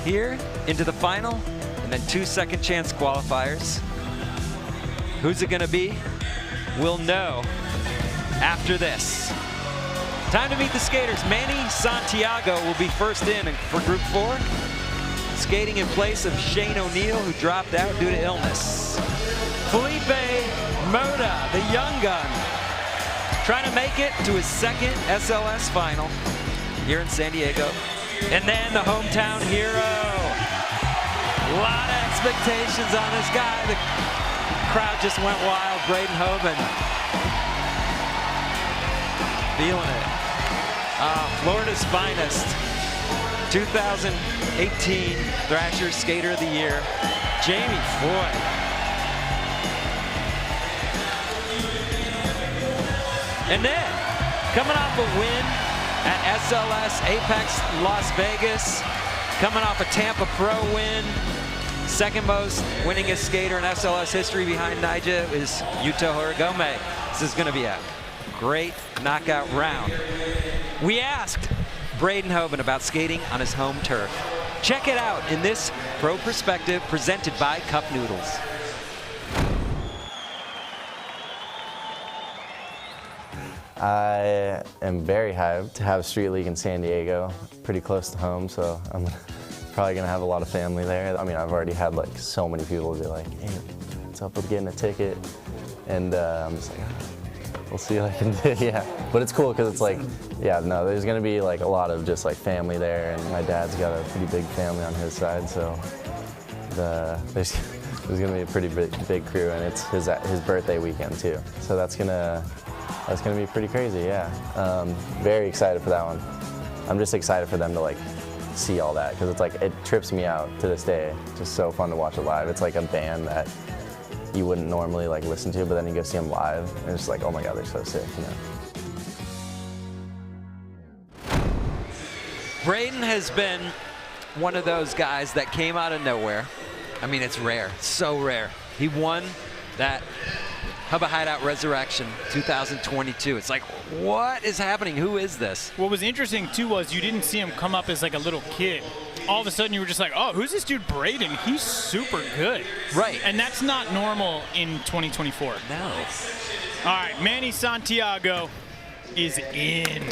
here into the final, and then 2 second chance qualifiers. Who's it gonna be? We'll know after this. Time to meet the skaters. Manny Santiago will be first in for group 4, skating in place of Shane O'Neill, who dropped out due to illness. Felipe Moda, the young gun, trying to make it to his second SLS final here in San Diego. And then the hometown hero. A lot of expectations on this guy. The crowd just went wild. Braden Hoban. Feeling it. Florida's finest. 2018 Thrasher Skater of the Year, Jamie Foy. And then, coming off a win at SLS Apex Las Vegas, coming off a Tampa Pro win, second most winningest skater in SLS history behind Nyjah is Yuto Horigome. This is going to be a great knockout round. We asked Braden Hoban about skating on his home turf. Check it out in this Pro Perspective presented by Cup Noodles. I am very hyped to have Street League in San Diego, pretty close to home, so I'm probably gonna have a lot of family there. I mean, I've already had like so many people be like, hey, what's up with getting a ticket? And I'm just like, we'll see what I can do, yeah. But it's cool because it's like, yeah, no, there's gonna be like a lot of just like family there, and my dad's got a pretty big family on his side, so there's gonna be a pretty big crew, and it's his birthday weekend too. So that's gonna be pretty crazy, yeah. Very excited for that one. I'm just excited for them to like see all that, because it's like, it trips me out to this day. It's just so fun to watch it live. It's like a band that you wouldn't normally like listen to, but then you go see them live, and it's just like, oh my God, they're so sick, you know. Braden has been one of those guys that came out of nowhere. I mean, it's rare, so rare. He won that Hubba Hideout Resurrection 2022. It's like, what is happening? Who is this? What was interesting too was you didn't see him come up as like a little kid. All of a sudden you were just like, oh, who's this dude Braden? He's super good. Right. And that's not normal in 2024. No. All right, Manny Santiago is in.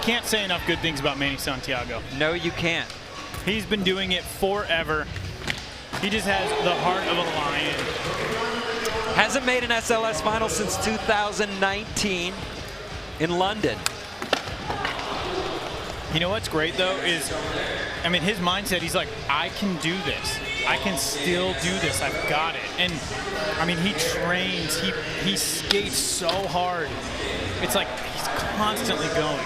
Can't say enough good things about Manny Santiago. No, you can't. He's been doing it forever. He just has the heart of a lion. Hasn't made an SLS final since 2019 in London. You know what's great though is, I mean, his mindset, he's like, I can do this. I can still do this. I've got it. And I mean, he trains, he skates so hard. It's like he's constantly going.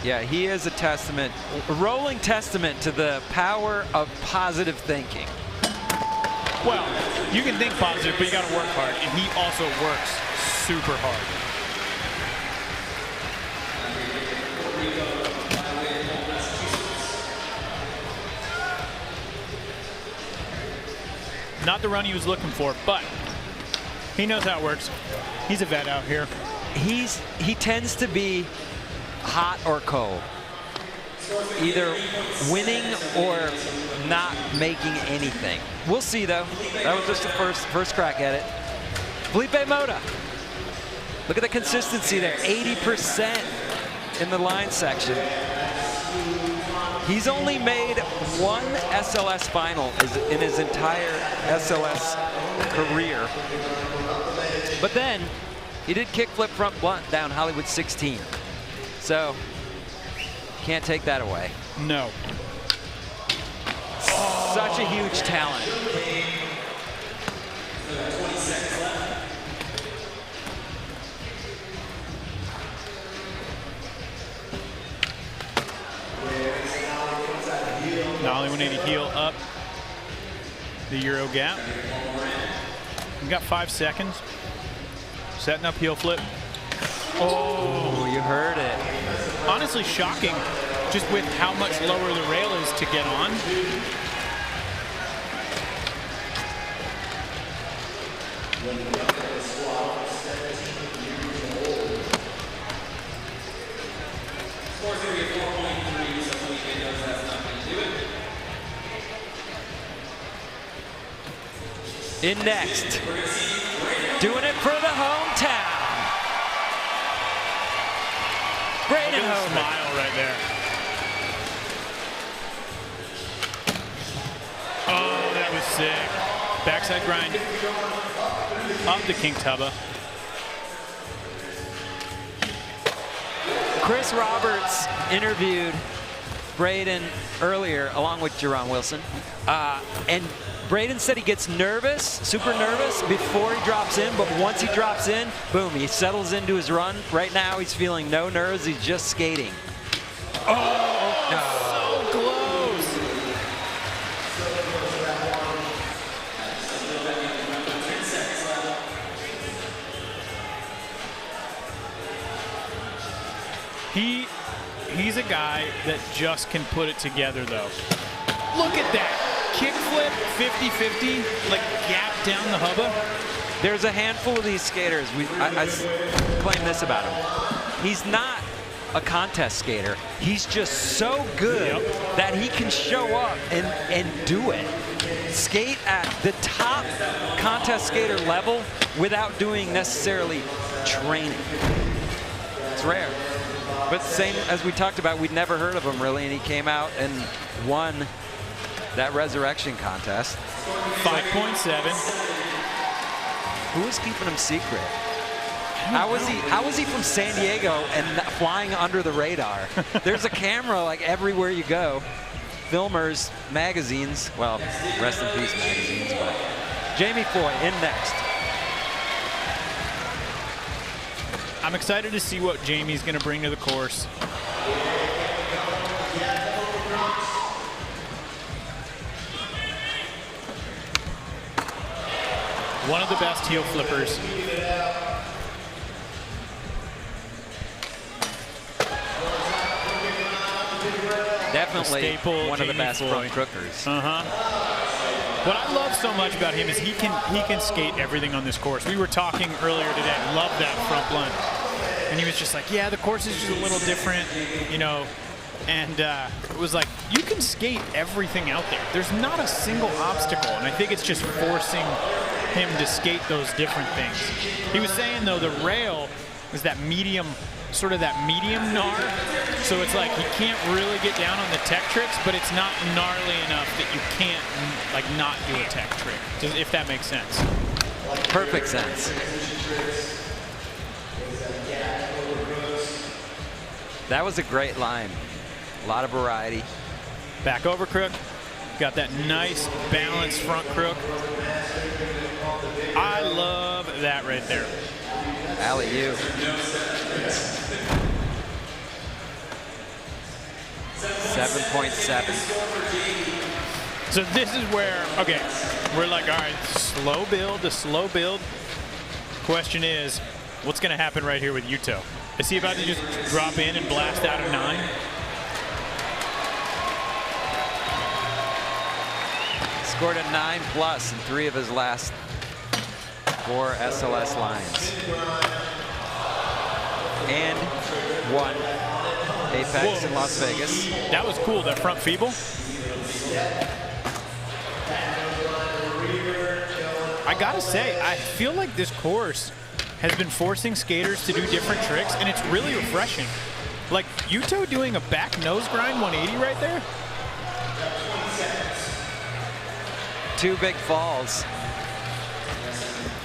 Yeah, he is a testament, a rolling testament to the power of positive thinking. Well, you can think positive, but you got to work hard, and he also works super hard. Not the run he was looking for, but he knows how it works. He's a vet out here. He tends to be hot or cold, either winning or not making anything. We'll see though. That was just the first crack at it. Felipe Moda. Look at the consistency there, 80% in the line section. He's only made one SLS final in his entire SLS career. But then he did kickflip front blunt down Hollywood 16. So, can't take that away. No. Such a huge talent. Nollie 180 heel up. The Euro gap. You got 5 seconds. Setting up heel flip. Oh, you heard it. Honestly shocking, just with how much lower the rail is to get on. In next, doing it for the hometown. Braden Homan. Smile right there. Oh, that was sick. Backside grind up the King Tubba. Chris Roberts interviewed Braden earlier along with Jerron Wilson. And Braden said he gets nervous, super nervous before he drops in, but once he drops in, boom, he settles into his run. Right now he's feeling no nerves, he's just skating. Oh, no. So close. He's a guy that just can put it together, though. Look at that. Kickflip, 50-50, like gap down the hubba. There's a handful of these skaters. I claim this about him. He's not a contest skater. He's just so good that he can show up and do it. Skate at the top contest skater level without doing necessarily training. It's rare. But same as we talked about, we'd never heard of him really, and he came out and won that resurrection contest. 5.7. Who was keeping him secret? How was he from San Diego and flying under the radar? There's a camera like everywhere you go. Filmers, magazines, well, rest in peace magazines, but Jamie Foy in next. I'm excited to see what Jamie's going to bring to the course. One of the best heel flippers. Definitely one of the best front crookers. What I love so much about him is he can skate everything on this course. We were talking earlier today. Love that front blunt. And he was just like, yeah, the course is just a little different, you know. And it was like, you can skate everything out there. There's not a single obstacle. And I think it's just forcing him to skate those different things. He was saying, though, the rail is that medium, sort of that medium gnar. So it's like he can't really get down on the tech tricks, but it's not gnarly enough that you can't, like, not do a tech trick, if that makes sense. Perfect sense. That was a great line. A lot of variety. Back over crook. Got that nice balanced front crook. I love that right there. Alley-oop. 7.7. So this is where, okay, we're like, all right, slow build to slow build. Question is, what's going to happen right here with Yuto? Is he about to just drop in and blast out of 9? Scored a 9+ in 3 of his last 4 SLS lines. And 1 Apex in Las Vegas. That was cool, that front feeble. I gotta say, I feel like this course has been forcing skaters to do different tricks, and it's really refreshing. Like Yuto doing a back nose grind 180 right there. 2 big falls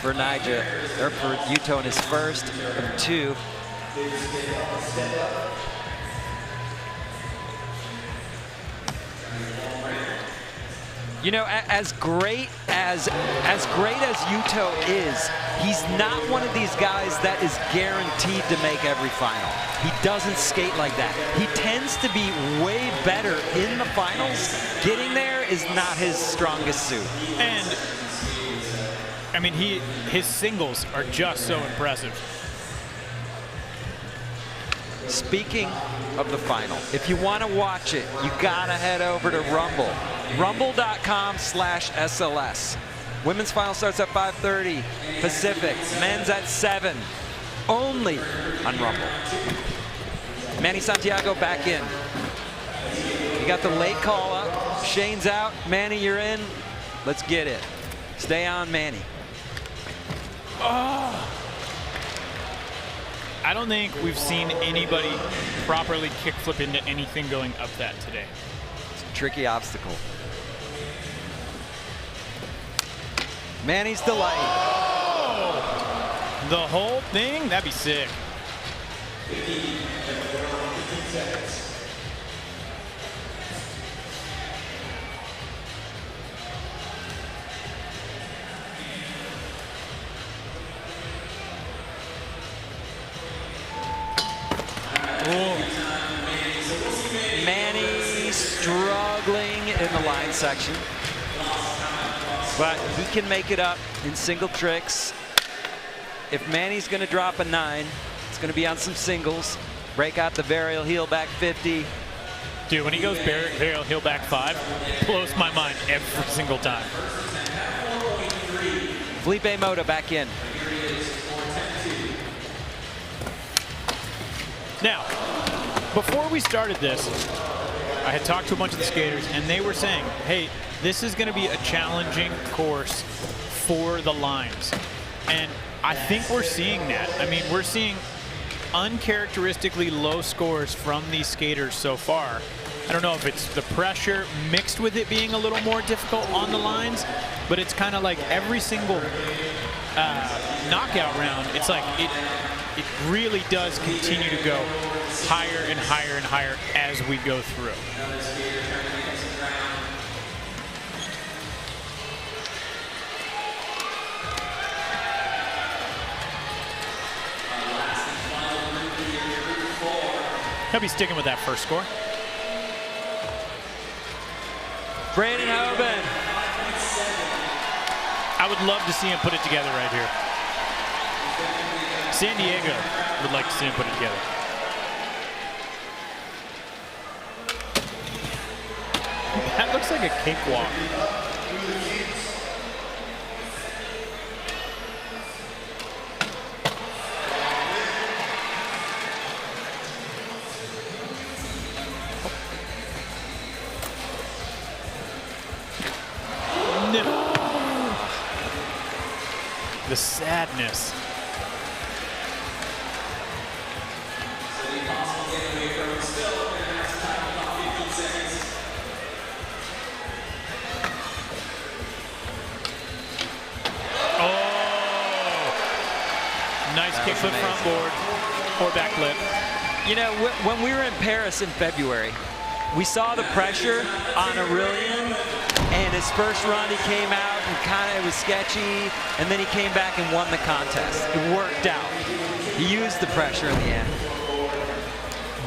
for Nyjah, or for Yuto in his first of 2. You know, as great as Yuto is, he's not one of these guys that is guaranteed to make every final. He doesn't skate like that. He tends to be way better in the finals. Getting there is not his strongest suit. And I mean, his singles are just so impressive. Speaking of the final, if you want to watch it, you gotta head over to Rumble. Rumble.com/SLS. Women's final starts at 5:30 Pacific. Men's at 7. Only on Rumble. Manny Santiago back in. You got the late call up. Shane's out. Manny, you're in. Let's get it. Stay on, Manny. Oh. I don't think we've seen anybody properly kickflip into anything going up that today. It's a tricky obstacle. Manny's delight. Oh! The whole thing? That'd be sick. Manny struggling in the line section, but he can make it up in single tricks. If Manny's going to drop a 9, it's going to be on some singles. Break out the varial heel back 50. Dude, when he goes varial heel back 5, blows my mind every single time. Felipe Mota back in. Now, before we started this, I had talked to a bunch of the skaters, and they were saying, hey, this is going to be a challenging course for the lines. And I think we're seeing that. I mean, we're seeing uncharacteristically low scores from these skaters so far. I don't know if it's the pressure mixed with it being a little more difficult on the lines, but it's kind of like every single knockout round, it's like it really does continue to go higher and higher and higher as we go through. He'll be sticking with that first score. Brandon Hoban. I would love to see him put it together right here. San Diego would like to see him put it together. That looks like a cakewalk. No! The sadness. Nice kickflip front board or backflip. You know, when we were in Paris in February, we saw the pressure on Aurelian, and his first run he came out and kind of was sketchy, and then he came back and won the contest. It worked out. He used the pressure in the end.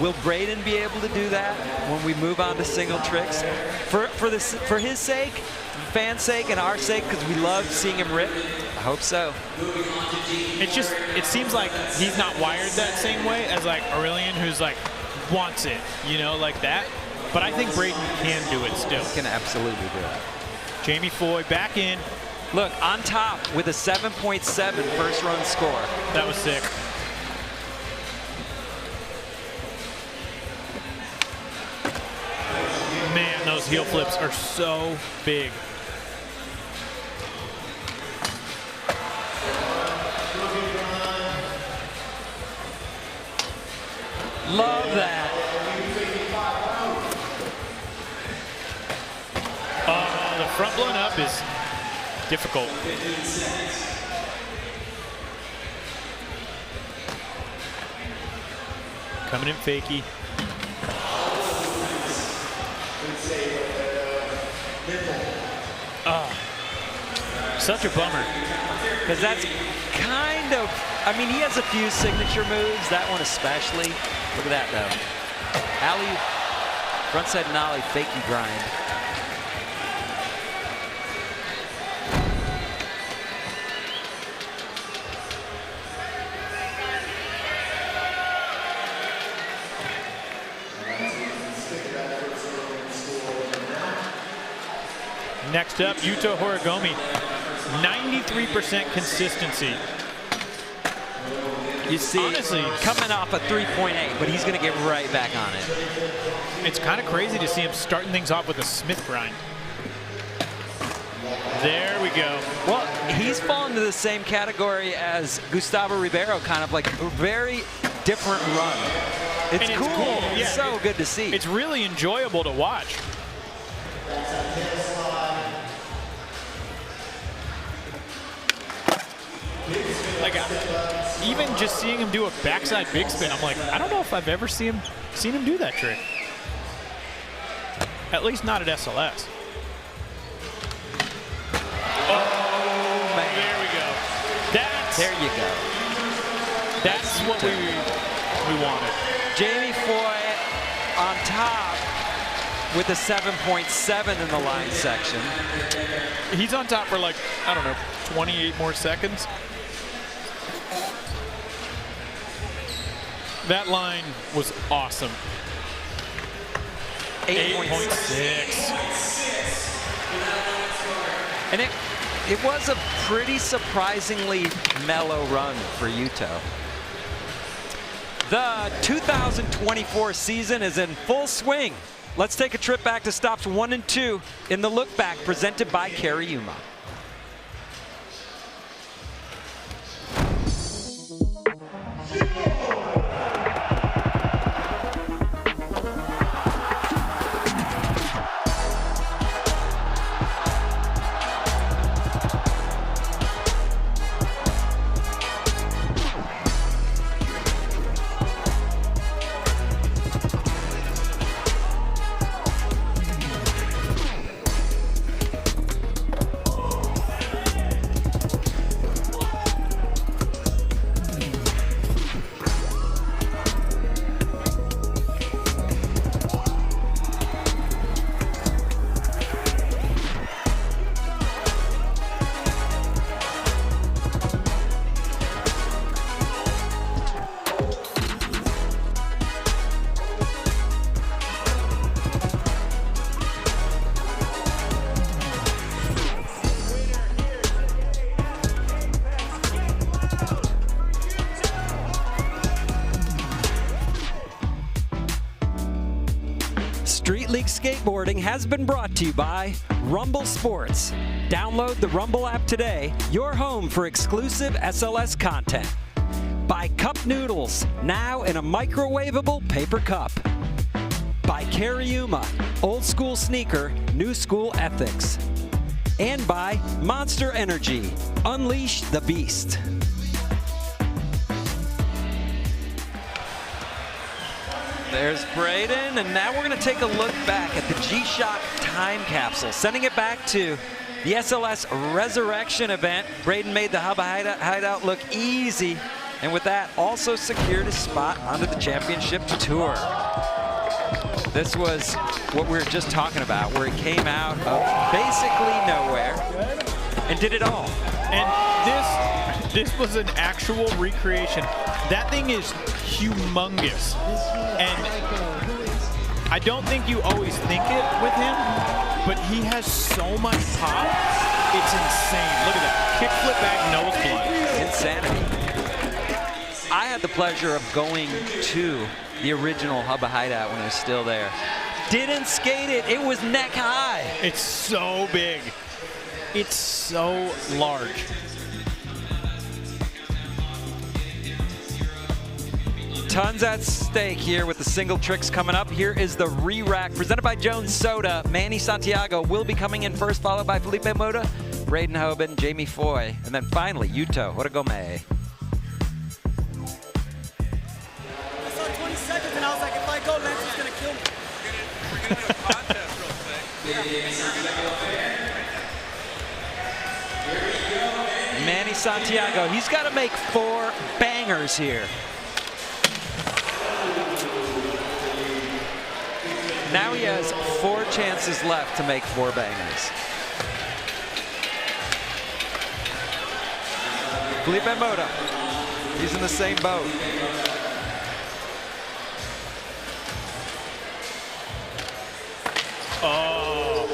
Will Braden be able to do that when we move on to single tricks? For his sake, fans' sake, and our sake, because we love seeing him rip? I hope so. It seems like he's not wired that same way as like Aurelian, who's like wants it, you know, like that. But I think Braden can do it still. He can absolutely do it. Jamie Foy back in. Look, on top with a 7.7 first run score. That was sick. Man, those heel flips are so big. Love that. The front blown up is difficult. Coming in fakie. Such a bummer. Because that's kind of, I mean, he has a few signature moves, that one especially. Look at that, though. Alley, frontside nollie, fakie grind. Next up, Yuto Horigome, 93% consistency. You see, honestly, coming off a 3.8, but he's going to get right back on it. It's kind of crazy to see him starting things off with a Smith grind. There we go. Well, he's fallen into the same category as Gustavo Ribeiro, kind of like a very different run. It's cool. Yeah. It's so good to see. It's really enjoyable to watch. Like, even just seeing him do a backside big spin, I'm like, I don't know if I've ever seen him do that trick. At least not at SLS. Oh, man. There we go. There you go. That's what we wanted. Jamie Foy on top with a 7.7 in the line section. He's on top for like, I don't know, 28 more seconds. That line was awesome. 8.6. And it was a pretty surprisingly mellow run for Yuto. The 2024 season is in full swing. Let's take a trip back to stops 1 and 2 in the look back presented by Kairi. Street League Skateboarding has been brought to you by Rumble Sports. Download the Rumble app today, your home for exclusive SLS content. By Cup Noodles, now in a microwavable paper cup. By Kairi, old school sneaker, new school ethics. And by Monster Energy, unleash the beast. There's Braden, and now we're going to take a look back at the G-Shock time capsule, sending it back to the SLS Resurrection event. Braden made the Hubba Hideout look easy, and with that, also secured a spot onto the championship tour. This was what we were just talking about, where he came out of basically nowhere and did it all. And this was an actual recreation. That thing is humongous. And I don't think you always think it with him, but he has so much pop. It's insane. Look at that. Kickflip back, nose blunt. Insanity. I had the pleasure of going to the original Hubba Hideout when it was still there. Didn't skate it. It was neck high. It's so big. It's so large. Tons at stake here with the single tricks coming up. Here is the re-rack presented by Jones Soda. Manny Santiago will be coming in first, followed by Felipe Moda, Braden Hoban, Jamie Foy, and then finally Yuto Horigome. I saw 20 seconds and I was like, if I go, Lance is going to kill me. We're going to do a contest real quick. Manny Santiago, he's got to make 4 bangers here. Now he has 4 chances left to make 4 bangers. Felipe Moda, he's in the same boat. Oh.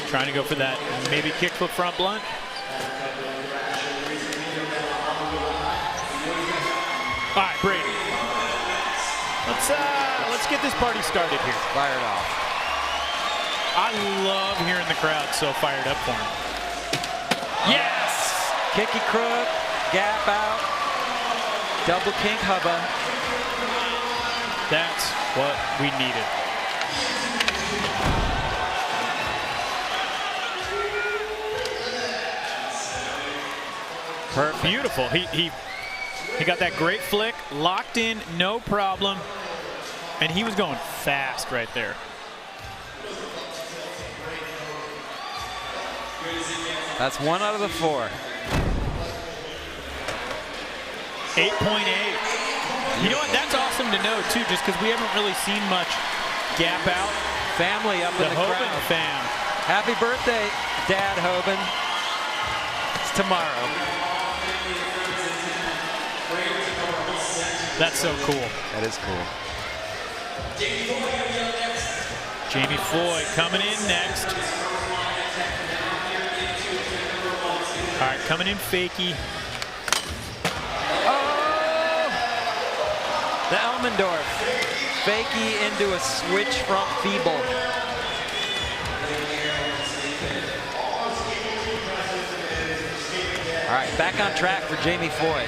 Trying to go for that maybe kickflip front blunt. All right, Brady. Let's get this party started here. Fire it off. I love hearing the crowd so fired up for him. Yes! Kicky crook, gap out, double kink hubba. That's what we needed. Perfect. Beautiful. He got that great flick, locked in, no problem. And he was going fast right there. That's 1 out of the 4. 8.8. You know what? That's awesome to know, too, just because we haven't really seen much gap out. Family up in the Hoban crowd. fam. Happy birthday, Dad Hoban. It's tomorrow. That's so cool. That is cool. Jamie Foy coming in next. All right, coming in fakie. Oh! The Elmendorf. Fakie into a switch front feeble. All right, back on track for Jamie Foy.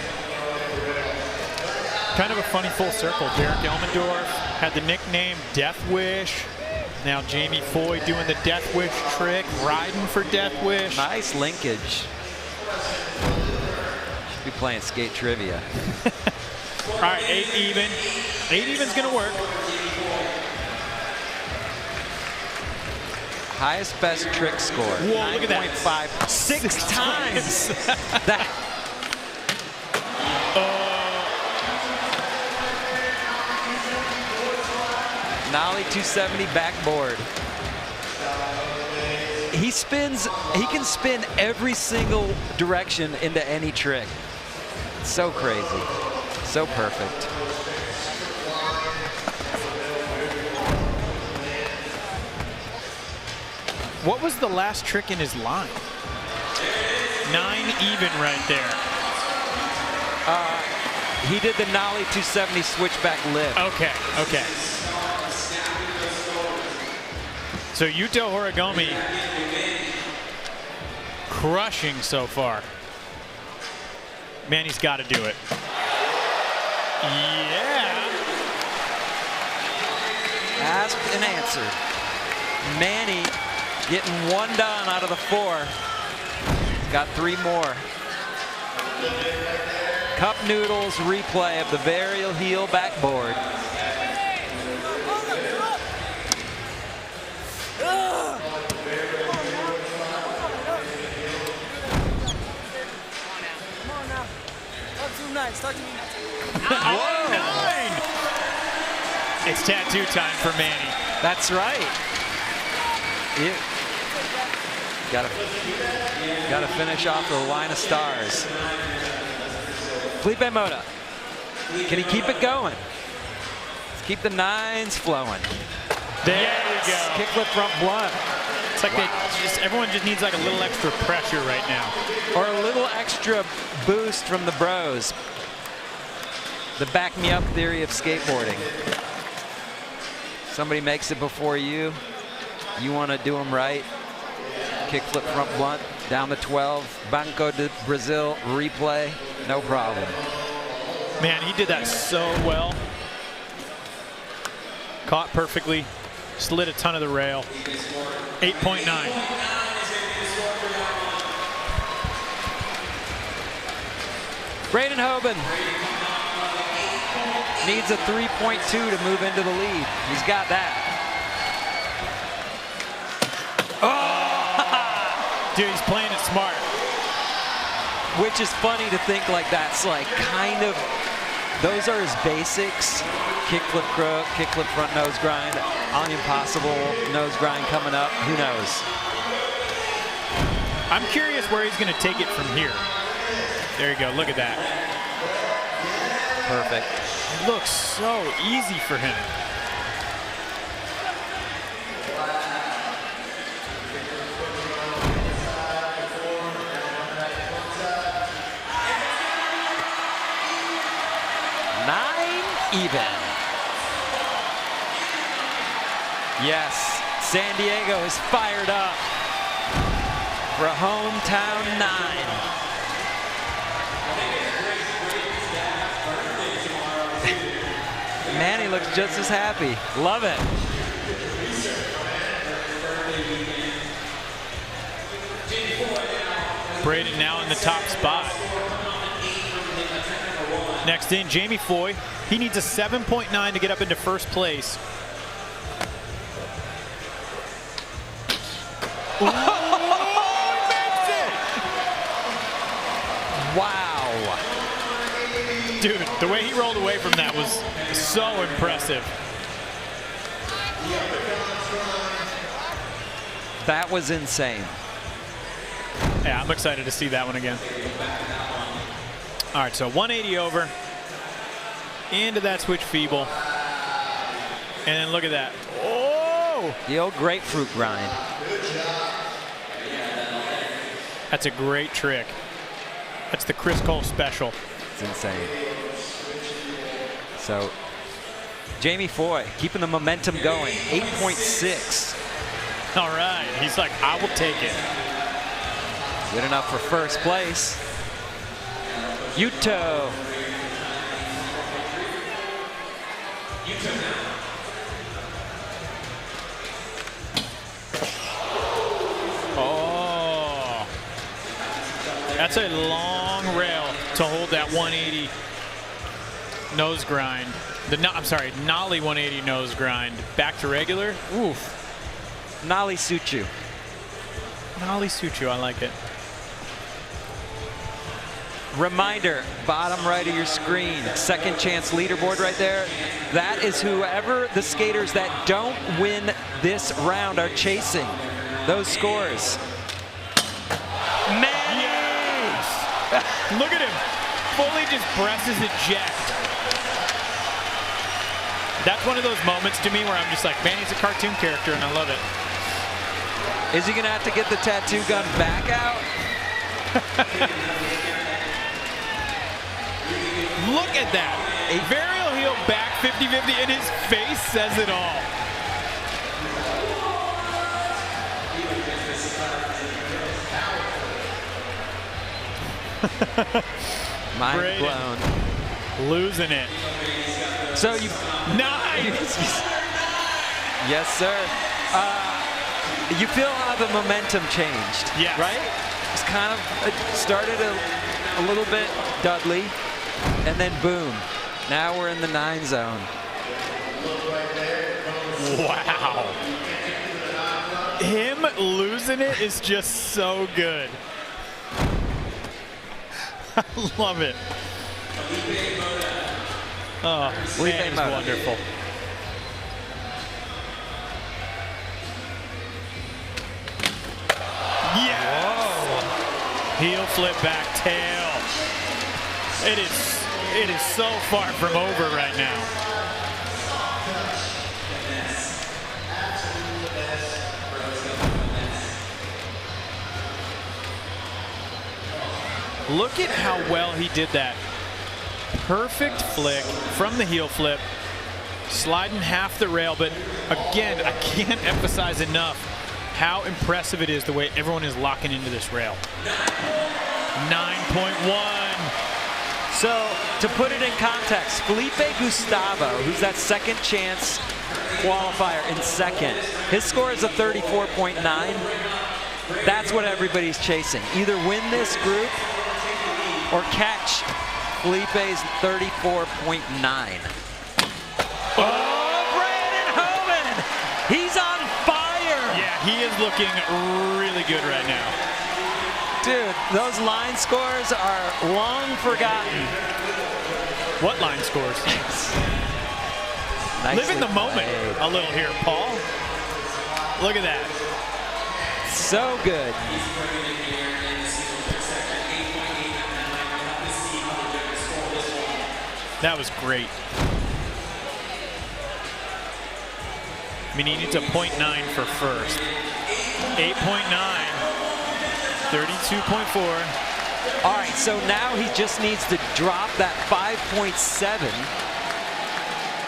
Kind of a funny full circle. Derek Elmendorf had the nickname Death Wish. Now Jamie Foy doing the Death Wish trick, riding for Death Wish. Nice linkage. Should be playing skate trivia. All right, 8 even. 8 even's gonna work. Highest best trick score. Whoa, look at that. 9.5. 6 times. That. Nollie 270 backboard. He can spin every single direction into any trick. So crazy. So perfect. What was the last trick in his line? 9 even right there. He did the Nollie 270 switchback lift. Okay, okay. So Yuto Horigome crushing so far. Man, he's got to do it. Yeah. Asked and answered. Manny getting 1 done out of the 4. Got 3 more. Cup Noodles replay of the varial heel backboard. Start to Oh, 9! It's tattoo time for Manny. That's right. Yeah. Gotta finish off the line of stars. Felipe Mota. Can he keep it going? Let's keep the 9s flowing. There we go. Kickflip front blunt. It's like everyone just needs like a little extra pressure right now. Or a little extra boost from the bros. The back me up theory of skateboarding. Somebody makes it before you. You want to do them right. Kickflip front blunt down the 12. Banco de Brazil replay. No problem. Man, he did that so well. Caught perfectly. Slid a ton of the rail. 8.9. Braden Hoban needs a 3.2 to move into the lead. He's got that. Oh! Dude, he's playing it smart. Which is funny to think like that's like kind of, those are his basics. Kickflip crook, kickflip front nose grind, on the impossible nose grind coming up. Who knows? I'm curious where he's going to take it from here. There you go. Look at that. Perfect. It looks so easy for him. even. Yes, San Diego is fired up for a hometown 9. Manny looks just as happy. Love it. Braden now in the top spot. Next in, Jamie Foy. He needs a 7.9 to get up into first place. Wow. Dude, the way he rolled away from that was so impressive. That was insane. Yeah, I'm excited to see that one again. All right, so 180 over. Into that switch feeble. And then look at that. Oh! The old grapefruit grind. That's a great trick. That's the Chris Cole special. It's insane. So, Jamie Foy keeping the momentum going. 8.6. All right, he's like, I will take it. Good enough for first place. Yuto. Oh. That's a long rail to hold that 180 nose grind. I'm sorry, Nollie 180 nose grind. Back to regular. Oof. Nollie Suchu. Nollie Suchu, I like it. Reminder, bottom right of your screen, second chance leaderboard right there. That is whoever the skaters that don't win this round are chasing. Those scores. Manny! Yes! Look at him. Fully just presses eject. That's one of those moments to me where I'm just like, man, he's a cartoon character and I love it. Is he gonna have to get the tattoo gun back out? Look at that. A varial heel back 50-50 and his face says it all. Mind Braden blown. Losing it. So you... Nice! Yes, sir. You feel how the momentum changed, yes. Right? It's kind of started a little bit Dudley, and then boom. Now we're in the 9 zone. Wow. Him losing it is just so good. I love it. Oh, man, it's wonderful. Yes! Whoa. Heel flip back tail. It is so far from over right now. Look at how well he did that. Perfect flick from the heel flip, sliding half the rail, but again, I can't emphasize enough how impressive it is the way everyone is locking into this rail. 9.1. So, to put it in context, Felipe Gustavo, who's that second chance qualifier in second, his score is a 34.9. That's what everybody's chasing. Either win this group or catch Felipe's 34.9. Oh, Brandon Homan! He's on fire! Yeah, he is looking really good right now. Dude, those line scores are long forgotten. What line scores? Live in the moment a little here, Paul. Look at that. So good. That was great. I mean, he needs a 0.9 for first. 8.9. 32.4. All right, so now he just needs to drop that 5.7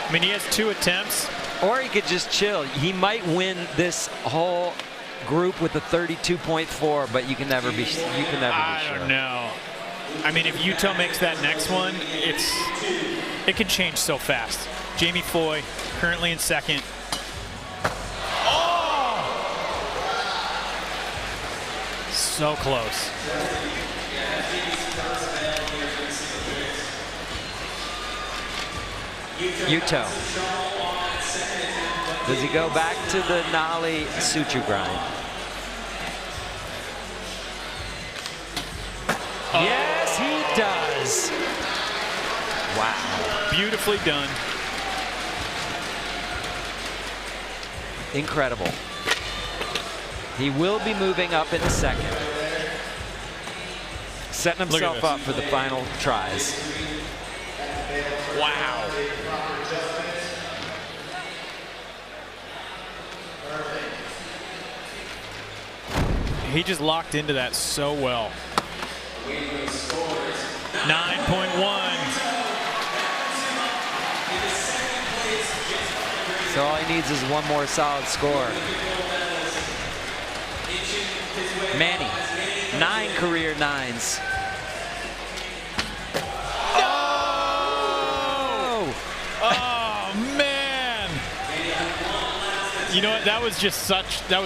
I mean, he has 2 attempts. Or he could just chill. He might win this whole group with a 32.4, but you can never be sure. I don't know. I mean, if Yuto makes that next one, it can change so fast. Jamie Foy currently in second. Oh! So close. Yuto. Does he go back to the Nollie suture grind? Yes, he does. Wow. Beautifully done. Incredible. He will be moving up in a second. Setting himself up for the final tries. Wow. He just locked into that so well. 9.1. So all he needs is one more solid score. Manny, 9 career 9s. Oh! Oh, man! You know what? That was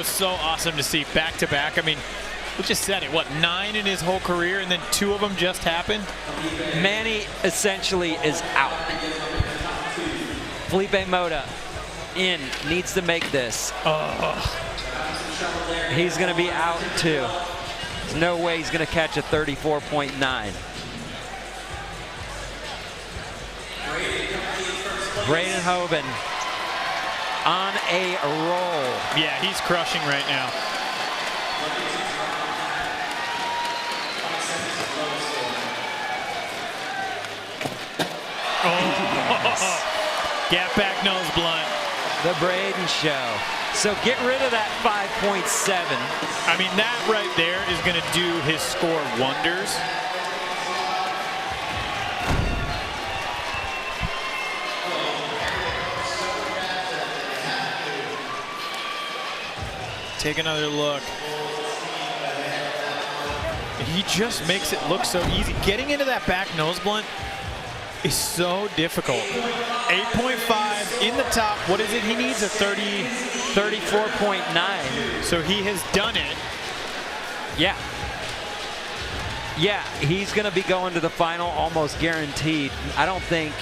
so awesome to see back to back. I mean, we just said it, what, 9 in his whole career, and then 2 of them just happened? Manny essentially is out. Felipe Mota needs to make this. Oh. He's going to be out too. There's no way he's going to catch a 34.9. Braden Hoban on a roll. Yeah, he's crushing right now. Oh. Gap back nose blunt. The Braden show. So get rid of that 5.7. I mean, that right there is going to do his score wonders. Take another look. He just makes it look so easy. Getting into that back nose blunt is so difficult. 8.5 in the top. What is it? He needs a 34.9. So he has done it. Yeah. Yeah, he's going to be going to the final almost guaranteed. I don't think.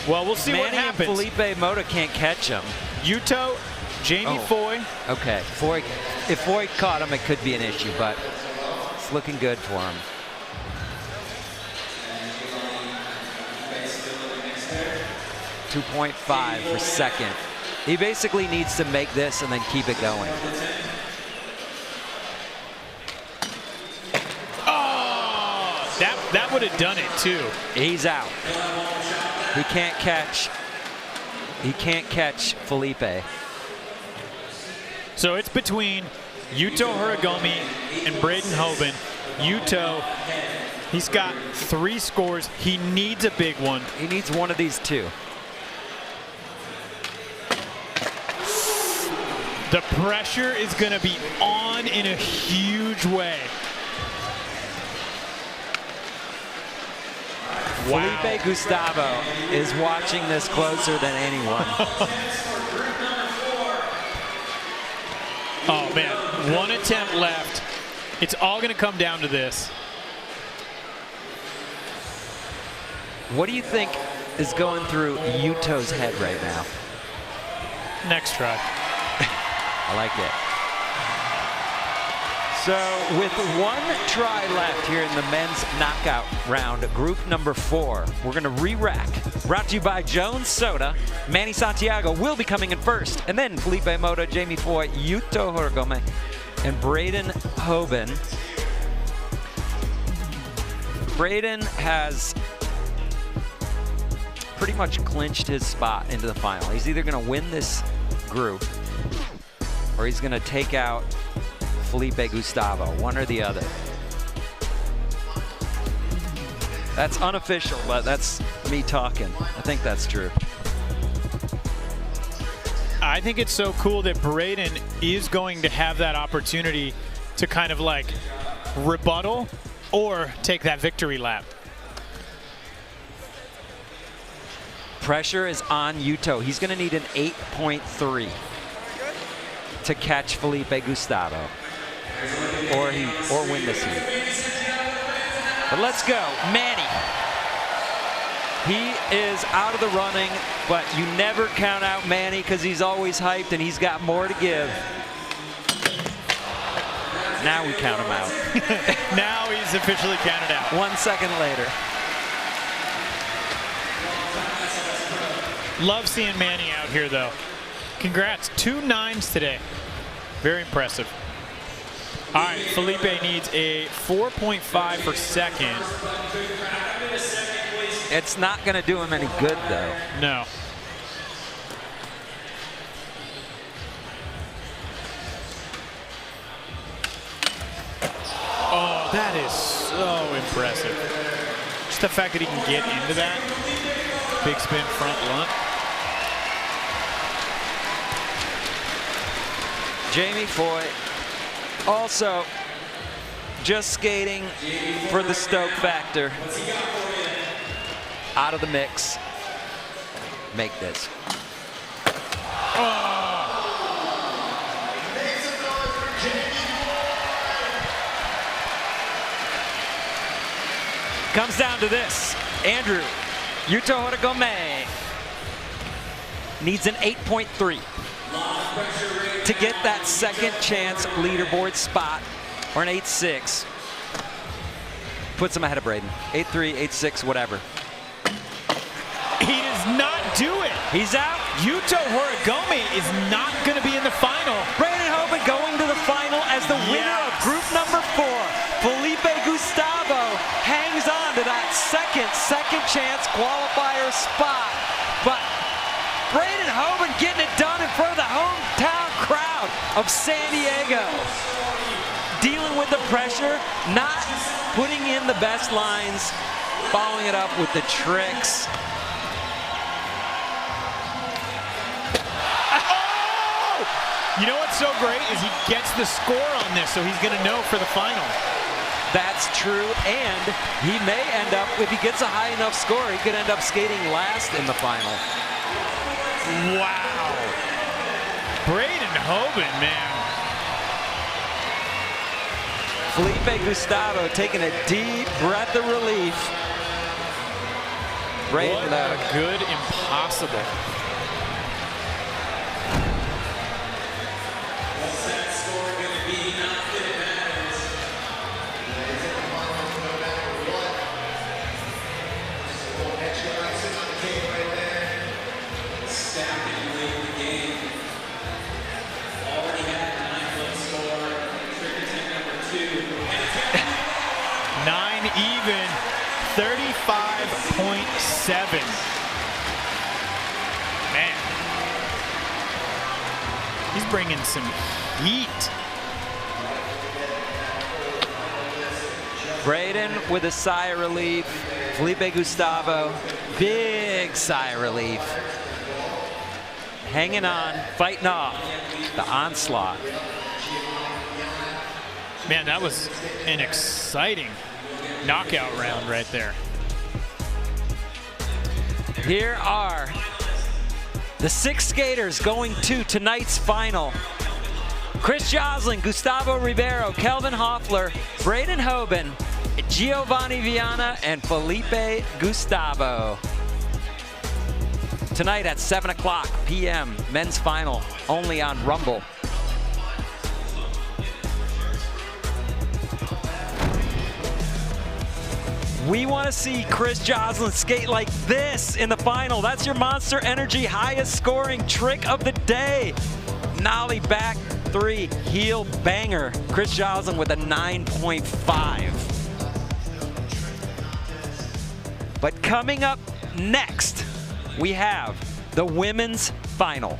Well, we'll see Manny what happens. And Felipe Mota can't catch him. Yuto, Jamie Foy. Okay. If Foy caught him, it could be an issue, but it's looking good for him. .5 for second. He basically needs to make this and then keep it going. Oh, that would have done it too. He's out. He can't catch Felipe. So it's between Yuto Hiragomi and Braden Hoban. Yuto, he's got 3 scores. He needs a big one. He needs one of these 2. The pressure is going to be on in a huge way. Wow. Felipe Gustavo is watching this closer than anyone. Oh, man. 1 attempt left. It's all going to come down to this. What do you think is going through Yuto's head right now? Next try. I like it. So with 1 try left here in the men's knockout round, group number 4, we're going to re-rack. Brought to you by Jones Soda. Manny Santiago will be coming in first, and then Felipe Mota, Jamie Foy, Yuto Hiragomi, and Braden Hoban. Braden has pretty much clinched his spot into the final. He's either going to win this group or he's going to take out Felipe Gustavo, one or the other. That's unofficial, but that's me talking. I think that's true. I think it's so cool that Braden is going to have that opportunity to kind of like rebuttal or take that victory lap. Pressure is on Yuto. He's going to need an 8.3 to catch Felipe Gustavo or win this heat. But let's go, Manny. He is out of the running, but you never count out Manny because he's always hyped and he's got more to give. Now we count him out. Now he's officially counted out. 1 second later. Love seeing Manny out here, though. Congrats. 2 9s today. Very impressive. All right, Felipe needs a 4.5 for second. It's not going to do him any good, though. No. Oh, that is so impressive. Just the fact that he can get into that. Big spin front lunt. Jamie Foy also just skating for the Stoke factor. Out of the mix. Make this. Comes down to this. Andrew, Yuto Horigome needs an 8.3 to get that second chance leaderboard spot, or an 8.6. Puts him ahead of Braden. 8.3, 8.6, whatever. He does not do it. He's out. Yuto Horigome is not going to be in the final. Braden Hoban going to the final as the winner of group number 4. Felipe Gustavo hangs on to that second chance qualifier spot. But Braden Hoban getting it done in front of the hometown crowd of San Diego. Dealing with the pressure, not putting in the best lines, following it up with the tricks. You know what's so great is he gets the score on this, so he's going to know for the final. That's true, and he may end up, if he gets a high enough score, he could end up skating last in the final. Wow. Braden Hoban, man. Felipe Gustavo taking a deep breath of relief. What a good impossible. Even 35.7. Man, he's bringing some heat. Braden with a sigh of relief. Felipe Gustavo, big sigh of relief. Hanging on, fighting off the onslaught. Man, that was an exciting knockout round right there. Here are the 6 skaters going to tonight's final. Chris Joslin, Gustavo Ribeiro, Kelvin Hoffler, Braden Hoban, Giovanni Vianna, and Felipe Gustavo. Tonight at 7:00 p.m., men's final, only on Rumble. We want to see Chris Joslin skate like this in the final. That's your Monster Energy highest scoring trick of the day. Nollie back 3, heel banger. Chris Joslin with a 9.5. But coming up next, we have the women's final.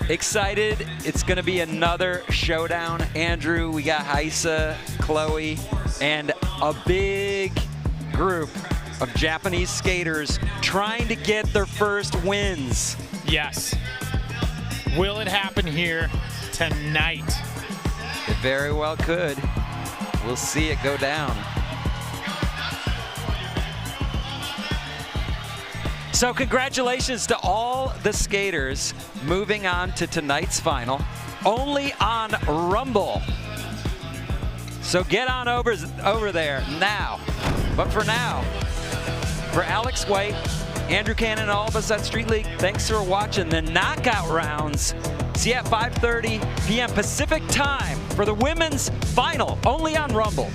Excited, it's gonna be another showdown. Andrew, we got Raysssa, Chloe, and a big group of Japanese skaters trying to get their first wins. Yes. Will it happen here tonight? It very well could. We'll see it go down. So congratulations to all the skaters moving on to tonight's final, only on Rumble. So get on over there now. But for now, for Alex White, Andrew Cannon, and all of us at Street League, thanks for watching the knockout rounds. See you at 5:30 p.m. Pacific time for the women's final, only on Rumble.